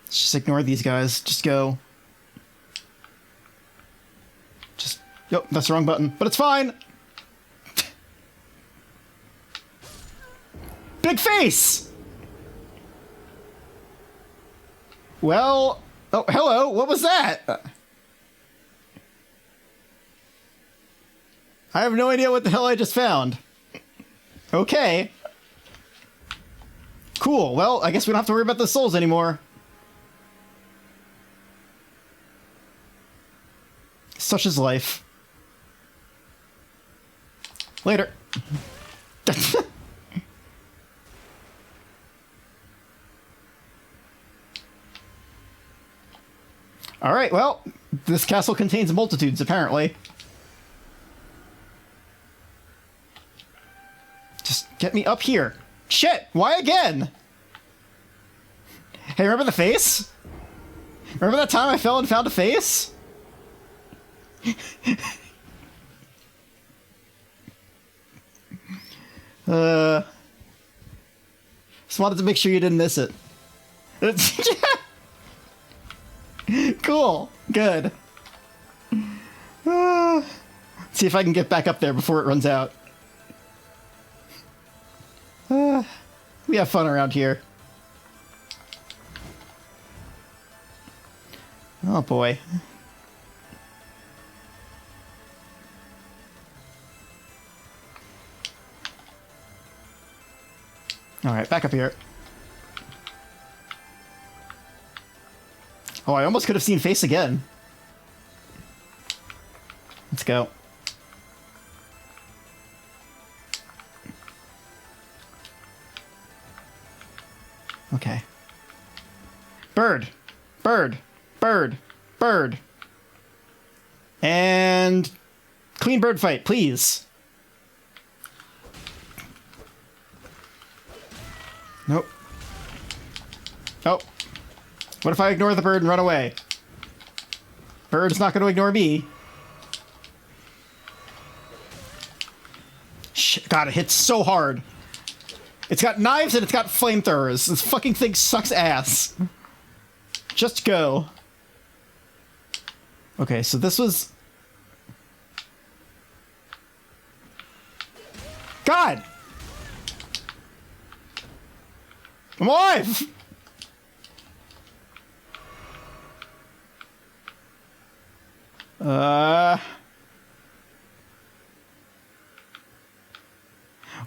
Speaker 1: Let's just ignore these guys. Just go. Yep, that's the wrong button, but it's fine. Big face! Well, oh, hello, what was that? I have no idea what the hell I just found. Okay. Cool, well, I guess we don't have to worry about the souls anymore. Such is life. Later. All right, well, this castle contains multitudes, apparently. Just get me up here. Shit, why again? Hey, remember the face? Remember that time I fell and found a face? Just wanted to make sure you didn't miss it. Cool. Good. See if I can get back up there before it runs out. We have fun around here. Oh boy. Alright, back up here. Oh, I almost could have seen face again. Let's go. Okay. Bird. Bird. Bird. Bird. And... clean bird fight, please. Nope. Oh. What if I ignore the bird and run away? Bird's not going to ignore me. Shit, God, it hits so hard. It's got knives and it's got flamethrowers. This fucking thing sucks ass. Just go. Okay, so this was... God! I'm alive!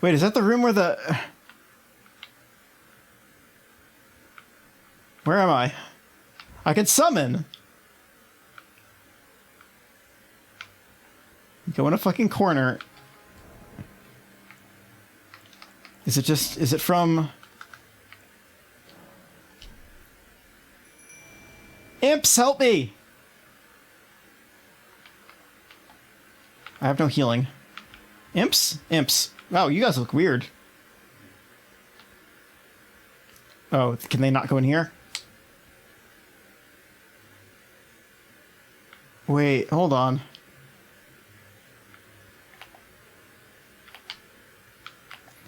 Speaker 1: Wait, is that the room where the... Where am I? I can summon! Go in a fucking corner. Is it from... Imps, help me! I have no healing. Imps? Imps. Wow, you guys look weird. Oh, can they not go in here? Wait, hold on.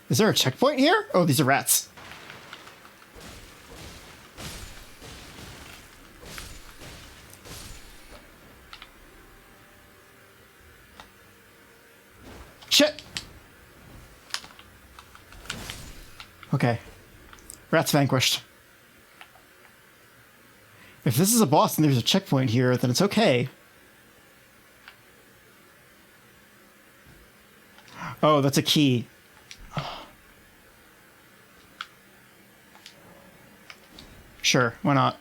Speaker 1: Is there a checkpoint here? Oh, these are rats. Shit! Okay. Rats vanquished. If this is a boss and there's a checkpoint here, then it's okay. Oh, that's a key. Sure, why not?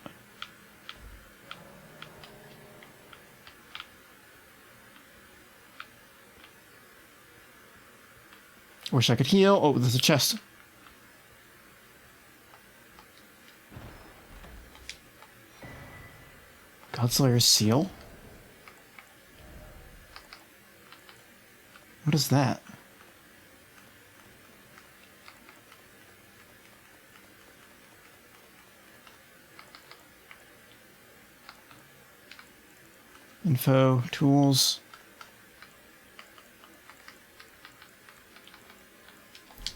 Speaker 1: Wish I could heal. Oh, there's a chest. Godslayer's seal? What is that? Info, tools.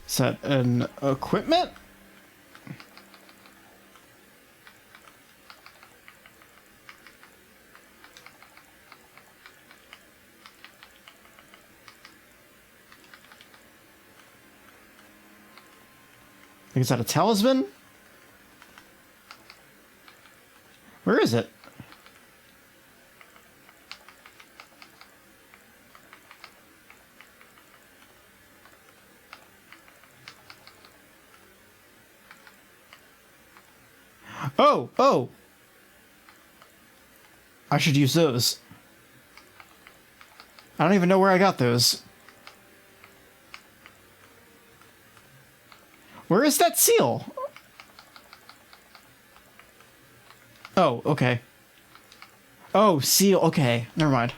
Speaker 1: Is that an equipment? Is that a talisman? Where is it? Oh, oh. I should use those. I don't even know where I got those. Where is that seal? Oh, okay. Oh, seal. Okay, never mind.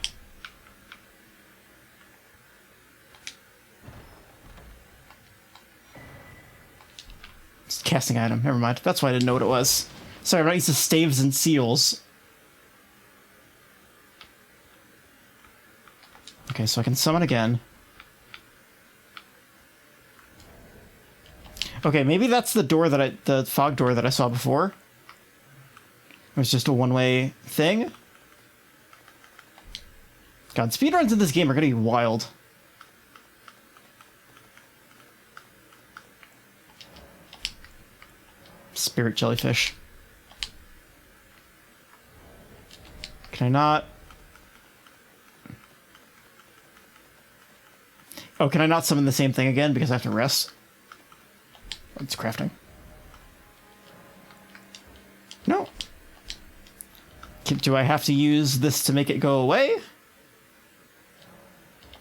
Speaker 1: It's a casting item. Never mind. That's why I didn't know what it was. Sorry, I'm not used to staves and seals. Okay, so I can summon again. Okay, maybe that's the door that the fog door that I saw before. It was just a one-way thing. God, speedruns in this game are gonna be wild. Spirit jellyfish. Can I not? Oh, can I not summon the same thing again because I have to rest? It's crafting. No. Do I have to use this to make it go away?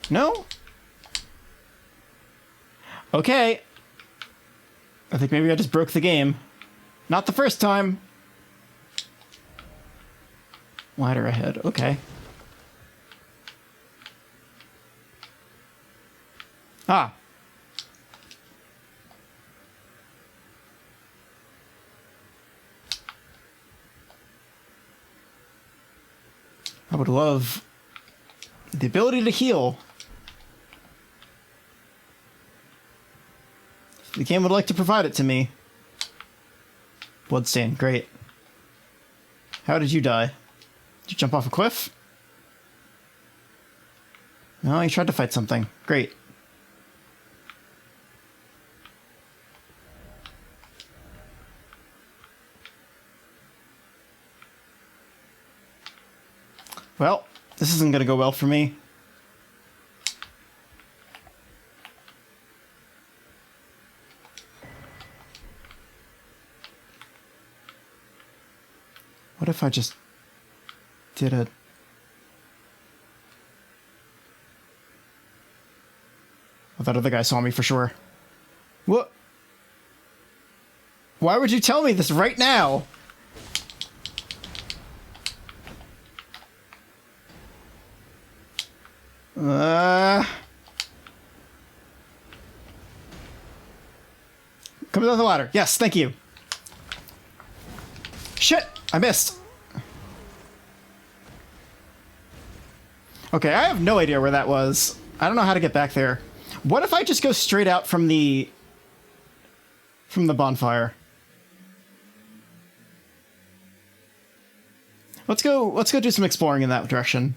Speaker 1: No? Okay. I think maybe I just broke the game. Not the first time. Ladder ahead. Okay. Ah. I would love the ability to heal. If the game would like to provide it to me. Bloodstain, great. How did you die? Did you jump off a cliff? No, you tried to fight something. Great. Well, this isn't going to go well for me. What if I just did a... Oh, that other guy saw me for sure. What? Why would you tell me this right now? Come down the ladder. Yes, thank you. Shit! I missed. Okay, I have no idea where that was. I don't know how to get back there. What if I just go straight out from the bonfire? Let's go do some exploring in that direction.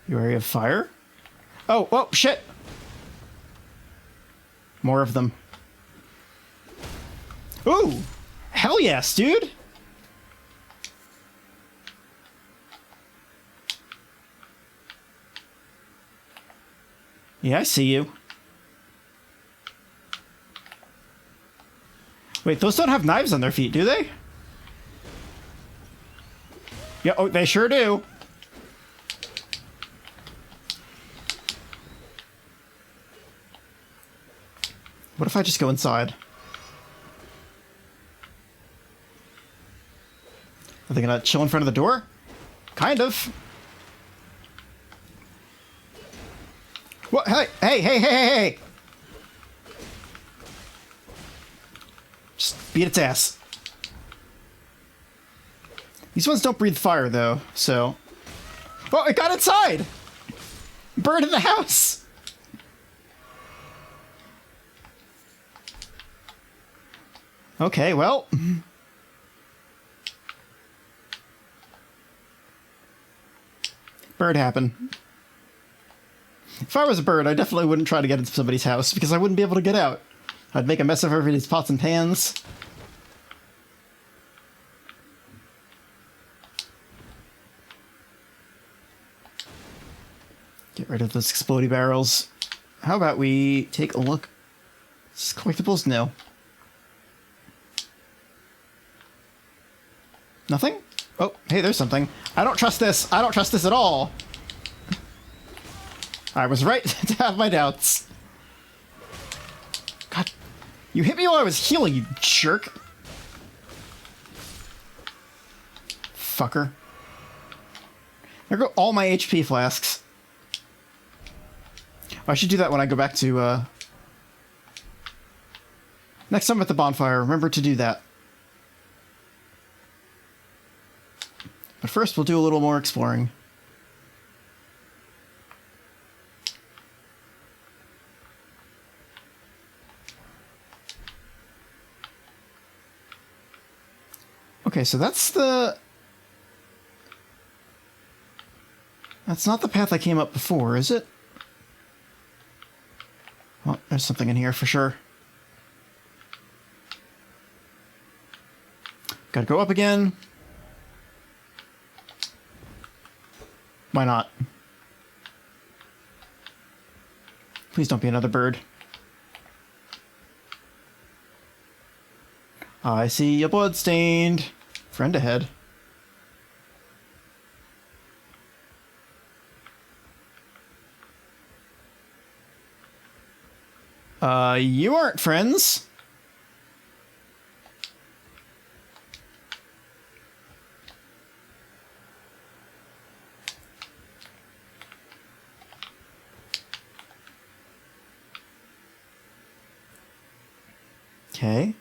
Speaker 1: You area of fire? Oh, whoa, shit! More of them. Ooh! Hell yes, dude! Yeah, I see you. Wait, those don't have knives on their feet, do they? Yeah, oh, they sure do. What if I just go inside? Are they gonna chill in front of the door? Kind of. What? Hey, hey, hey, hey, hey, hey! Just beat its ass. These ones don't breathe fire, though, so... Oh, it got inside! Bird in the house! Okay, well... Bird happened. If I was a bird, I definitely wouldn't try to get into somebody's house, because I wouldn't be able to get out. I'd make a mess of everybody's pots and pans. Get rid of those explodey barrels. How about we take a look? Is this collectibles? No. Nothing? Oh, hey, there's something. I don't trust this. I don't trust this at all. I was right to have my doubts. God, you hit me while I was healing, you jerk. Fucker. There go all my HP flasks. I should do that when I go back to, next time at the bonfire, remember to do that. But first, we'll do a little more exploring. Okay, so that's the... That's not the path I came up before, is it? Well, there's something in here for sure. Gotta go up again. Why not? Please don't be another bird. I see a bloodstained friend ahead. You aren't friends. Okay.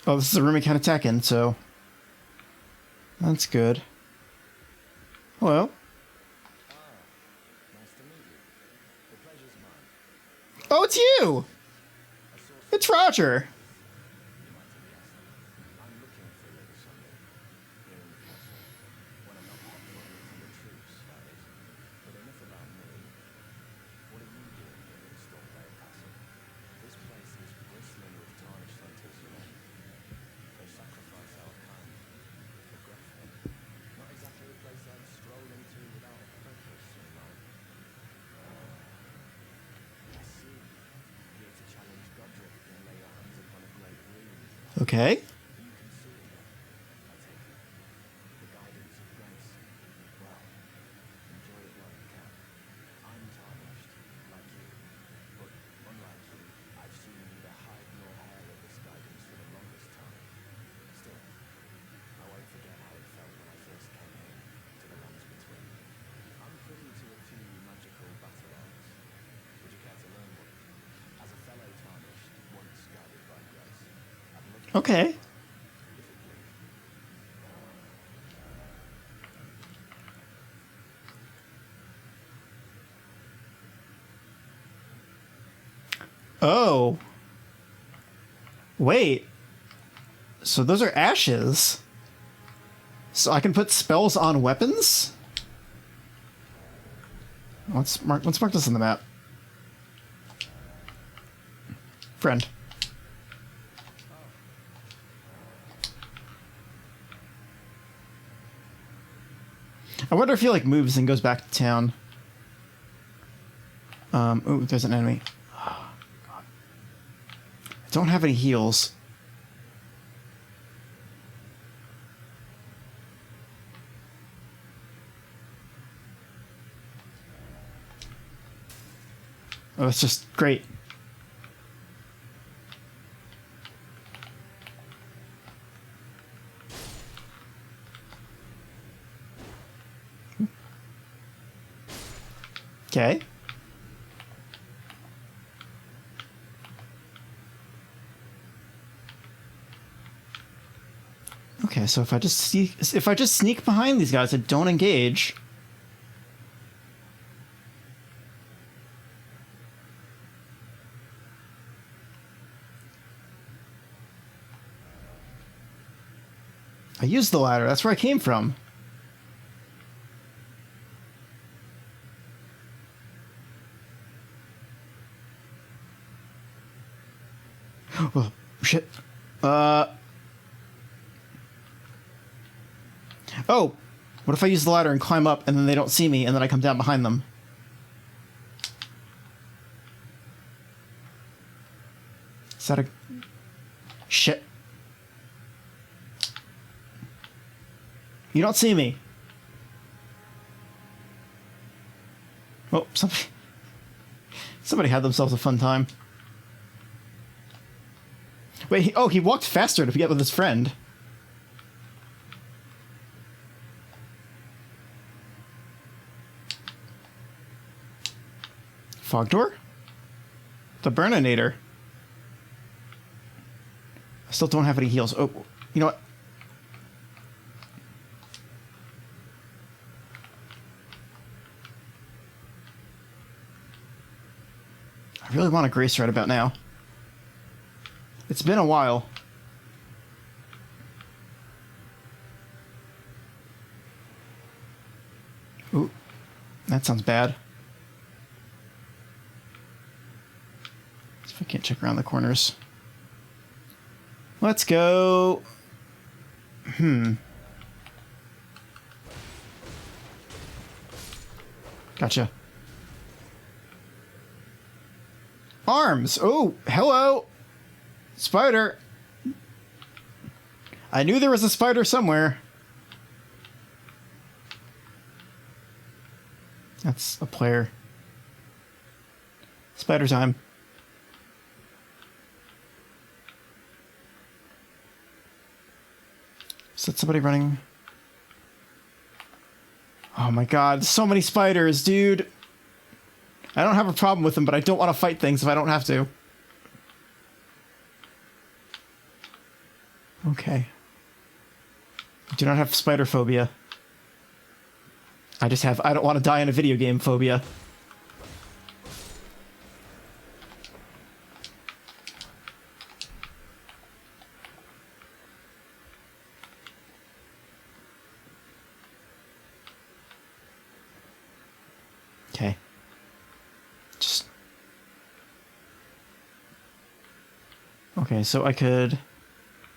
Speaker 1: Oh, this is a room we can't attack in, so... That's good. Hello.
Speaker 2: Nice to meet you. The pleasure's mine.
Speaker 1: Oh, it's you! It's Roger!
Speaker 2: You might have guessed. I'm looking for a little something here in the castle. When I'm not hot for from the troops, that is. But enough about me. What are you doing here in Stormvale Castle? This place is bristling with tarnished hunters, you know. They sacrifice our kind for Grefhead. Not exactly
Speaker 1: Okay.
Speaker 2: You can see it, I take it. The guidance of grace. Well, enjoy it while you can. I'm tarnished, like you. But unlike you, I've seen neither hide nor hair of this guidance for the longest time. Still, I won't forget how it felt when I first came here, to the lands between. I'm privy to a few magical battle arts. Would you care to learn one? As a fellow tarnished, once guided by grace, I'd love to
Speaker 1: Okay.
Speaker 2: if it please.
Speaker 1: Oh. Wait. So those are ashes. So I can put spells on weapons? Let's mark this on the map. Friend. I wonder if he like moves and goes back to town. Oh, there's an enemy. Oh, God. I don't have any heals. Oh, that's just great. Okay. Okay, so if I just sneak behind these guys that don't engage. I used the ladder. That's where I came from. Oh, shit. Oh! What if I use the ladder and climb up and then they don't see me and then I come down behind them? Is that a... Shit. You don't see me. Oh, somebody had themselves a fun time. Wait, he walked faster to get with his friend. Fog door? The Burninator. I still don't have any heals. Oh, you know what? I really want a grace right about now. It's been a while. Ooh, that sounds bad. If I can't check around the corners. Let's go. Gotcha. Arms. Oh, hello. Spider. I knew there was a spider somewhere. That's a player. Spider time. Is that somebody running? Oh my god, so many spiders, dude. I don't have a problem with them, but I don't want to fight things if I don't have to. Okay. I do not have spider phobia. I don't want to die in a video game phobia. Okay. Okay, so I could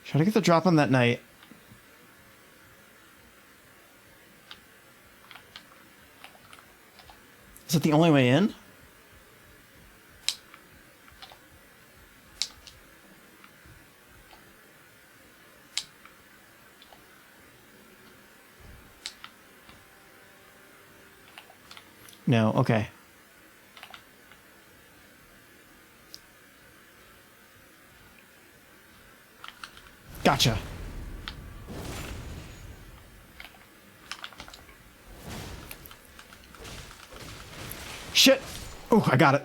Speaker 1: try to get the drop on that night. Is that the only way in? No, okay. Gotcha. Shit! Oh, I got it.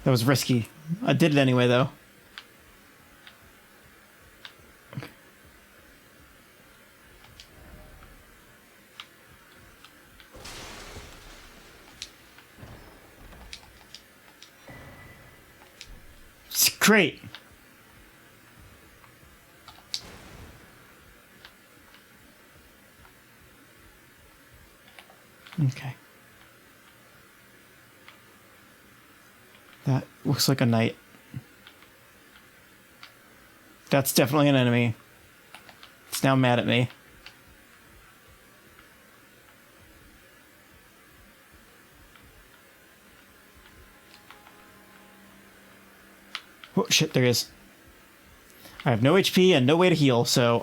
Speaker 1: That was risky. I did it anyway, though. It's great. Okay. That looks like a knight. That's definitely an enemy. It's now mad at me. Oh, shit, there he is. I have no HP and no way to heal, so...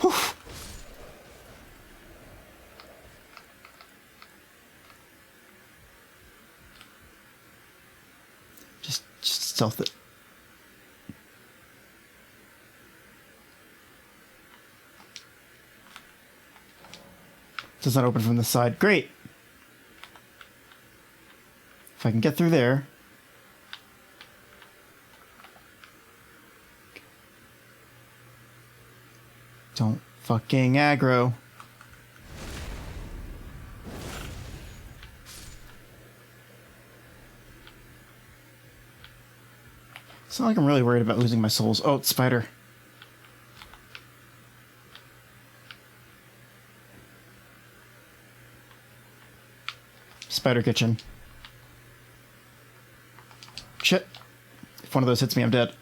Speaker 1: Whew. Just stealth it. Does not open from the side. Great. If I can get through there. Don't fucking aggro. It's not like I'm really worried about losing my souls. Oh, it's spider. Spider kitchen. Shit. If one of those hits me, I'm dead.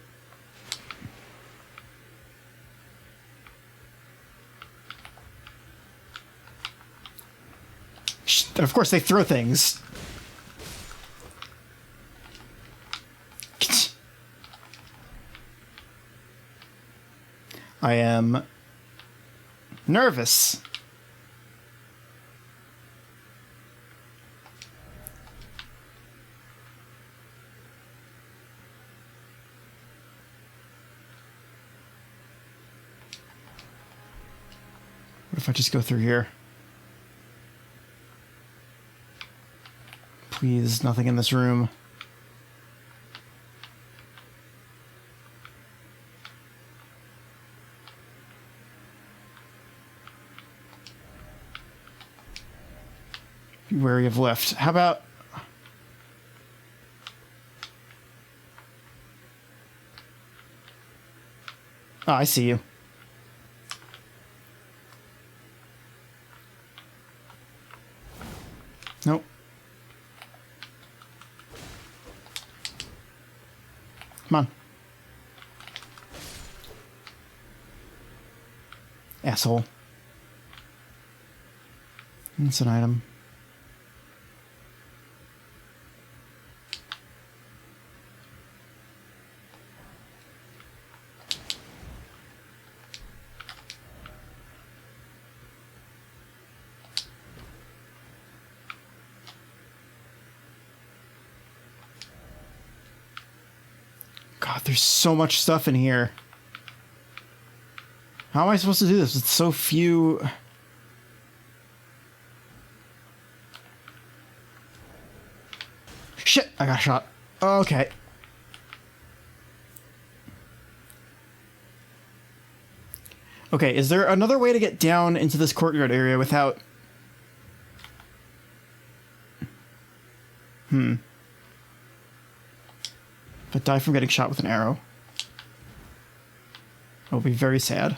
Speaker 1: Of course, they throw things. I am nervous. What if I just go through here? Please, nothing in this room. Be wary of left. How about... Oh, I see you. Nope. Come on. Asshole. It's an item. God, there's so much stuff in here. How am I supposed to do this with so few... Shit! I got shot. Okay. Okay, is there another way to get down into this courtyard area without... If I die from getting shot with an arrow, I'll be very sad.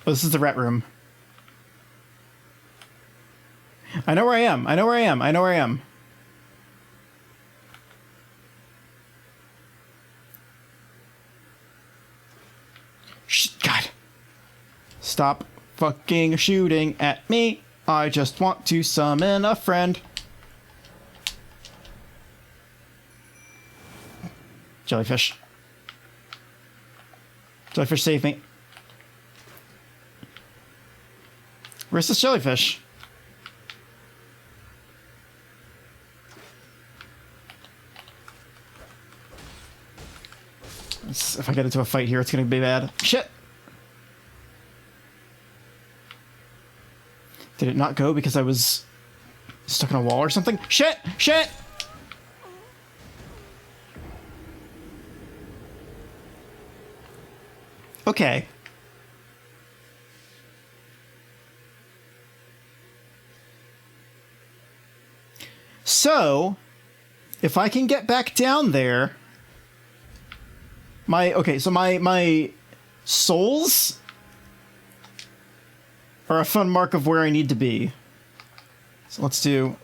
Speaker 1: Oh, this is the rat room. I know where I am. I know where I am. I know where I am. Stop fucking shooting at me. I just want to summon a friend. Jellyfish. Jellyfish, save me. Where's this jellyfish? If I get into a fight here, it's gonna be bad. Shit! Did it not go because I was stuck in a wall or something? Shit! Shit! Okay. So, if I can get back down there... my souls are a fun mark of where I need to be. So let's do...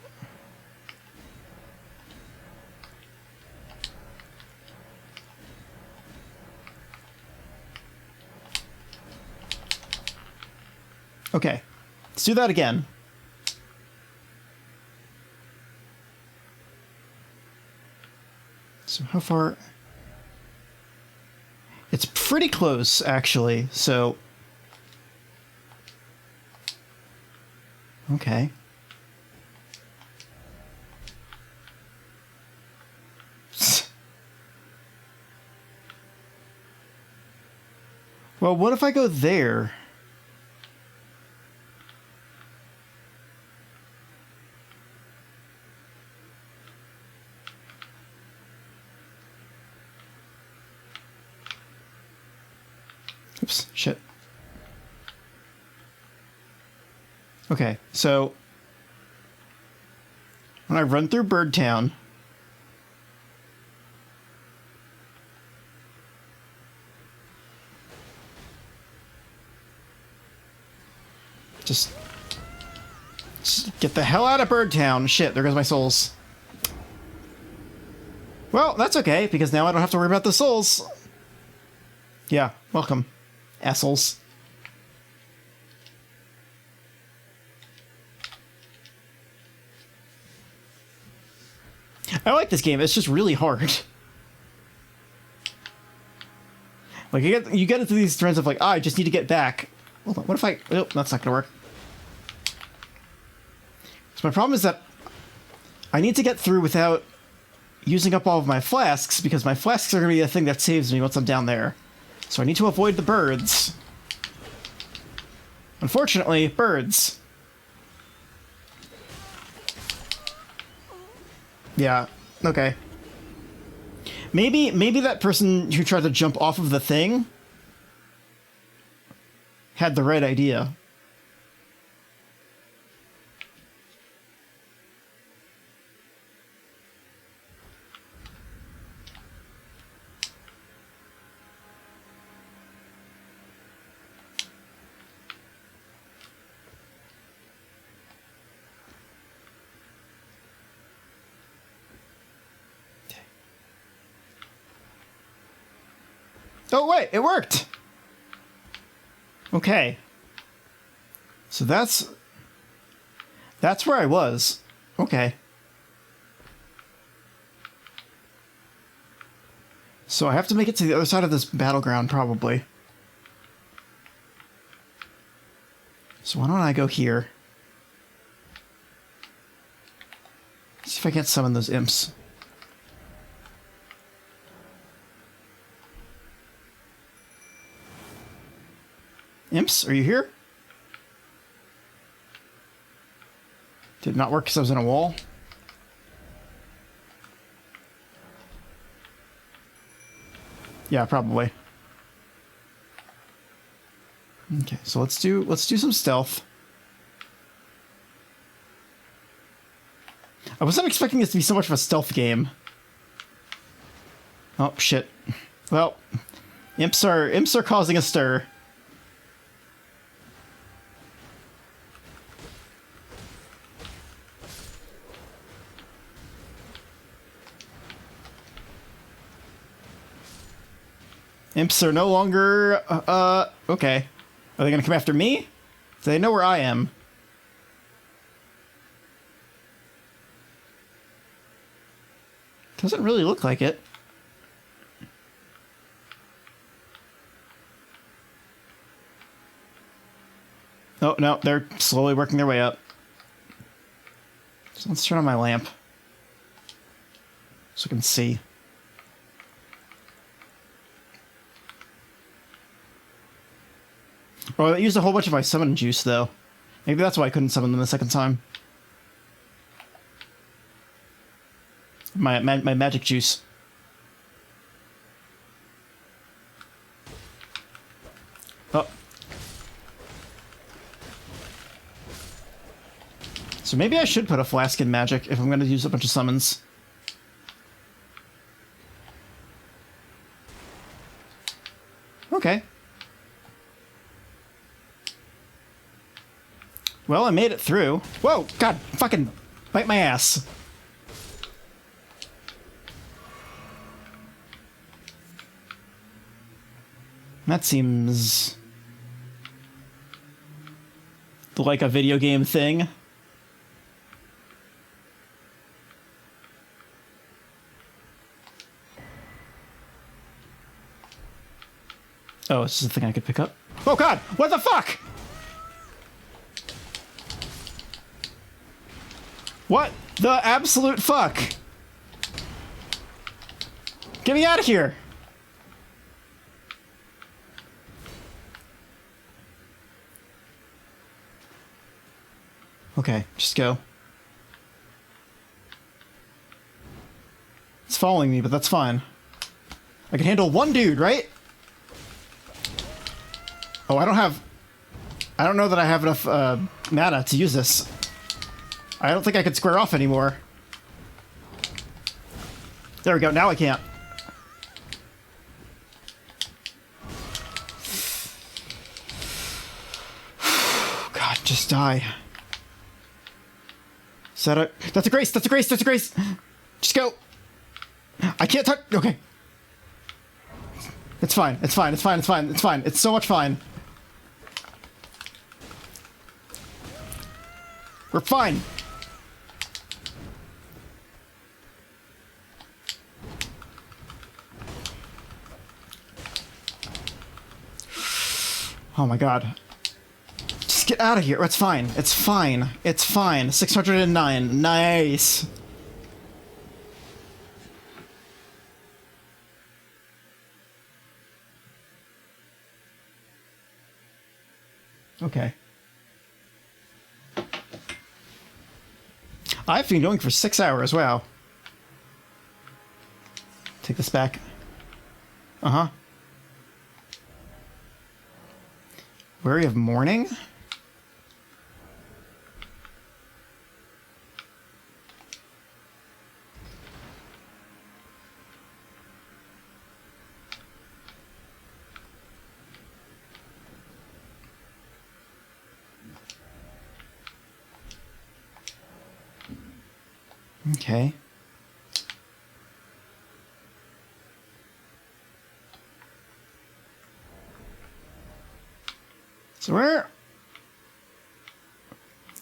Speaker 1: Okay, let's do that again. So how far... It's pretty close, actually, so... Okay. Well, what if I go there? Oops, shit. Okay, so when I run through Birdtown, just get the hell out of Birdtown. Shit, there goes my souls. Well, that's okay, because now I don't have to worry about the souls. Yeah, welcome, assholes. I like this game. It's just really hard. Like you get into these trends of like, I just need to get back. Hold on, what if I? Oh, that's not gonna work. So my problem is that I need to get through without using up all of my flasks, because my flasks are gonna be the thing that saves me once I'm down there. So I need to avoid the birds. Unfortunately, birds. Yeah, okay. Maybe that person who tried to jump off of the thing had the right idea. Oh, wait, it worked! Okay. So that's where I was. Okay. So I have to make it to the other side of this battleground, probably. So why don't I go here? See if I can't summon those imps. Imps, are you here? Did not work because I was in a wall. Yeah, probably. Okay, so let's do some stealth. I wasn't expecting this to be so much of a stealth game. Oh shit. Well, imps are causing a stir. Imps are no longer, okay. Are they gonna come after me? They know where I am. Doesn't really look like it. Oh, no, they're slowly working their way up. So let's turn on my lamp. So I can see. Oh, I used a whole bunch of my summon juice, though. Maybe that's why I couldn't summon them the second time. My magic juice. Oh. So maybe I should put a flask in magic if I'm going to use a bunch of summons. Okay. Well, I made it through. Whoa! God, fucking bite my ass. That seems like a video game thing. Oh, this is the thing I could pick up. Oh god! What the fuck?! What the absolute fuck? Get me out of here! Okay, just go. It's following me, but that's fine. I can handle one dude, right? Oh, I don't know that I have enough mana to use this. I don't think I could square off anymore. There we go, now I can't. God, just die. Is that a... That's a grace, that's a grace, that's a grace! Just go! I can't touch... Okay. It's fine, it's fine, it's fine, it's fine, it's fine. It's so much fine. We're fine. Oh my god. Just get out of here. It's fine. It's fine. It's fine. 609. Nice. Okay. I've been going for 6 hours. Wow. Take this back. Uh-huh. Weary of morning? Okay. So we're...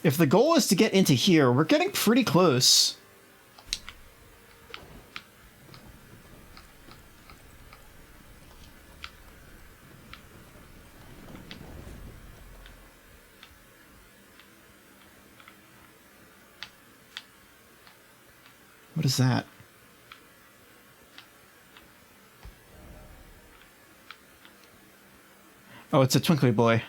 Speaker 1: If the goal is to get into here, we're getting pretty close. What is that? Oh, it's a twinkly boy.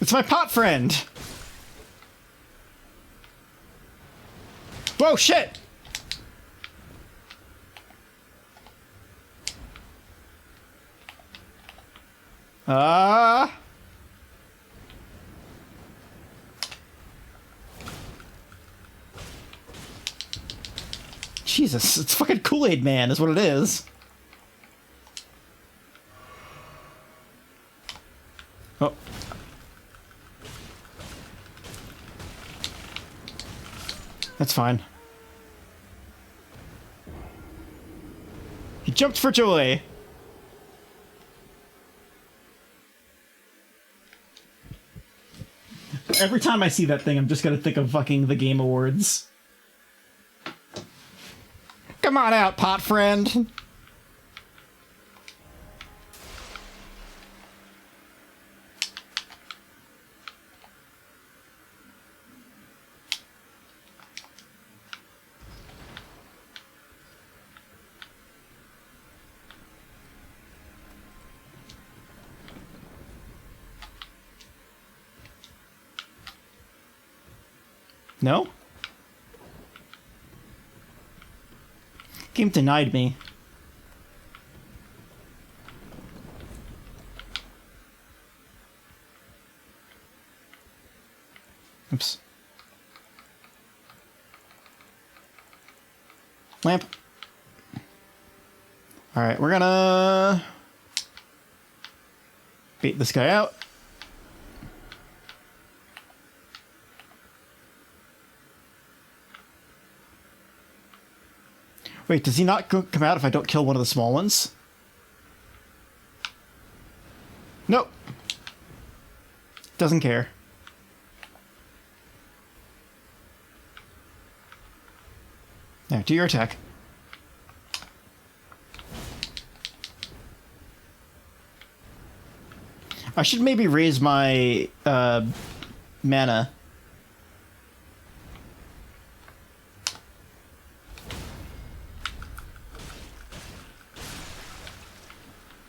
Speaker 1: It's my pot friend! Whoa, shit! Jesus, it's fucking Kool-Aid Man is what it is. Oh. That's fine. jumped for joy. Every time I see that thing, I'm just gonna think of fucking the Game Awards. Come on out, pot friend. No? Game denied me. Oops. Lamp. Alright, we're gonna bait this guy out. Wait, does he not come out if I don't kill one of the small ones? Nope. Doesn't care. There, do your attack. I should maybe raise my mana.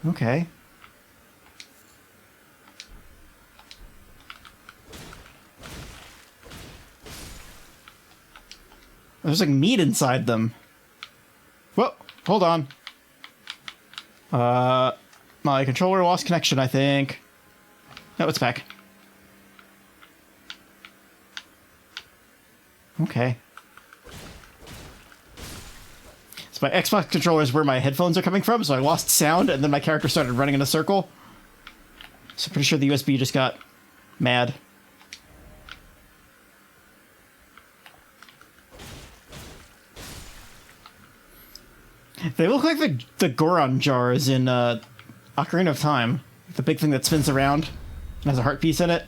Speaker 1: Okay. There's like meat inside them. Whoa, hold on. My controller lost connection, I think. No, it's back. Okay. So my Xbox controller is where my headphones are coming from, so I lost sound, and then my character started running in a circle. So I'm pretty sure the USB just got mad. They look like the Goron jars in Ocarina of Time. The big thing that spins around and has a heart piece in it.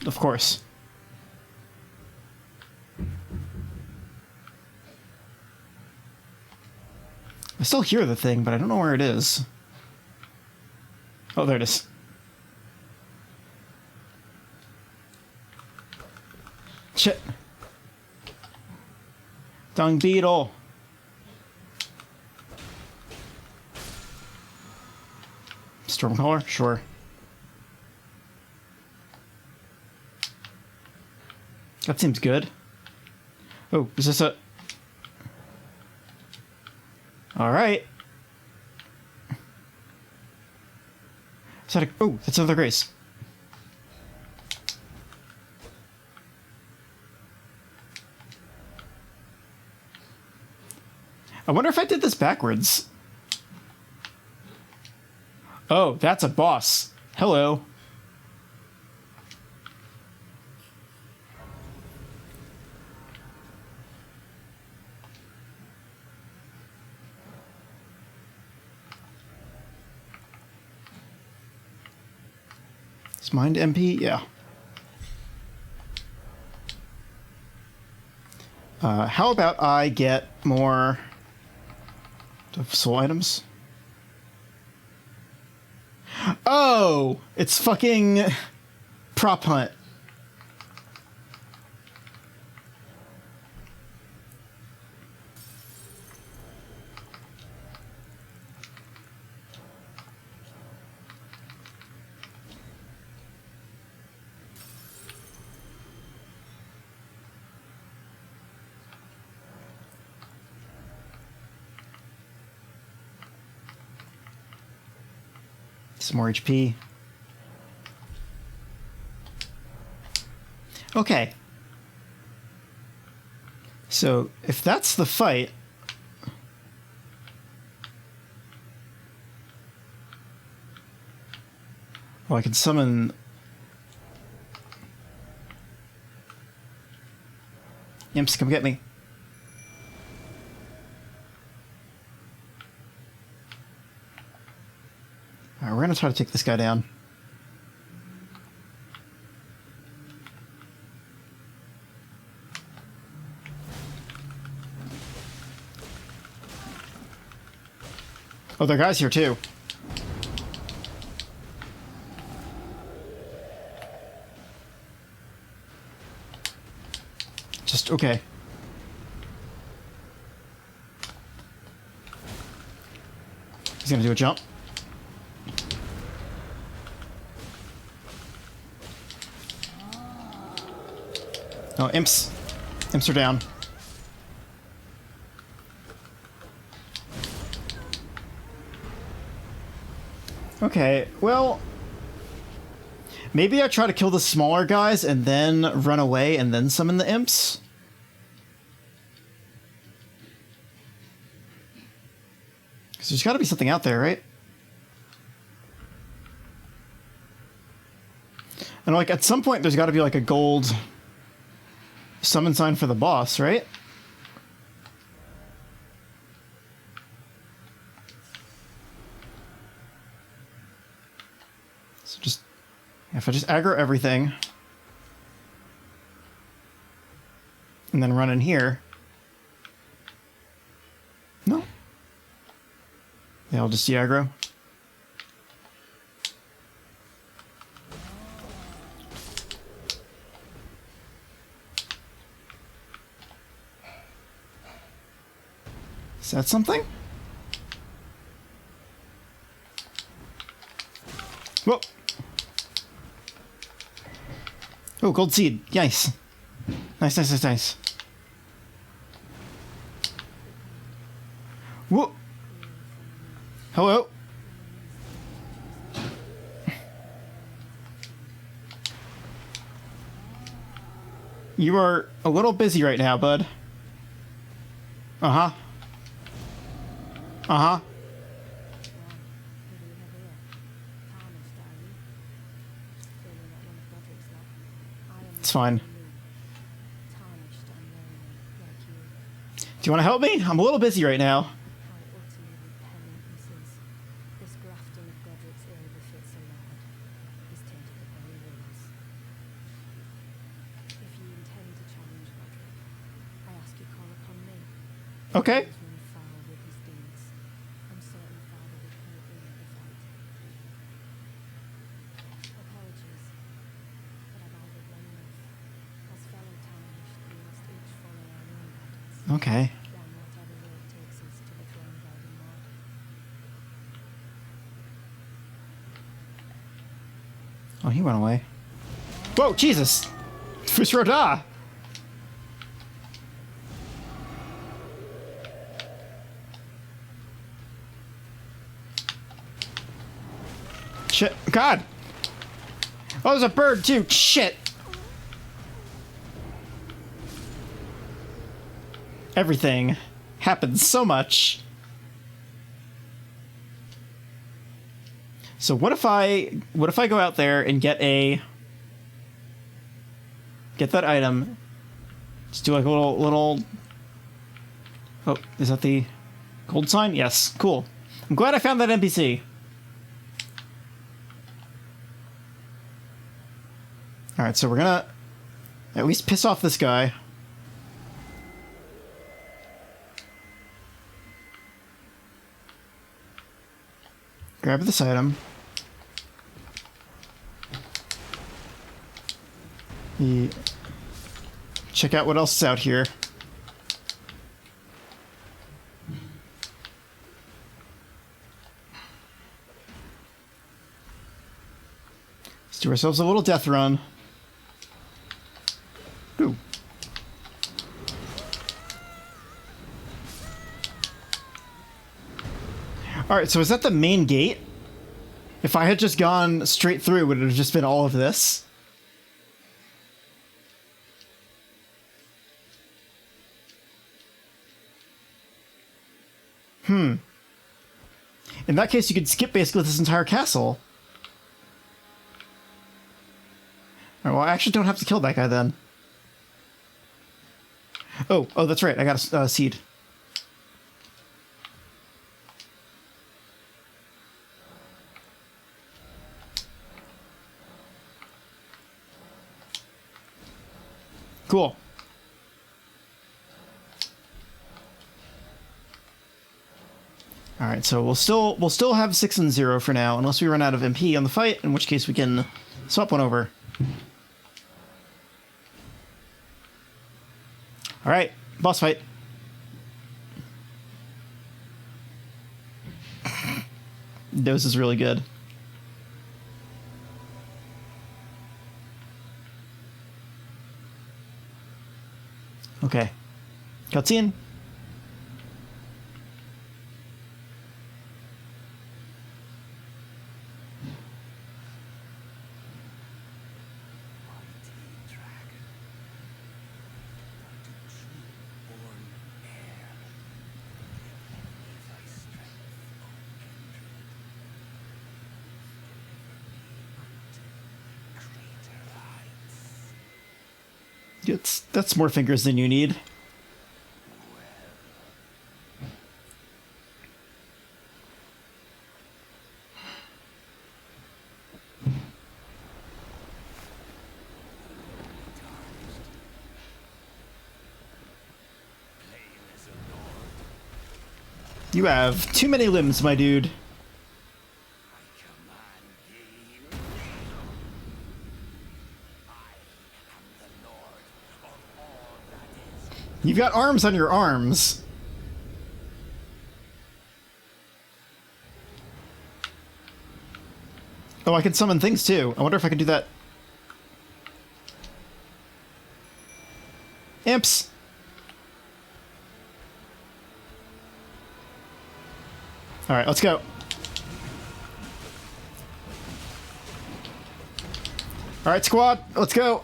Speaker 1: Of course. I still hear the thing, but I don't know where it is. Oh, there it is. Shit. Dung beetle. Stormcaller? Sure. That seems good. Oh, is this a... Alright. Is that a... Oh, that's another grace. I wonder if I did this backwards. Oh, that's a boss. Hello. Is mind MP? Yeah. How about I get more soul items? Oh, it's fucking prop hunt. Some more HP. Okay. So, if that's the fight... Well, I can summon Imps, come get me. Alright, we're gonna try to take this guy down. Oh, there are guys here too. Just okay. He's gonna do a jump. Oh, imps. Imps are down. Okay, well... maybe I try to kill the smaller guys and then run away and then summon the imps? Because there's gotta be something out there, right? And like, at some point there's gotta be like a gold summon sign for the boss, right? So just... if I just aggro everything... and then run in here... no? Yeah, I'll just de-aggro. Is that something? Whoa! Oh, gold seed. Nice. Nice, nice, nice, nice. Whoa! Hello? You are a little busy right now, bud. Uh-huh. Uh-huh. It's fine. Do you want to help me? I'm a little busy right now. Okay. Okay. Oh, he went away. Whoa, Jesus! Fusroda! Shit. God! Oh, there's a bird, too! Shit! Everything happens so much. So what if I go out there and get that item? Just do like a little. Oh, is that the gold sign? Yes, cool. I'm glad I found that NPC. All right, so we're gonna at least piss off this guy. Grab this item. Check out what else is out here. Let's do ourselves a little death run. Ooh. Alright, so is that the main gate? If I had just gone straight through, would it have just been all of this? In that case, you could skip basically this entire castle. Alright, well, I actually don't have to kill that guy then. Oh, that's right. I got a seed. Cool. All right, so we'll still have 6 and 0 for now, unless we run out of MP on the fight, in which case we can swap one over. All right, boss fight. Dose is really good. Okay. Cutscene. That's more fingers than you need. You have too many limbs, my dude. You've got arms on your arms. Oh, I can summon things too. I wonder if I can do that. Imps. All right, let's go. All right, squad, let's go.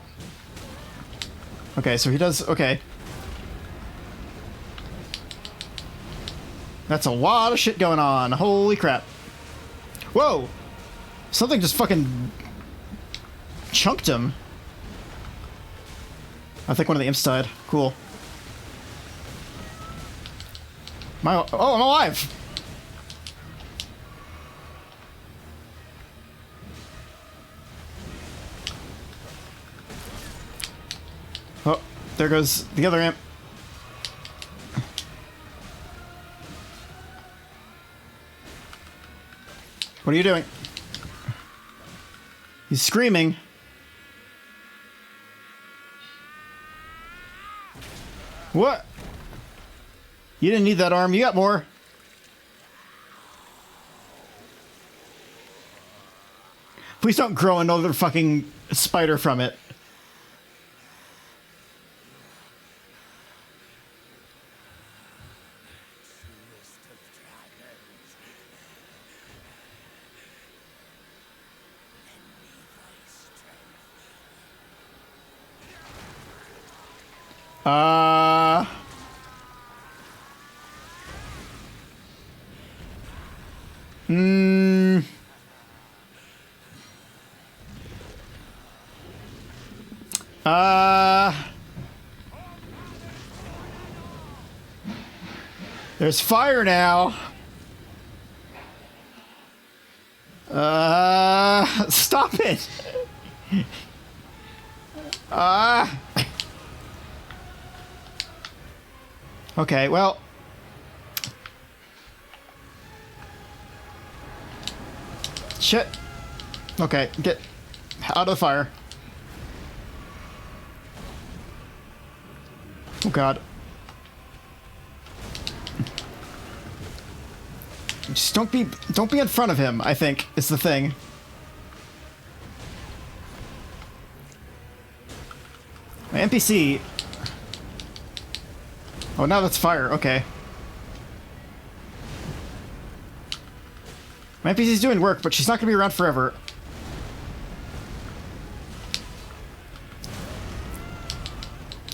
Speaker 1: Okay, so he does, okay. That's a lot of shit going on. Holy crap. Whoa! Something just fucking chunked him. I think one of the imps died. Cool. Oh, I'm alive! Oh, there goes the other imp. What are you doing? He's screaming. What? You didn't need that arm. You got more. Please don't grow another fucking spider from it. There's fire now. Stop it. Okay, well. Shit. Okay, get out of the fire. Oh god. Just don't be in front of him, I think, is the thing. My NPC. Oh, now that's fire. Okay. My NPC's doing work, but she's not going to be around forever.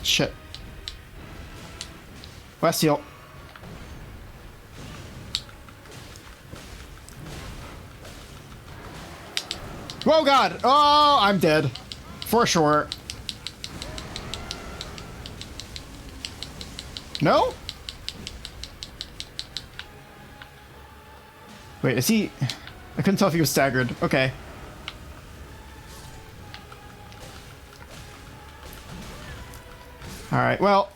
Speaker 1: Shit. Last heal. Whoa, God! Oh, I'm dead. For sure. No? Wait, is he... I couldn't tell if he was staggered. Okay. Alright, well...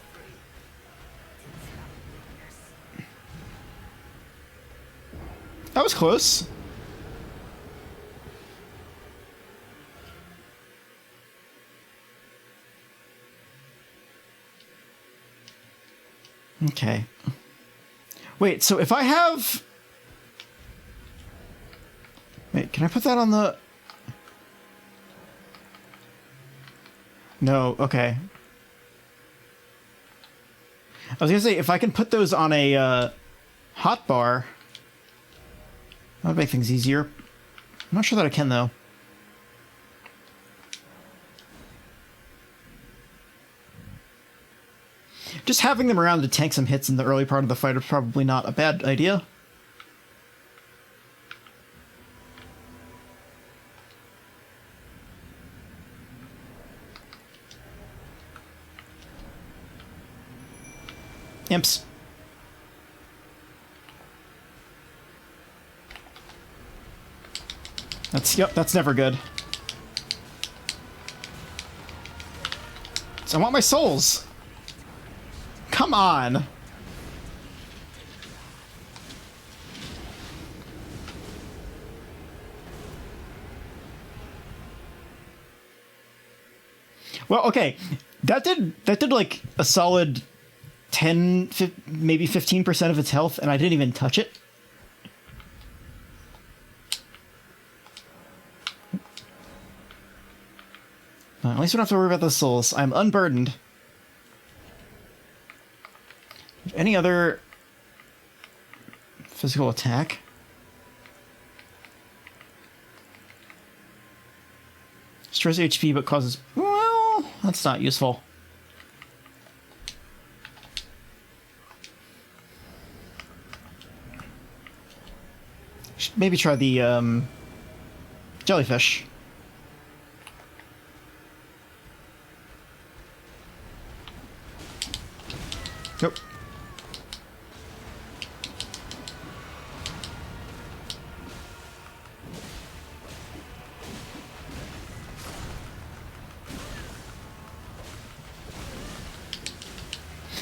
Speaker 1: That was close. Okay. Wait, so if I have... Wait, can I put that on the... No, okay. I was gonna say, if I can put those on a hotbar, that would make things easier. I'm not sure that I can, though. Just having them around to tank some hits in the early part of the fight is probably not a bad idea. Imps. That's never good. So I want my souls. Come on. Well, okay. That did like a solid 10, maybe 15% of its health, and I didn't even touch it. At least we don't have to worry about the souls. I'm unburdened. Any other physical attack? Destroys HP but causes... Well, that's not useful. Should maybe try the jellyfish. Nope.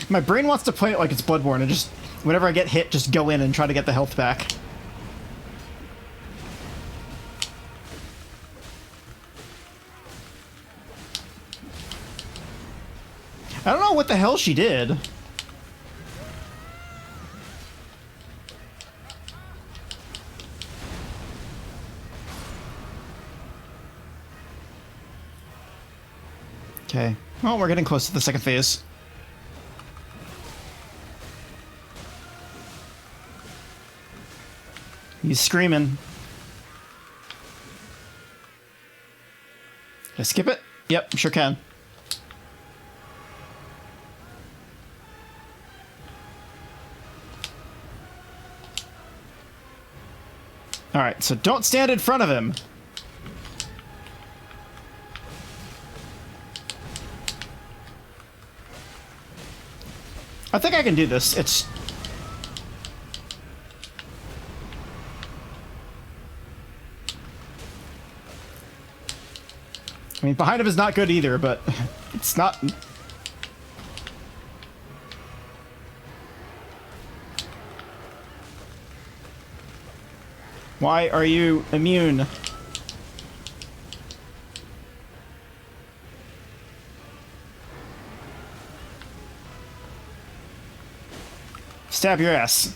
Speaker 1: My brain wants to play it like it's Bloodborne and just, whenever I get hit, just go in and try to get the health back. I don't know what the hell she did. Okay. Well, we're getting close to the second phase. He's screaming. Can I skip it? Yep, sure can. Alright, so don't stand in front of him. I think I can do this. It's... I mean, behind him is not good either, but it's not... Why are you immune? Stab your ass.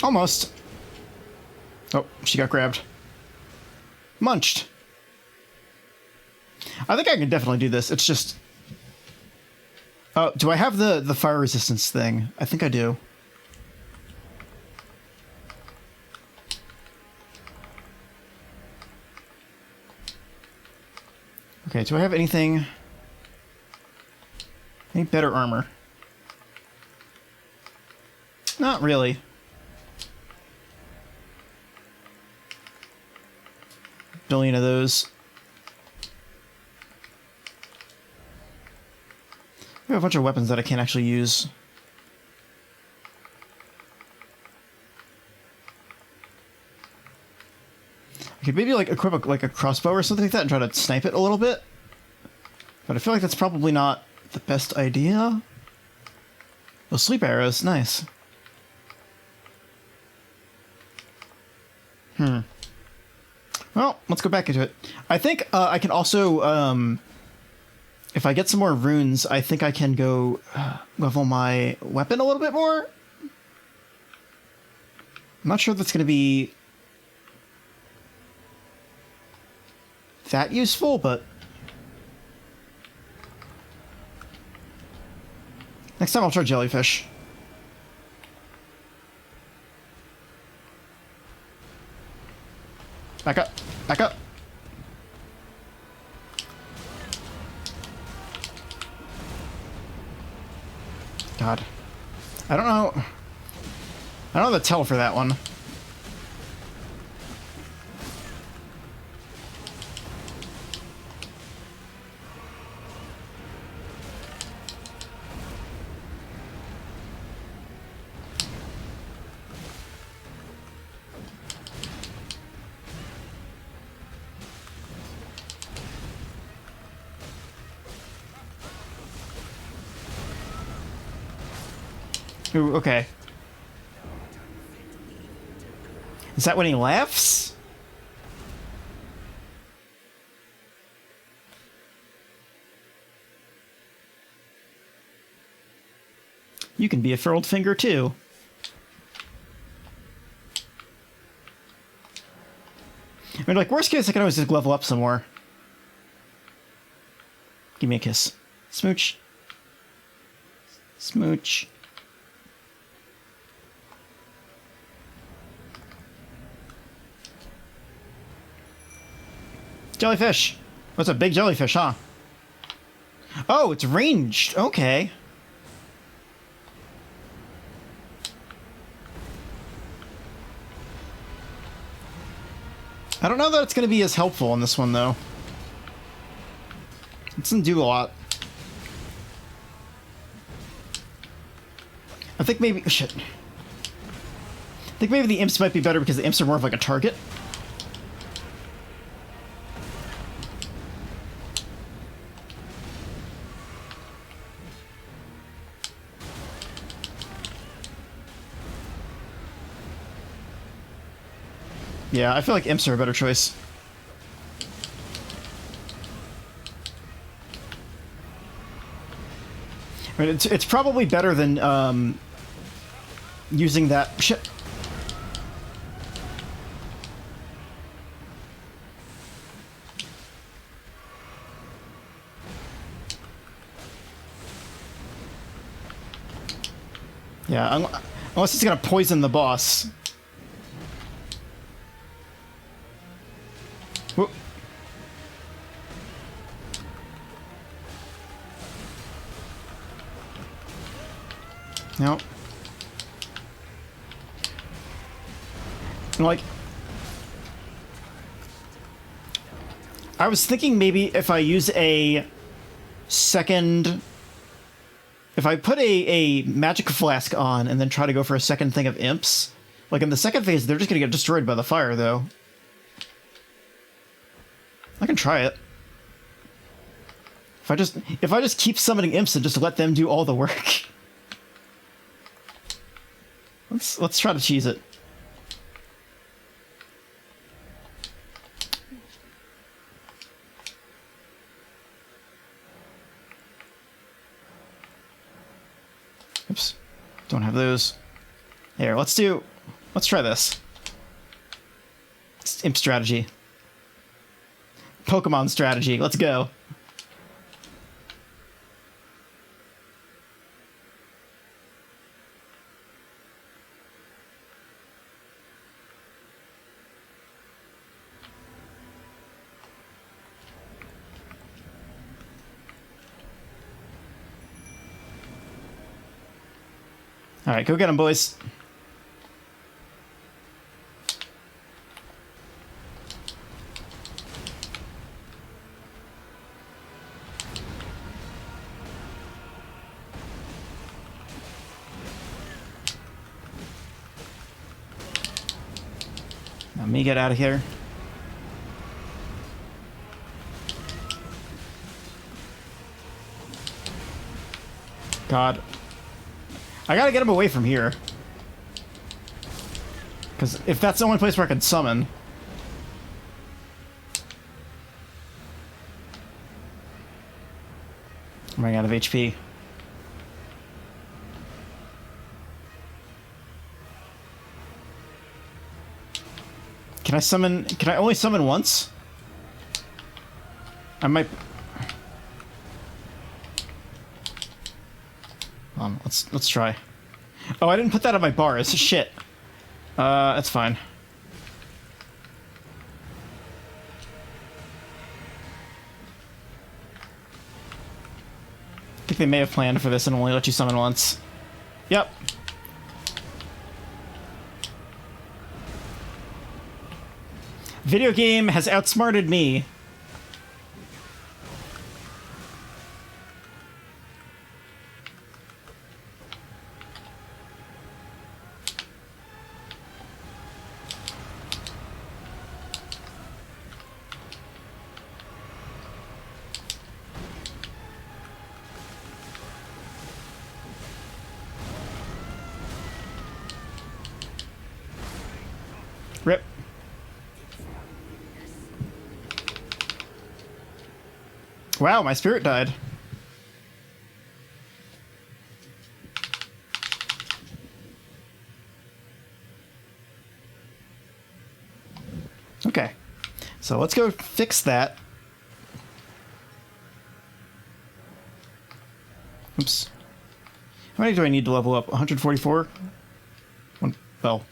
Speaker 1: Almost. Oh, she got grabbed. Munched. I think I can definitely do this. It's just... Oh, do I have the fire resistance thing? I think I do. Okay, do I have anything... Any better armor? Not really. Billion of those. have a bunch of weapons that I can't actually use. I could maybe like equip a crossbow or something like that and try to snipe it a little bit. But I feel like that's probably not the best idea. Those sleep arrows, nice. Well, let's go back into it. I think I can also, if I get some more runes, I think I can go level my weapon a little bit more. I'm not sure that's going to be that useful, but next time I'll try jellyfish. Back up. Back up. God. I don't know. I don't know the tell for that one. Ooh, okay. Is that when he laughs? You can be a furled finger too. I mean, like, worst case, I can always just level up some more. Give me a kiss. Smooch. Smooch. Jellyfish. What's a big jellyfish, huh? Oh, it's ranged. Okay. I don't know that it's going to be as helpful in this one, though. It doesn't do a lot. I think maybe... Oh, shit. I think maybe the imps might be better because the imps are more of like a target. Yeah, I feel like imps are a better choice. I mean, it's probably better than using that shit. Yeah, unless it's gonna poison the boss. Whoop. No. Like, I was thinking maybe if I use a second... If I put a magic flask on and then try to go for a second thing of imps, like in the second phase, they're just gonna get destroyed by the fire, though. I can try it. If I just keep summoning imps and just let them do all the work. Let's try to cheese it. Oops. Don't have those. Here, let's try this. It's imp strategy. Pokemon strategy. Let's go. All right, go get them, boys. me get out of here. God. I gotta get him away from here. Because if that's the only place where I can summon... I'm running out of HP. Can I summon... Can I only summon once? I might... Let's try. Oh, I didn't put that on my bar. It's shit. That's fine. I think they may have planned for this and only let you summon once. Yep. Video game has outsmarted me. Rip. Wow, my spirit died. Okay. So let's go fix that. Oops. How many do I need to level up? 144? Well.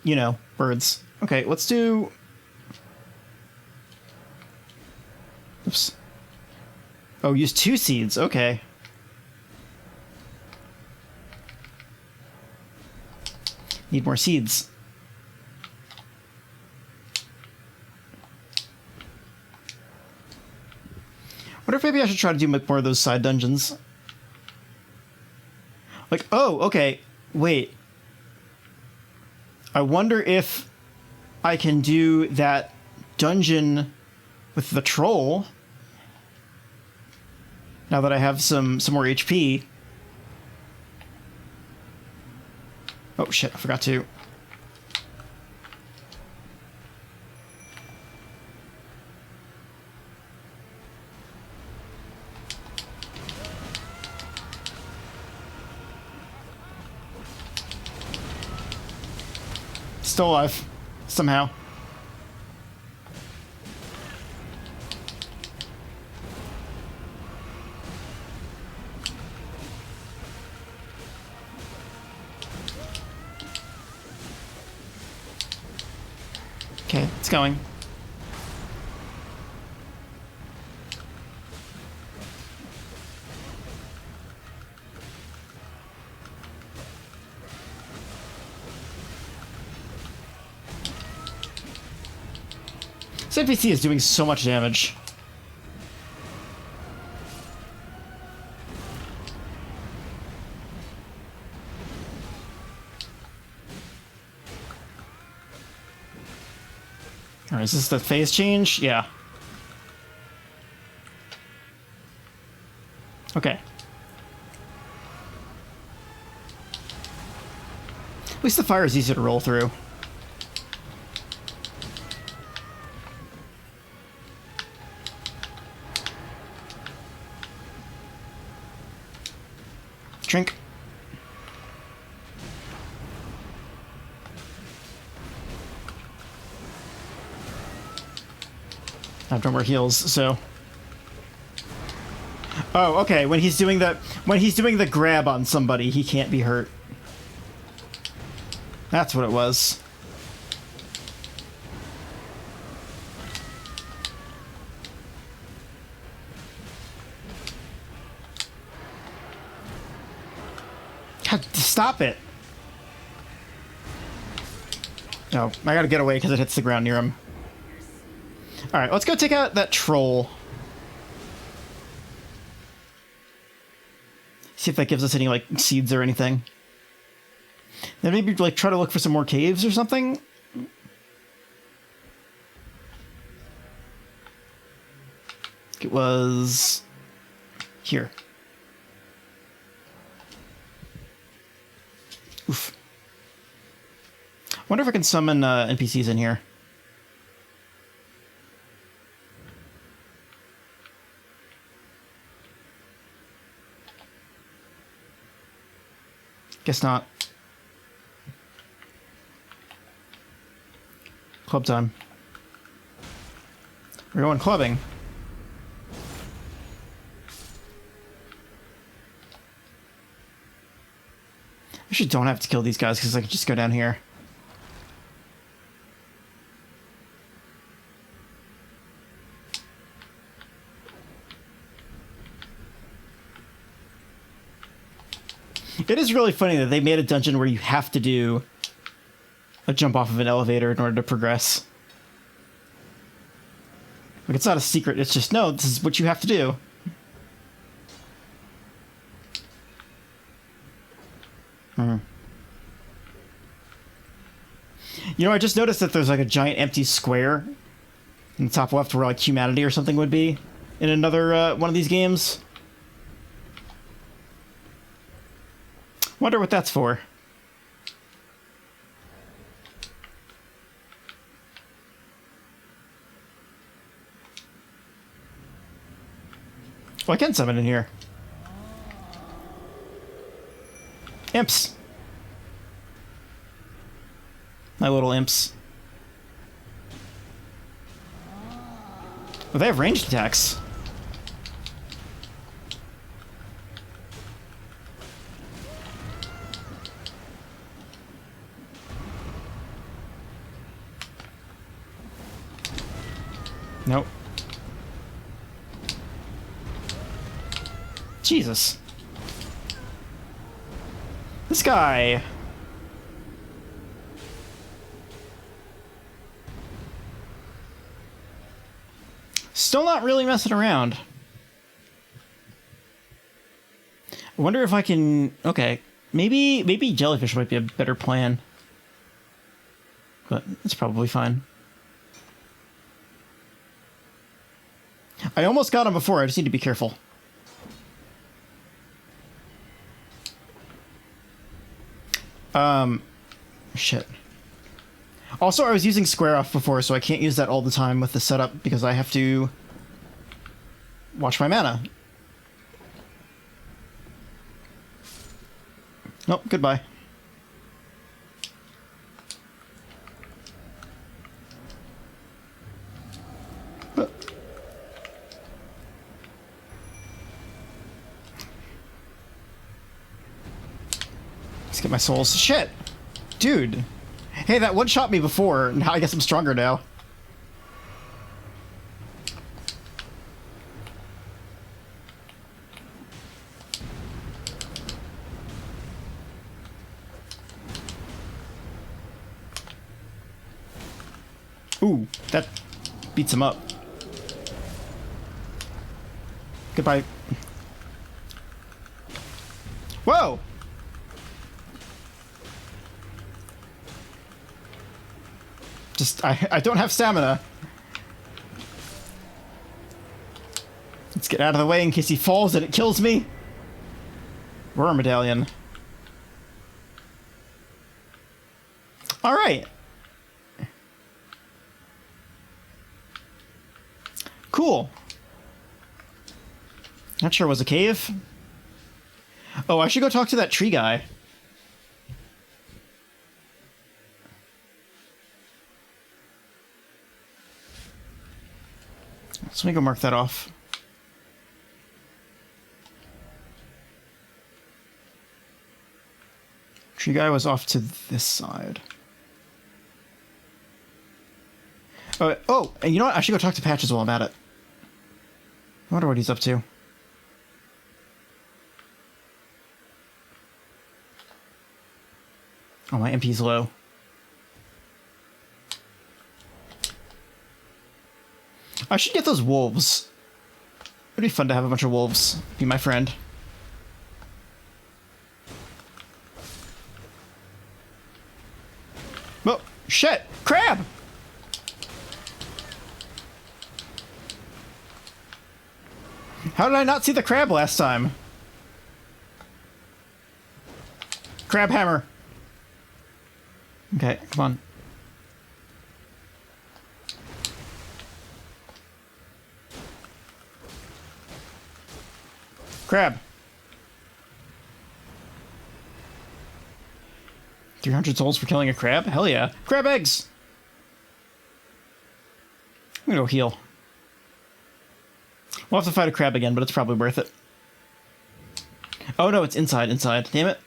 Speaker 1: You know, birds. Okay, let's do... Oops. Oh, use 2 seeds. Okay. Need more seeds. Wonder if maybe I should try to do more of those side dungeons. Like, oh, okay. Wait. I wonder if I can do that dungeon with the troll now that I have some more HP. Oh shit, I forgot to. Still alive. Somehow. Okay, it's going. This NPC is doing so much damage. Alright, is this the phase change? Yeah. Okay. At least the fire is easy to roll through. Drink. I have no more heals, so. Oh, okay. When he's doing the grab on somebody, he can't be hurt. That's what it was. God, stop it. Oh, I gotta get away because it hits the ground near him. Alright, let's go take out that troll. See if that gives us any, like, seeds or anything. Then maybe, like, try to look for some more caves or something? It was here. Oof. Wonder if I can summon NPCs in here. Guess not. Club time. We're going clubbing. I actually don't have to kill these guys because I can just go down here. It is really funny that they made a dungeon where you have to do a jump off of an elevator in order to progress. Like, it's not a secret, it's just, no, this is what you have to do. You know, I just noticed that there's like a giant empty square in the top left where like humanity or something would be in another one of these games. Wonder what that's for. Oh, I can summon in here. Imps. My little imps. Oh, they have ranged attacks. Nope. Jesus. This guy. Still not really messing around. I wonder if I can... Okay. Maybe jellyfish might be a better plan. But it's probably fine. I almost got him before, I just need to be careful. Shit. Also, I was using square off before, so I can't use that all the time with the setup because I have to watch my mana. Nope, goodbye. Let's get my souls. Shit! Dude! Hey, that one shot me before, and I guess I'm stronger now. Ooh, that beats him up. Goodbye. Whoa! Just, I don't have stamina. Let's get out of the way in case he falls and it kills me. Worm medallion. Alright. Cool. Not sure it was a cave. Oh, I should go talk to that tree guy. So let me go mark that off. Tree guy was off to this side. Oh, and you know what? I should go talk to Patches while I'm at it. I wonder what he's up to. Oh, my MP's low. I should get those wolves. It'd be fun to have a bunch of wolves be my friend. Oh, shit! Crab! How did I not see the crab last time? Crab hammer. Okay, come on. Crab. 300 souls for killing a crab? Hell yeah. Crab eggs! I'm gonna go heal. We'll have to fight a crab again, but it's probably worth it. Oh no, it's inside. Damn it.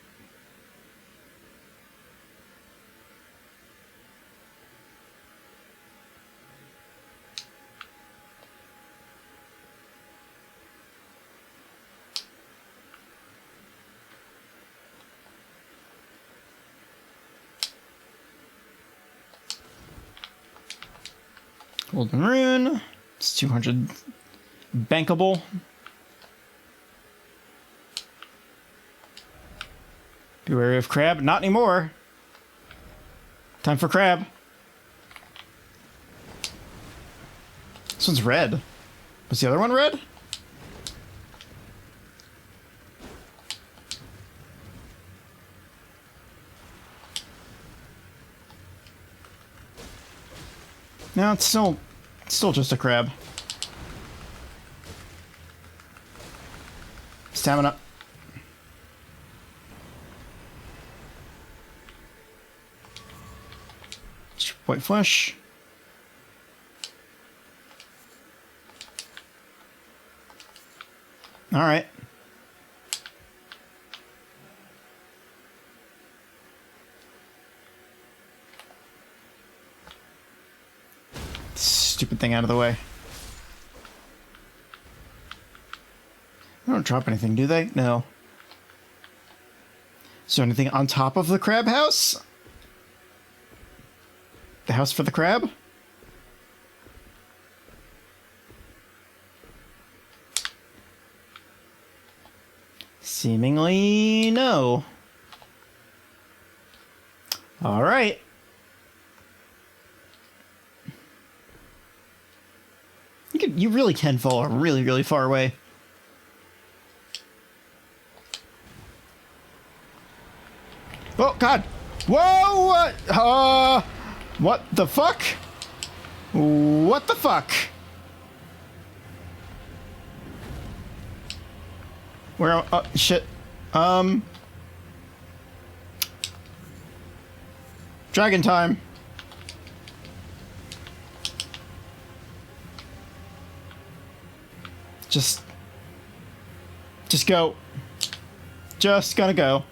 Speaker 1: Golden rune. It's 200 bankable. Be wary of crab. Not anymore. Time for crab. This one's red. Was the other one red? No, it's still just a crab. Stamina. White flesh. All right. Stupid thing out of the way. They don't drop anything, do they? No. Is there anything on top of the crab house? The house for the crab? Seemingly no. All right. You really can fall really, really far away. Oh, God. Whoa! What the fuck? What the fuck? Where? Shit. Dragon time. Just go. Just gonna go.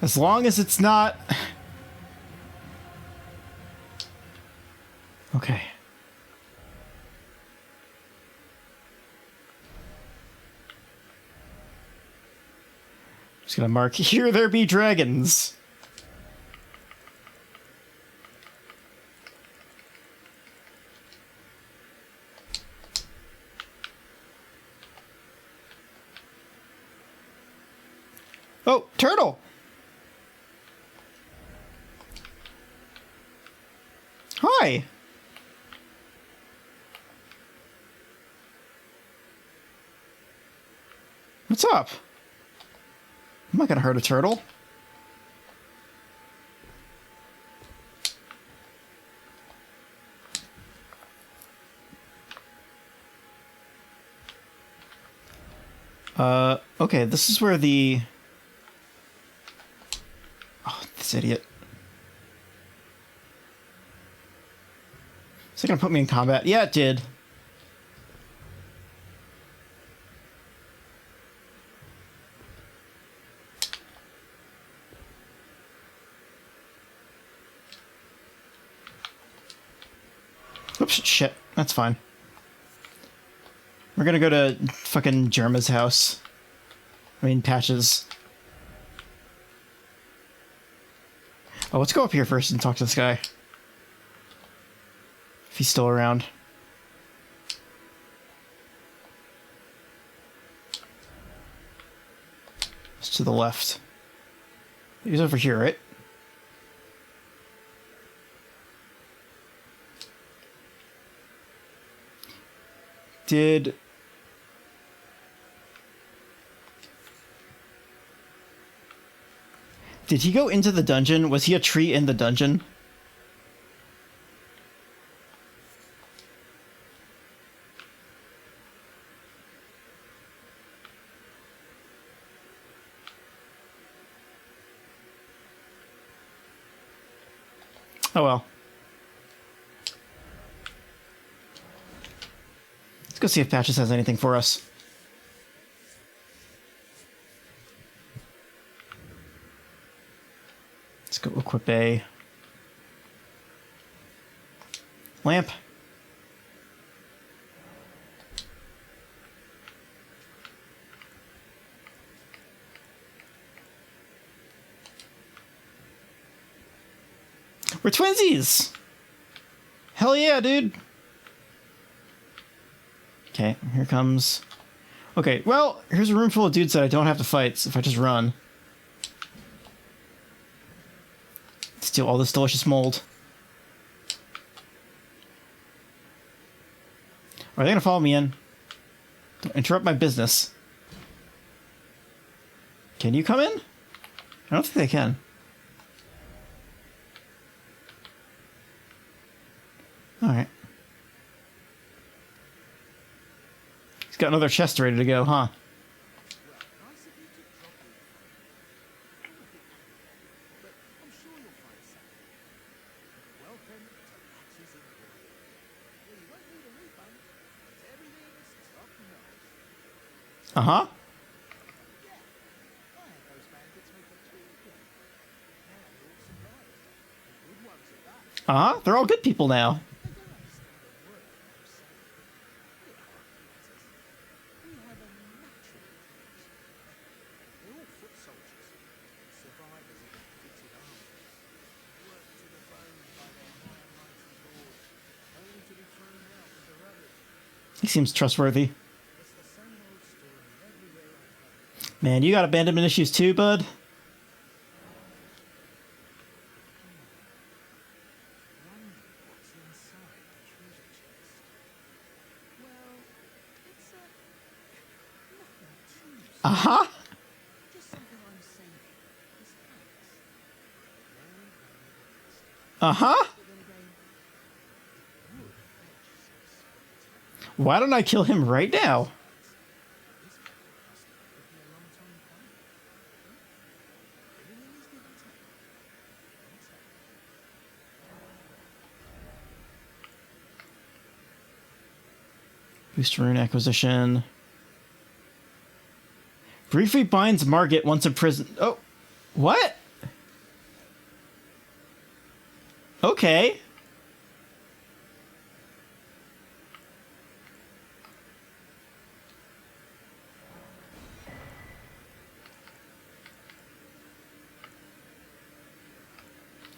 Speaker 1: As long as it's not... Okay. Just gonna mark, here there be dragons. Oh, turtle! Hi! What's up? I'm not gonna hurt a turtle. Okay, this is where the... Oh, this idiot. Is it gonna put me in combat? Yeah, it did. Oops, shit. That's fine. We're gonna go to fucking Jerma's house. I mean, Patch's. Oh, let's go up here first and talk to this guy. If he's still around. It's to the left. He's over here, right? Did he go into the dungeon? Was he a tree in the dungeon? Oh well. Let's go see if Patches has anything for us. Let's go equip a lamp. We're twinsies! Hell yeah, dude! Okay, here comes... Okay, well, here's a room full of dudes that I don't have to fight, so if I just run. Steal all this delicious mold. Are they gonna follow me in? Don't interrupt my business. Can you come in? I don't think they can. Alright. He's got another chest ready to go, huh? Uh-huh. Uh-huh. They're all good people now. He seems trustworthy. Man, you got abandonment issues too, bud? Uh-huh. Uh-huh. Why don't I kill him right now? Boost Rune acquisition. Briefly binds Margit once in prison. Oh, what? Okay.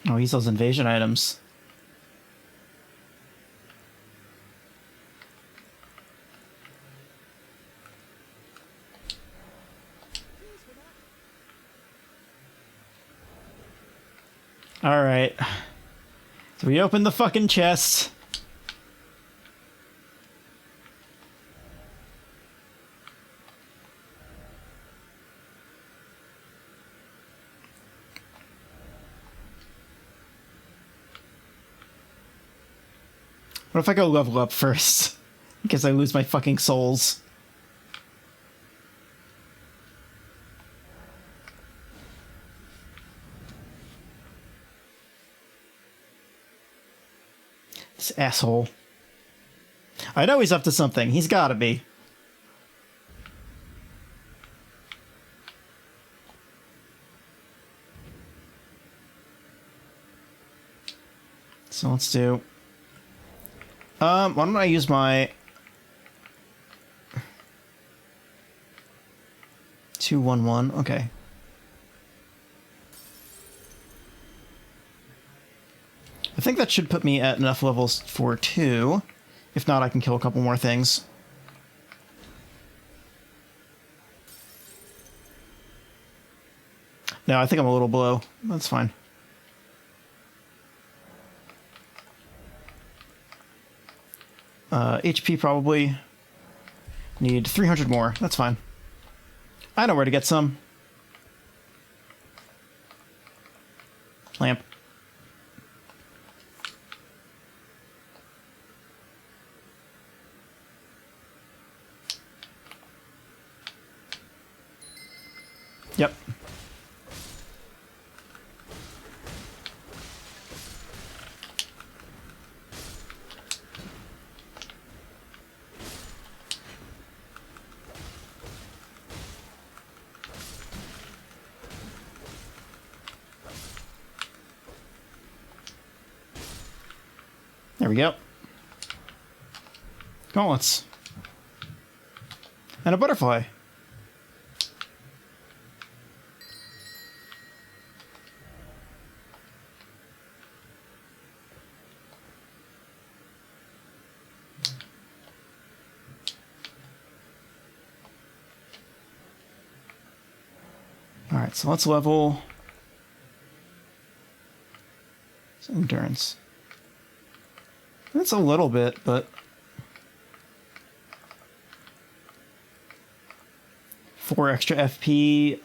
Speaker 1: Oh, he sells invasion items. Alright. So we open the fucking chest. What if I go level up first? In case I lose my fucking souls. This asshole. I know he's up to something. He's gotta be. So let's do... why don't I use my... 211, okay. I think that should put me at enough levels for 2. If not, I can kill a couple more things. No, I think I'm a little below. That's fine. HP probably. Need 300 more. That's fine. I know where to get some. Lamp. Yep. There we go. Gauntlets. And a butterfly. Alright, so let's level endurance. That's a little bit, but 4 extra FP.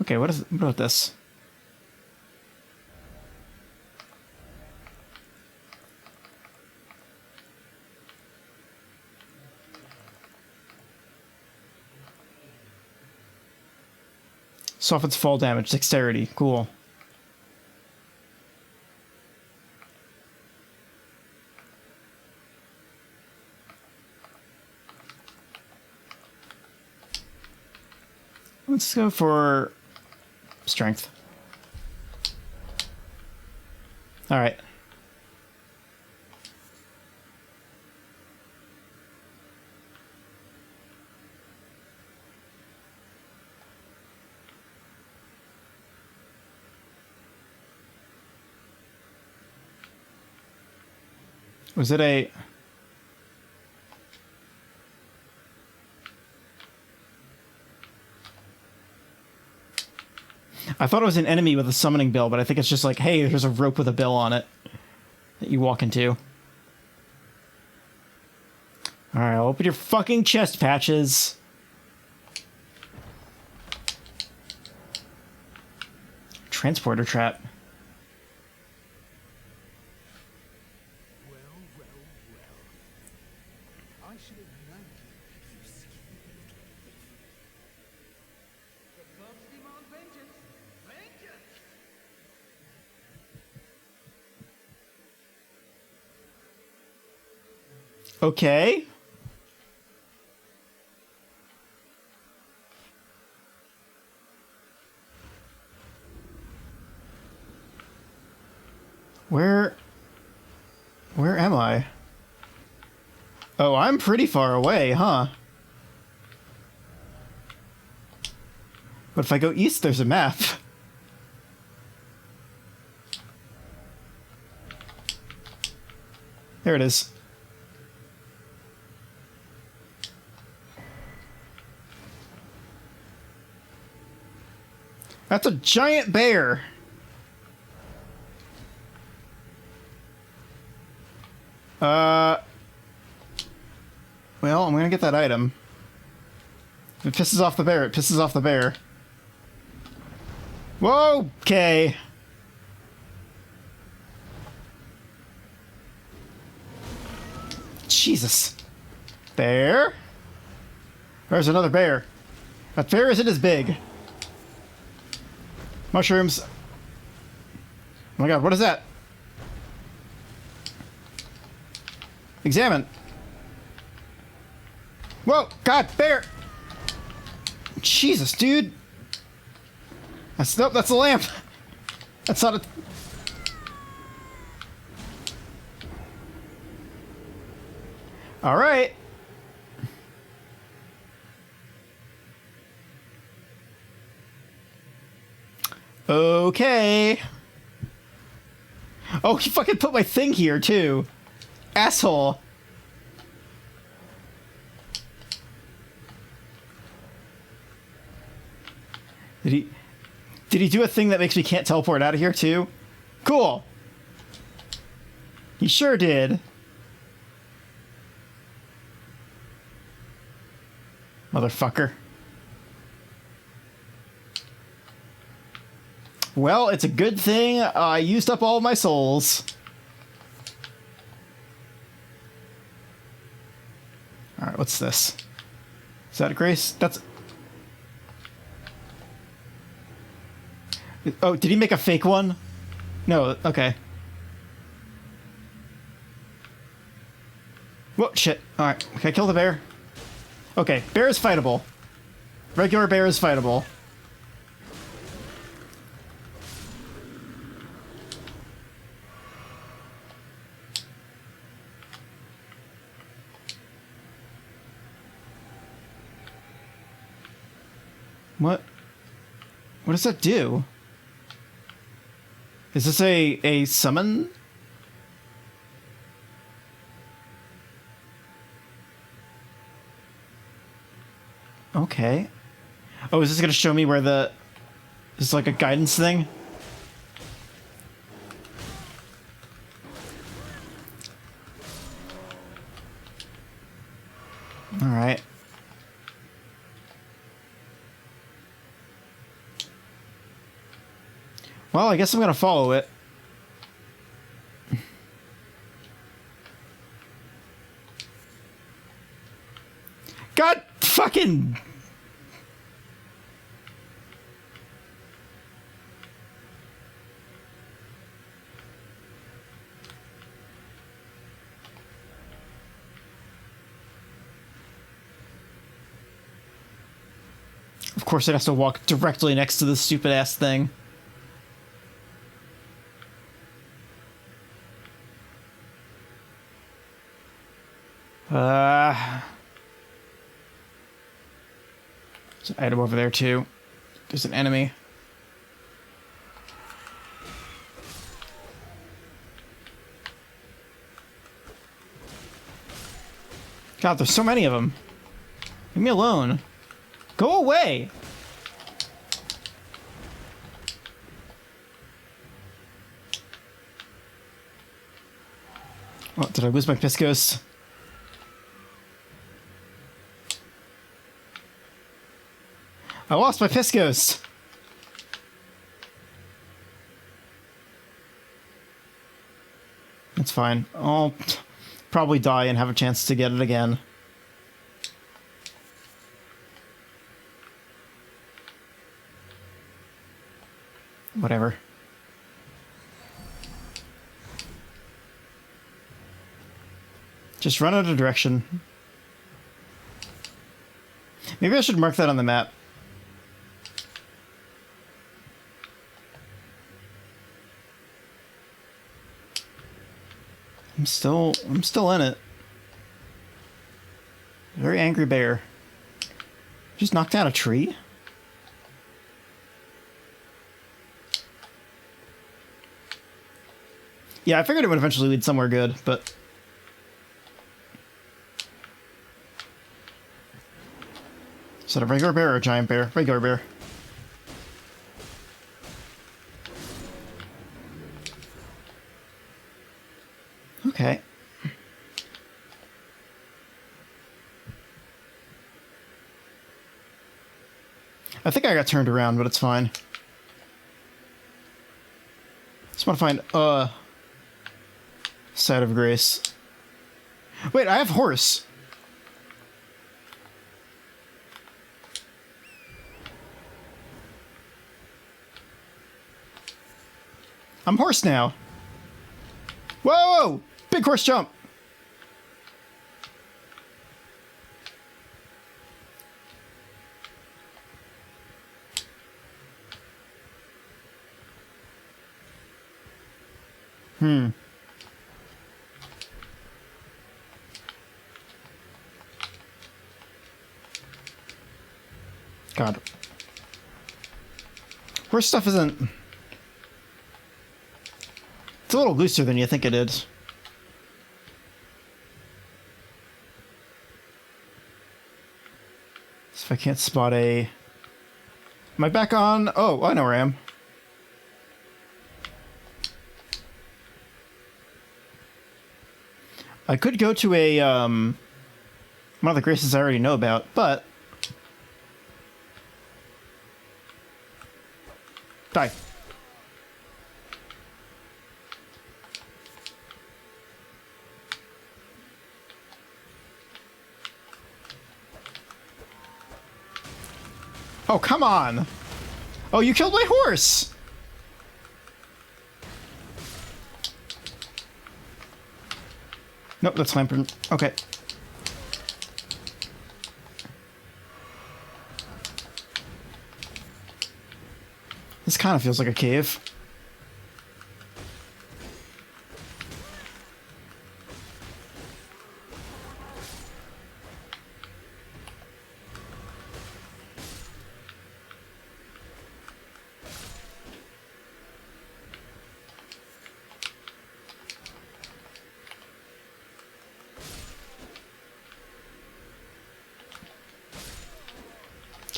Speaker 1: Okay, what about this? Softens fall damage, dexterity, cool. Let's go for strength. All right. Was it a... I thought it was an enemy with a summoning bell, but I think it's just like, hey, there's a rope with a bell on it that you walk into. Alright, I'll open your fucking chest patches. Transporter trap.
Speaker 2: I should have known you scheme. The clubs demand vengeance. Vengeance!
Speaker 1: Okay. Where am I? Oh, I'm pretty far away, huh? But if I go east, there's a map. There it is. That's a giant bear. Well, I'm gonna get that item. If it pisses off the bear, it pisses off the bear. Whoa, okay. Jesus. Bear? There's another bear. That bear isn't as big. Mushrooms. Oh my god, what is that? Examine. Whoa, god, bear! Jesus, dude. Nope, that's a lamp. That's not a... Alright. Okay. Oh, he fucking put my thing here, too. Asshole. Did he do a thing that makes me can't teleport out of here, too? Cool. He sure did. Motherfucker. Well, it's a good thing I used up all my souls. Alright, what's this? Is that a grace? That's... Oh, did he make a fake one? No, okay. Whoa, shit. Alright, can I kill the bear? Okay, bear is fightable. Regular bear is fightable. What? What does that do? Is this a summon? Okay. Oh, is this gonna show me where the... This is like a guidance thing? Alright. Well, I guess I'm gonna follow it. God fucking... Of course it has to walk directly next to this stupid ass thing. There's an item over there too. There's an enemy. God, there's so many of them. Leave me alone. Go away! Oh, did I lose my Piscos? I lost my Piscos! That's fine. I'll probably die and have a chance to get it again. Whatever. Just run out of direction. Maybe I should mark that on the map. I'm still in it. Very angry bear. Just knocked down a tree? Yeah, I figured it would eventually lead somewhere good, but... Is that a regular bear or a giant bear? Regular bear. Okay. I think I got turned around, but it's fine. Just want to find side of grace. Wait, I have horse. I'm horse now. Whoa! Big horse jump! God. Horse stuff isn't... It's a little looser than you think it is. So if I can't spot a... Am I back on? Oh, I know where I am. I could go to a, one of the graces I already know about, but Die. Oh, come on. Oh, you killed my horse. Nope, that's lantern. Okay. This kind of feels like a cave.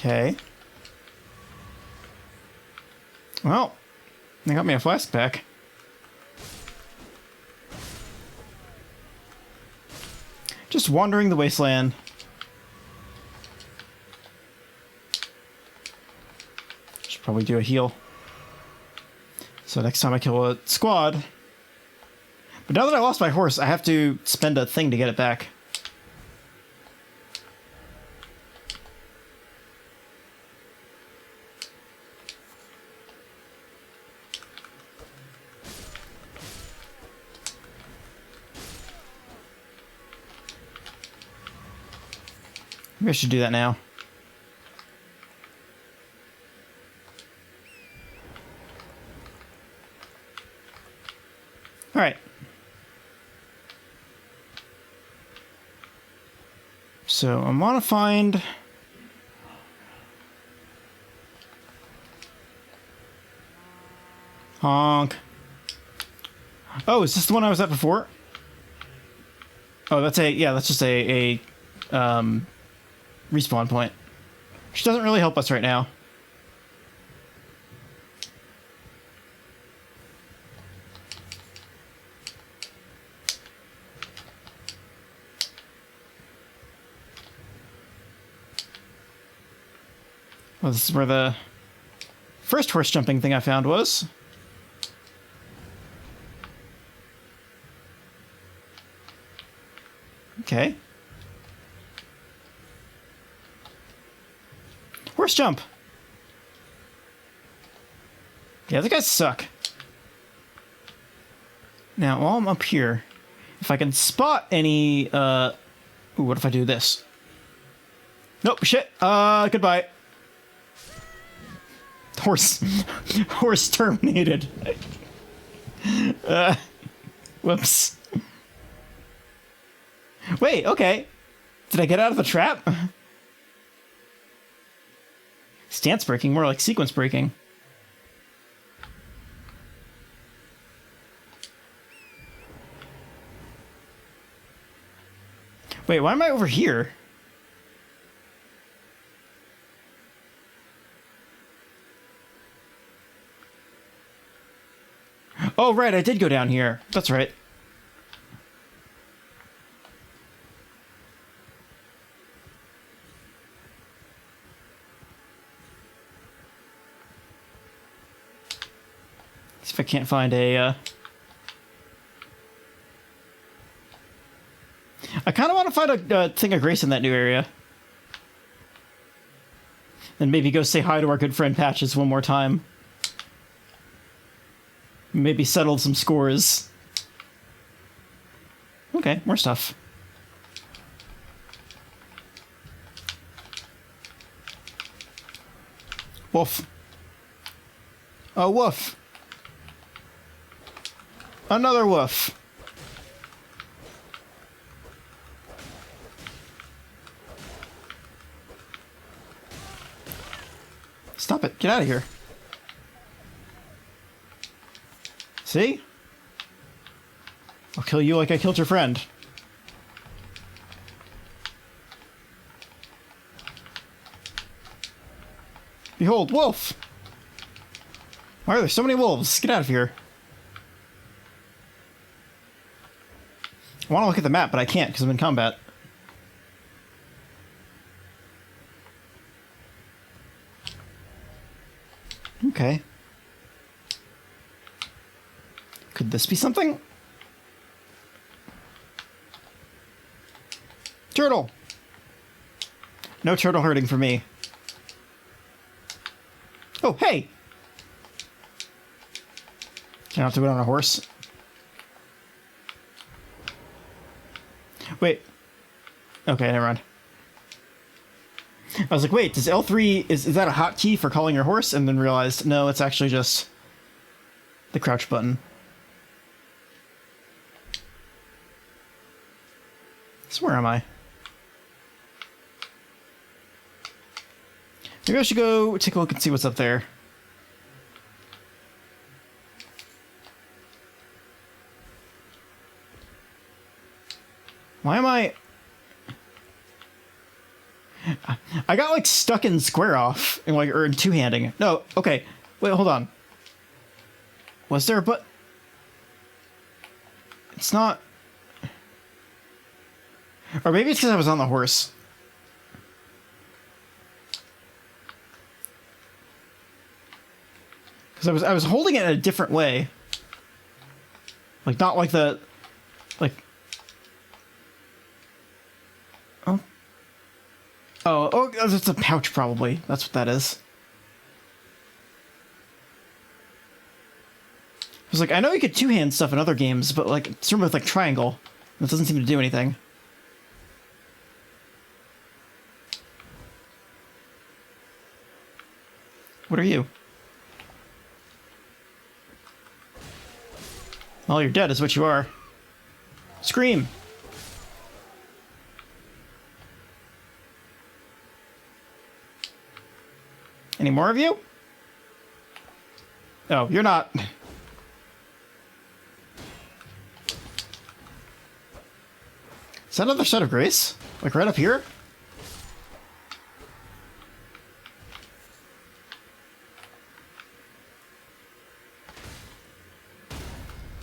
Speaker 1: Okay. Well, they got me a flask back. Just wandering the wasteland. Should probably do a heal. So next time I kill a squad. But now that I lost my horse, I have to spend a thing to get it back. Maybe I should do that now. All right. So I want to find... Honk. Oh, is this the one I was at before? Oh, that's that's just a respawn point. Which doesn't really help us right now. Well, this is where the first horse jumping thing I found was. Okay. Horse jump. Yeah, the guys suck. Now, while I'm up here, if I can spot any, ooh, what if I do this? Nope, shit. Goodbye. Horse terminated. Whoops. Wait, okay. Did I get out of the trap? Stance breaking, more like sequence breaking. Wait, why am I over here? Oh, right, I did go down here. That's right. See if I can't find a, I kind of want to find a thing of grace in that new area. And maybe go say hi to our good friend Patches one more time. Maybe settle some scores. Okay, more stuff. Wolf. A wolf. Another wolf. Stop it. Get out of here. See? I'll kill you like I killed your friend. Behold, wolf! Why are there so many wolves? Get out of here. I want to look at the map, but I can't because I'm in combat. Okay. Could this be something? Turtle! No turtle herding for me. Oh, hey! Can I have to go on a horse? Wait. Okay, never mind. I was like, wait, does L3... Is that a hotkey for calling your horse? And then realized, no, it's actually just the crouch button. So where am I? Maybe I should go take a look and see what's up there. Why am I got like stuck in square off and like or in two-handing. No, okay. Wait, hold on. Was there but it's not. Or maybe it's because I was on the horse. Because I was holding it in a different way. Like not like the like Oh, it's a pouch probably. That's what that is. I was like, I know you could two-hand stuff in other games, but like it's with like triangle. That doesn't seem to do anything. What are you? Well, you're dead is what you are. Scream! Any more of you? Oh, you're not. Is that another set of grace? Like right up here?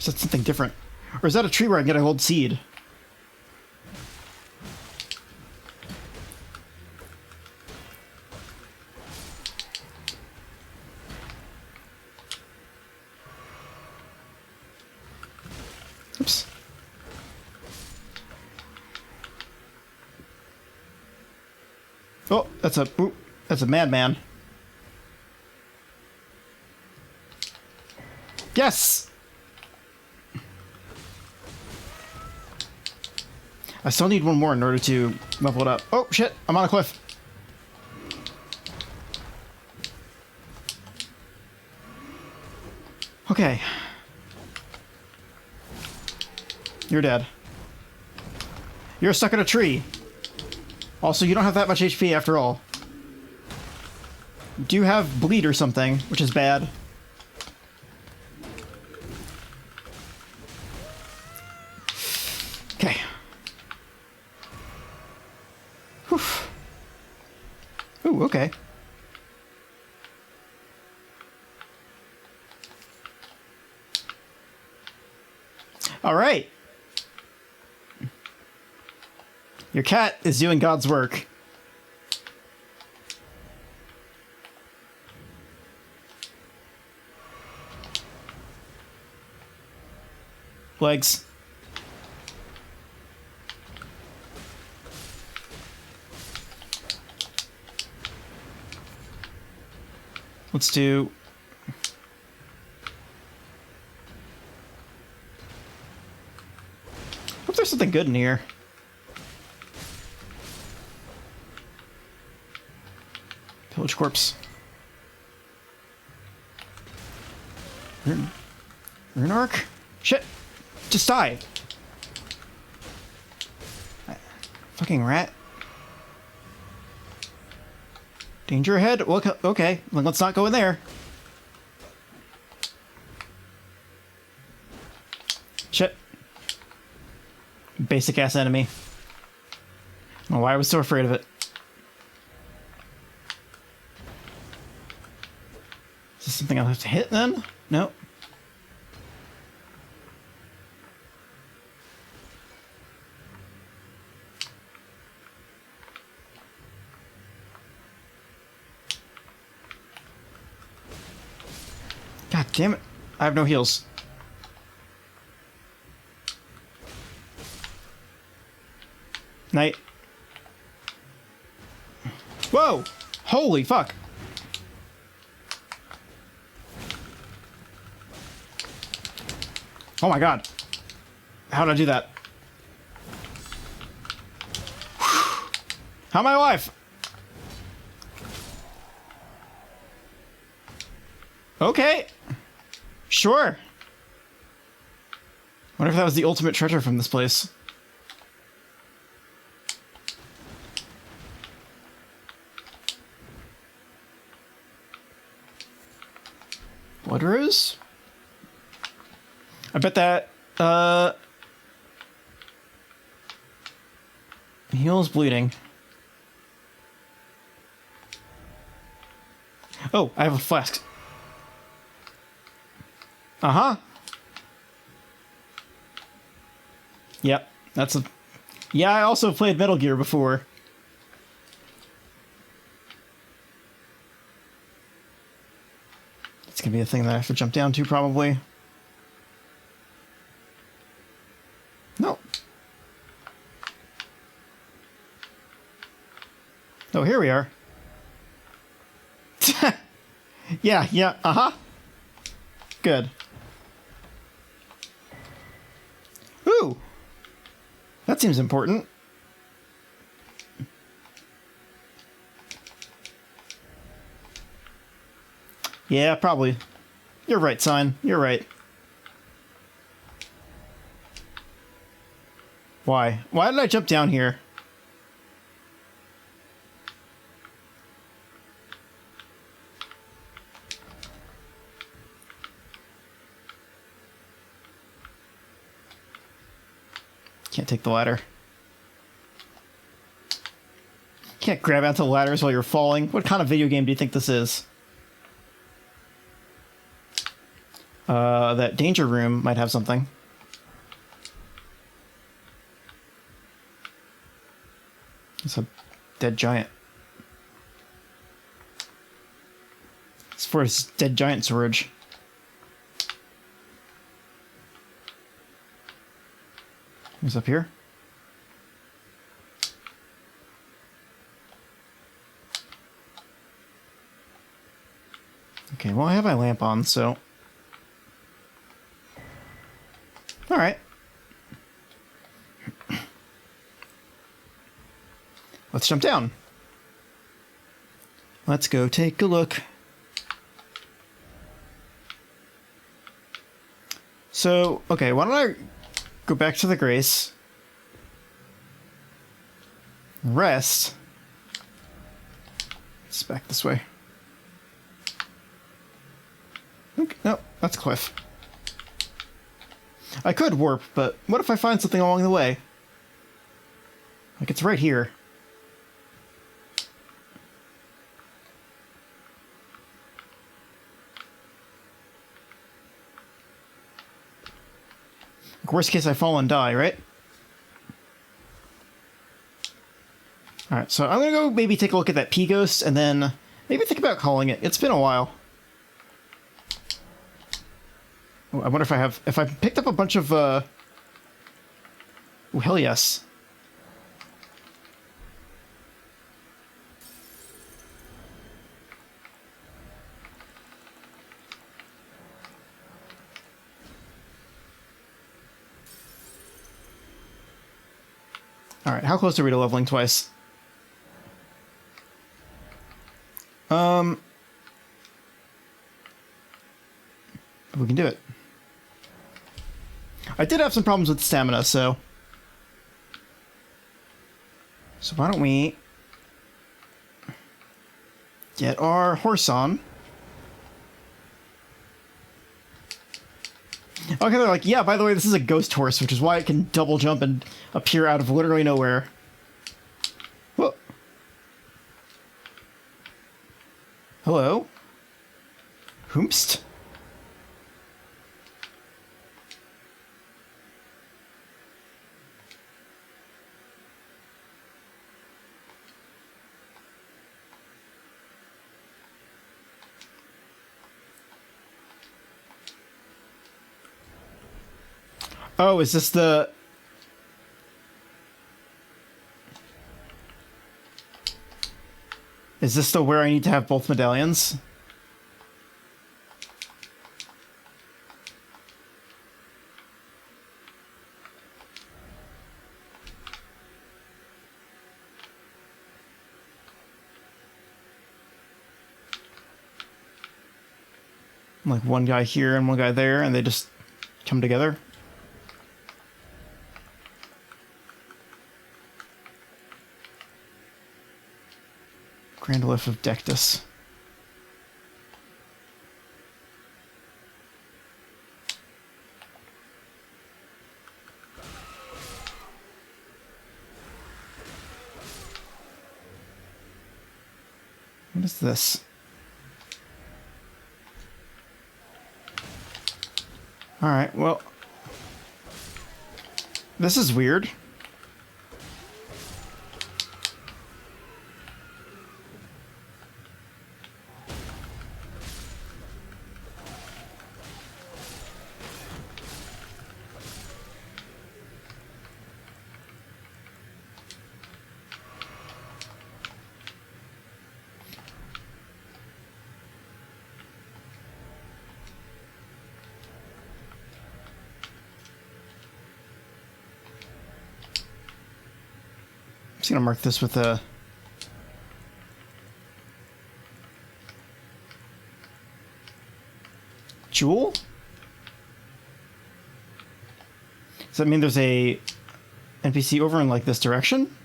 Speaker 1: Is that something different? Or is that a tree where I can get a gold seed? Oops. Oh, that's a madman. Yes! I still need one more in order to level it up. Oh, shit! I'm on a cliff. Okay. You're dead. You're stuck in a tree. Also, you don't have that much HP after all. You do have bleed or something, which is bad. Okay. Whew. Ooh, okay. All right. Your cat is doing God's work. Legs. Let's do... Hope there's something good in here. Pillage corpse. Rune arc? Shit! Just die! Fucking rat. Danger ahead? Well, okay, well, let's not go in there. Shit. Basic ass enemy. I don't know why I was so afraid of it. Is this something I'll have to hit then? No. God damn it. I have no heals. Night. Whoa! Holy fuck! Oh my god. How'd I do that? How am I alive? Okay. Sure. Wonder if that was the ultimate treasure from this place. Blood rose? I bet that, heals bleeding. Oh, I have a flask. Uh-huh. Yep, that's a... Yeah, I also played Metal Gear before. It's gonna be a thing that I have to jump down to, probably. No. Oh, here we are. Yeah, uh-huh. Good. Ooh! That seems important. Yeah, probably. You're right, son. You're right. Why? Why did I jump down here? Can't take the ladder. Can't grab onto ladders while you're falling. What kind of video game do you think this is? That danger room might have something. It's a dead giant. It's for his dead giant storage. Who's up here? Okay, well, I have my lamp on, so... Alright. Let's jump down. Let's go take a look. So, okay, why don't I go back to the Grace. Rest. It's back this way. Okay, no, that's Cliff. I could warp, but what if I find something along the way? Like, it's right here. Like, worst case, I fall and die, right? Alright, so I'm gonna go maybe take a look at that P-Ghost, and then maybe think about calling it. It's been a while. Oh, I wonder if I picked up a bunch of, oh, hell yes. Alright, how close are we to leveling twice? We can do it. I did have some problems with stamina, so why don't we get our horse on? Okay, they're like, yeah, by the way, this is a ghost horse, which is why it can double jump and appear out of literally nowhere. Whoa. Hello? Whomst? Oh, is this the... Is this still where I need to have both medallions? Like one guy here and one guy there, and they just come together. Grandoliph of Dectus. What is this? Alright, well... This is weird. I'm just gonna mark this with a jewel. Does that mean there's a NPC over in like this direction?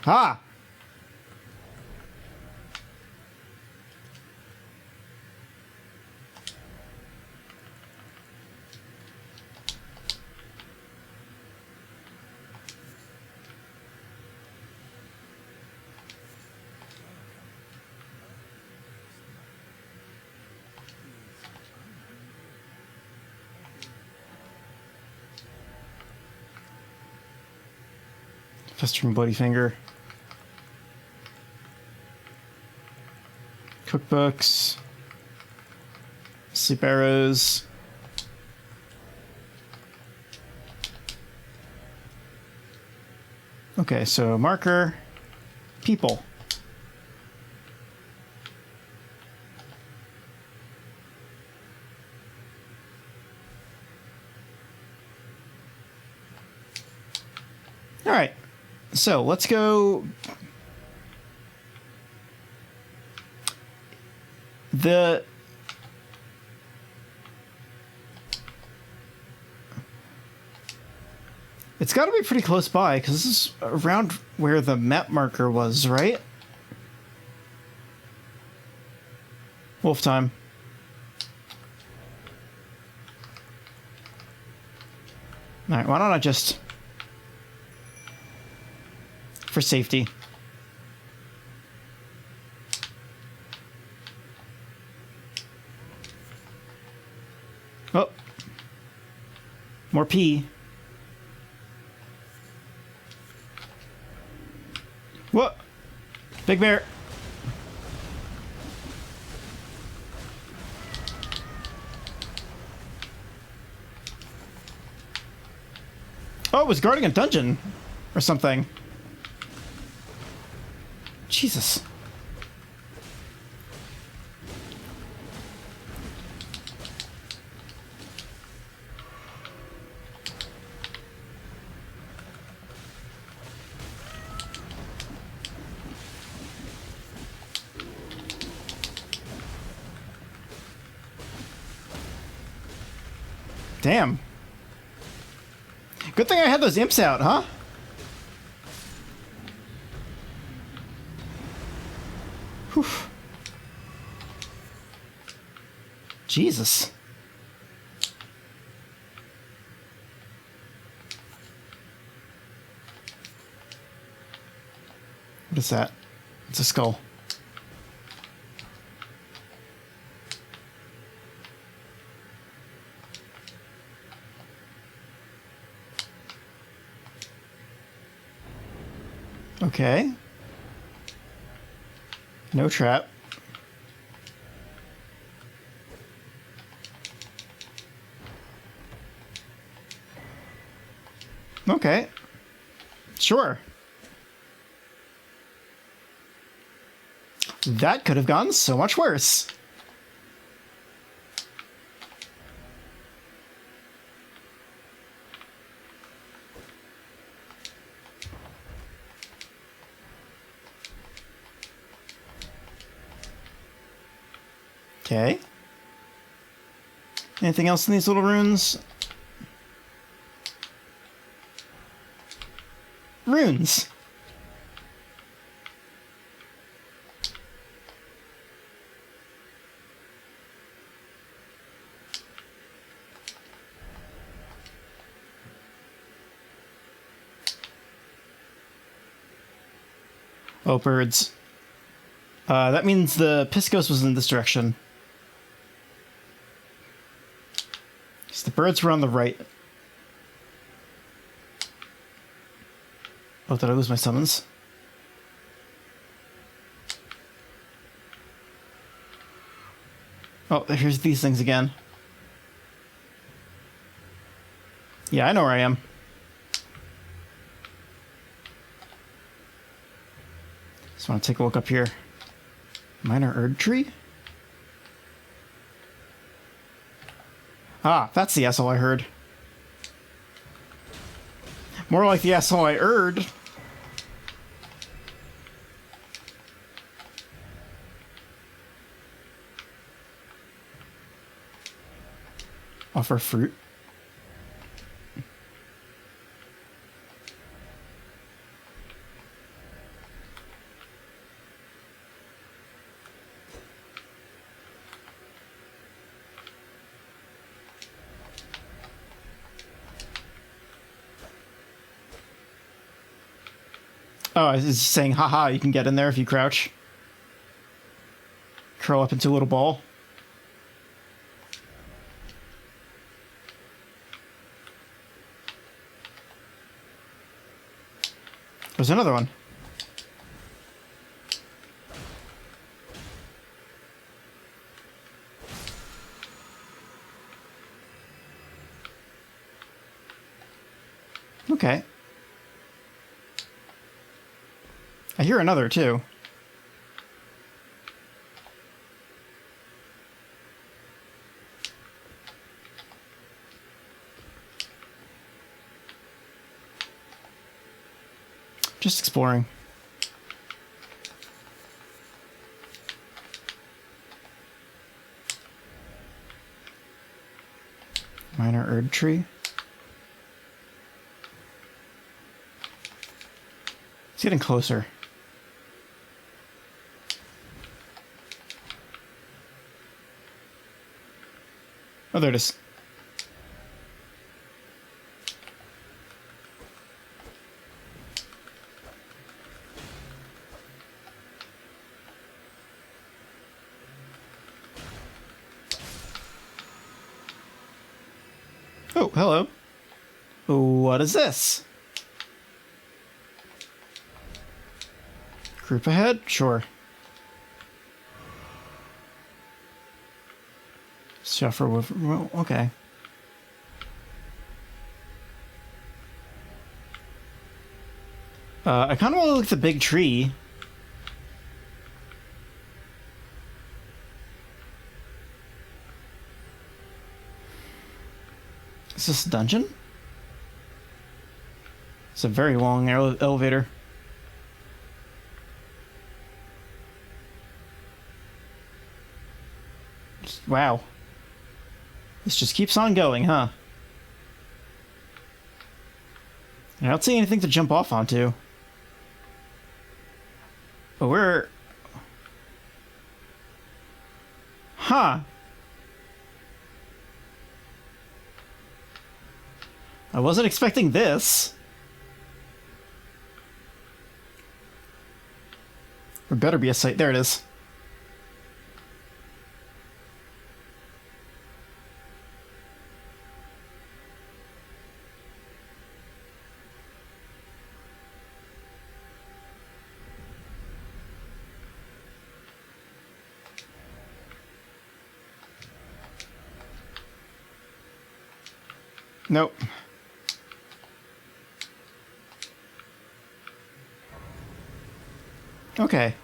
Speaker 1: Ah! Festering Bloody Finger. Cookbooks. Sleep arrows. Okay, so marker. People. All right. So let's go. It's got to be pretty close by because this is around where the map marker was, right? Wolf time. All right, why don't I just... for safety. Oh. More pee. What? Big bear. Oh, it was guarding a dungeon or something. Jesus. Damn. Good thing I had those imps out, huh? Whew. Jesus. What is that? It's a skull. Okay. No trap. Okay. Sure. That could have gone so much worse. Okay. Anything else in these little runes? Runes. Oh, birds. That means the Piscos was in this direction. So the birds were on the right. Oh, did I lose my summons? Oh, here's these things again. Yeah, I know where I am. Just want to take a look up here. Minor Erd Tree? Ah, that's the asshole I heard. More like the asshole I heard. Offer fruit. Oh, it's saying, haha, you can get in there if you crouch. Curl up into a little ball. There's another one. Okay. I hear another, too. Just exploring. Minor Erd Tree. It's getting closer. Oh, there it is. Oh, hello. What is this? Group ahead? Sure. Suffer with... Well, okay. I kind of want to look at the big tree. Is this a dungeon? It's a very long elevator. Wow. This just keeps on going, huh? I don't see anything to jump off onto. But we're... Huh. I wasn't expecting this. There better be a site. There it is. Nope. Okay.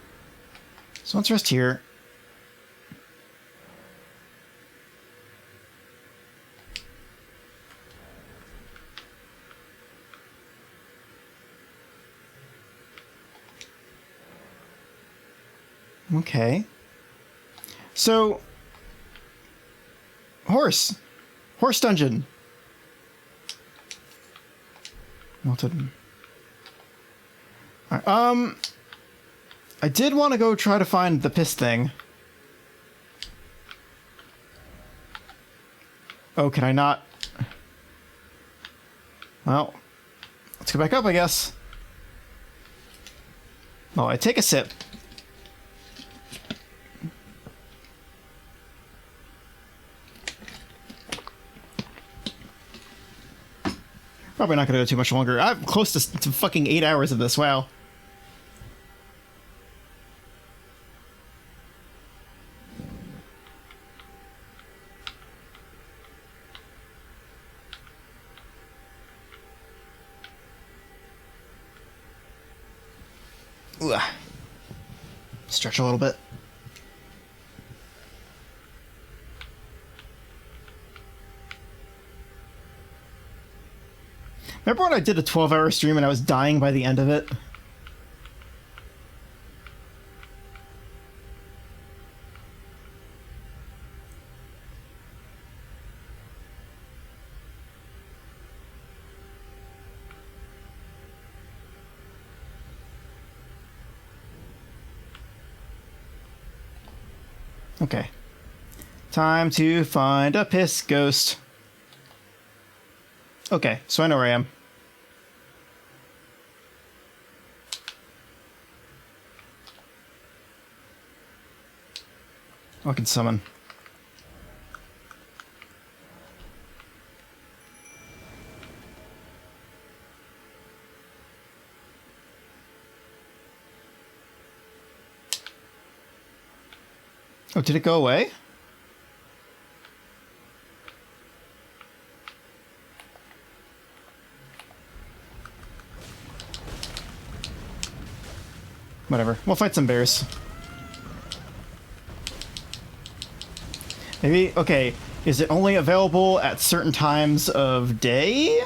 Speaker 1: So let's rest here. Okay. So, horse dungeon. Melted. All right, I did want to go try to find the piss thing. Oh, can I not? Well, let's go back up, I guess. Oh, I take a sip. Probably not gonna go too much longer. I'm close to fucking 8 hours of this. Wow. Ugh. Stretch a little bit. Remember when I did a 12-hour stream and I was dying by the end of it? Okay. Time to find a piss ghost. Okay, so I know where I am. I can summon. Oh, did it go away? Whatever. We'll fight some bears. Maybe, okay, is it only available at certain times of day?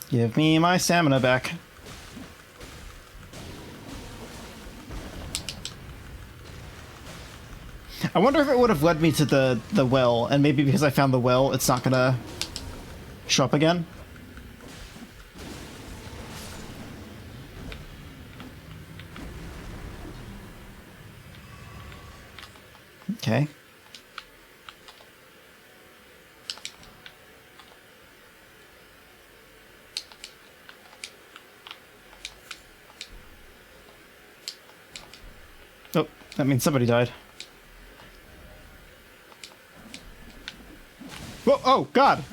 Speaker 1: Give me my stamina back. I wonder if it would have led me to the well, and maybe because I found the well, it's not gonna show up again. Okay. Oh, that means somebody died. Whoa, oh, God!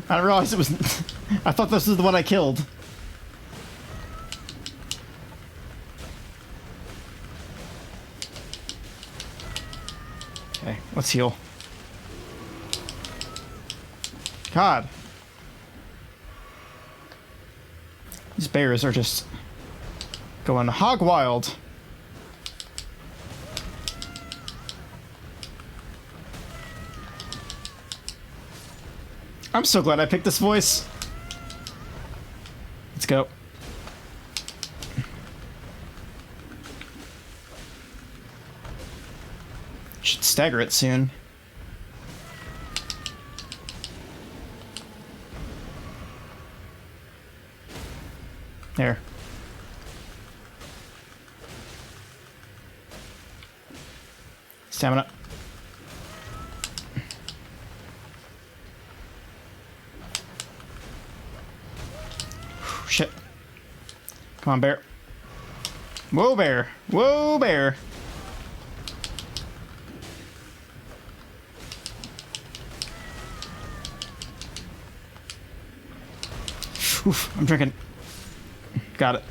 Speaker 1: I realized it was... I thought this was the one I killed. Okay, let's heal. God. These bears are just going hog wild. I'm so glad I picked this voice. Let's go. Should stagger it soon. There. Stamina. Shit. Come on, bear. Whoa, bear. Whoa, bear. Oof, I'm drinking. Got it.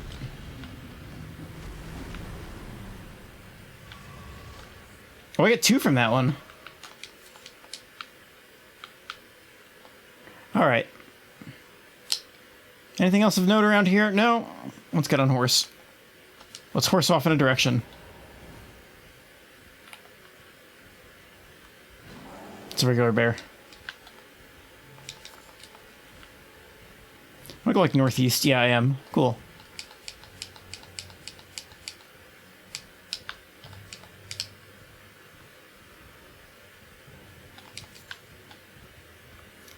Speaker 1: Oh, I get 2 from that one. All right. Anything else of note around here? No? Let's get on horse. Let's horse off in a direction. It's a regular bear. I'm gonna go like northeast. Yeah, I am. Cool.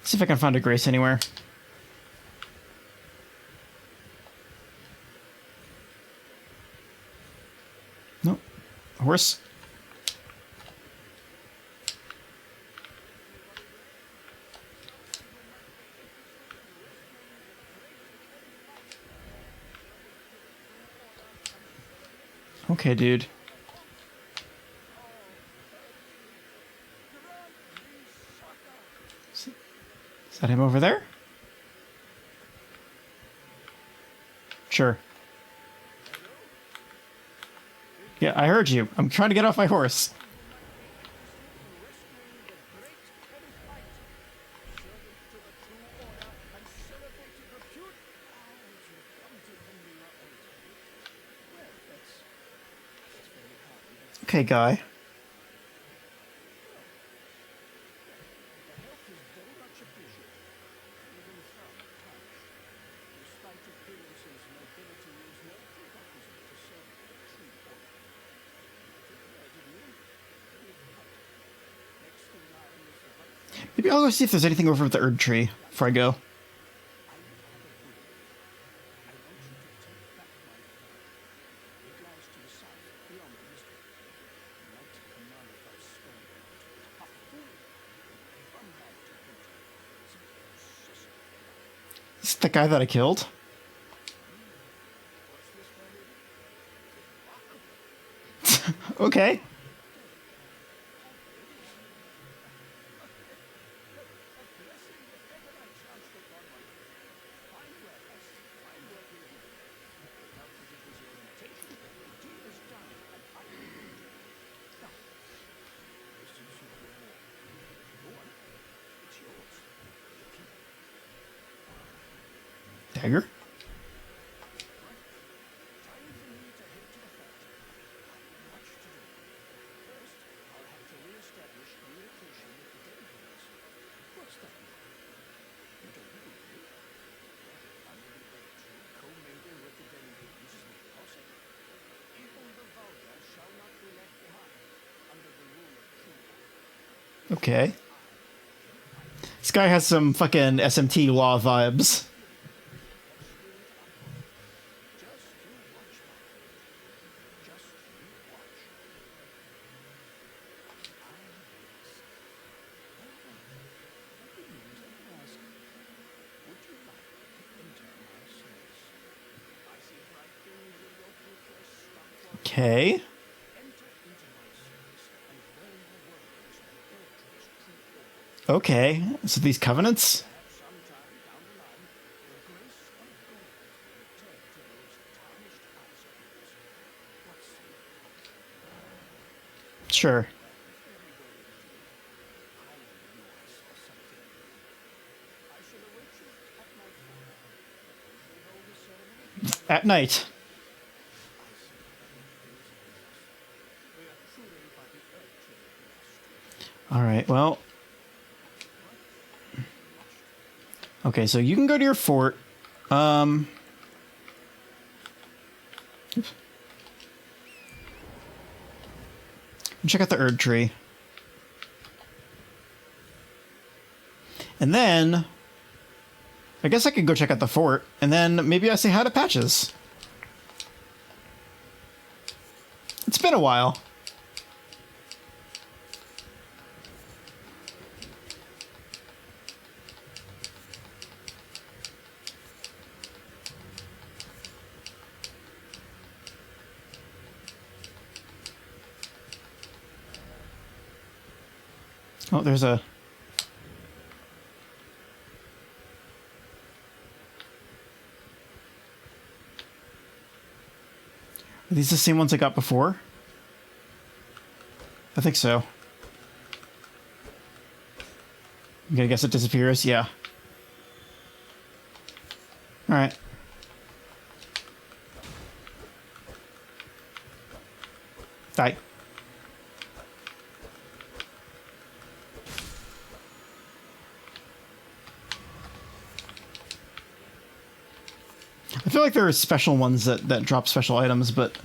Speaker 1: See if I can find a grace anywhere. Nope. Horse. Okay, dude. Is that him over there? Sure. Yeah, I heard you. I'm trying to get off my horse. Okay, guy. Maybe I'll go see if there's anything over at the Erd tree before I go. Is it the guy that I killed? Okay. Dagger? Okay. This guy has some fucking SMT law vibes. Okay. Okay, so these covenants? Sure. At night. All right, well. Okay, so you can go to your fort. Oops. Check out the Erd tree. And then I guess I could go check out the fort, and then maybe I say hi to Patches. It's been a while. Oh, there's a... Are these the same ones I got before? I think so. I'm gonna guess it disappears. Yeah. All right. Die. I feel like there are special ones that drop special items, but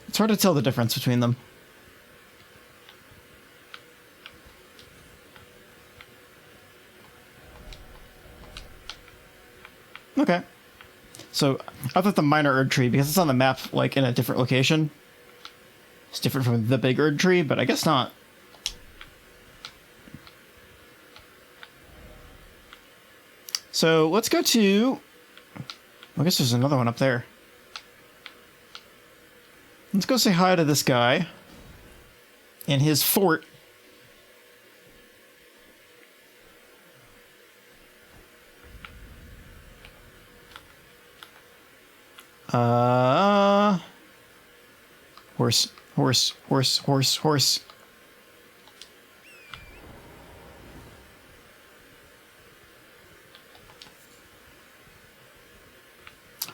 Speaker 1: it's hard to tell the difference between them. Okay. So I thought the minor Erd tree, because it's on the map like in a different location, it's different from the big Erd tree, but I guess not. So let's go to... I guess there's another one up there. Let's go say hi to this guy in his fort. Horse, horse, horse, horse, horse.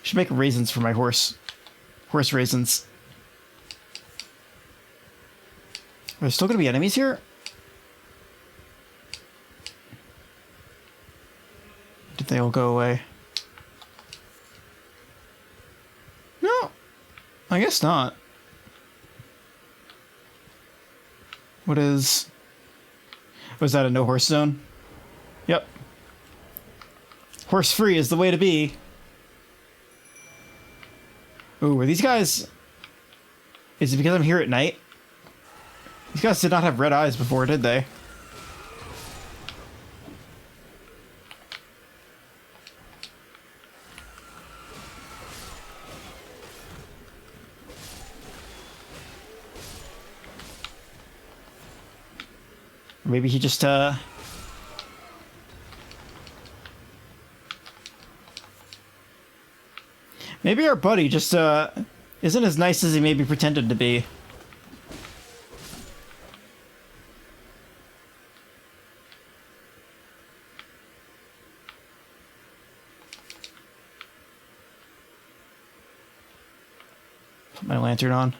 Speaker 1: Should make raisins for my horse. Horse raisins. Are there still gonna be enemies here? Did they all go away? No. I guess not. What is... Was that a no horse zone? Yep. Horse free is the way to be. Ooh, are these guys... Is it because I'm here at night? These guys did not have red eyes before, did they? Maybe he just, Maybe our buddy just, isn't as nice as he maybe pretended to be. Put my lantern on.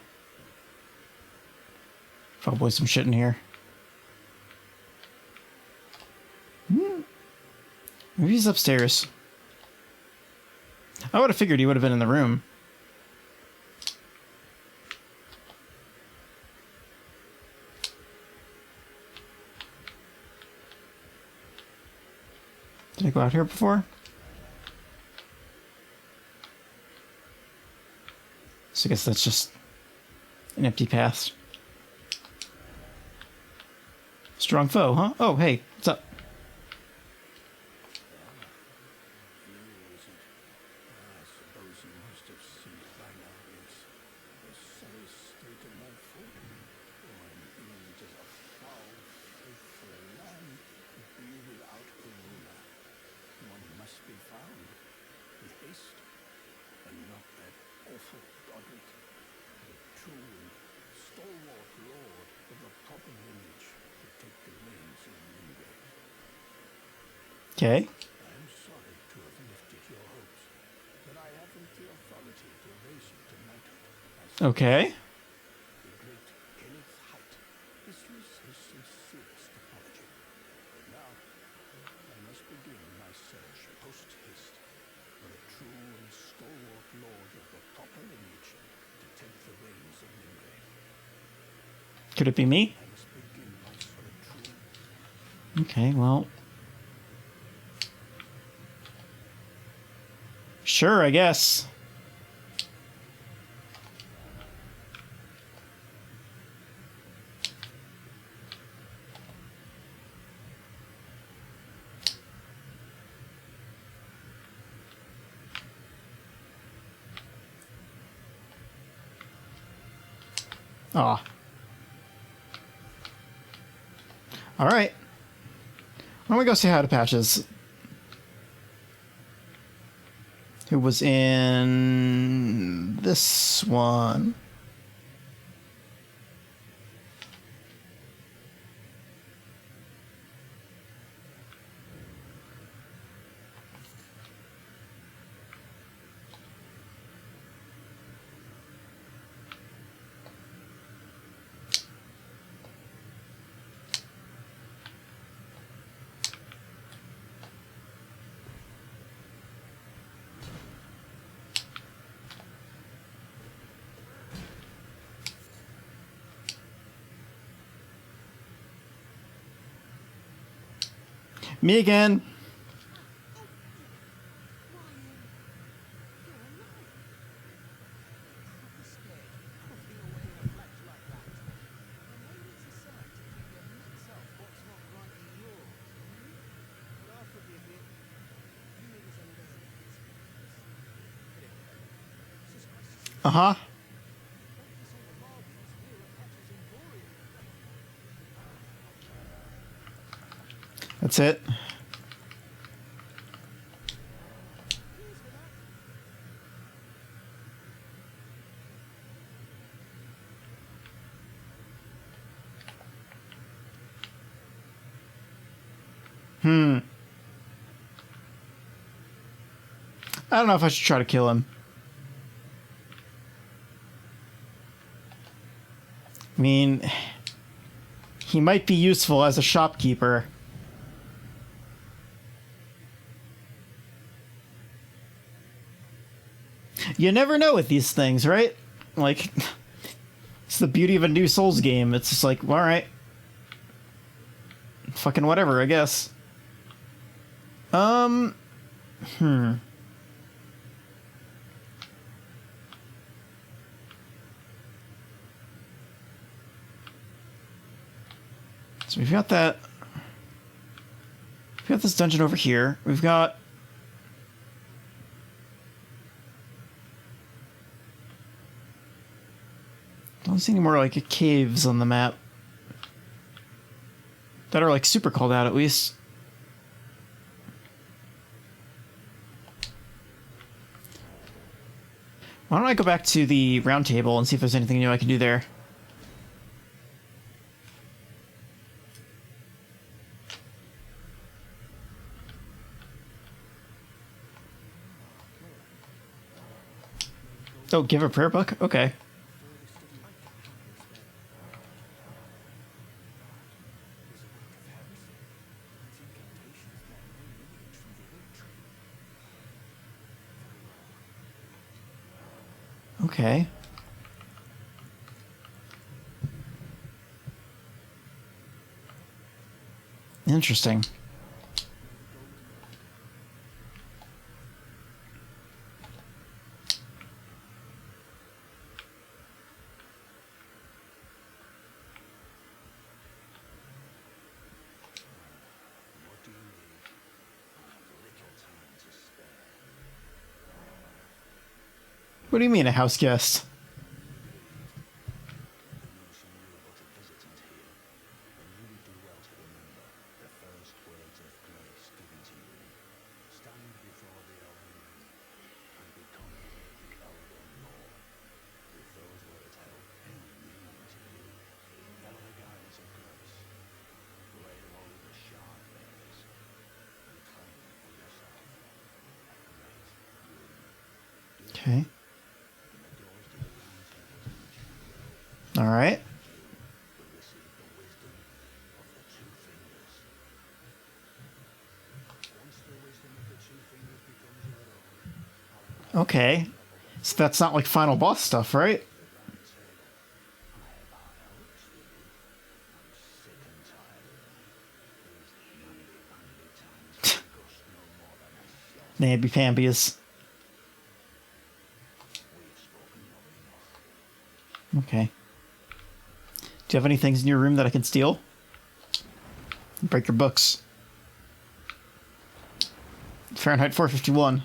Speaker 1: Probably some shit in here. Maybe he's upstairs. I would have figured he would have been in the room. Did I go out here before? So I guess that's just an empty path. Strong foe, huh? Oh, hey, what's up? Okay.
Speaker 2: I'm sorry to have lifted your hopes, but I haven't the authority to raise you to knighthood.
Speaker 1: Okay.
Speaker 2: The great Kenneth's height. This was his sincerest apology. But now, I must begin my search post haste for a true and stalwart lord of the proper lineage to take the reins of Nimue.
Speaker 1: Could it be me?
Speaker 2: I must begin my solitary.
Speaker 1: Okay, well. Sure, I guess. Aw. All right. Why don't we go say hi to Patches? Who was in this one? Me again. Uh-huh. That's it. I don't know if I should try to kill him. I mean, he might be useful as a shopkeeper. You never know with these things, right? Like, it's the beauty of a new Souls game. It's just like, well, all right. Fucking whatever, I guess. So we've got that. We've got this dungeon over here. We've got... Don't see any more, like, caves on the map. That are, like, super called out, at least. Why don't I go back to the round table and see if there's anything new I can do there? Oh, give a prayer book? Okay. Okay. Interesting. What do you mean, a house guest? Okay. All right. Okay. So that's not like final boss stuff, right? Namby-pambies. Okay. Do you have any things in your room that I can steal? Break your books. Fahrenheit 451.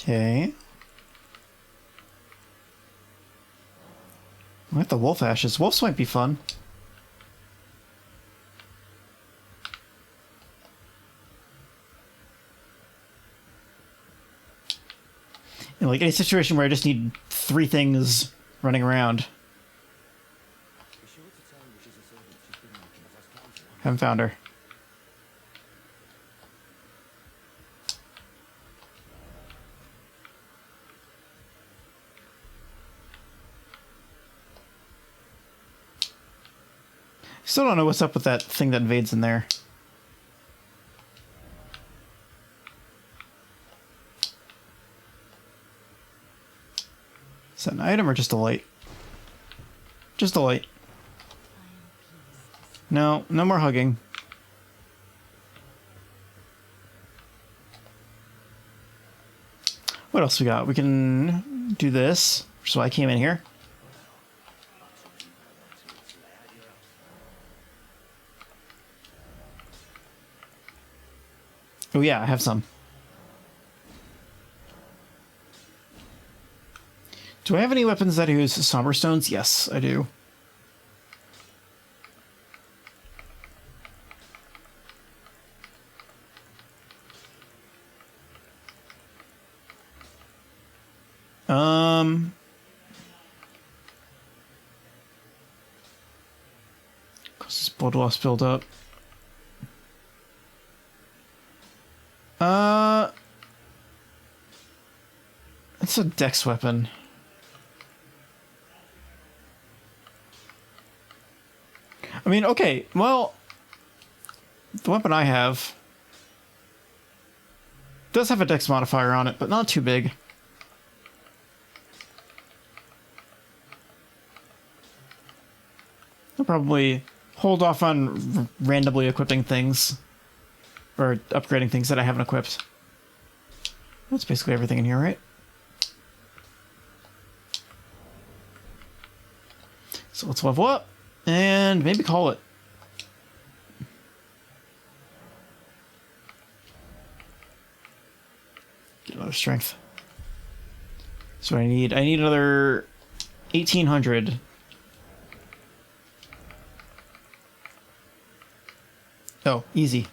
Speaker 1: Okay. I like the wolf ashes. Wolves might be fun. In like any situation where I just need 3 things running around. Haven't found her. Still don't know what's up with that thing that invades in there. Is that an item or just a light? Just a light. No, no more hugging. What else we got? We can do this, which is why I came in here. Oh yeah, I have some. Do I have any weapons that use somber stones? Yes, I do. Causes blood loss build up. It's a dex weapon. I mean, okay, well, the weapon I have does have a dex modifier on it, but not too big. I'll probably hold off on randomly equipping things or upgrading things that I haven't equipped. That's basically everything in here, right? So let's level up and maybe call it. Get another strength. So I need another 1800. Oh, easy.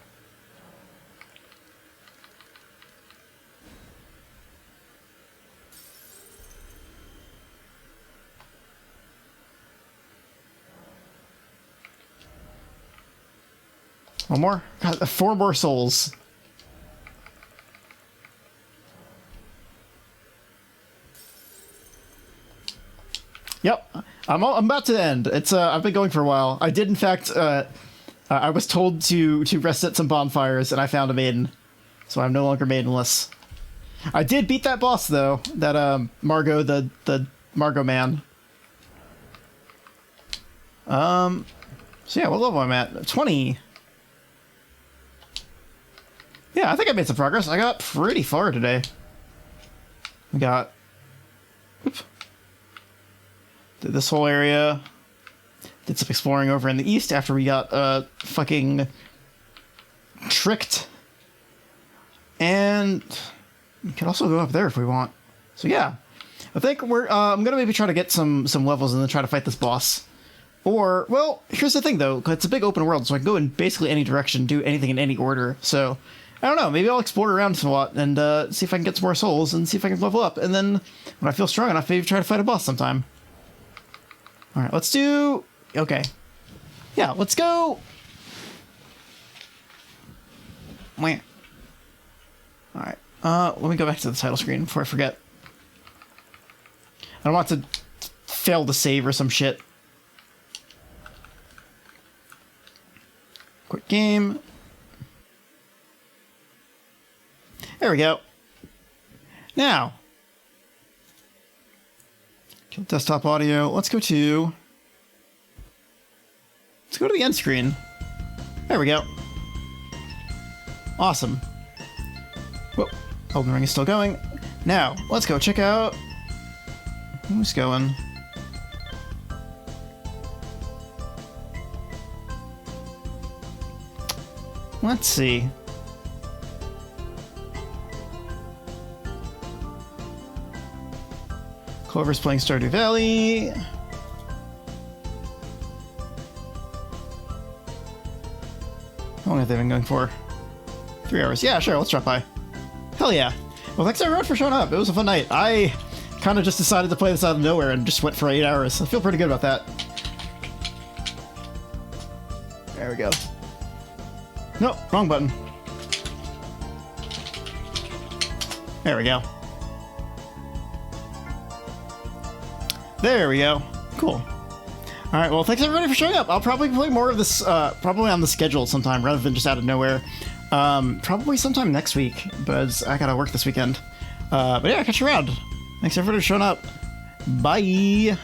Speaker 1: One more? God, 4 more souls. Yep, I'm about to end. It's I've been going for a while. I did in fact I was told to reset some bonfires and I found a maiden. So I'm no longer maidenless. I did beat that boss though, that Margot the Margot man. So yeah, what level am I at? 20. Yeah, I think I made some progress. I got pretty far today. We got... Oops. Did this whole area. Did some exploring over in the east after we got fucking tricked. And we can also go up there if we want. So yeah, I think we're I'm gonna maybe try to get some levels and then try to fight this boss. Or, well, here's the thing though, it's a big open world, so I can go in basically any direction, do anything in any order. So I don't know, maybe I'll explore around a lot and see if I can get some more souls and see if I can level up. And then when I feel strong enough, maybe try to fight a boss sometime. All right, let's do... Okay. Yeah, let's go... Wah. All right, let me go back to the title screen before I forget. I don't want to fail to save or some shit. Quick game. There we go. Now, kill desktop audio. Let's go to the end screen. There we go. Awesome. Whoa, Elden Ring is still going. Now, let's go check out who's going. Let's see. Clover's playing Stardew Valley. How long have they been going for? 3 hours. Yeah, sure, let's drop by. Hell yeah. Well, thanks everyone for showing up. It was a fun night. I kind of just decided to play this out of nowhere and just went for 8 hours. I feel pretty good about that. There we go. Nope, wrong button. There we go. There we go. Cool. All right, well, thanks everybody for showing up. I'll probably play more of this, probably on the schedule sometime rather than just out of nowhere. Probably sometime next week, but I gotta work this weekend. But yeah, catch you around. Thanks everybody for showing up. Bye.